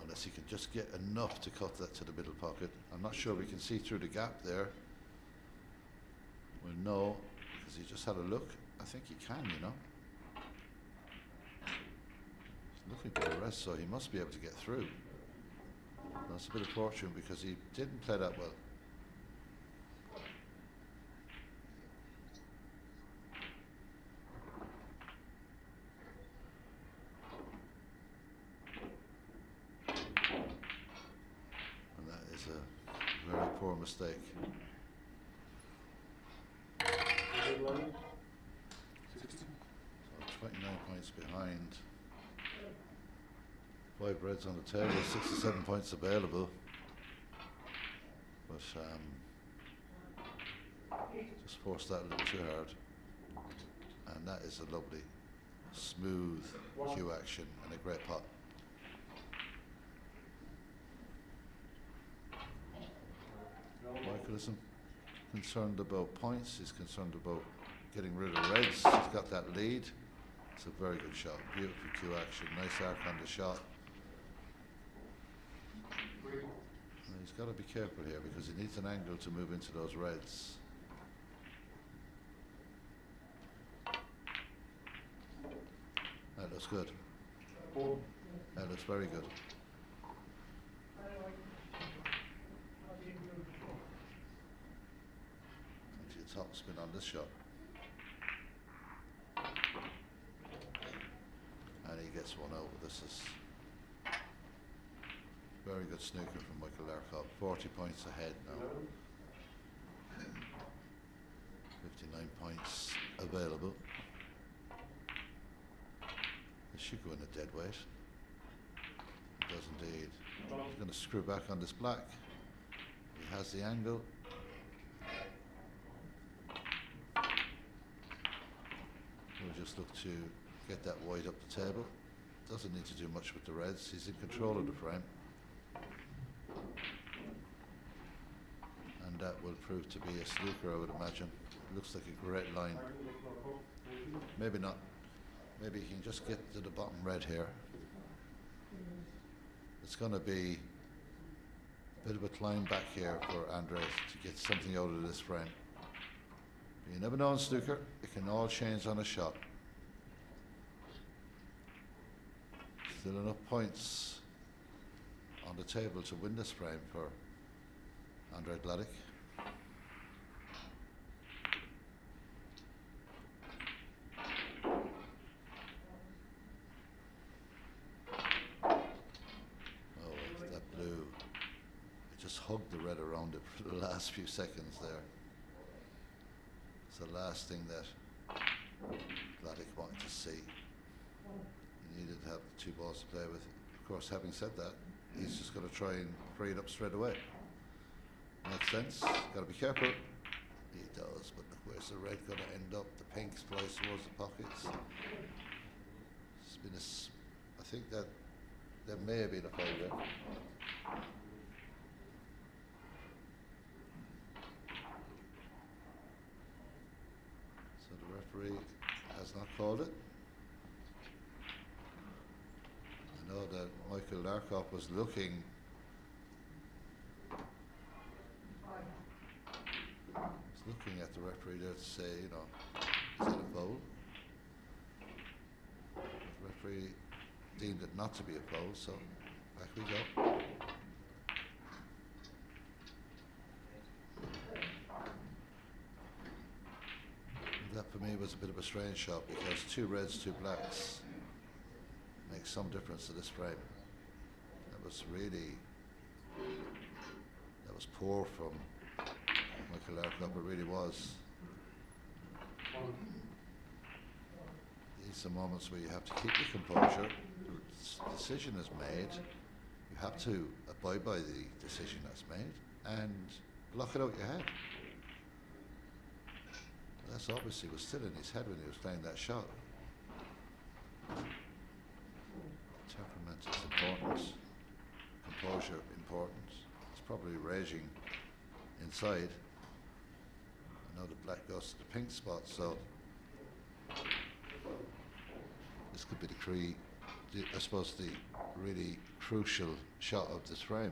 Unless he can just get enough to cut that to the middle pocket. I'm not sure we can see through the gap there. Well, no, because he just had a look. I think he can, you know. He's looking for the rest, so he must be able to get through. That's a bit of fortune because he didn't play that well. Poor mistake. Good line. 16. So 29 points behind. 5 reds on the table, 67 points available. But just forced that a little too hard. And that is a lovely, smooth cue action and a great pot. Michael isn't concerned about points, he's concerned about getting rid of reds. He's got that lead. It's a very good shot, beautiful cue action, nice arc on the shot. And he's got to be careful here because he needs an angle to move into those reds. That looks good. That looks very good. Top spin on this shot. And he gets one out. This is very good snooker from Michael Larkop. 40 points ahead now. 59 points available. This should go in a dead weight. It does indeed. He's going to screw back on this black. He has the angle. We'll just look to get that white up the table. Doesn't need to do much with the reds. He's in control of the frame. And that will prove to be a snooker, I would imagine. Looks like a great line. Maybe not. Maybe he can just get to the bottom red here. It's going to be a bit of a climb back here for Andres to get something out of this frame. But you never know in snooker, it can all change on a shot. Still enough points on the table to win this frame for Andre Gladic. hugged the red around it for the last few seconds there. It's the last thing that Vladik wanted to see. He needed to have the 2 balls to play with. Of course, having said that, he's just going to try and free it up straight away. Makes sense. Got to be careful. He does, but look, where's the red going to end up? The pinks flies towards the pockets. It's been I think that there may have been a foul there. So the referee has not called it. I know that Michael Larkoff was looking. Looking at the referee there to say, you know, is that a foul? The referee deemed it not to be a foul, so back we go. That for me was a bit of a strange shot because 2 reds, 2 blacks makes some difference to this frame. That was poor from Michael Larkoff, it really was. These are moments where you have to keep your composure. The decision is made. You have to abide by the decision that's made and block it out your head. That's obviously was still in his head when he was playing that shot. Temperament is important. Composure important. It's probably raging inside. I know the black goes to the pink spot, so this could be I suppose the really crucial shot of this frame.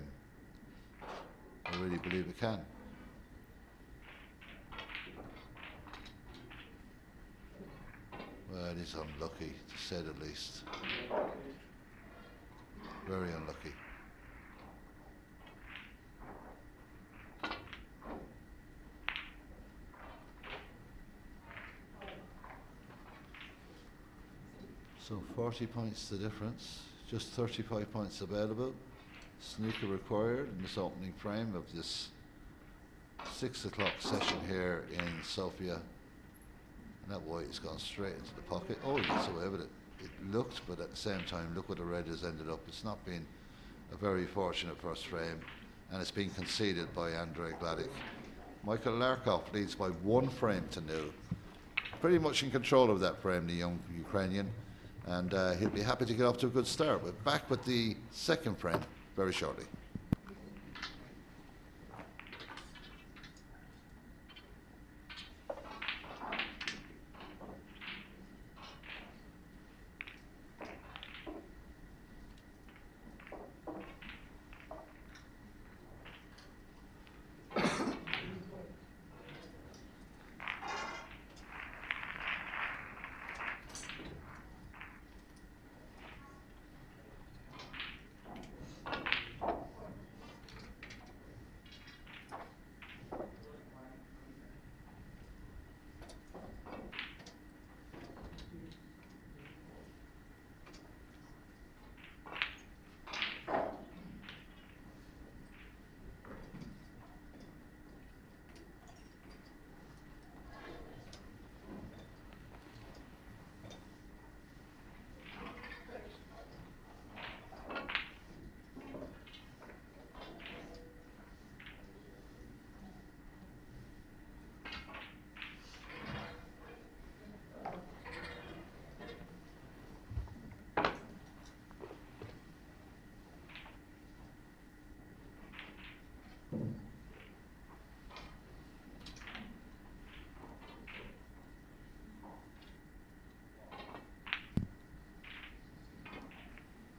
I really believe it can. Well, it is unlucky, to say the least. Very unlucky. So 40 points the difference, just 35 points available. Snooker required in this opening frame of this 6 o'clock session here in Sofia. And that white's gone straight into the pocket. Oh, he gets away with it. It looked, but at the same time, look where the red has ended up. It's not been a very fortunate first frame, and it's been conceded by Andrei Gladik. Michael Larkoff leads by 1 frame to 0. Pretty much in control of that frame, the young Ukrainian. And he'll be happy to get off to a good start. We're back with the second frame very shortly.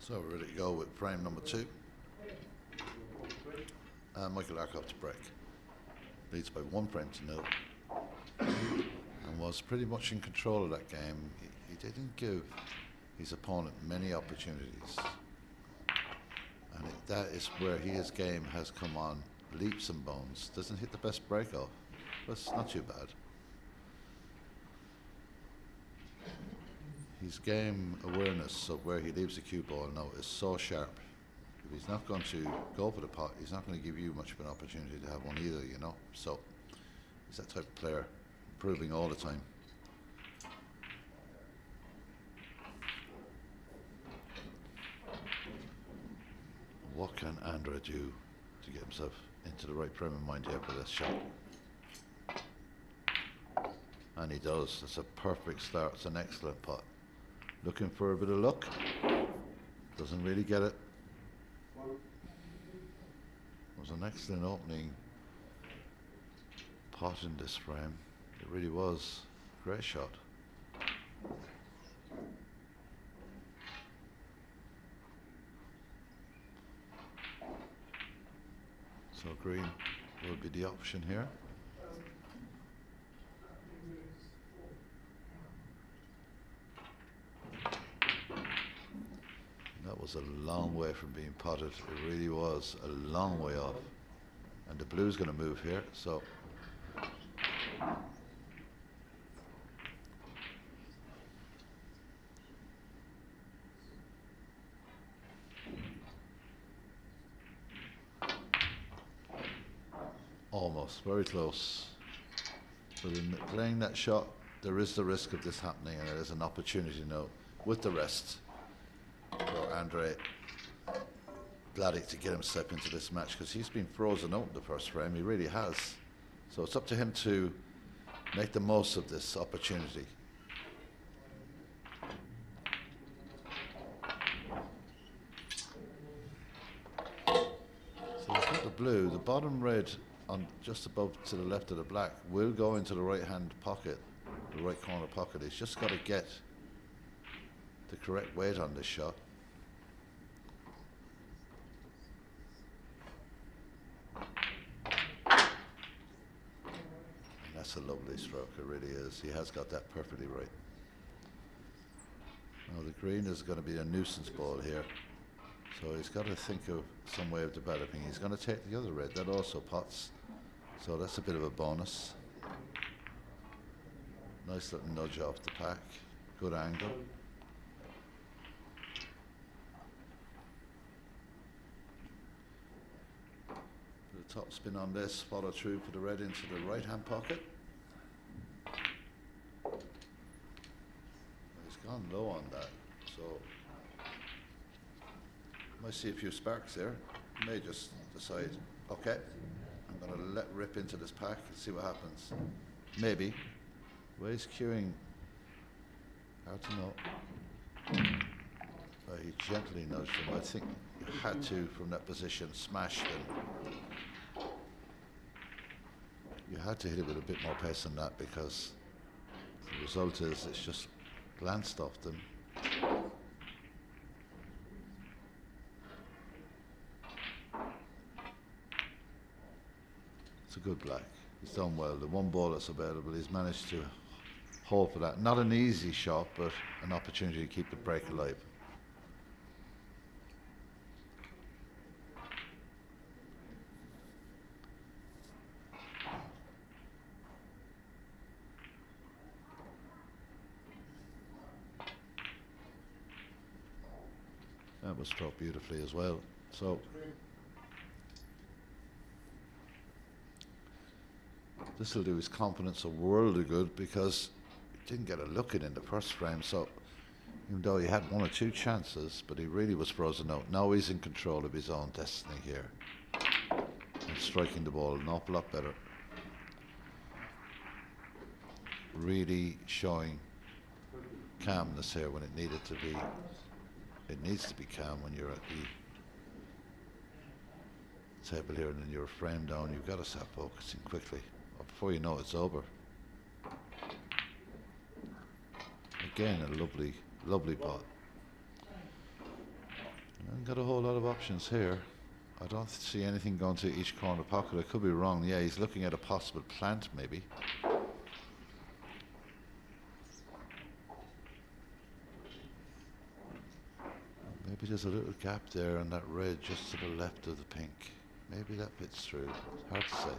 So we're ready to go with frame number 2. Michael Larkoff to break. Leads by 1 frame to 0. And was pretty much in control of that game. He didn't give his opponent many opportunities. And that is where his game has come on leaps and bounds. Doesn't hit the best break off, but it's not too bad. His game awareness of where he leaves the cue ball now is so sharp. If he's not going to go for the pot, he's not going to give you much of an opportunity to have one either, you know. So he's that type of player, improving all the time. What can Andra do to get himself into the right frame of mind here for this shot? And he does. It's a perfect start. It's an excellent putt. Looking for a bit of luck. Doesn't really get it. It was an excellent opening putt in this frame. It really was. Great shot. So green will be the option here. That was a long way from being potted. It really was a long way off. And the blue's going to move here, so almost, very close. But in playing that shot, there is the risk of this happening, and there is an opportunity now with the rest for Andre Vladic to get himself into this match, because he's been frozen out in the first frame. He really has. So it's up to him to make the most of this opportunity. So he's got the blue. The bottom red on just above to the left of the black will go into the right hand pocket, the right corner pocket. He's just got to get the correct weight on this shot. And that's a lovely stroke, it really is. He has got that perfectly right. Now the green is going to be a nuisance ball here, so he's got to think of some way of developing. He's going to take the other red, that also pots, so that's a bit of a bonus. Nice little nudge off the pack, good angle. The top spin on this, follow through for the red into the right hand pocket. He's gone low on that, so might see a few sparks there. May just decide, okay, I'm going to let rip into this pack and see what happens. Maybe. Well, he's queuing. Hard to know. He gently nudged him. I think you had to, from that position, smash him. You had to hit it with a bit more pace than that, because the result is it's just glanced off them. It's a good black. He's done well. The one ball that's available, he's managed to hold for that. Not an easy shot, but an opportunity to keep the break alive. That was struck beautifully as well. So this will do his confidence a world of good, because he didn't get a look in the first frame. So even though he had one or two chances, but he really was frozen out. Now he's in control of his own destiny here and striking the ball an awful lot better. Really showing calmness here when it needed to be. It needs to be calm when you're at the table here and then you're framed down. You've got to start focusing quickly, or before you know it's over. Again, a lovely, lovely pot. And got a whole lot of options here. I don't see anything going to each corner pocket. I could be wrong. Yeah, he's looking at a possible plant, maybe. Maybe there's a little gap there on that red just to the left of the pink. Maybe that fits through. It's hard to say.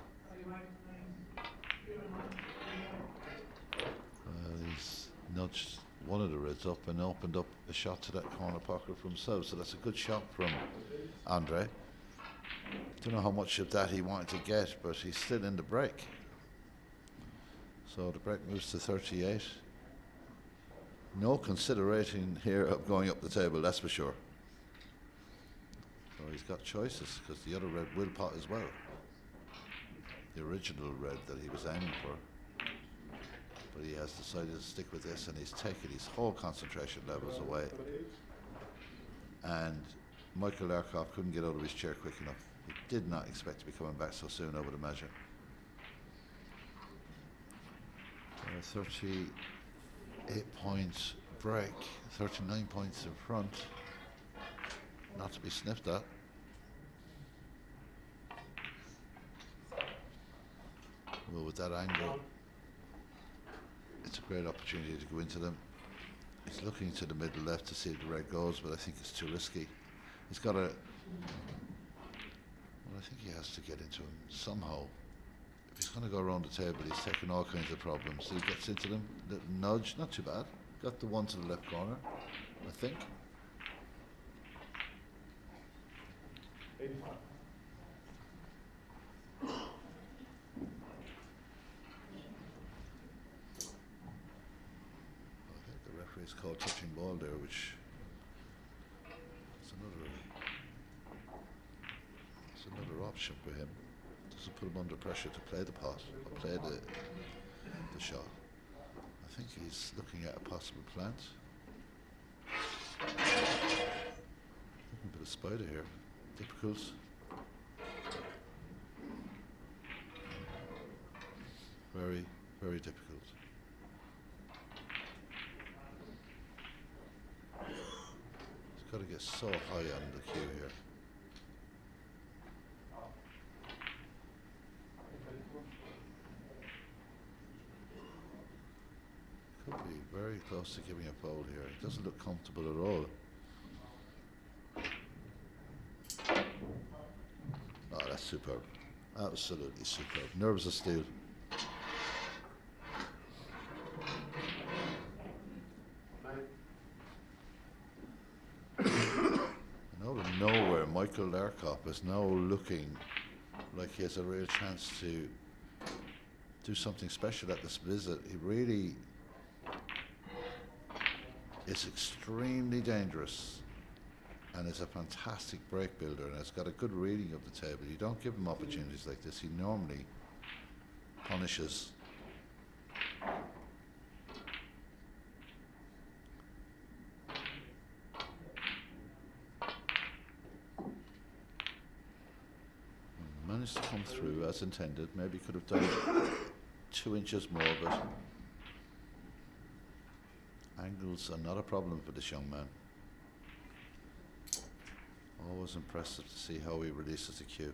He's nudged one of the reds up and opened up a shot to that corner pocket for himself. So that's a good shot from Andre. Don't know how much of that he wanted to get, but he's still in the break. So the break moves to 38. No consideration here of going up the table, that's for sure. So he's got choices, because the other red will pot as well. The original red that he was aiming for. But he has decided to stick with this, and he's taken his whole concentration levels away. And Michael Larkoff couldn't get out of his chair quick enough. He did not expect to be coming back so soon, I would imagine. 38 points break, 39 points in front. Not to be sniffed at. Well, with that angle, it's a great opportunity to go into them. He's looking to the middle left to see if the red goes, but I think it's too risky. He's got to, well, I think he has to get into him somehow. If he's going to go around the table, he's taking all kinds of problems. So he gets into them, little nudge, not too bad. Got the one to the left corner, I think. 85. Referee's called touching ball there, which is another option for him. Doesn't put him under pressure to play the pot or play the shot. I think he's looking at a possible plant. A bit of spider here. Difficult. Very, very difficult. Got to get so high on the cue here. Could be very close to giving a fold here. It doesn't look comfortable at all. Oh, that's superb. Absolutely superb. Nerves of steel. Nowhere, Michael Larkoff is now looking like he has a real chance to do something special at this visit. He really is extremely dangerous and is a fantastic break builder and has got a good reading of the table. You don't give him opportunities like this. He normally punishes. Managed to come through as intended. Maybe could have done 2 inches more, but angles are not a problem for this young man. Always impressive to see how he releases the cue.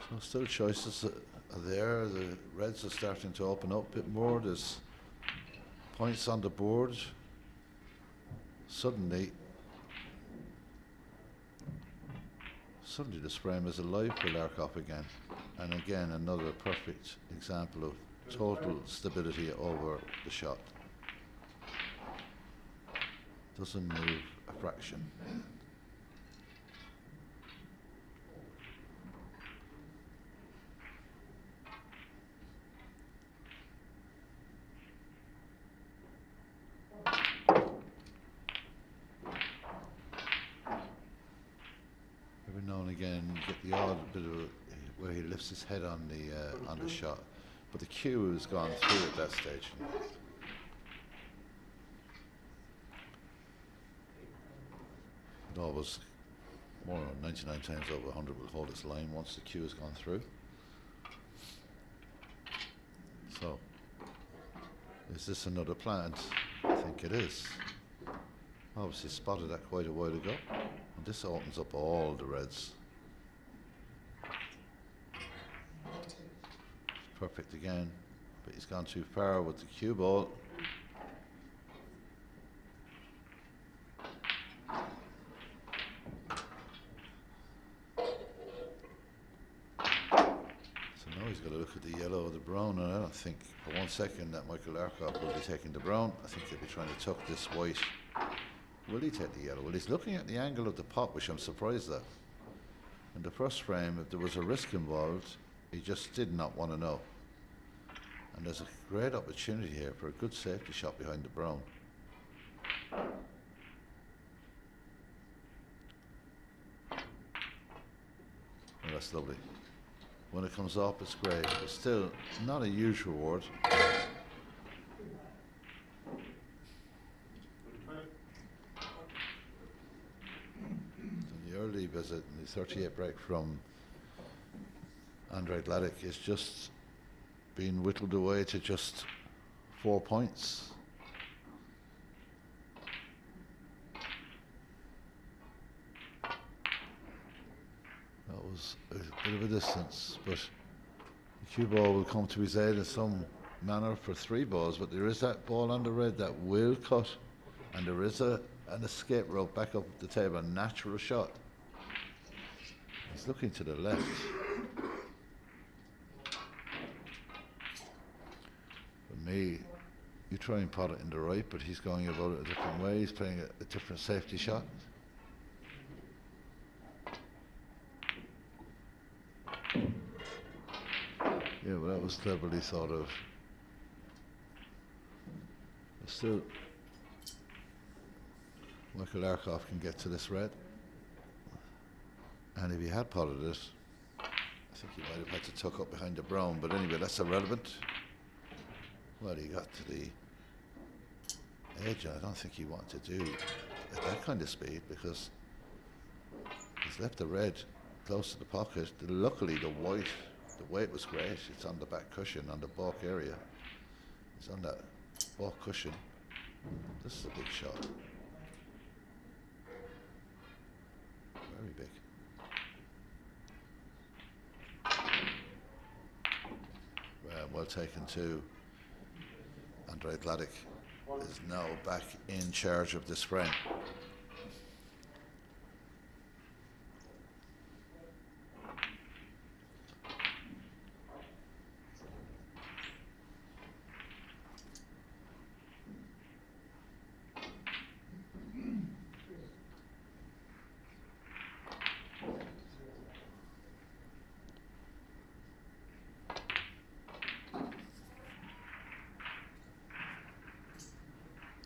So still choices are there. The reds are starting to open up a bit more. There's points on the board. Suddenly this frame is alive for Larkoff again, and again another perfect example of total stability over the shot. Doesn't move a fraction. Every now and again you get the odd bit of where he lifts his head on the shot, but the cue has gone through at that stage. It always, more than 99 times over 100, will hold its line once the cue has gone through. So, is this another plant? I think it is. Obviously spotted that quite a while ago. And this opens up all the reds. It's perfect again, but he's gone too far with the cue ball. 1 second that Michael Larkoff will be taking the brown. I think he'll be trying to tuck this white. Will he take the yellow? Well, he's looking at the angle of the pot, which I'm surprised at. In the first frame, if there was a risk involved, he just did not want to know. And there's a great opportunity here for a good safety shot behind the brown. Oh, that's lovely. When it comes off, it's great, but still not a huge reward. The early visit in the 38 break from Andrei Gladik is just being whittled away to just 4 points. That was a bit of a distance, but the cue ball will come to his aid in some manner for 3 balls, but there is that ball on the red that will cut, and there is an escape rope back up the table, a natural shot. He's looking to the left. For me, you try and pot it in the right, but he's going about it a different way. He's playing a different safety shot. Yeah, well, that was cleverly thought of. But still, Michael Larkoff can get to this red. And if he had potted it, I think he might have had to tuck up behind the brown. But anyway, that's irrelevant. Well, he got to the edge. I don't think he wanted to do at that kind of speed, because he's left the red close to the pocket. Luckily, the weight was great. It's on the back cushion, on the balk area. It's on that balk cushion. This is a big shot. Very big. Well taken too. Andrei Gladik is now back in charge of this frame.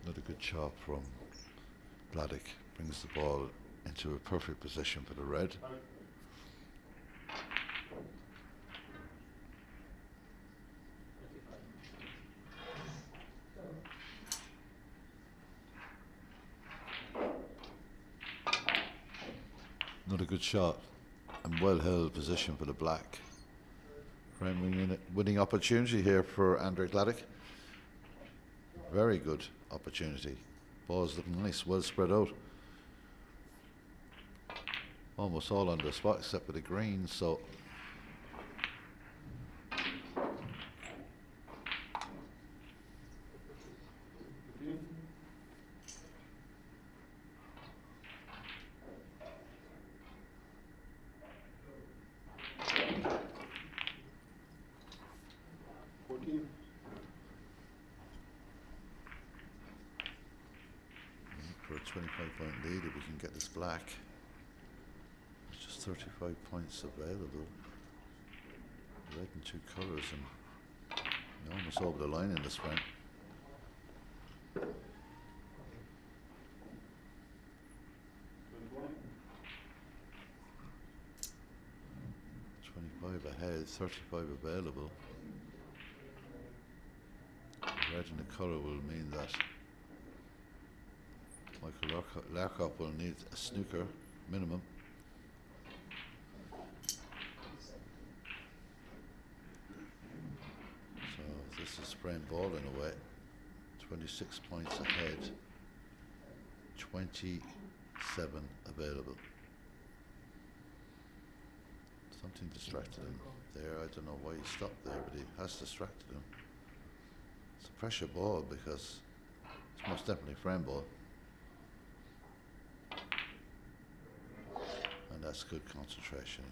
Another good chop from Gladik, brings the ball into a perfect position for the red. Another good shot and well held position for the black. Frame winning opportunity here for Andrei Gladik. Very good opportunity. Ball's looking nice, well spread out. Almost all on the spot except for the green, so for a 25-point lead, if we can get this black. There's just 35 points available. Red in 2 colours, and you're almost over the line in this frame. Ahead, 35 available. Red in the colour will mean that Michael Larkoff will need a snooker minimum. So this is spraying ball in a way. 26 points ahead. 27 available. Something distracted him there. I don't know why he stopped there, but he has distracted him. It's a pressure ball because it's most definitely frame ball. And that's good concentration.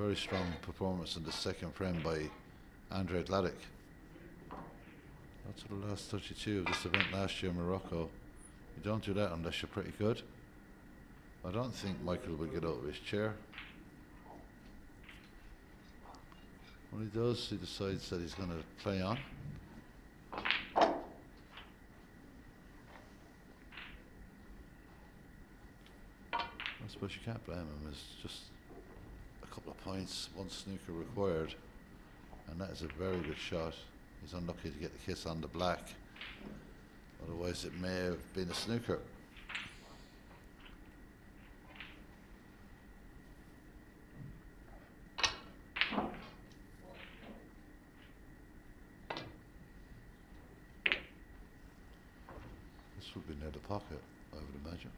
very strong performance in the second frame by Andre Gladic. That's the last 32 of this event last year in Morocco. You don't do that unless you're pretty good. I don't think Michael will get out of his chair. When he does, he decides that he's going to play on. I suppose you can't blame him. It's just a couple of points, one snooker required, and that is a very good shot. He's unlucky to get the kiss on the black. Otherwise it may have been a snooker. This would be near the pocket, I would imagine.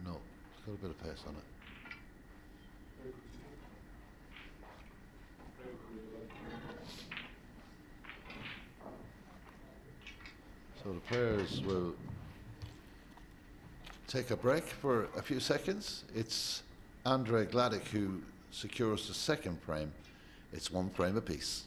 No, it's got a bit of pace on it. So the players will take a break for a few seconds. It's Andre Gladic who secures the second frame. It's one frame apiece.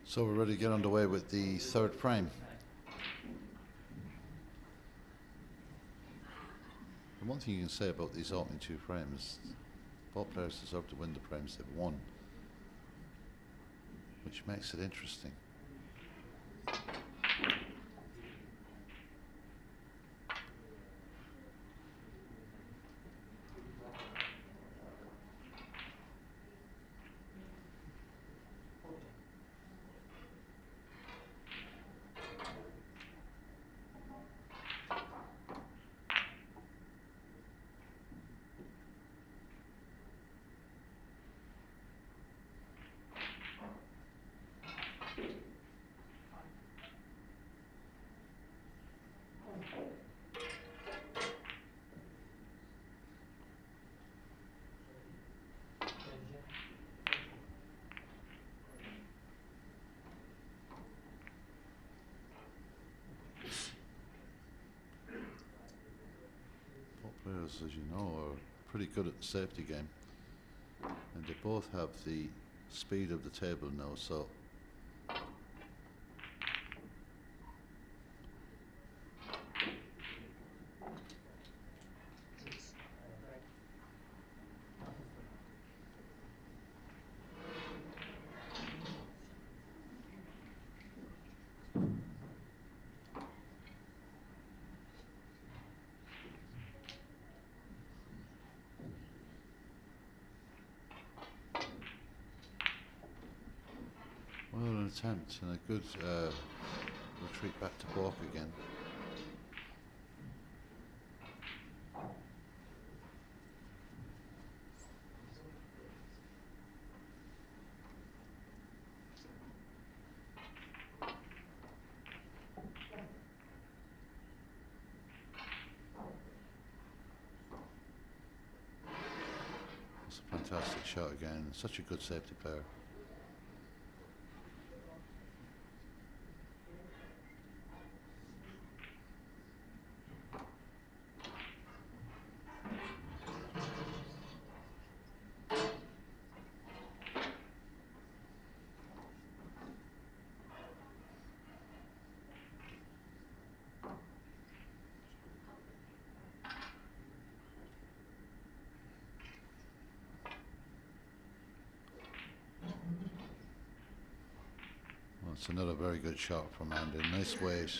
So we're ready to get underway with the third frame. And one thing you can say about these opening two frames, both players deserve to win the frames they've won, which makes it interesting. as you know, are pretty good at the safety game, and they both have the speed of the table now, so well, an attempt and a good retreat back to balk again. It's a fantastic shot again. Such a good safety player. Well, it's another very good shot from Andy. Nice weight.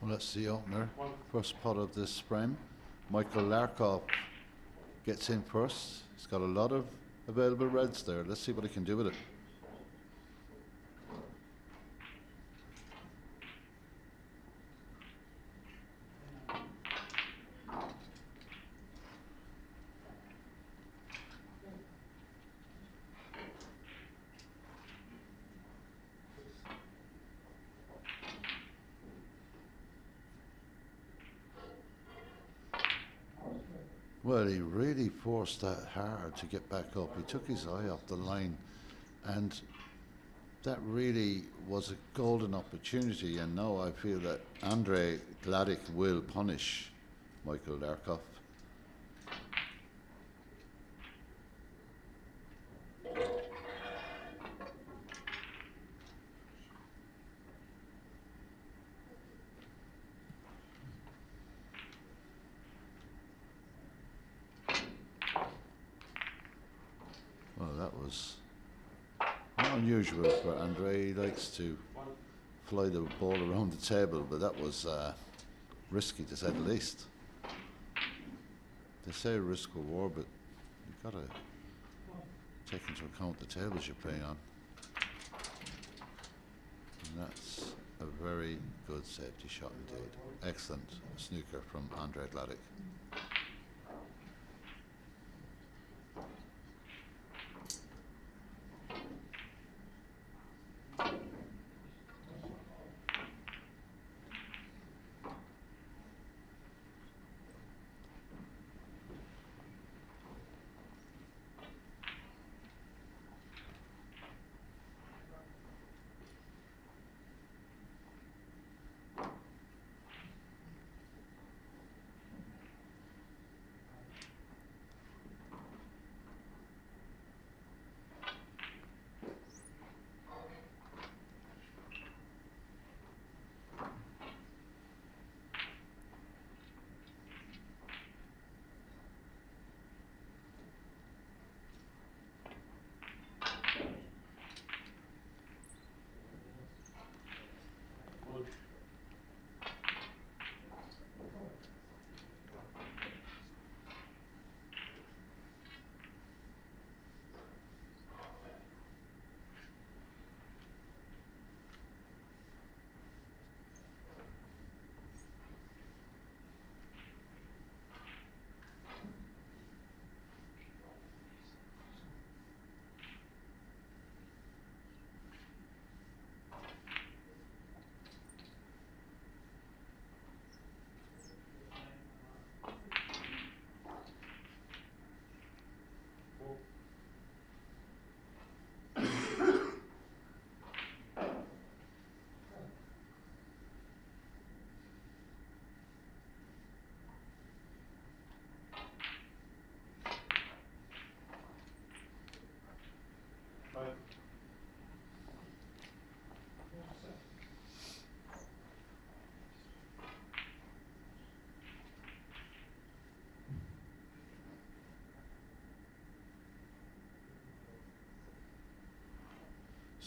Well, that's the opener. First pot of this frame. Michael Larkoff gets in first. He's got a lot of available reds there. Let's see what he can do with it. Well, he really forced that hard to get back up. He took his eye off the line, and that really was a golden opportunity. And now I feel that Andre Gladic will punish Michael Larkoff. Well, that was not unusual for Andre. He likes to fly the ball around the table, but that was risky to say the least. They say risk reward, but you've got to take into account the tables you're playing on. And that's a very good safety shot indeed. Excellent snooker from Andre Gladic.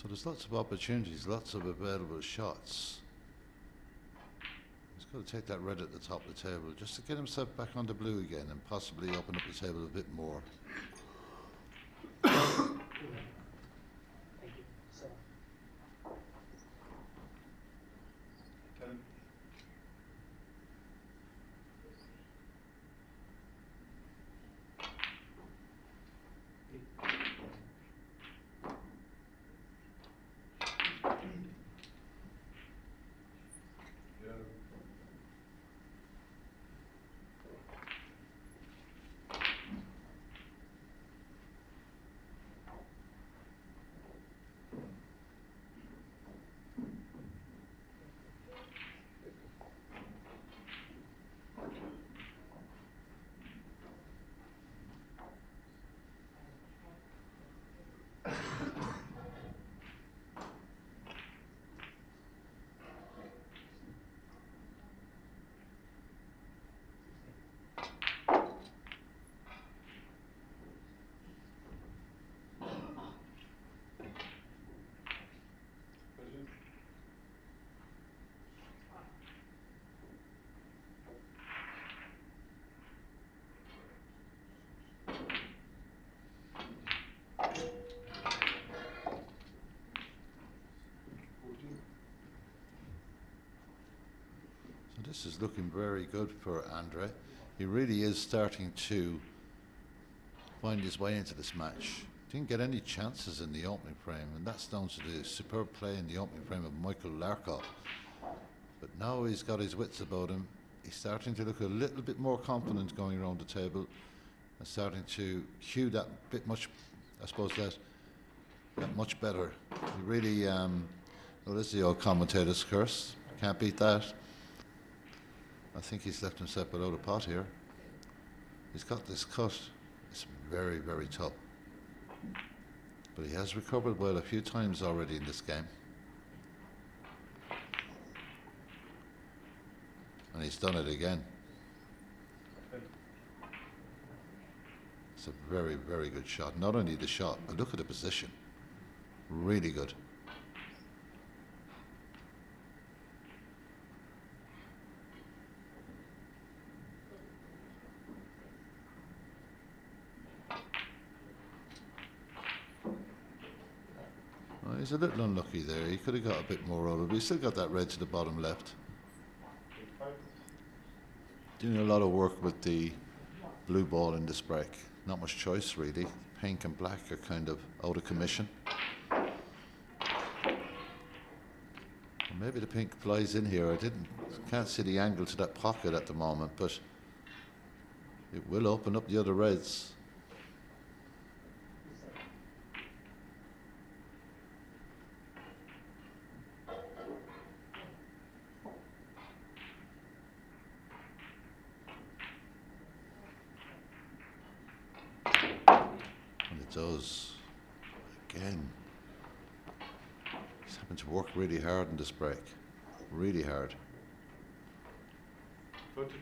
So there's lots of opportunities, lots of available shots. He's got to take that red at the top of the table just to get himself back on the blue again and possibly open up the table a bit more. Thank you. 7. 10. So this is looking very good for Andre. He really is starting to find his way into this match. Didn't get any chances in the opening frame, and that's down to the superb play in the opening frame of Michael Larkov. But now he's got his wits about him. He's starting to look a little bit more confident going around the table and starting to cue that bit much, I suppose that much better. He really, well, this is the old commentator's curse. Can't beat that. I think he's left himself without a pot here. He's got this cut. It's very, very tough. But he has recovered well a few times already in this game. And he's done it again. It's a very, very good shot. Not only the shot, but look at the position. Really good. Well, he's a little unlucky there. He could have got a bit more out of it, but he's still got that red to the bottom left. Doing a lot of work with the blue ball in this break. Not much choice really. Pink and black are kind of out of commission. Well, maybe the pink flies in here. Can't see the angle to that pocket at the moment, but it will open up the other reds. Does again. He's having to work really hard in this break, really hard. 32.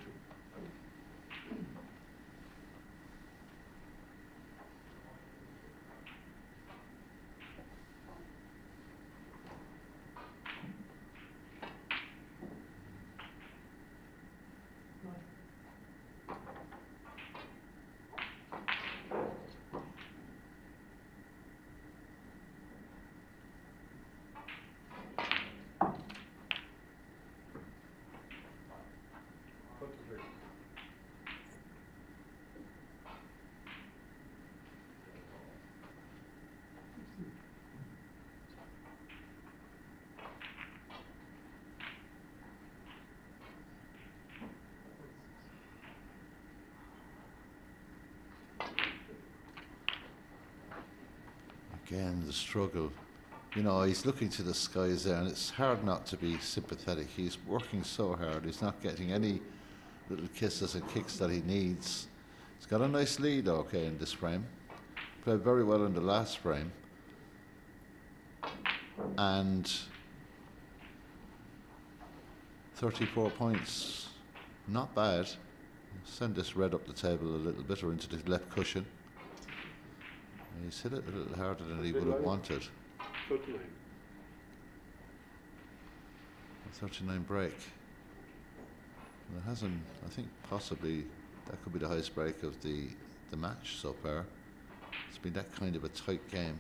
Again, the struggle. You know, he's looking to the skies there, and it's hard not to be sympathetic. He's working so hard. He's not getting any little kisses and kicks that he needs. He's got a nice lead, okay, in this frame. Played very well in the last frame. And 34 points. Not bad. Send this red up the table a little bit, or into the left cushion. He's hit it a little harder than he would have wanted. 39. 39 break. Well, it hasn't, I think possibly that could be the highest break of the match so far. It's been that kind of a tight game.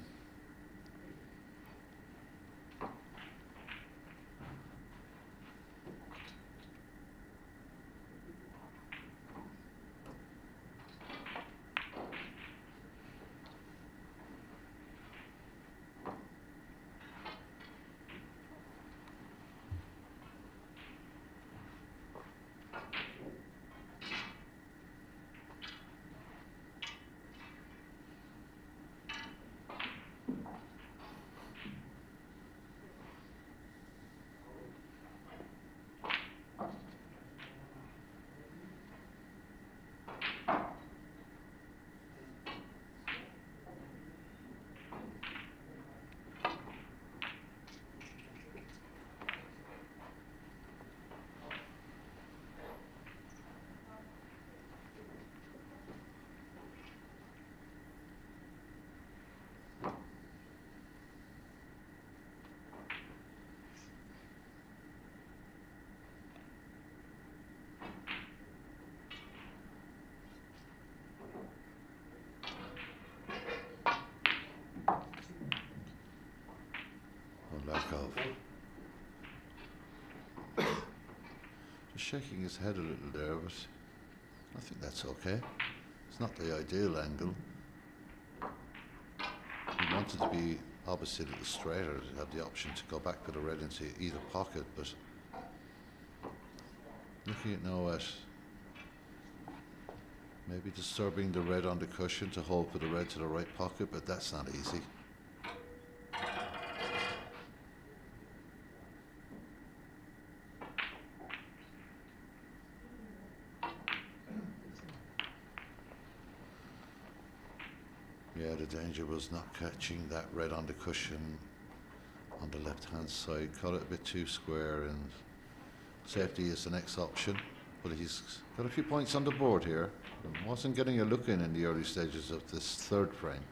Back off. Just shaking his head a little there, but I think that's okay. It's not the ideal angle. He wanted to be opposite at the straighter to have the option to go back with the red into either pocket, but looking at now at maybe disturbing the red on the cushion to hold for the red to the right pocket, but that's not easy. Yeah, the danger was not catching that red on the cushion on the left-hand side. Caught it a bit too square, and safety is the next option. But he's got a few points on the board here. Wasn't getting a look in the early stages of this third frame.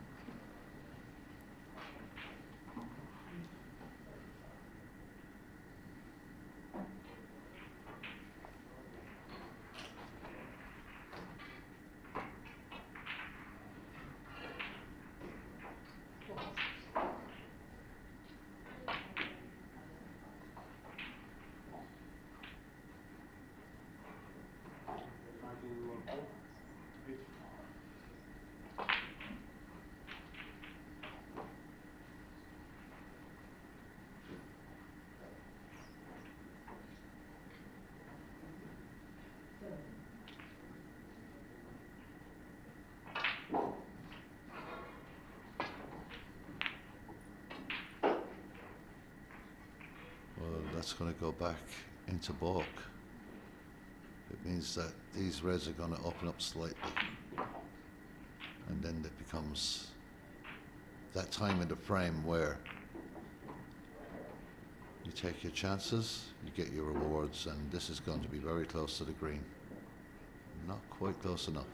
That's going to go back into balk. It means that these reds are going to open up slightly, and then it becomes that time in the frame where you take your chances, you get your rewards, and this is going to be very close to the green. Not quite close enough.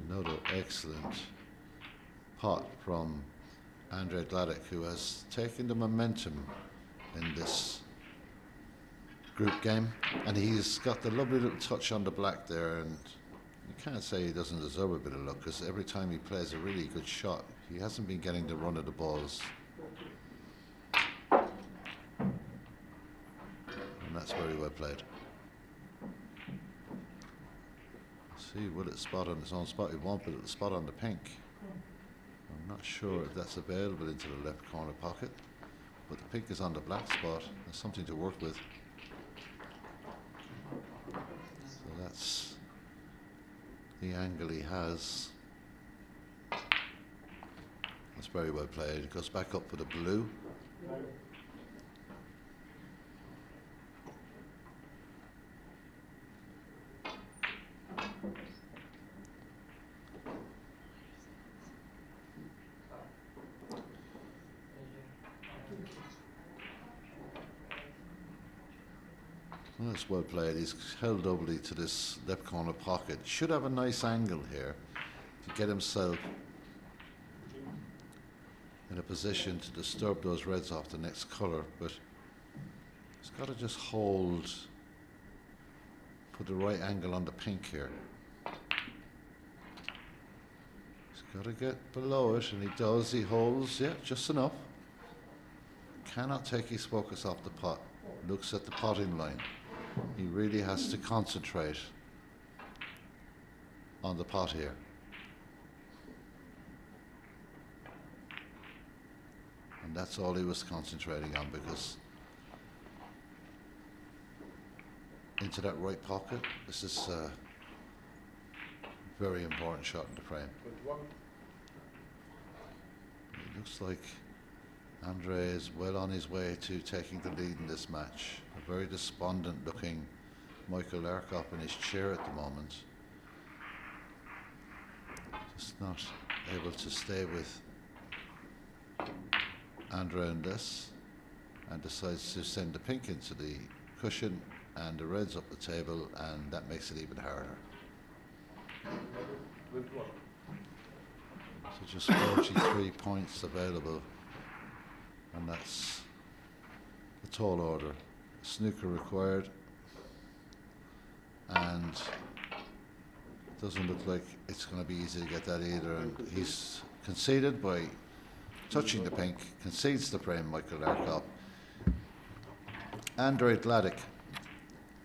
Another excellent pot from Andre Gladek, who has taken the momentum in this group game, and he's got the lovely little touch on the black there, and you can't say he doesn't deserve a bit of luck, because every time he plays a really good shot, he hasn't been getting the run of the balls, and that's very well played. See, will it spot on its own spot? It won't, but it'll spot on the pink. I'm not sure if that's available into the left corner pocket, but the pink is on the black spot. There's something to work with. So that's the angle he has. That's very well played. It goes back up for the blue. Well, that's well played. He's held doubly to this left corner pocket. Should have a nice angle here to get himself in a position to disturb those reds off the next colour, but he's got to just hold, put the right angle on the pink here. He's got to get below it, and he does. He holds, yeah, just enough. Cannot take his focus off the pot. Looks at the potting line. He really has to concentrate on the pot here. And that's all he was concentrating on, because into that right pocket, this is a very important shot in the frame. 21. It looks like Andre is well on his way to taking the lead in this match. A very despondent looking Michael Larkoff in his chair at the moment. Just not able to stay with Andre in this, and decides to send the pink into the cushion and the reds up the table, and that makes it even harder. 21. So just 43 points available, and that's the tall order. Snooker required, and doesn't look like it's going to be easy to get that either. And he's conceded by touching the pink, concedes the frame, Michael Larkoff. Andre Gladick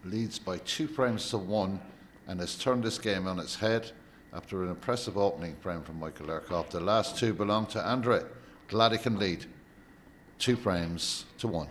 leads by 2 frames to 1 and has turned this game on its head after an impressive opening frame from Michael Larkoff. The last 2 belong to Andre Gladick in lead, 2 frames to 1.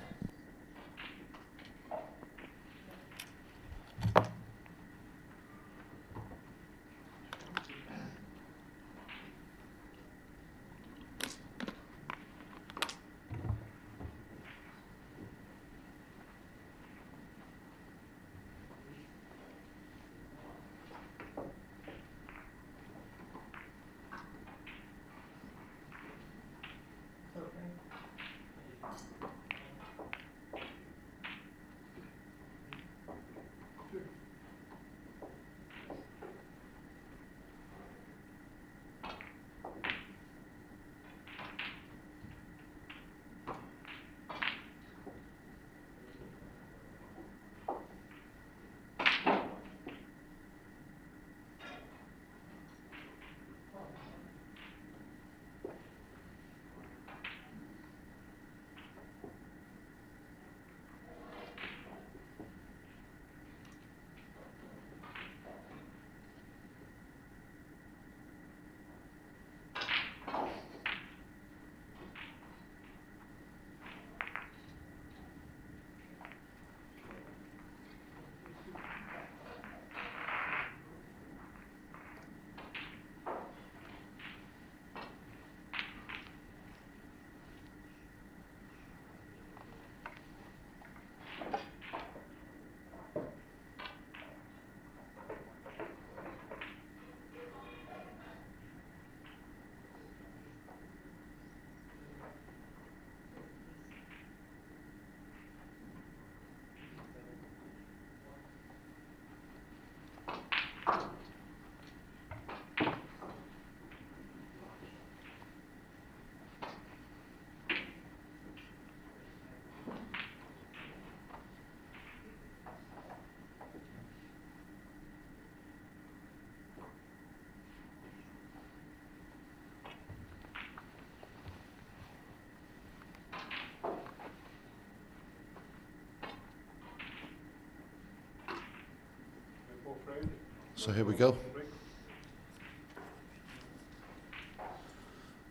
So here we go.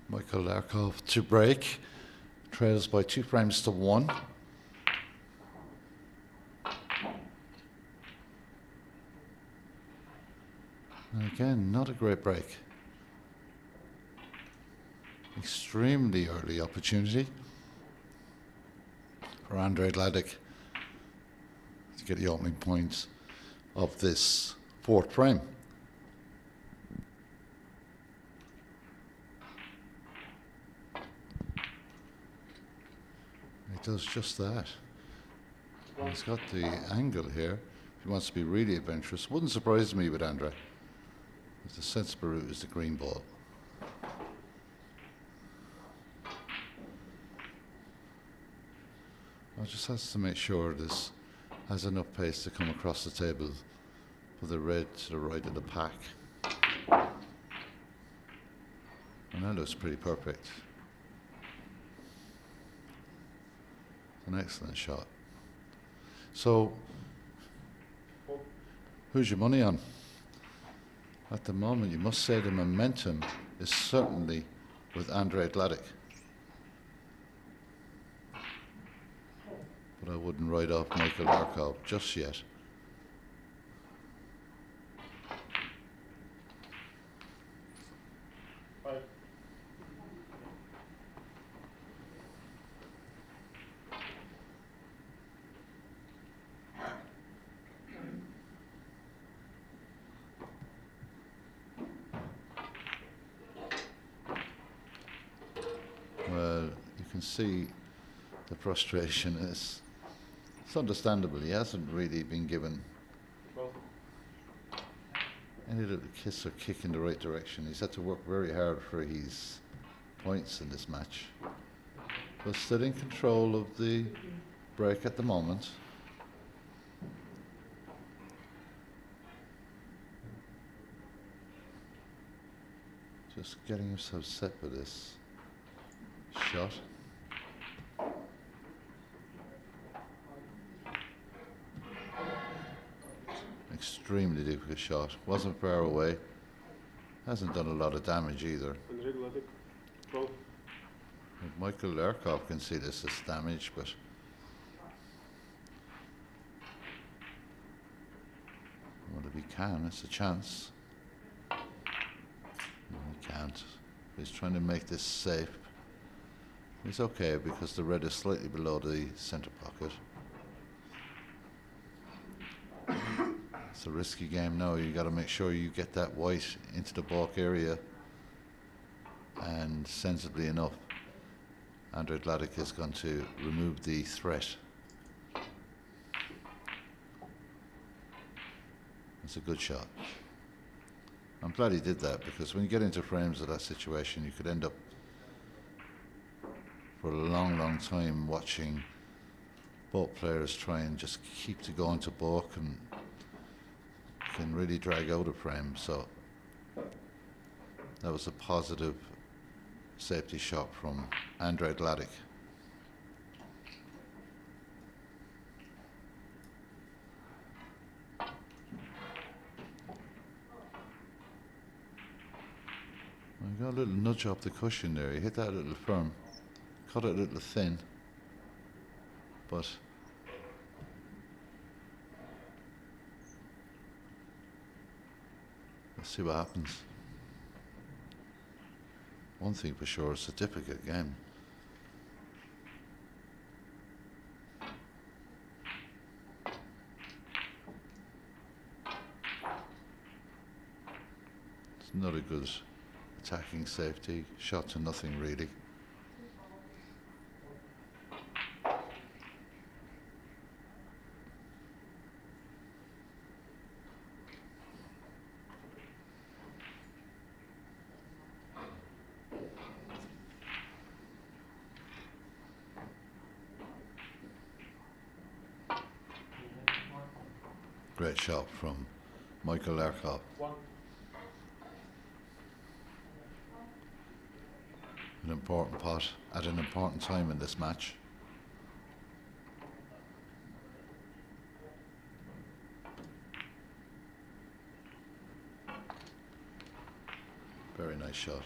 Michael Larkoff to break, trails by 2 frames to 1. And again, not a great break. Extremely early opportunity for Andre Gladick to get the opening points of this 4th frame. He does just that. He's got the angle here. If he wants to be really adventurous, wouldn't surprise me with Andre. The sensible route is the green ball. I just has to make sure this has enough pace to come across the table for the red to the right of the pack. And that looks pretty perfect. An excellent shot. So, who's your money on? At the moment, you must say the momentum is certainly with Andre Gladic. But I wouldn't write off Michael Larkov just yet. Well, you can see the frustration is. It's understandable. He hasn't really been given any little kiss or kick in the right direction. He's had to work very hard for his points in this match. But still in control of the break at the moment. Just getting himself set for this shot. Extremely difficult shot. Wasn't far away. Hasn't done a lot of damage either. Michael Larkov can see this as damage, but well, if he can, it's a chance. No, he can't. He's trying to make this safe. He's okay because the red is slightly below the centre pocket. It's a risky game now. You got to make sure you get that white into the balk area, and sensibly enough, Andre Gladic is going to remove the threat. It's a good shot. I'm glad he did that, because when you get into frames of that situation, you could end up for a long, long time watching both players try and just keep to going to balk, and can really drag out a frame. So that was a positive safety shot from Andre Gladic. I got a little nudge off the cushion there. He hit that a little firm, cut it a little thin, but let's see what happens. One thing for sure, it's a difficult game. It's not a good attacking safety. Shot to nothing really. Great shot from Michael Larkov. An important pot at an important time in this match. Very nice shot.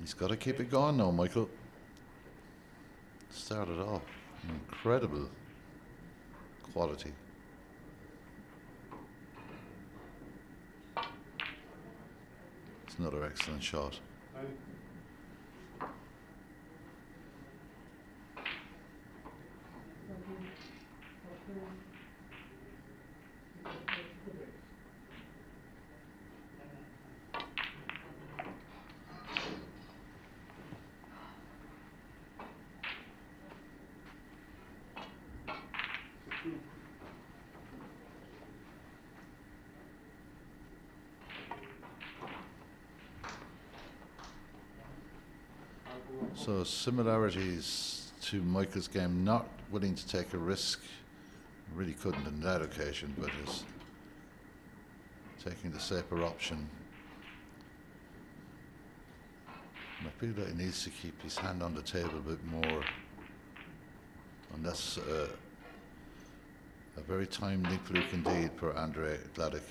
He's got to keep it going now, Michael. Started off. Incredible quality. It's another excellent shot. So similarities to Michael's game, not willing to take a risk. Really couldn't in that occasion, but is taking the safer option. And I feel that he needs to keep his hand on the table a bit more. And that's a very timely fluke indeed for Andrei Gladek.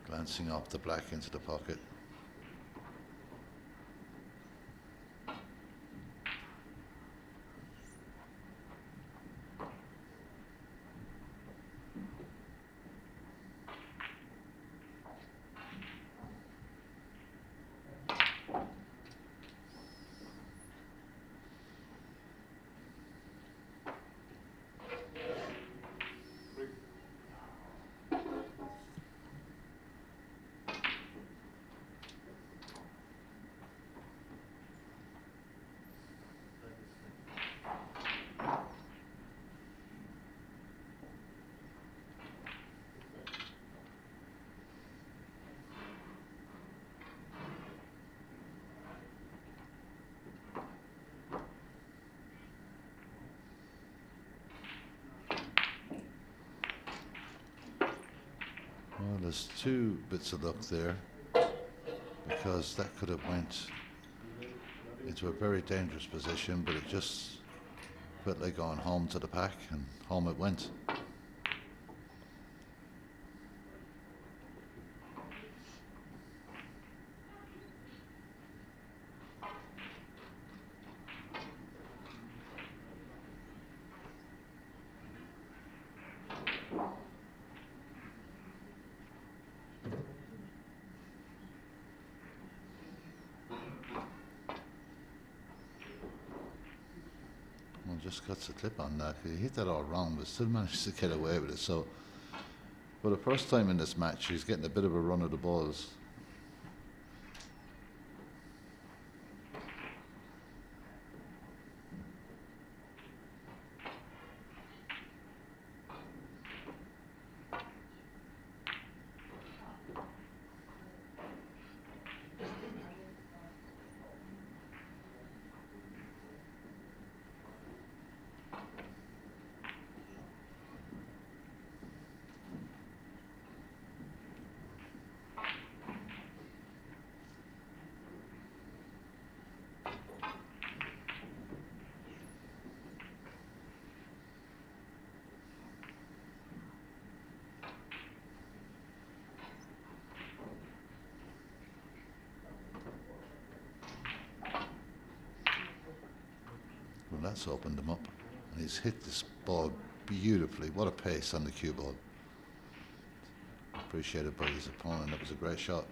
Glancing off the black into the pocket. Well, there's two bits of luck there, because that could have went into a very dangerous position, but it just felt like going home to the pack, and home it went. Just cuts a clip on that. He hit that all wrong, but still managed to get away with it. So, for the first time in this match, he's getting a bit of a run of the balls. Well, that's opened him up, and he's hit this ball beautifully. What a pace on the cue ball. Appreciated by his opponent. That was a great shot.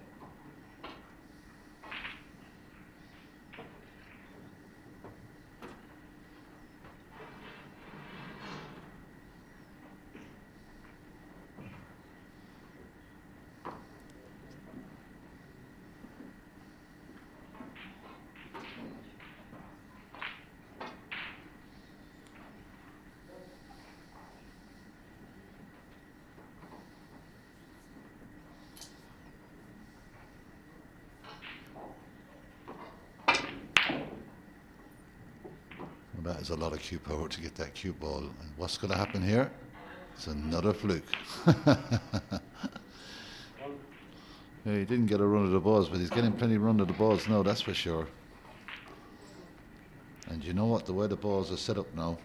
That is a lot of cue power to get that cue ball. And what's going to happen here? It's another fluke. Yeah, he didn't get a run of the balls, but he's getting plenty of run of the balls now, that's for sure. And you know what? The way the balls are set up now,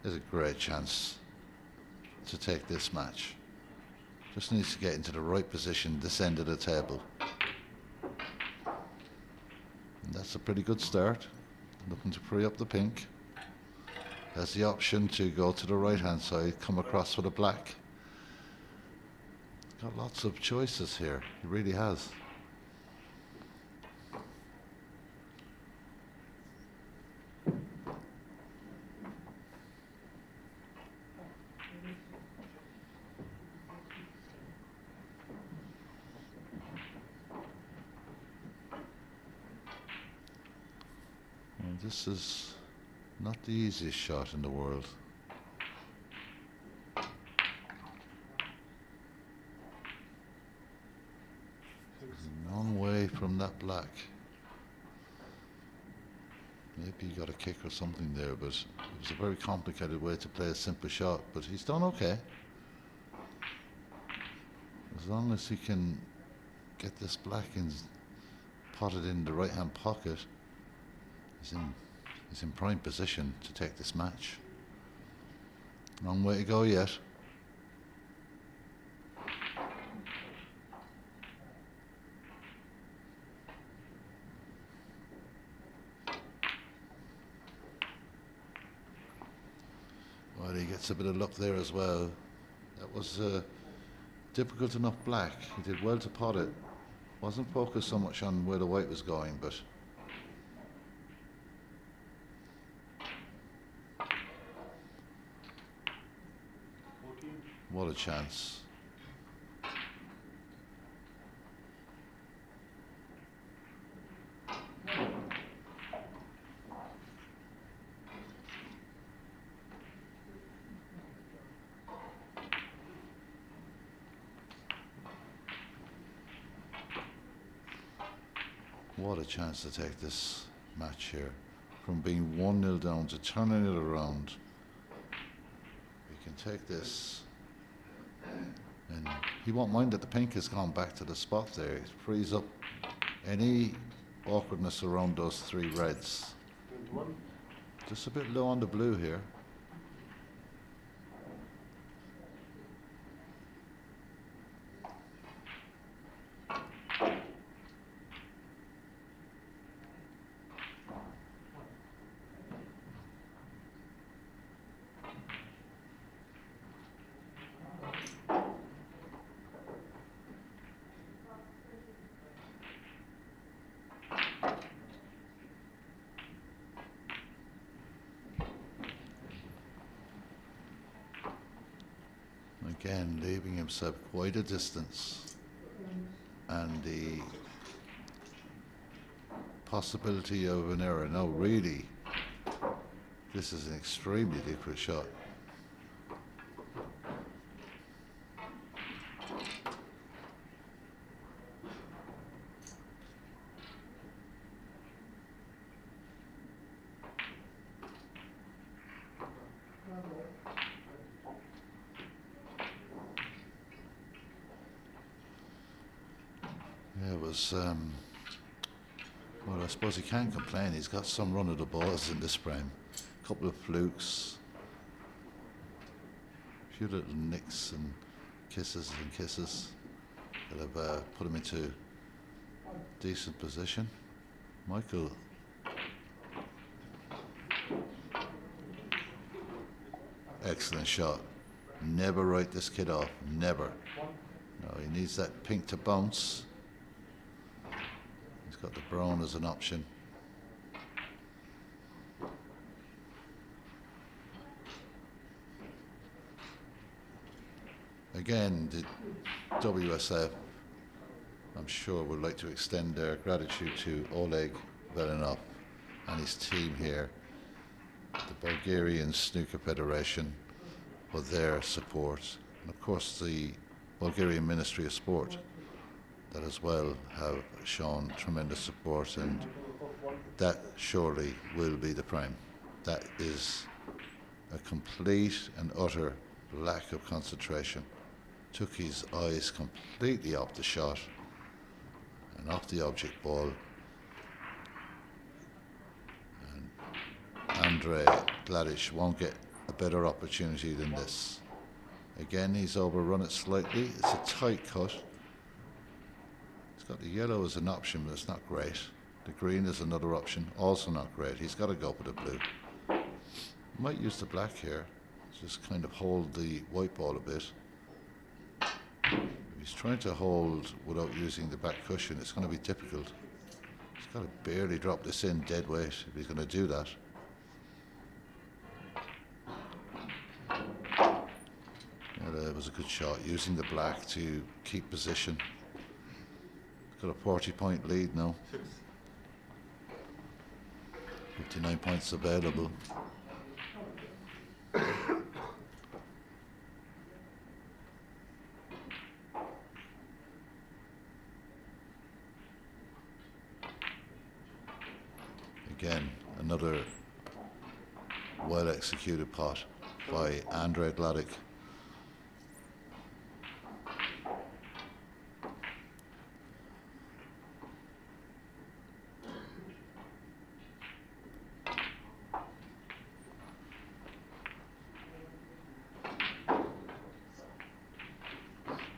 there's a great chance to take this match. Just needs to get into the right position this end of the table. And that's a pretty good start. Looking to free up the pink. Has the option to go to the right hand side, come across with a black. Got lots of choices here, he really has. And this is Not the easiest shot in the world. A long way from that black. Maybe he got a kick or something there, but it was a very complicated way to play a simple shot, but he's done okay. As long as he can get this black potted in the right hand pocket, he's in prime position to take this match. Long way to go yet. Well, he gets a bit of luck there as well. That was difficult enough black. He did well to pot it. Wasn't focused so much on where the white was going, but what a chance. What a chance to take this match here. From being 1-0 down to turning it around. We can take this. And he won't mind that the pink has gone back to the spot there. It frees up any awkwardness around those three reds. 21. Just a bit low on the blue here. Again, leaving himself quite a distance, and the possibility of an error. No, really, this is an extremely difficult shot. Yeah, it was, well, I suppose he can't complain. He's got some run of the balls in this frame. A couple of flukes. A few little nicks and kisses that have put him into decent position. Michael. Excellent shot. Never write this kid off. Never. No, he needs that pink to bounce. He's got the brown as an option. Again, the WSF, I'm sure, would like to extend their gratitude to Oleg Velinov and his team here, the Bulgarian Snooker Federation, for their support, and of course the Bulgarian Ministry of Sport, that as well have shown tremendous support, and that surely will be the prime. That is a complete and utter lack of concentration. Took his eyes completely off the shot and off the object ball. And Andrei Gladic won't get a better opportunity than this. Again, he's overrun it slightly. It's a tight cut. He's got the yellow as an option, but it's not great. The green is another option, also not great. He's got to go for the blue. Might use the black here, just kind of hold the white ball a bit. If he's trying to hold without using the back cushion, it's going to be difficult. He's got to barely drop this in dead weight if he's going to do that. It was a good shot, using the black to keep position. Got a 40-point lead now. 59 points available. Again, another well executed pot by Andre Gladick.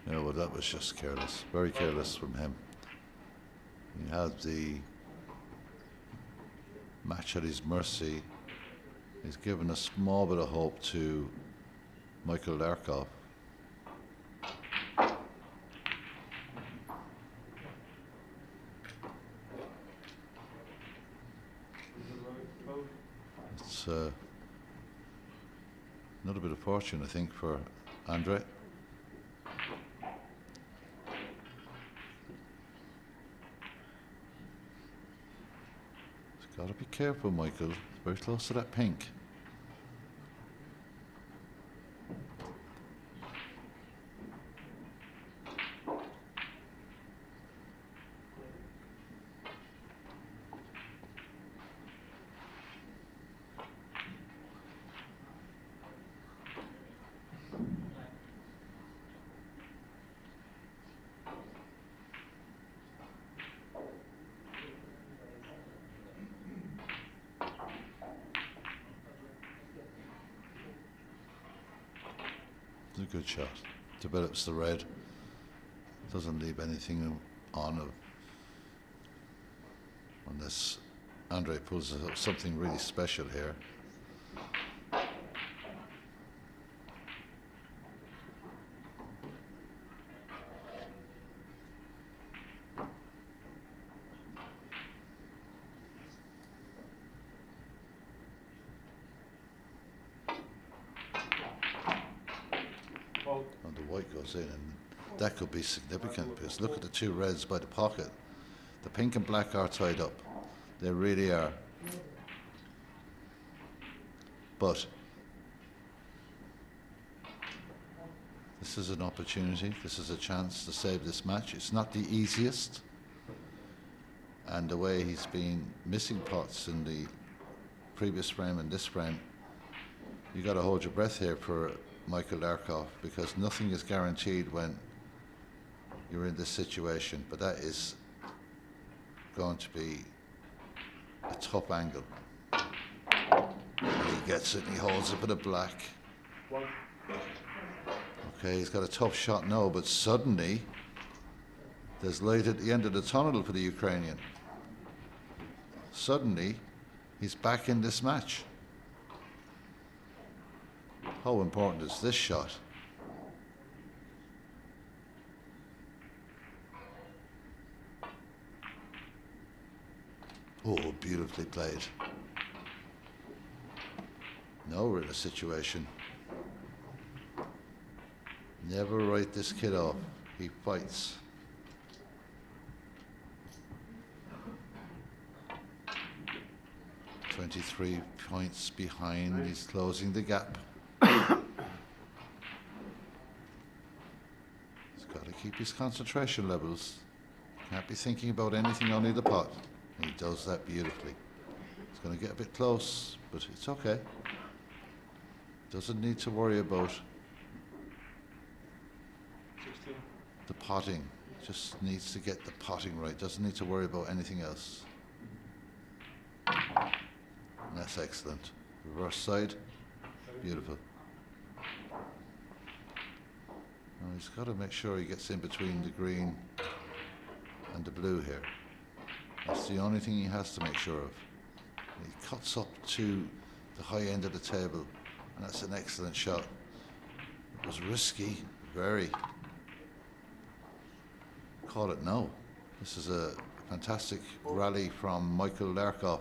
No, well, that was just careless, very careless from him. He had the match at his mercy. He's given a small bit of hope to Michael Larkoff. It's another bit of fortune, I think, for Andre. Got to be careful, Michael. Very close to that pink. It's a good shot. Develops the red. Doesn't leave anything on unless Andre pulls something really special here. And the white goes in, and that could be significant because look at the two reds by the pocket. The pink and black are tied up. They really are. But this is an opportunity. This is a chance to save this match. It's not the easiest. And the way he's been missing pots in the previous frame and this frame, you got to hold your breath here for Michael Larkoff, because nothing is guaranteed when you're in this situation. But that is going to be a tough angle. And he gets it and he holds it for the black. Okay, he's got a tough shot now, but suddenly there's light at the end of the tunnel for the Ukrainian. Suddenly he's back in this match. How important is this shot? Oh, beautifully played. Now we're in a situation. Never write this kid off. He fights. "23 points behind. He's closing the gap. He's got to keep his concentration levels. Can't be thinking about anything, only the pot. And he does that beautifully. He's going to get a bit close, but it's okay. Doesn't need to worry about 16. the potting. Just needs to get the potting right. Doesn't need to worry about anything else. And that's excellent. Reverse side. Beautiful. Now he's got to make sure he gets in between the green and the blue here. That's the only thing he has to make sure of. He cuts up to the high end of the table, and that's an excellent shot. It was risky, very. Call it no. This is a fantastic rally from Michael Larkoff.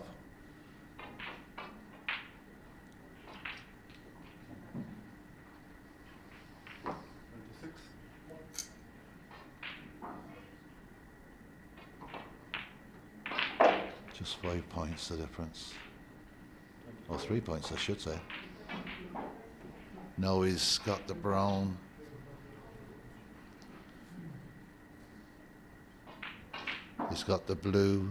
Just 5 points the difference. Or 3 points, I should say. Now he's got the brown. He's got the blue.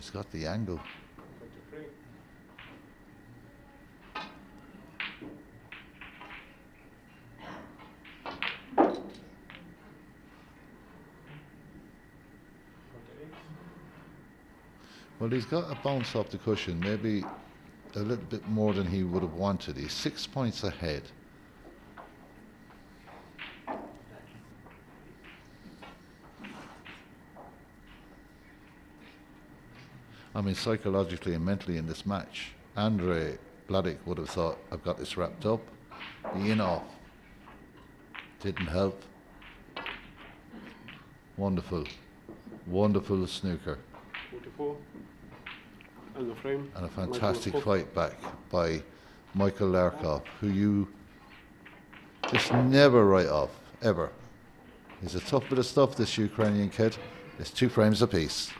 He's got the angle. 23. Well, he's got a bounce off the cushion, maybe a little bit more than he would have wanted. He's 6 points ahead. I mean, psychologically and mentally in this match, Andre Vladic would have thought, I've got this wrapped up. The in-off didn't help. Wonderful, wonderful snooker. 44. And the frame. And a fantastic fight back by Michael Larkov, who you just never write off, ever. He's a tough bit of stuff, this Ukrainian kid. It's 2 frames apiece.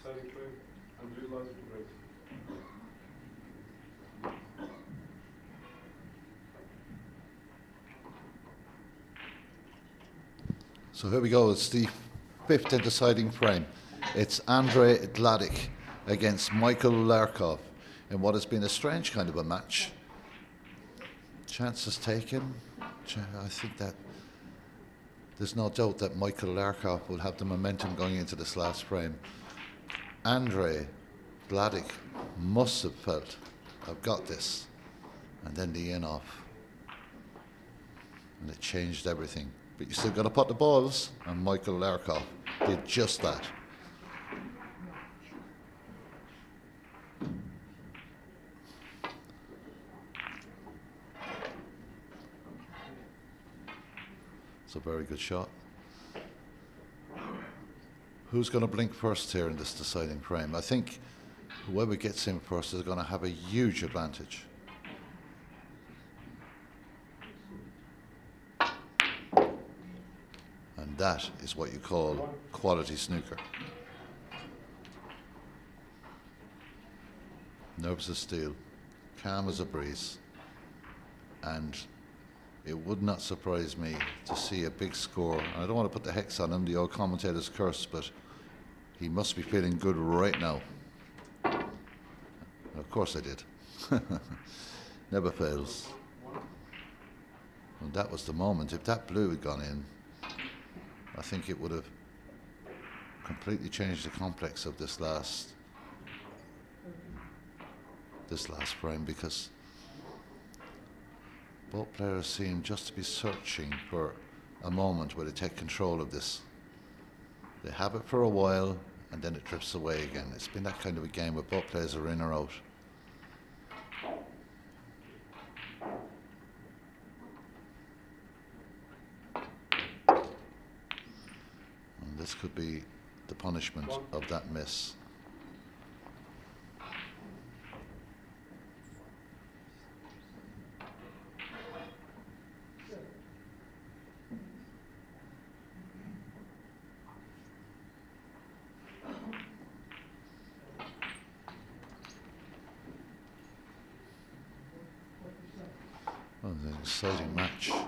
Deciding frame. And blue lines to break. So here we go, it's the 5th and deciding frame. It's Andre Vladic against Michael Larkov in what has been a strange kind of a match. Chances taken. I think that there's no doubt that Michael Larkov will have the momentum going into this last frame. Andre Vladic must have felt, I've got this. And then the in-off. And it changed everything. But you still got to put the balls, and Michael Larkov did just that. It's a very good shot. Who's going to blink first here in this deciding frame? I think whoever gets in first is going to have a huge advantage. And that is what you call quality snooker. nervous as steel, calm as a breeze, and it would not surprise me to see a big score. I don't want to put the hex on him, the old commentator's curse, but he must be feeling good right now. Of course I did. Never fails. And that was the moment. If that blue had gone in, I think it would have completely changed the complex of this last frame, because both players seem just to be searching for a moment where they take control of this. They have it for a while and then it drifts away again. It's been that kind of a game where both players are in or out. And this could be the punishment of that miss. Oh, an exciting match. You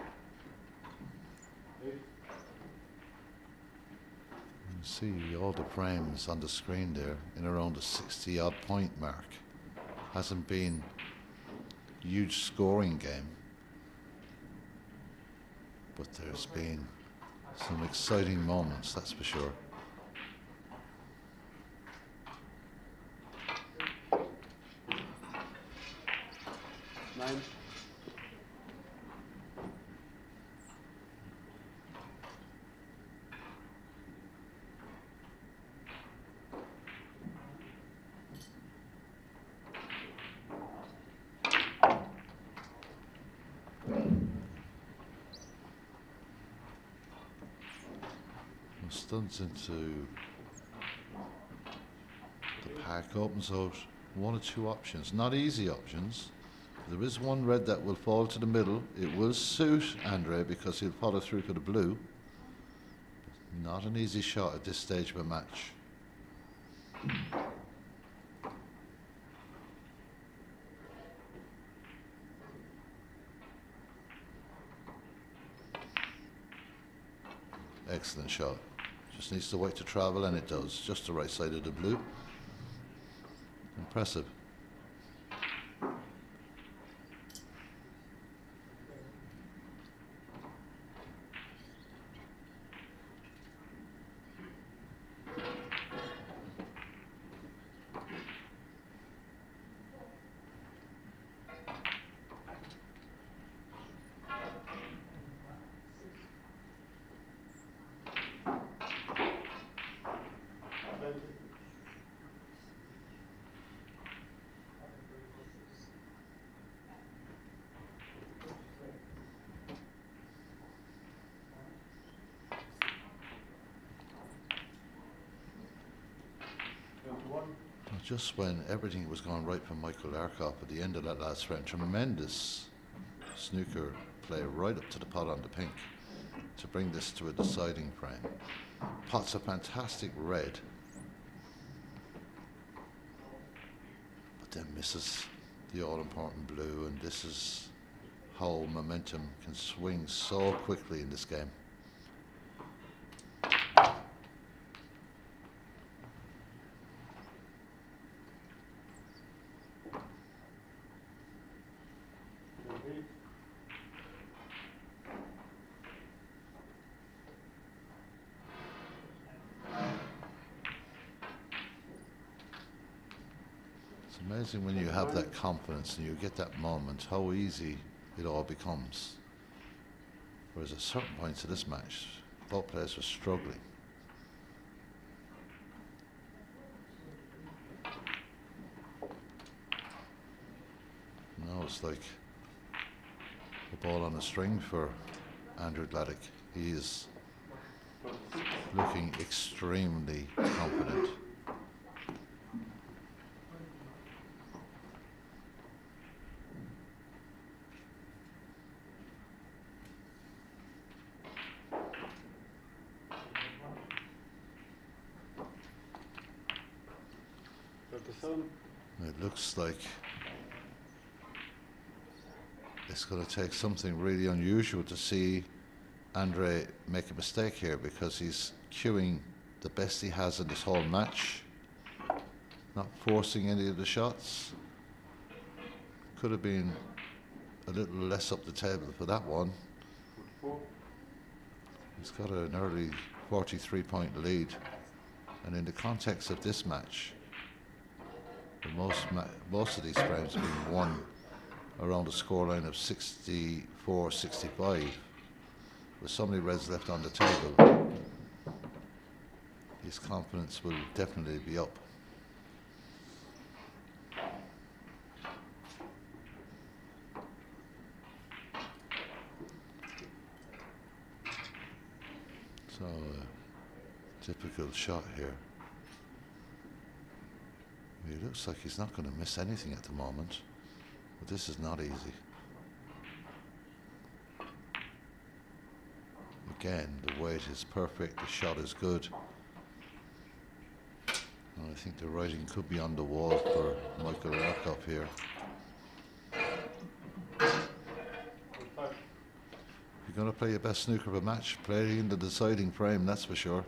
see all the frames on the screen there in around the 60-odd point mark. Hasn't been a huge scoring game, but there's been some exciting moments, that's for sure. Nine. Stunts into the pack, opens out one or two options, not easy options. There is one red that will fall to the middle. It will suit Andre because he'll follow through for the blue. Not an easy shot at this stage of a match. Excellent shot. Just needs to wait to travel, and it does. Just the right side of the blue. Impressive. Just when everything was going right for Michael Larkoff at the end of that last frame, tremendous snooker play right up to the pot on the pink to bring this to a deciding frame. Pot's a fantastic red, but then misses the all-important blue, and this is how momentum can swing so quickly in this game. It's amazing when you have that confidence and you get that moment, how easy it all becomes. Whereas at certain points of this match, both players were struggling. Now it's like a ball on a string for Andrew Gladdick. He is looking extremely confident. The sun. It looks like it's going to take something really unusual to see Andre make a mistake here, because he's cueing the best he has in this whole match, not forcing any of the shots. Could have been a little less up the table for that one. 44. He's got an early 43-point lead, and in the context of this match, most of these frames have been won around a scoreline of 64-65. With so many reds left on the table, his confidence will definitely be up. So, typical shot here. It looks like he's not going to miss anything at the moment, but this is not easy. Again, the weight is perfect, the shot is good. And I think the writing could be on the wall for Michael Larkoff here. If you're going to play your best snooker of a match, play in the deciding frame, that's for sure.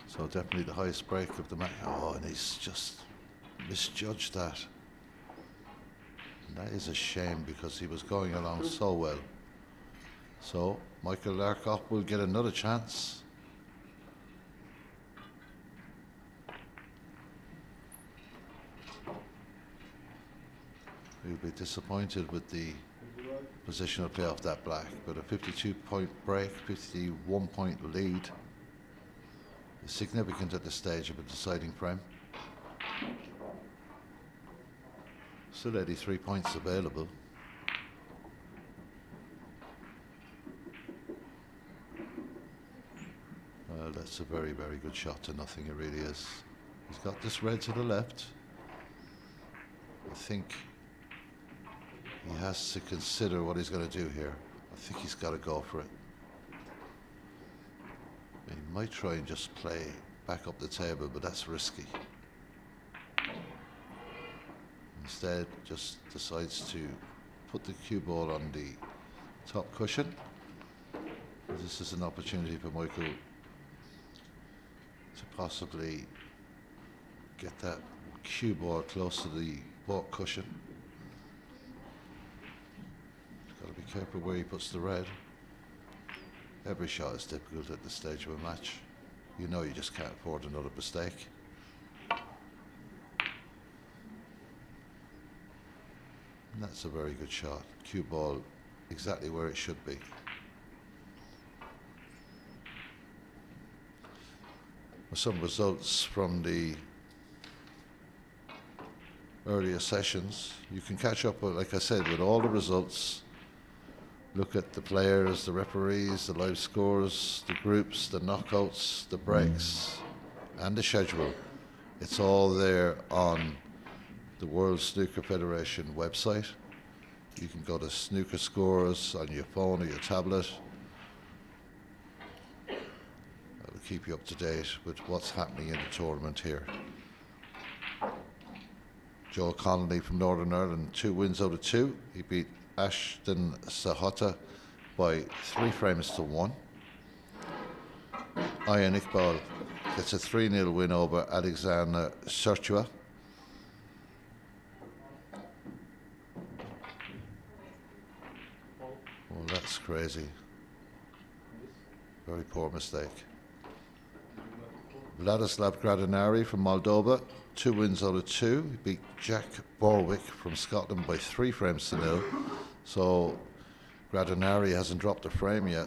So definitely the highest break of the match. Oh, and he's just misjudged that. And that is a shame, because he was going along so well. So Michael Larkoff will get another chance. He'll be disappointed with the positional play off that black, but a 52-point break, 51-point lead is significant at this stage of a deciding frame. Still 83 points available. Well, that's a very, very good shot to nothing, it really is. He's got this red to the left. I think he has to consider what he's going to do here. I think he's got to go for it. He might try and just play back up the table, but that's risky. Instead, just decides to put the cue ball on the top cushion. This is an opportunity for Michael to possibly get that cue ball close to the baulk cushion. Got to be careful where he puts the red. Every shot is difficult at this stage of a match. You know you just can't afford another mistake. And that's a very good shot. Cue ball exactly where it should be. Some results from the earlier sessions. You can catch up with, like I said, with all the results. Look at the players, the referees, the live scores, the groups, the knockouts, the breaks, and the schedule. It's all there on the World Snooker Federation website. You can go to snooker scores on your phone or your tablet. That will keep you up to date with what's happening in the tournament here. Joe Connolly from Northern Ireland, 2 wins out of 2. He beat Ashton Sahota by 3 frames to 1. Ian Iqbal gets a 3-0 win over Alexander Sertua. Well, that's crazy. Very poor mistake. Vladislav Gradinari from Moldova, 2 wins out of 2. He beat Jack Borwick from Scotland by 3 frames to 0. So Gradinari hasn't dropped a frame yet.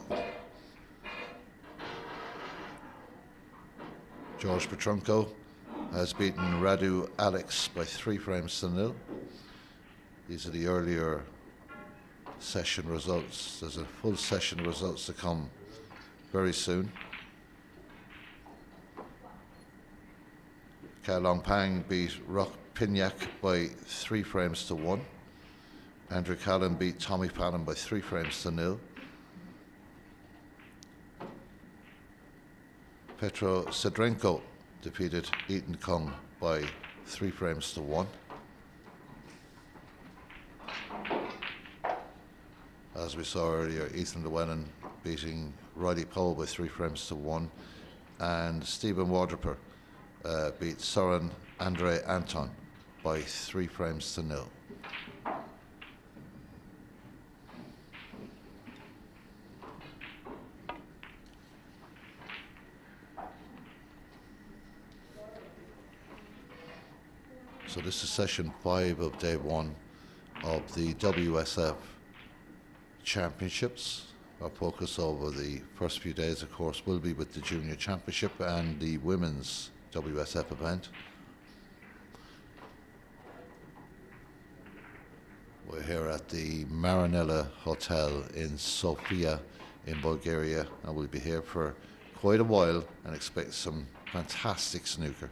George Petrunko has beaten Radu Alex by 3 frames to 0. These are the earlier session results. There's a full session of results to come very soon. Kai Long Pang beat Rock Pignac by 3 frames to 1. Andrew Callan beat Tommy Fallon by 3 frames to 0. Petro Sedrenko defeated Eaton Kung by 3 frames to 1. As we saw earlier, Ethan Llewellyn beating Riley Powell by 3 frames to 1, and Stephen Wadriper beat Soren Andre Anton by 3 frames to 0. So this is session 5 of day 1 of the WSF Championships. Our focus over the first few days, of course, will be with the Junior Championship and the Women's WSF event. We're here at the Marinella Hotel in Sofia in Bulgaria, and we'll be here for quite a while and expect some fantastic snooker.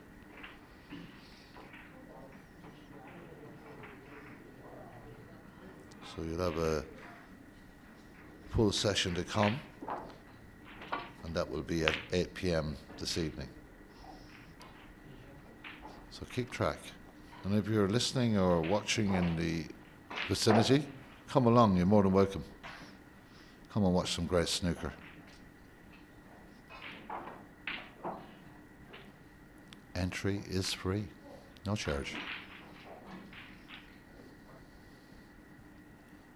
So you'll have a full session to come, and that will be at 8 p.m. this evening. So keep track. And if you're listening or watching in the vicinity, come along, you're more than welcome. Come and watch some great snooker. Entry is free, no charge.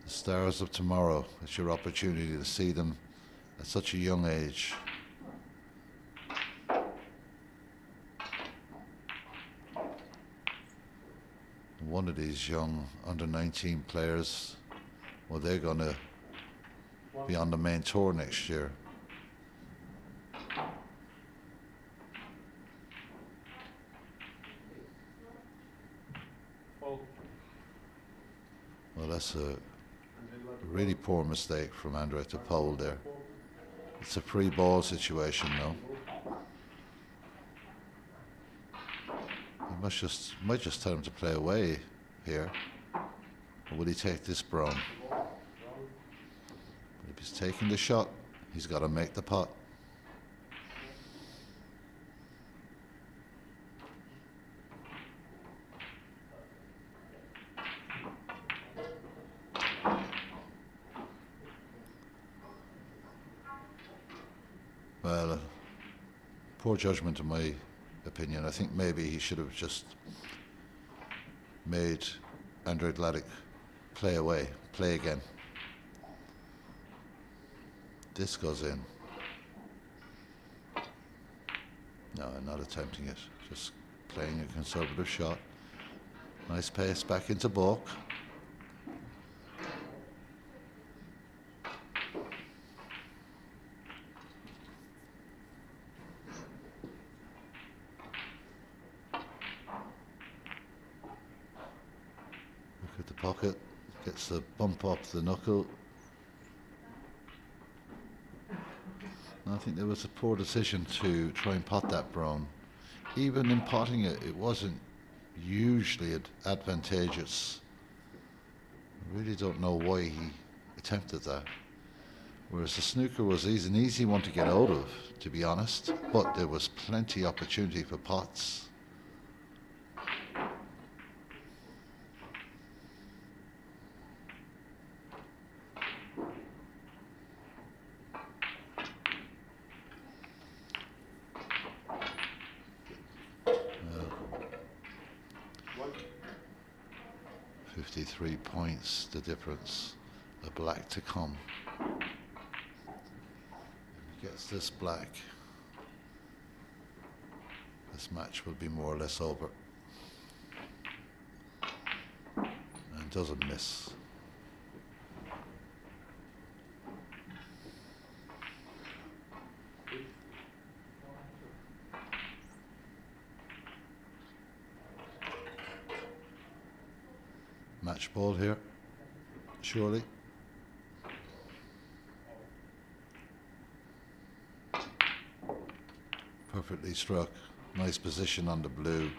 The stars of tomorrow, it's your opportunity to see them at such a young age. One of these young under-19 players, well, they're going to be on the main tour next year. Well, that's a really poor mistake from Andre to Powell there. It's a free ball situation now. He might just tell him to play away here. Or will he take this brown? But if he's taking the shot, he's got to make the pot. Well, poor judgment in my opinion. I think maybe he should have just made Andre Gladic play away, play again. This goes in. No, not attempting it, just playing a conservative shot. Nice pace back into balk. Pocket, gets the bump off the knuckle. And I think there was a poor decision to try and pot that brown. Even in potting it, it wasn't hugely advantageous. I really don't know why he attempted that. Whereas the snooker was an easy one to get out of, to be honest, but there was plenty opportunity for pots. What? 53 points, the difference. The black to come. If he gets this black, this match will be more or less over. And doesn't miss. Match ball here, surely. Perfectly struck. Nice position on the blue.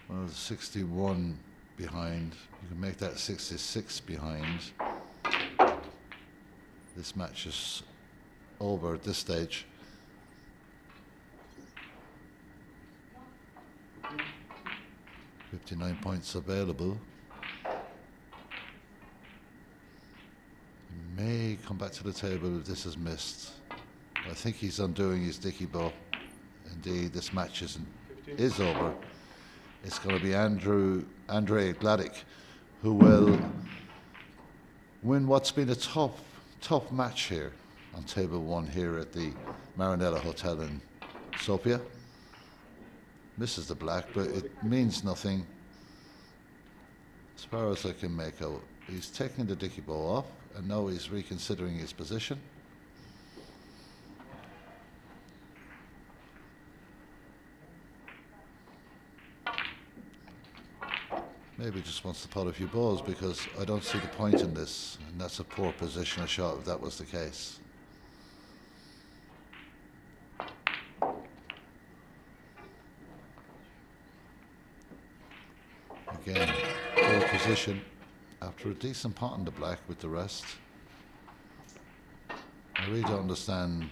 Well, 61 behind. You can make that 66 behind. This match is over at this stage. $59 points available. He may come back to the table if this is missed. I think he's undoing his dicky bow. Indeed, this match is over. It's going to be Andre Gladic who will win what's been a tough match here on table 1 here at the Marinella Hotel in Sofia. Misses the black, but it means nothing as far as I can make out. He's taking the dicky bow off, and now he's reconsidering his position. Maybe just wants to pot a few balls, because I don't see the point in this, and that's a poor positional shot if that was the case. Again, poor position after a decent pot on the black with the rest. I really don't understand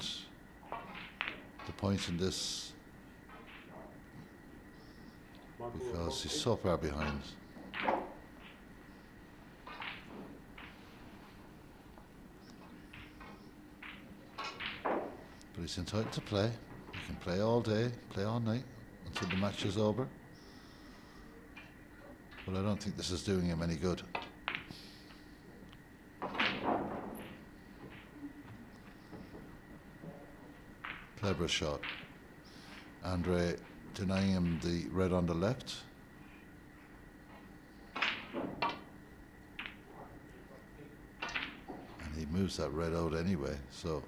the point in this, because he's so far behind. But he's entitled to play. He can play all day, play all night until the match is over. But I don't think this is doing him any good. Clever shot. Andre denying him the red on the left. And he moves that red out anyway, so.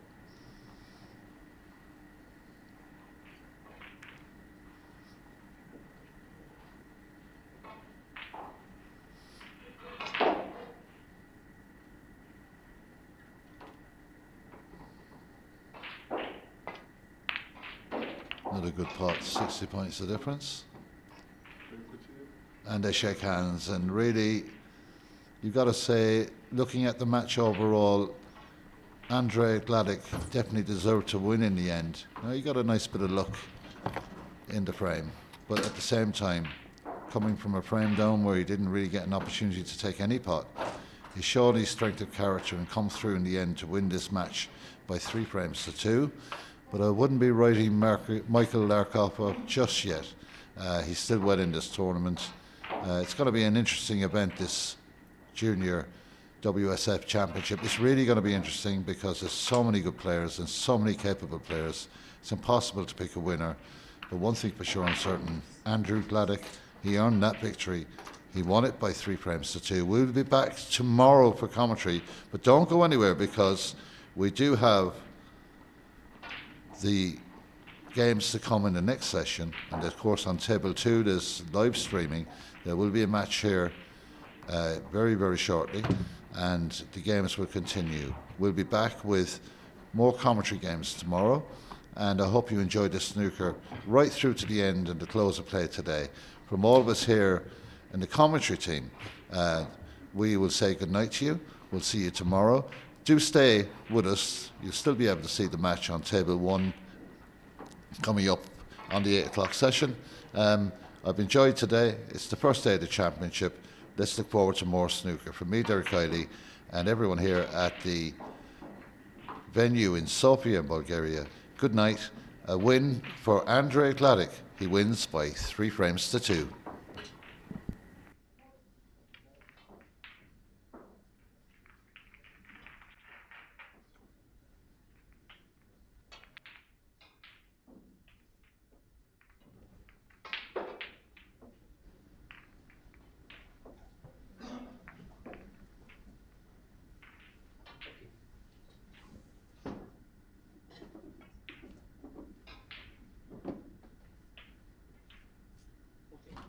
Not a good pot, 60 points the difference. And they shake hands, and really, you've got to say, looking at the match overall, Andre Gladic definitely deserved to win in the end. Now, he got a nice bit of luck in the frame, but at the same time, coming from a frame down where he didn't really get an opportunity to take any pot, he showed his strength of character and come through in the end to win this match by 3 frames to 2. But I wouldn't be writing Michael Larkoff up just yet. He's still well in this tournament. It's going to be an interesting event, this junior WSF championship. It's really going to be interesting because there's so many good players and so many capable players. It's impossible to pick a winner. But one thing for sure and certain, Andrew Gladic, he earned that victory. He won it by 3 frames to 2. We'll be back tomorrow for commentary, but don't go anywhere, because we do have the games to come in the next session, and of course on table 2 there's live streaming. There will be a match here very, very shortly, and the games will continue. We'll be back with more commentary games tomorrow, and I hope you enjoyed the snooker right through to the end and the close of play today. From all of us here in the commentary team, we will say good night to you. We'll see you tomorrow. Do stay with us. You'll still be able to see the match on table 1 coming up on the 8 o'clock session. I've enjoyed today. It's the first day of the championship. Let's look forward to more snooker. From me, Derek Kiley, and everyone here at the venue in Sofia in Bulgaria, good night. A win for Andre Gladic. He wins by 3 frames to 2. Okay.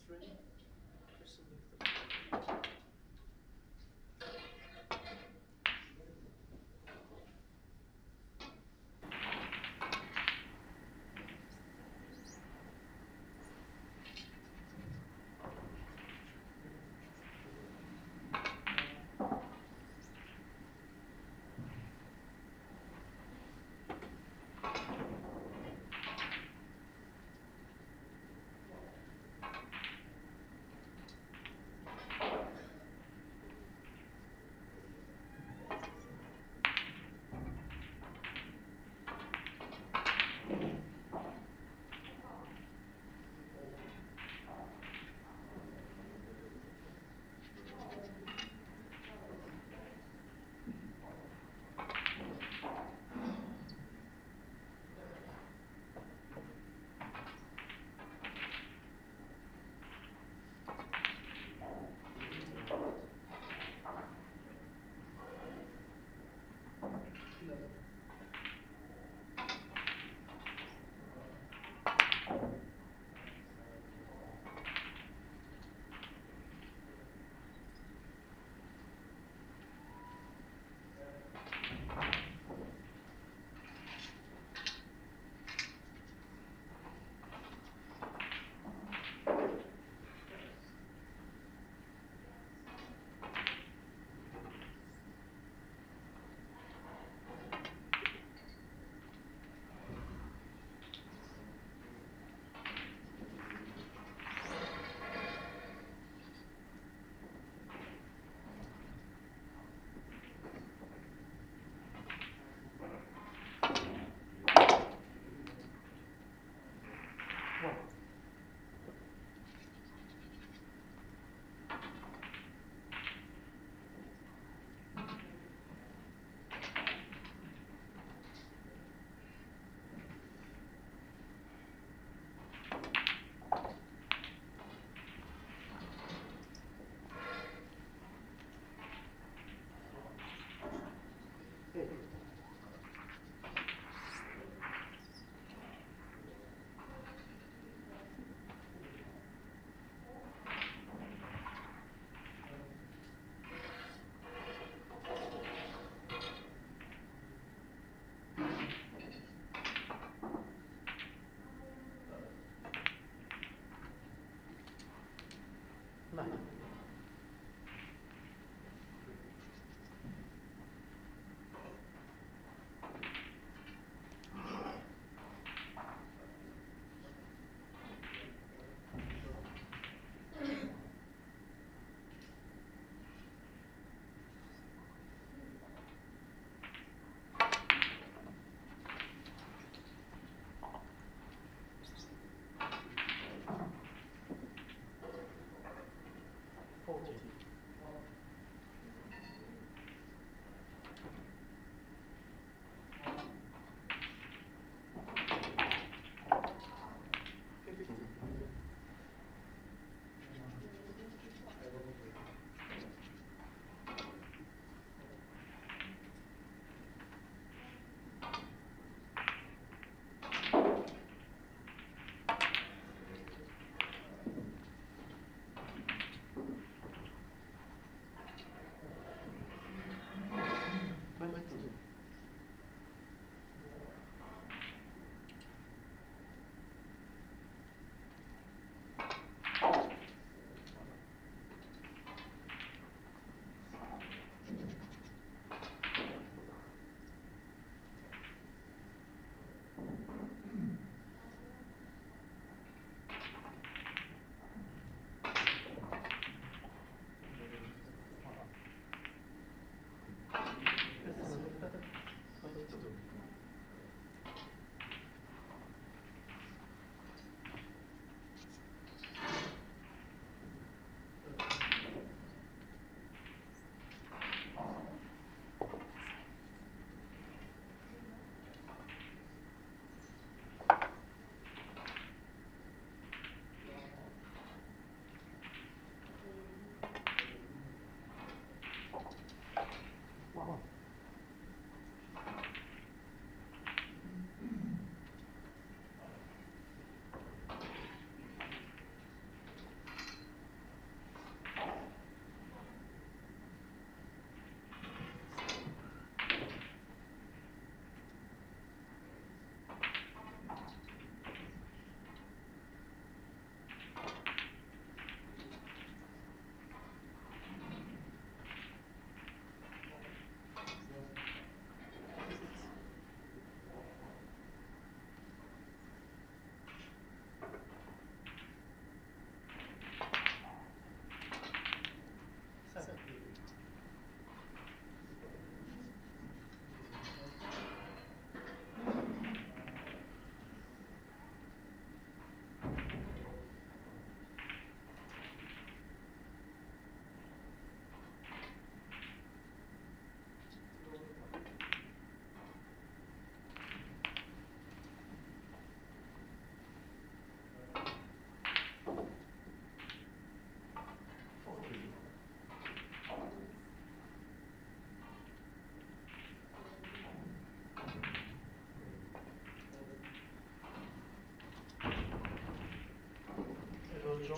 3. Crystal with the 4.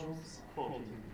Equals 14.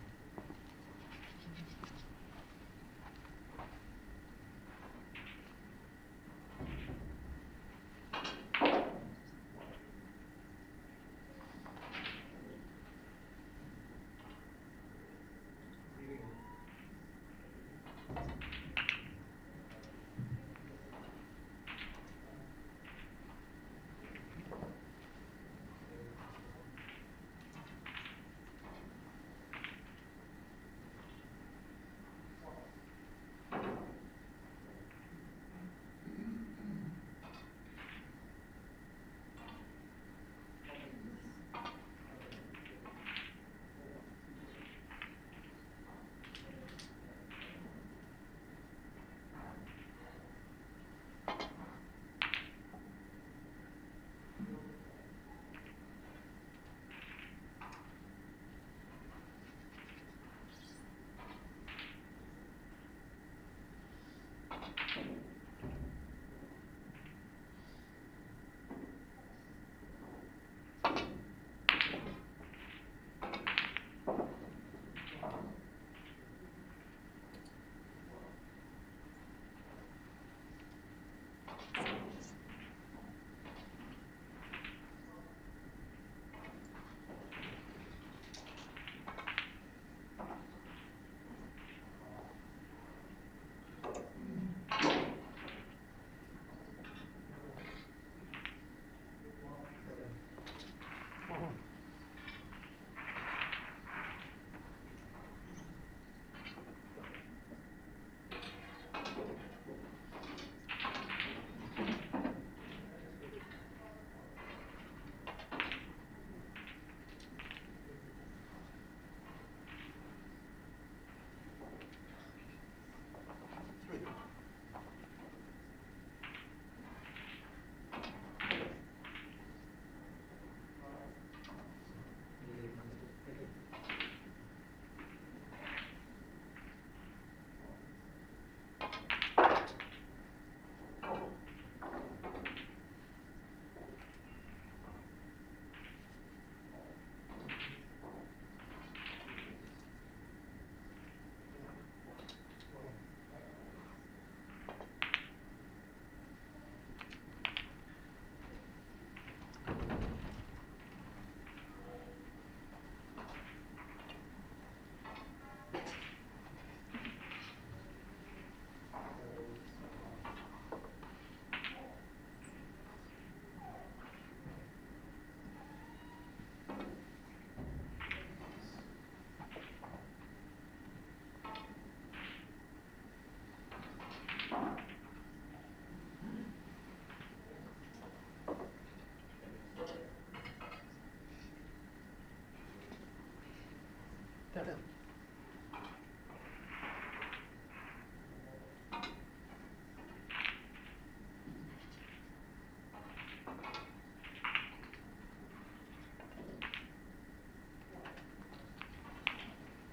Seven.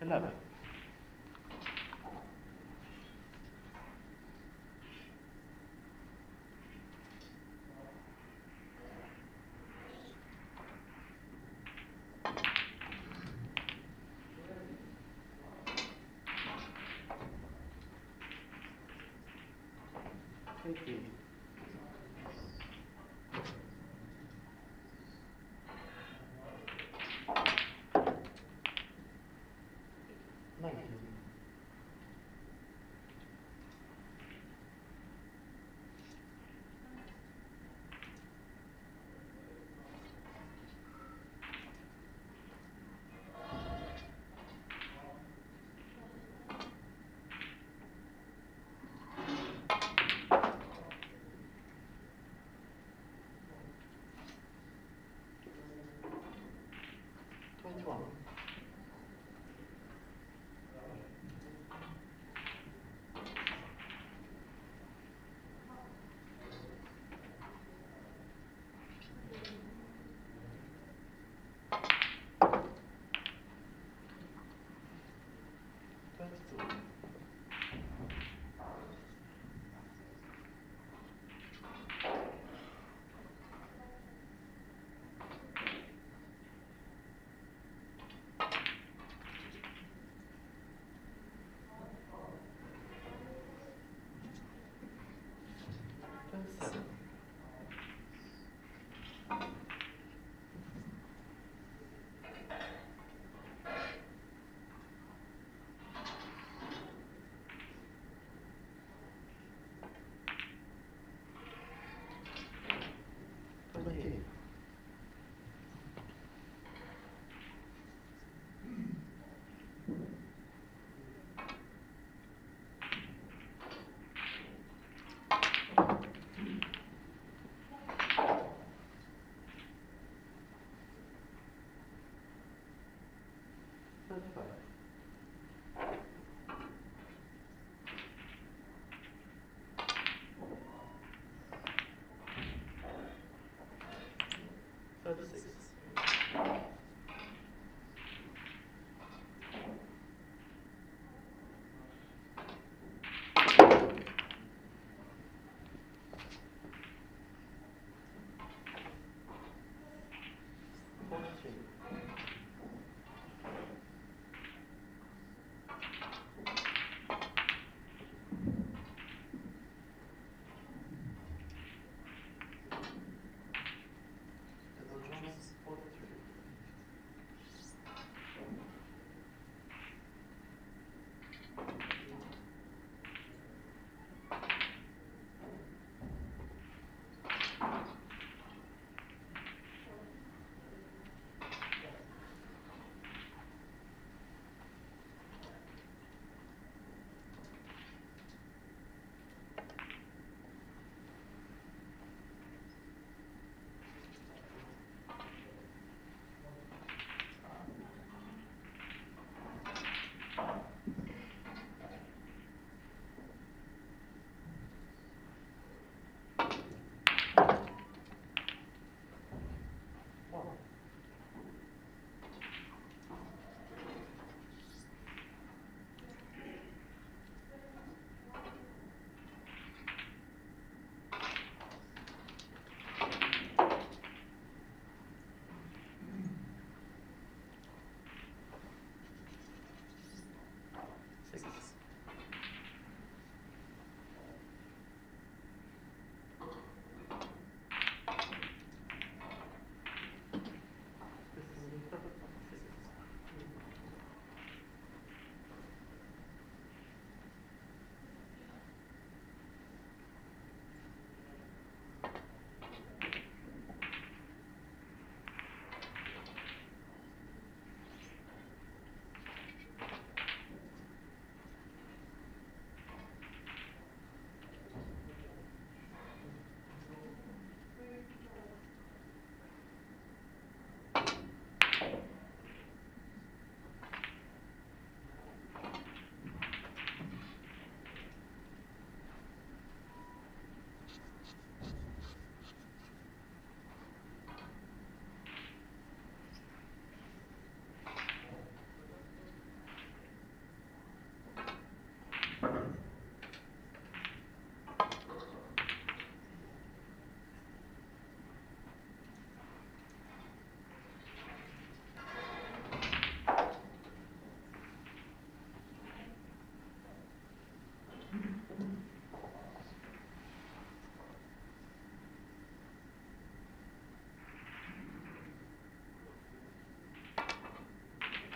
Eleven. 18. 19. 20.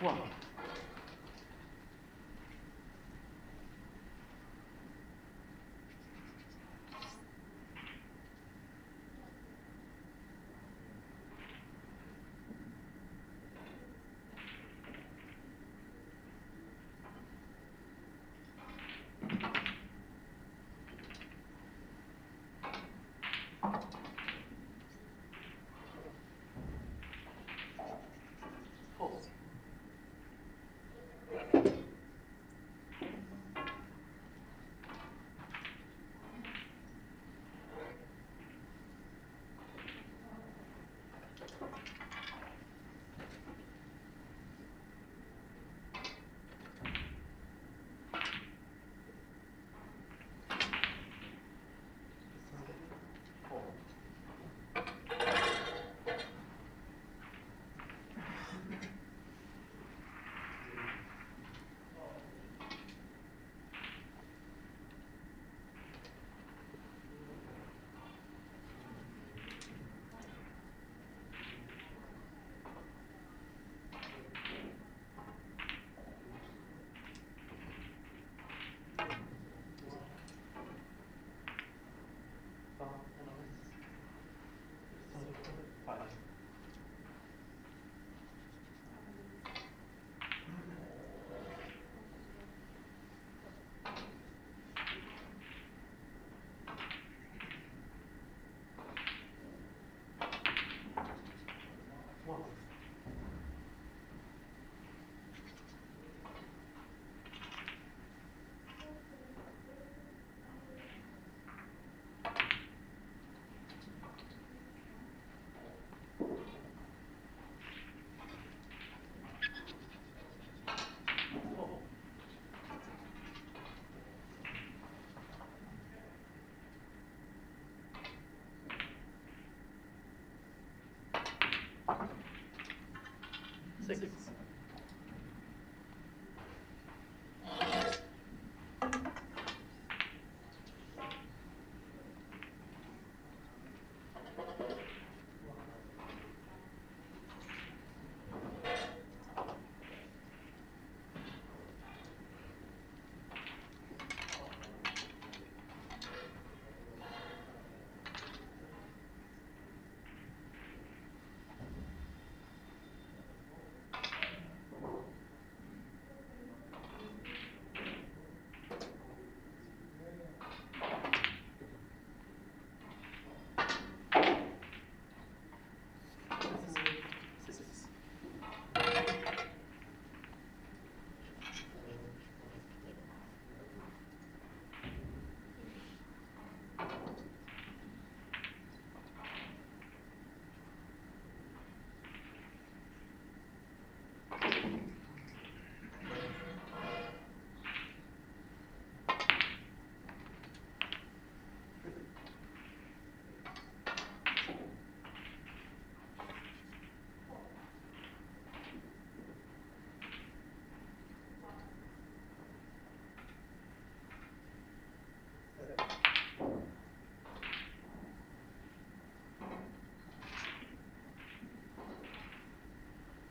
1. Six.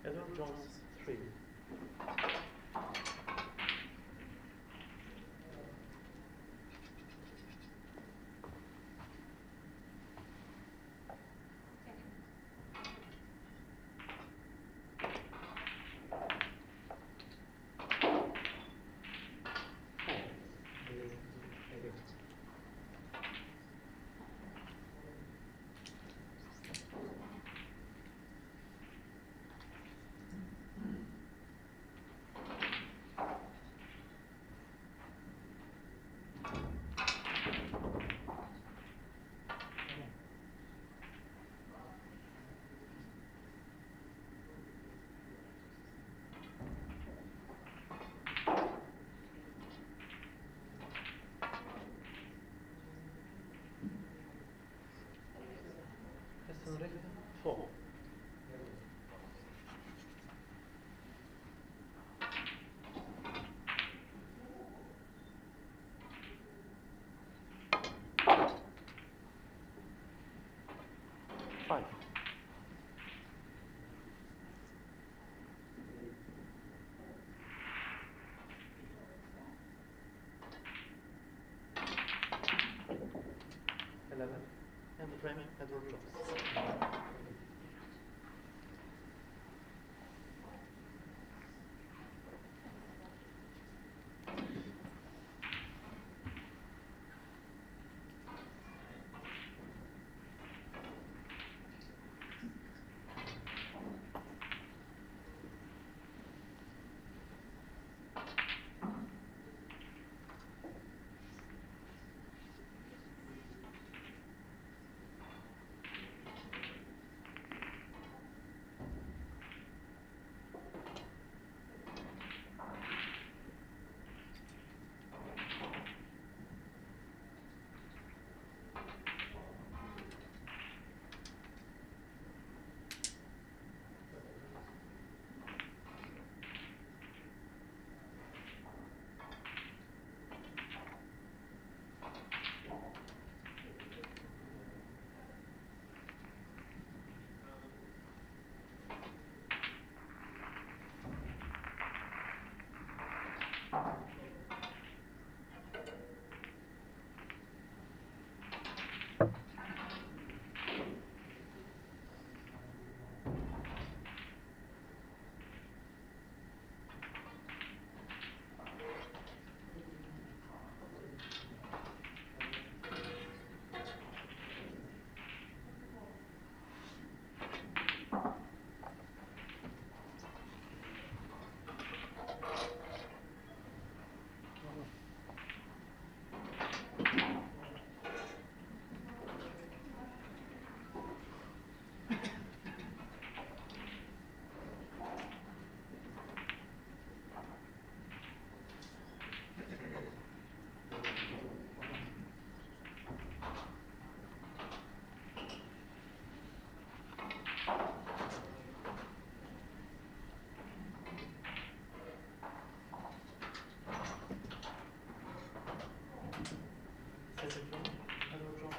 Edward Jones 3. Snooker 4. 11. And the frame, Edward Jones. Second frame, Edward Jones.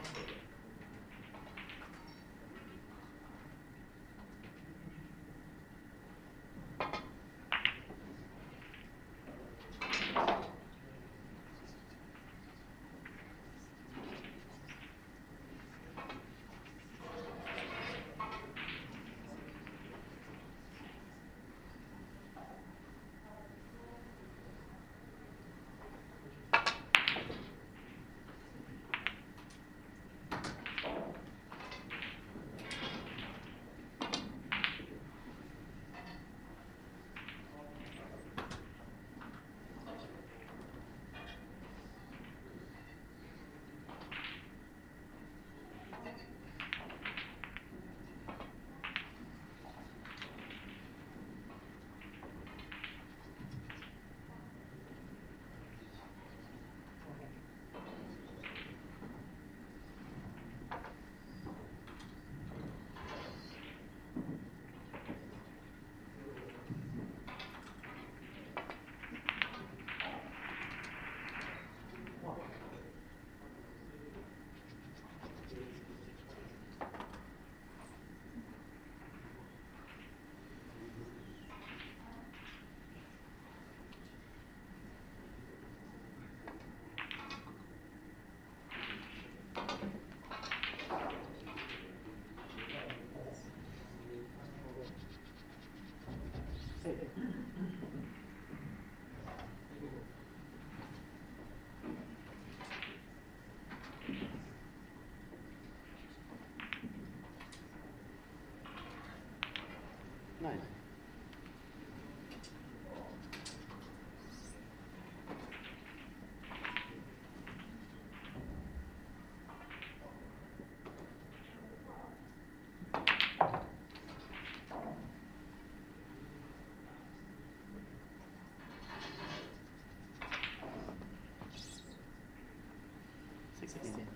Nine. Sixteen.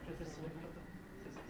Just a select of the 16.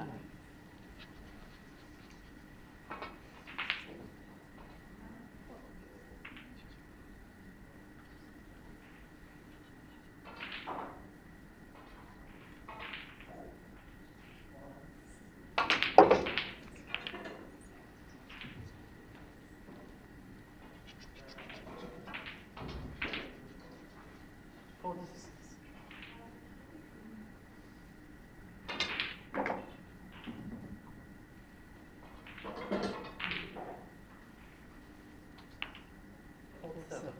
59. Seven.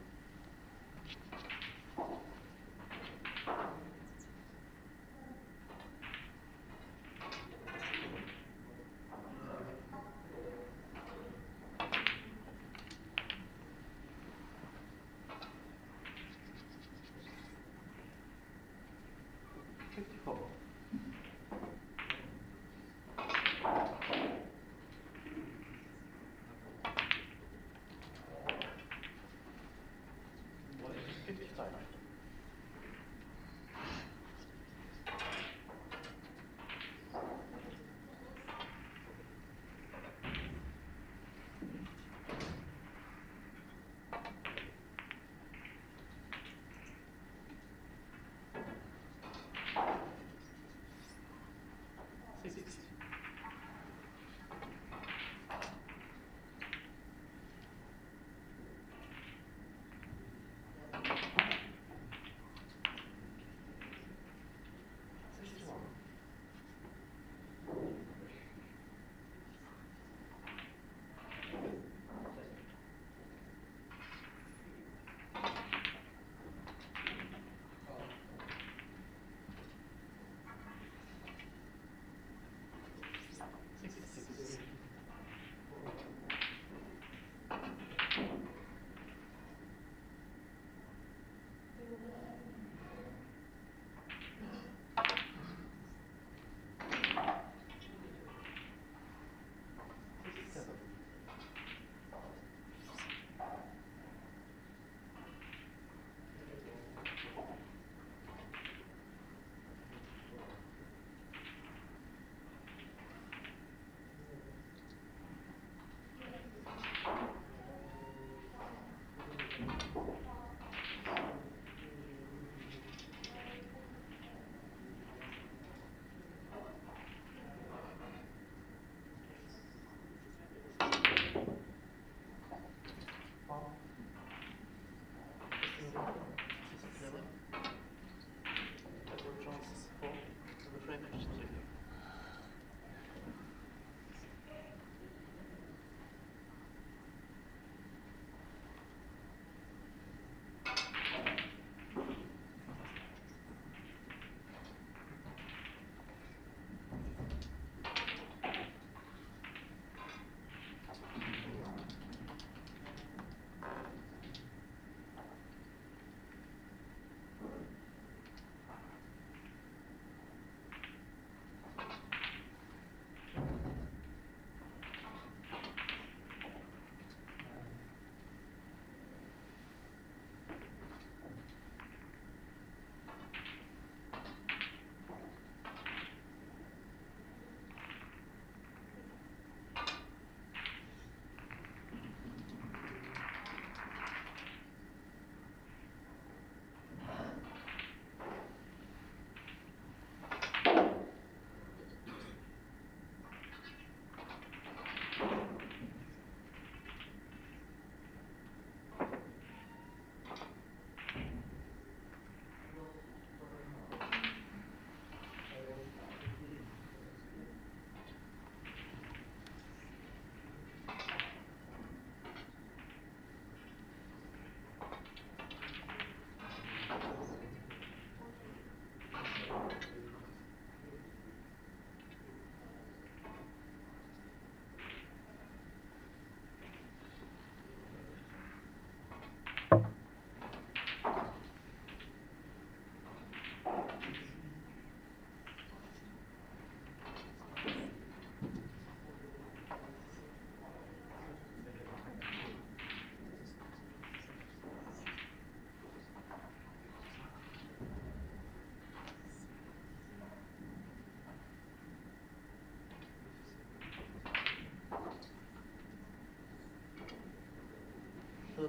Fifty-four. What is 55? 60.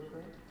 Snooker.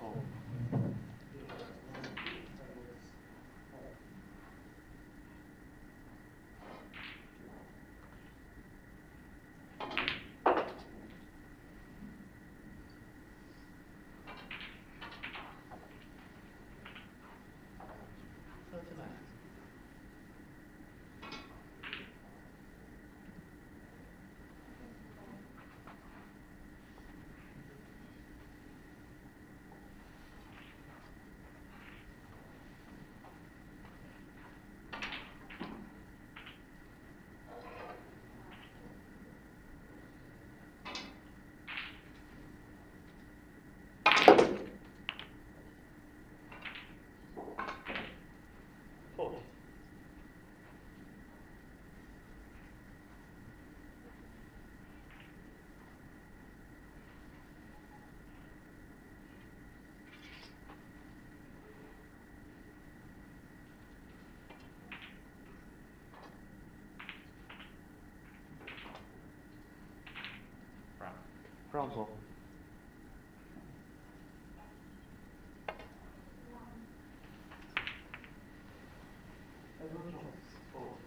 Fold. Fold. Brown. Brown ball. Fold.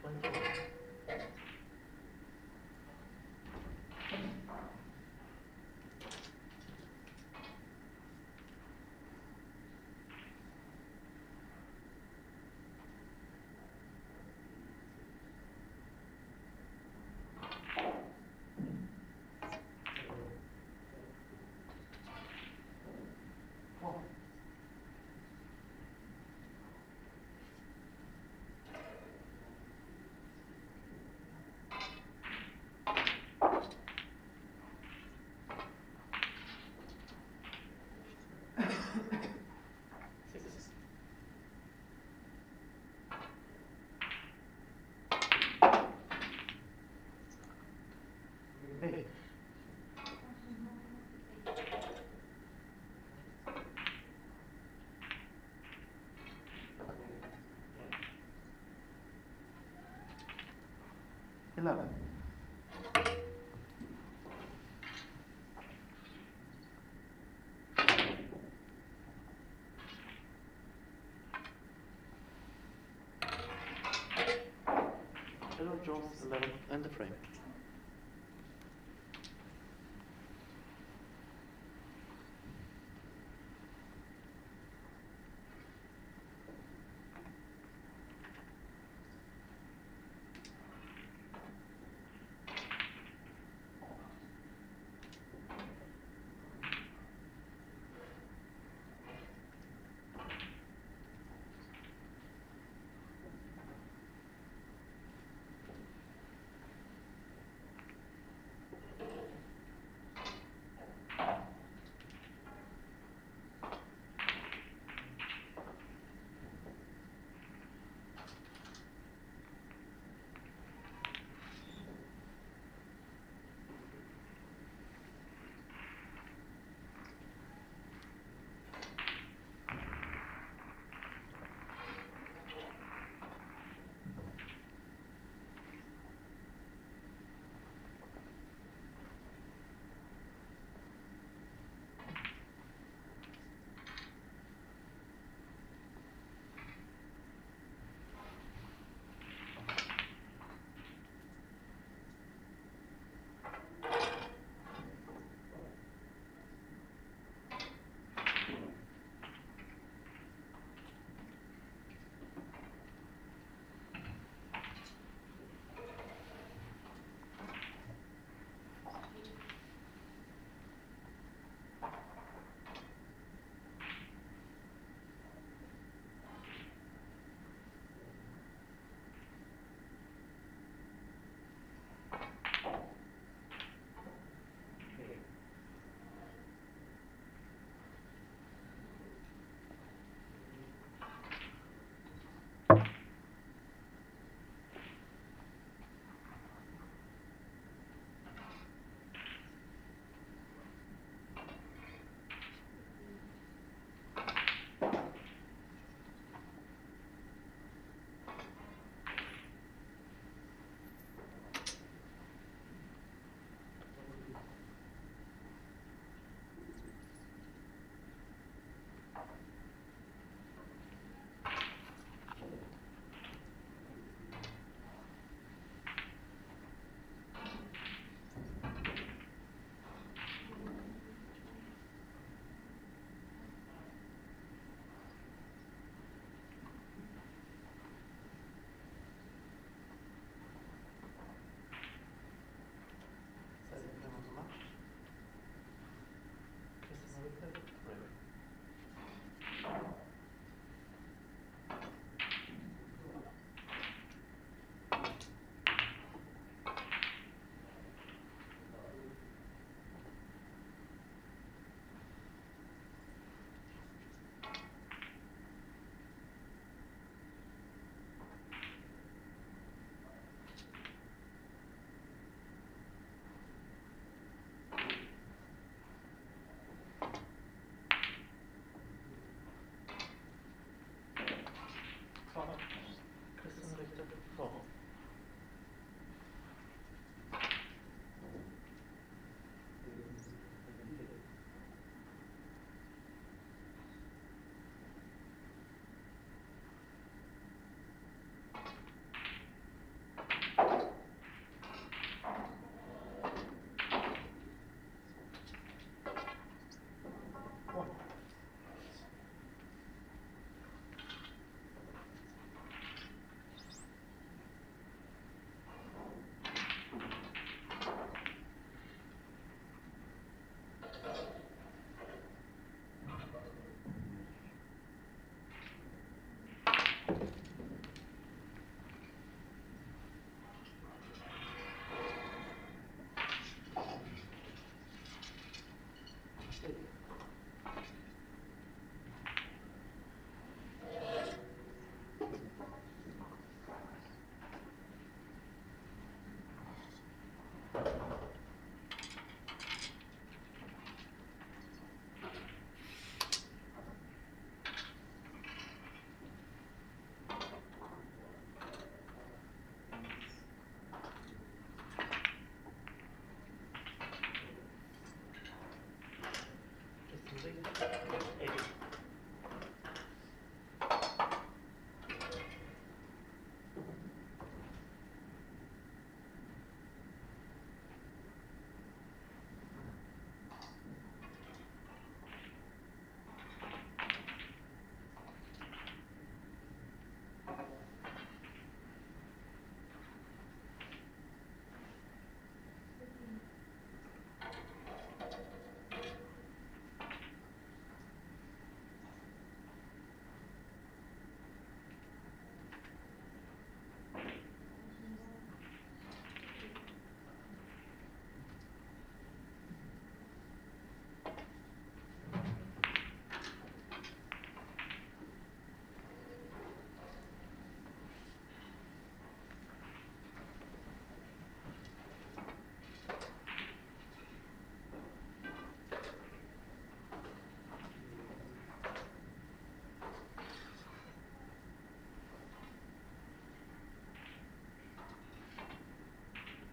One. Six. Hey. 11. Hello, Jones, 11, and the frame.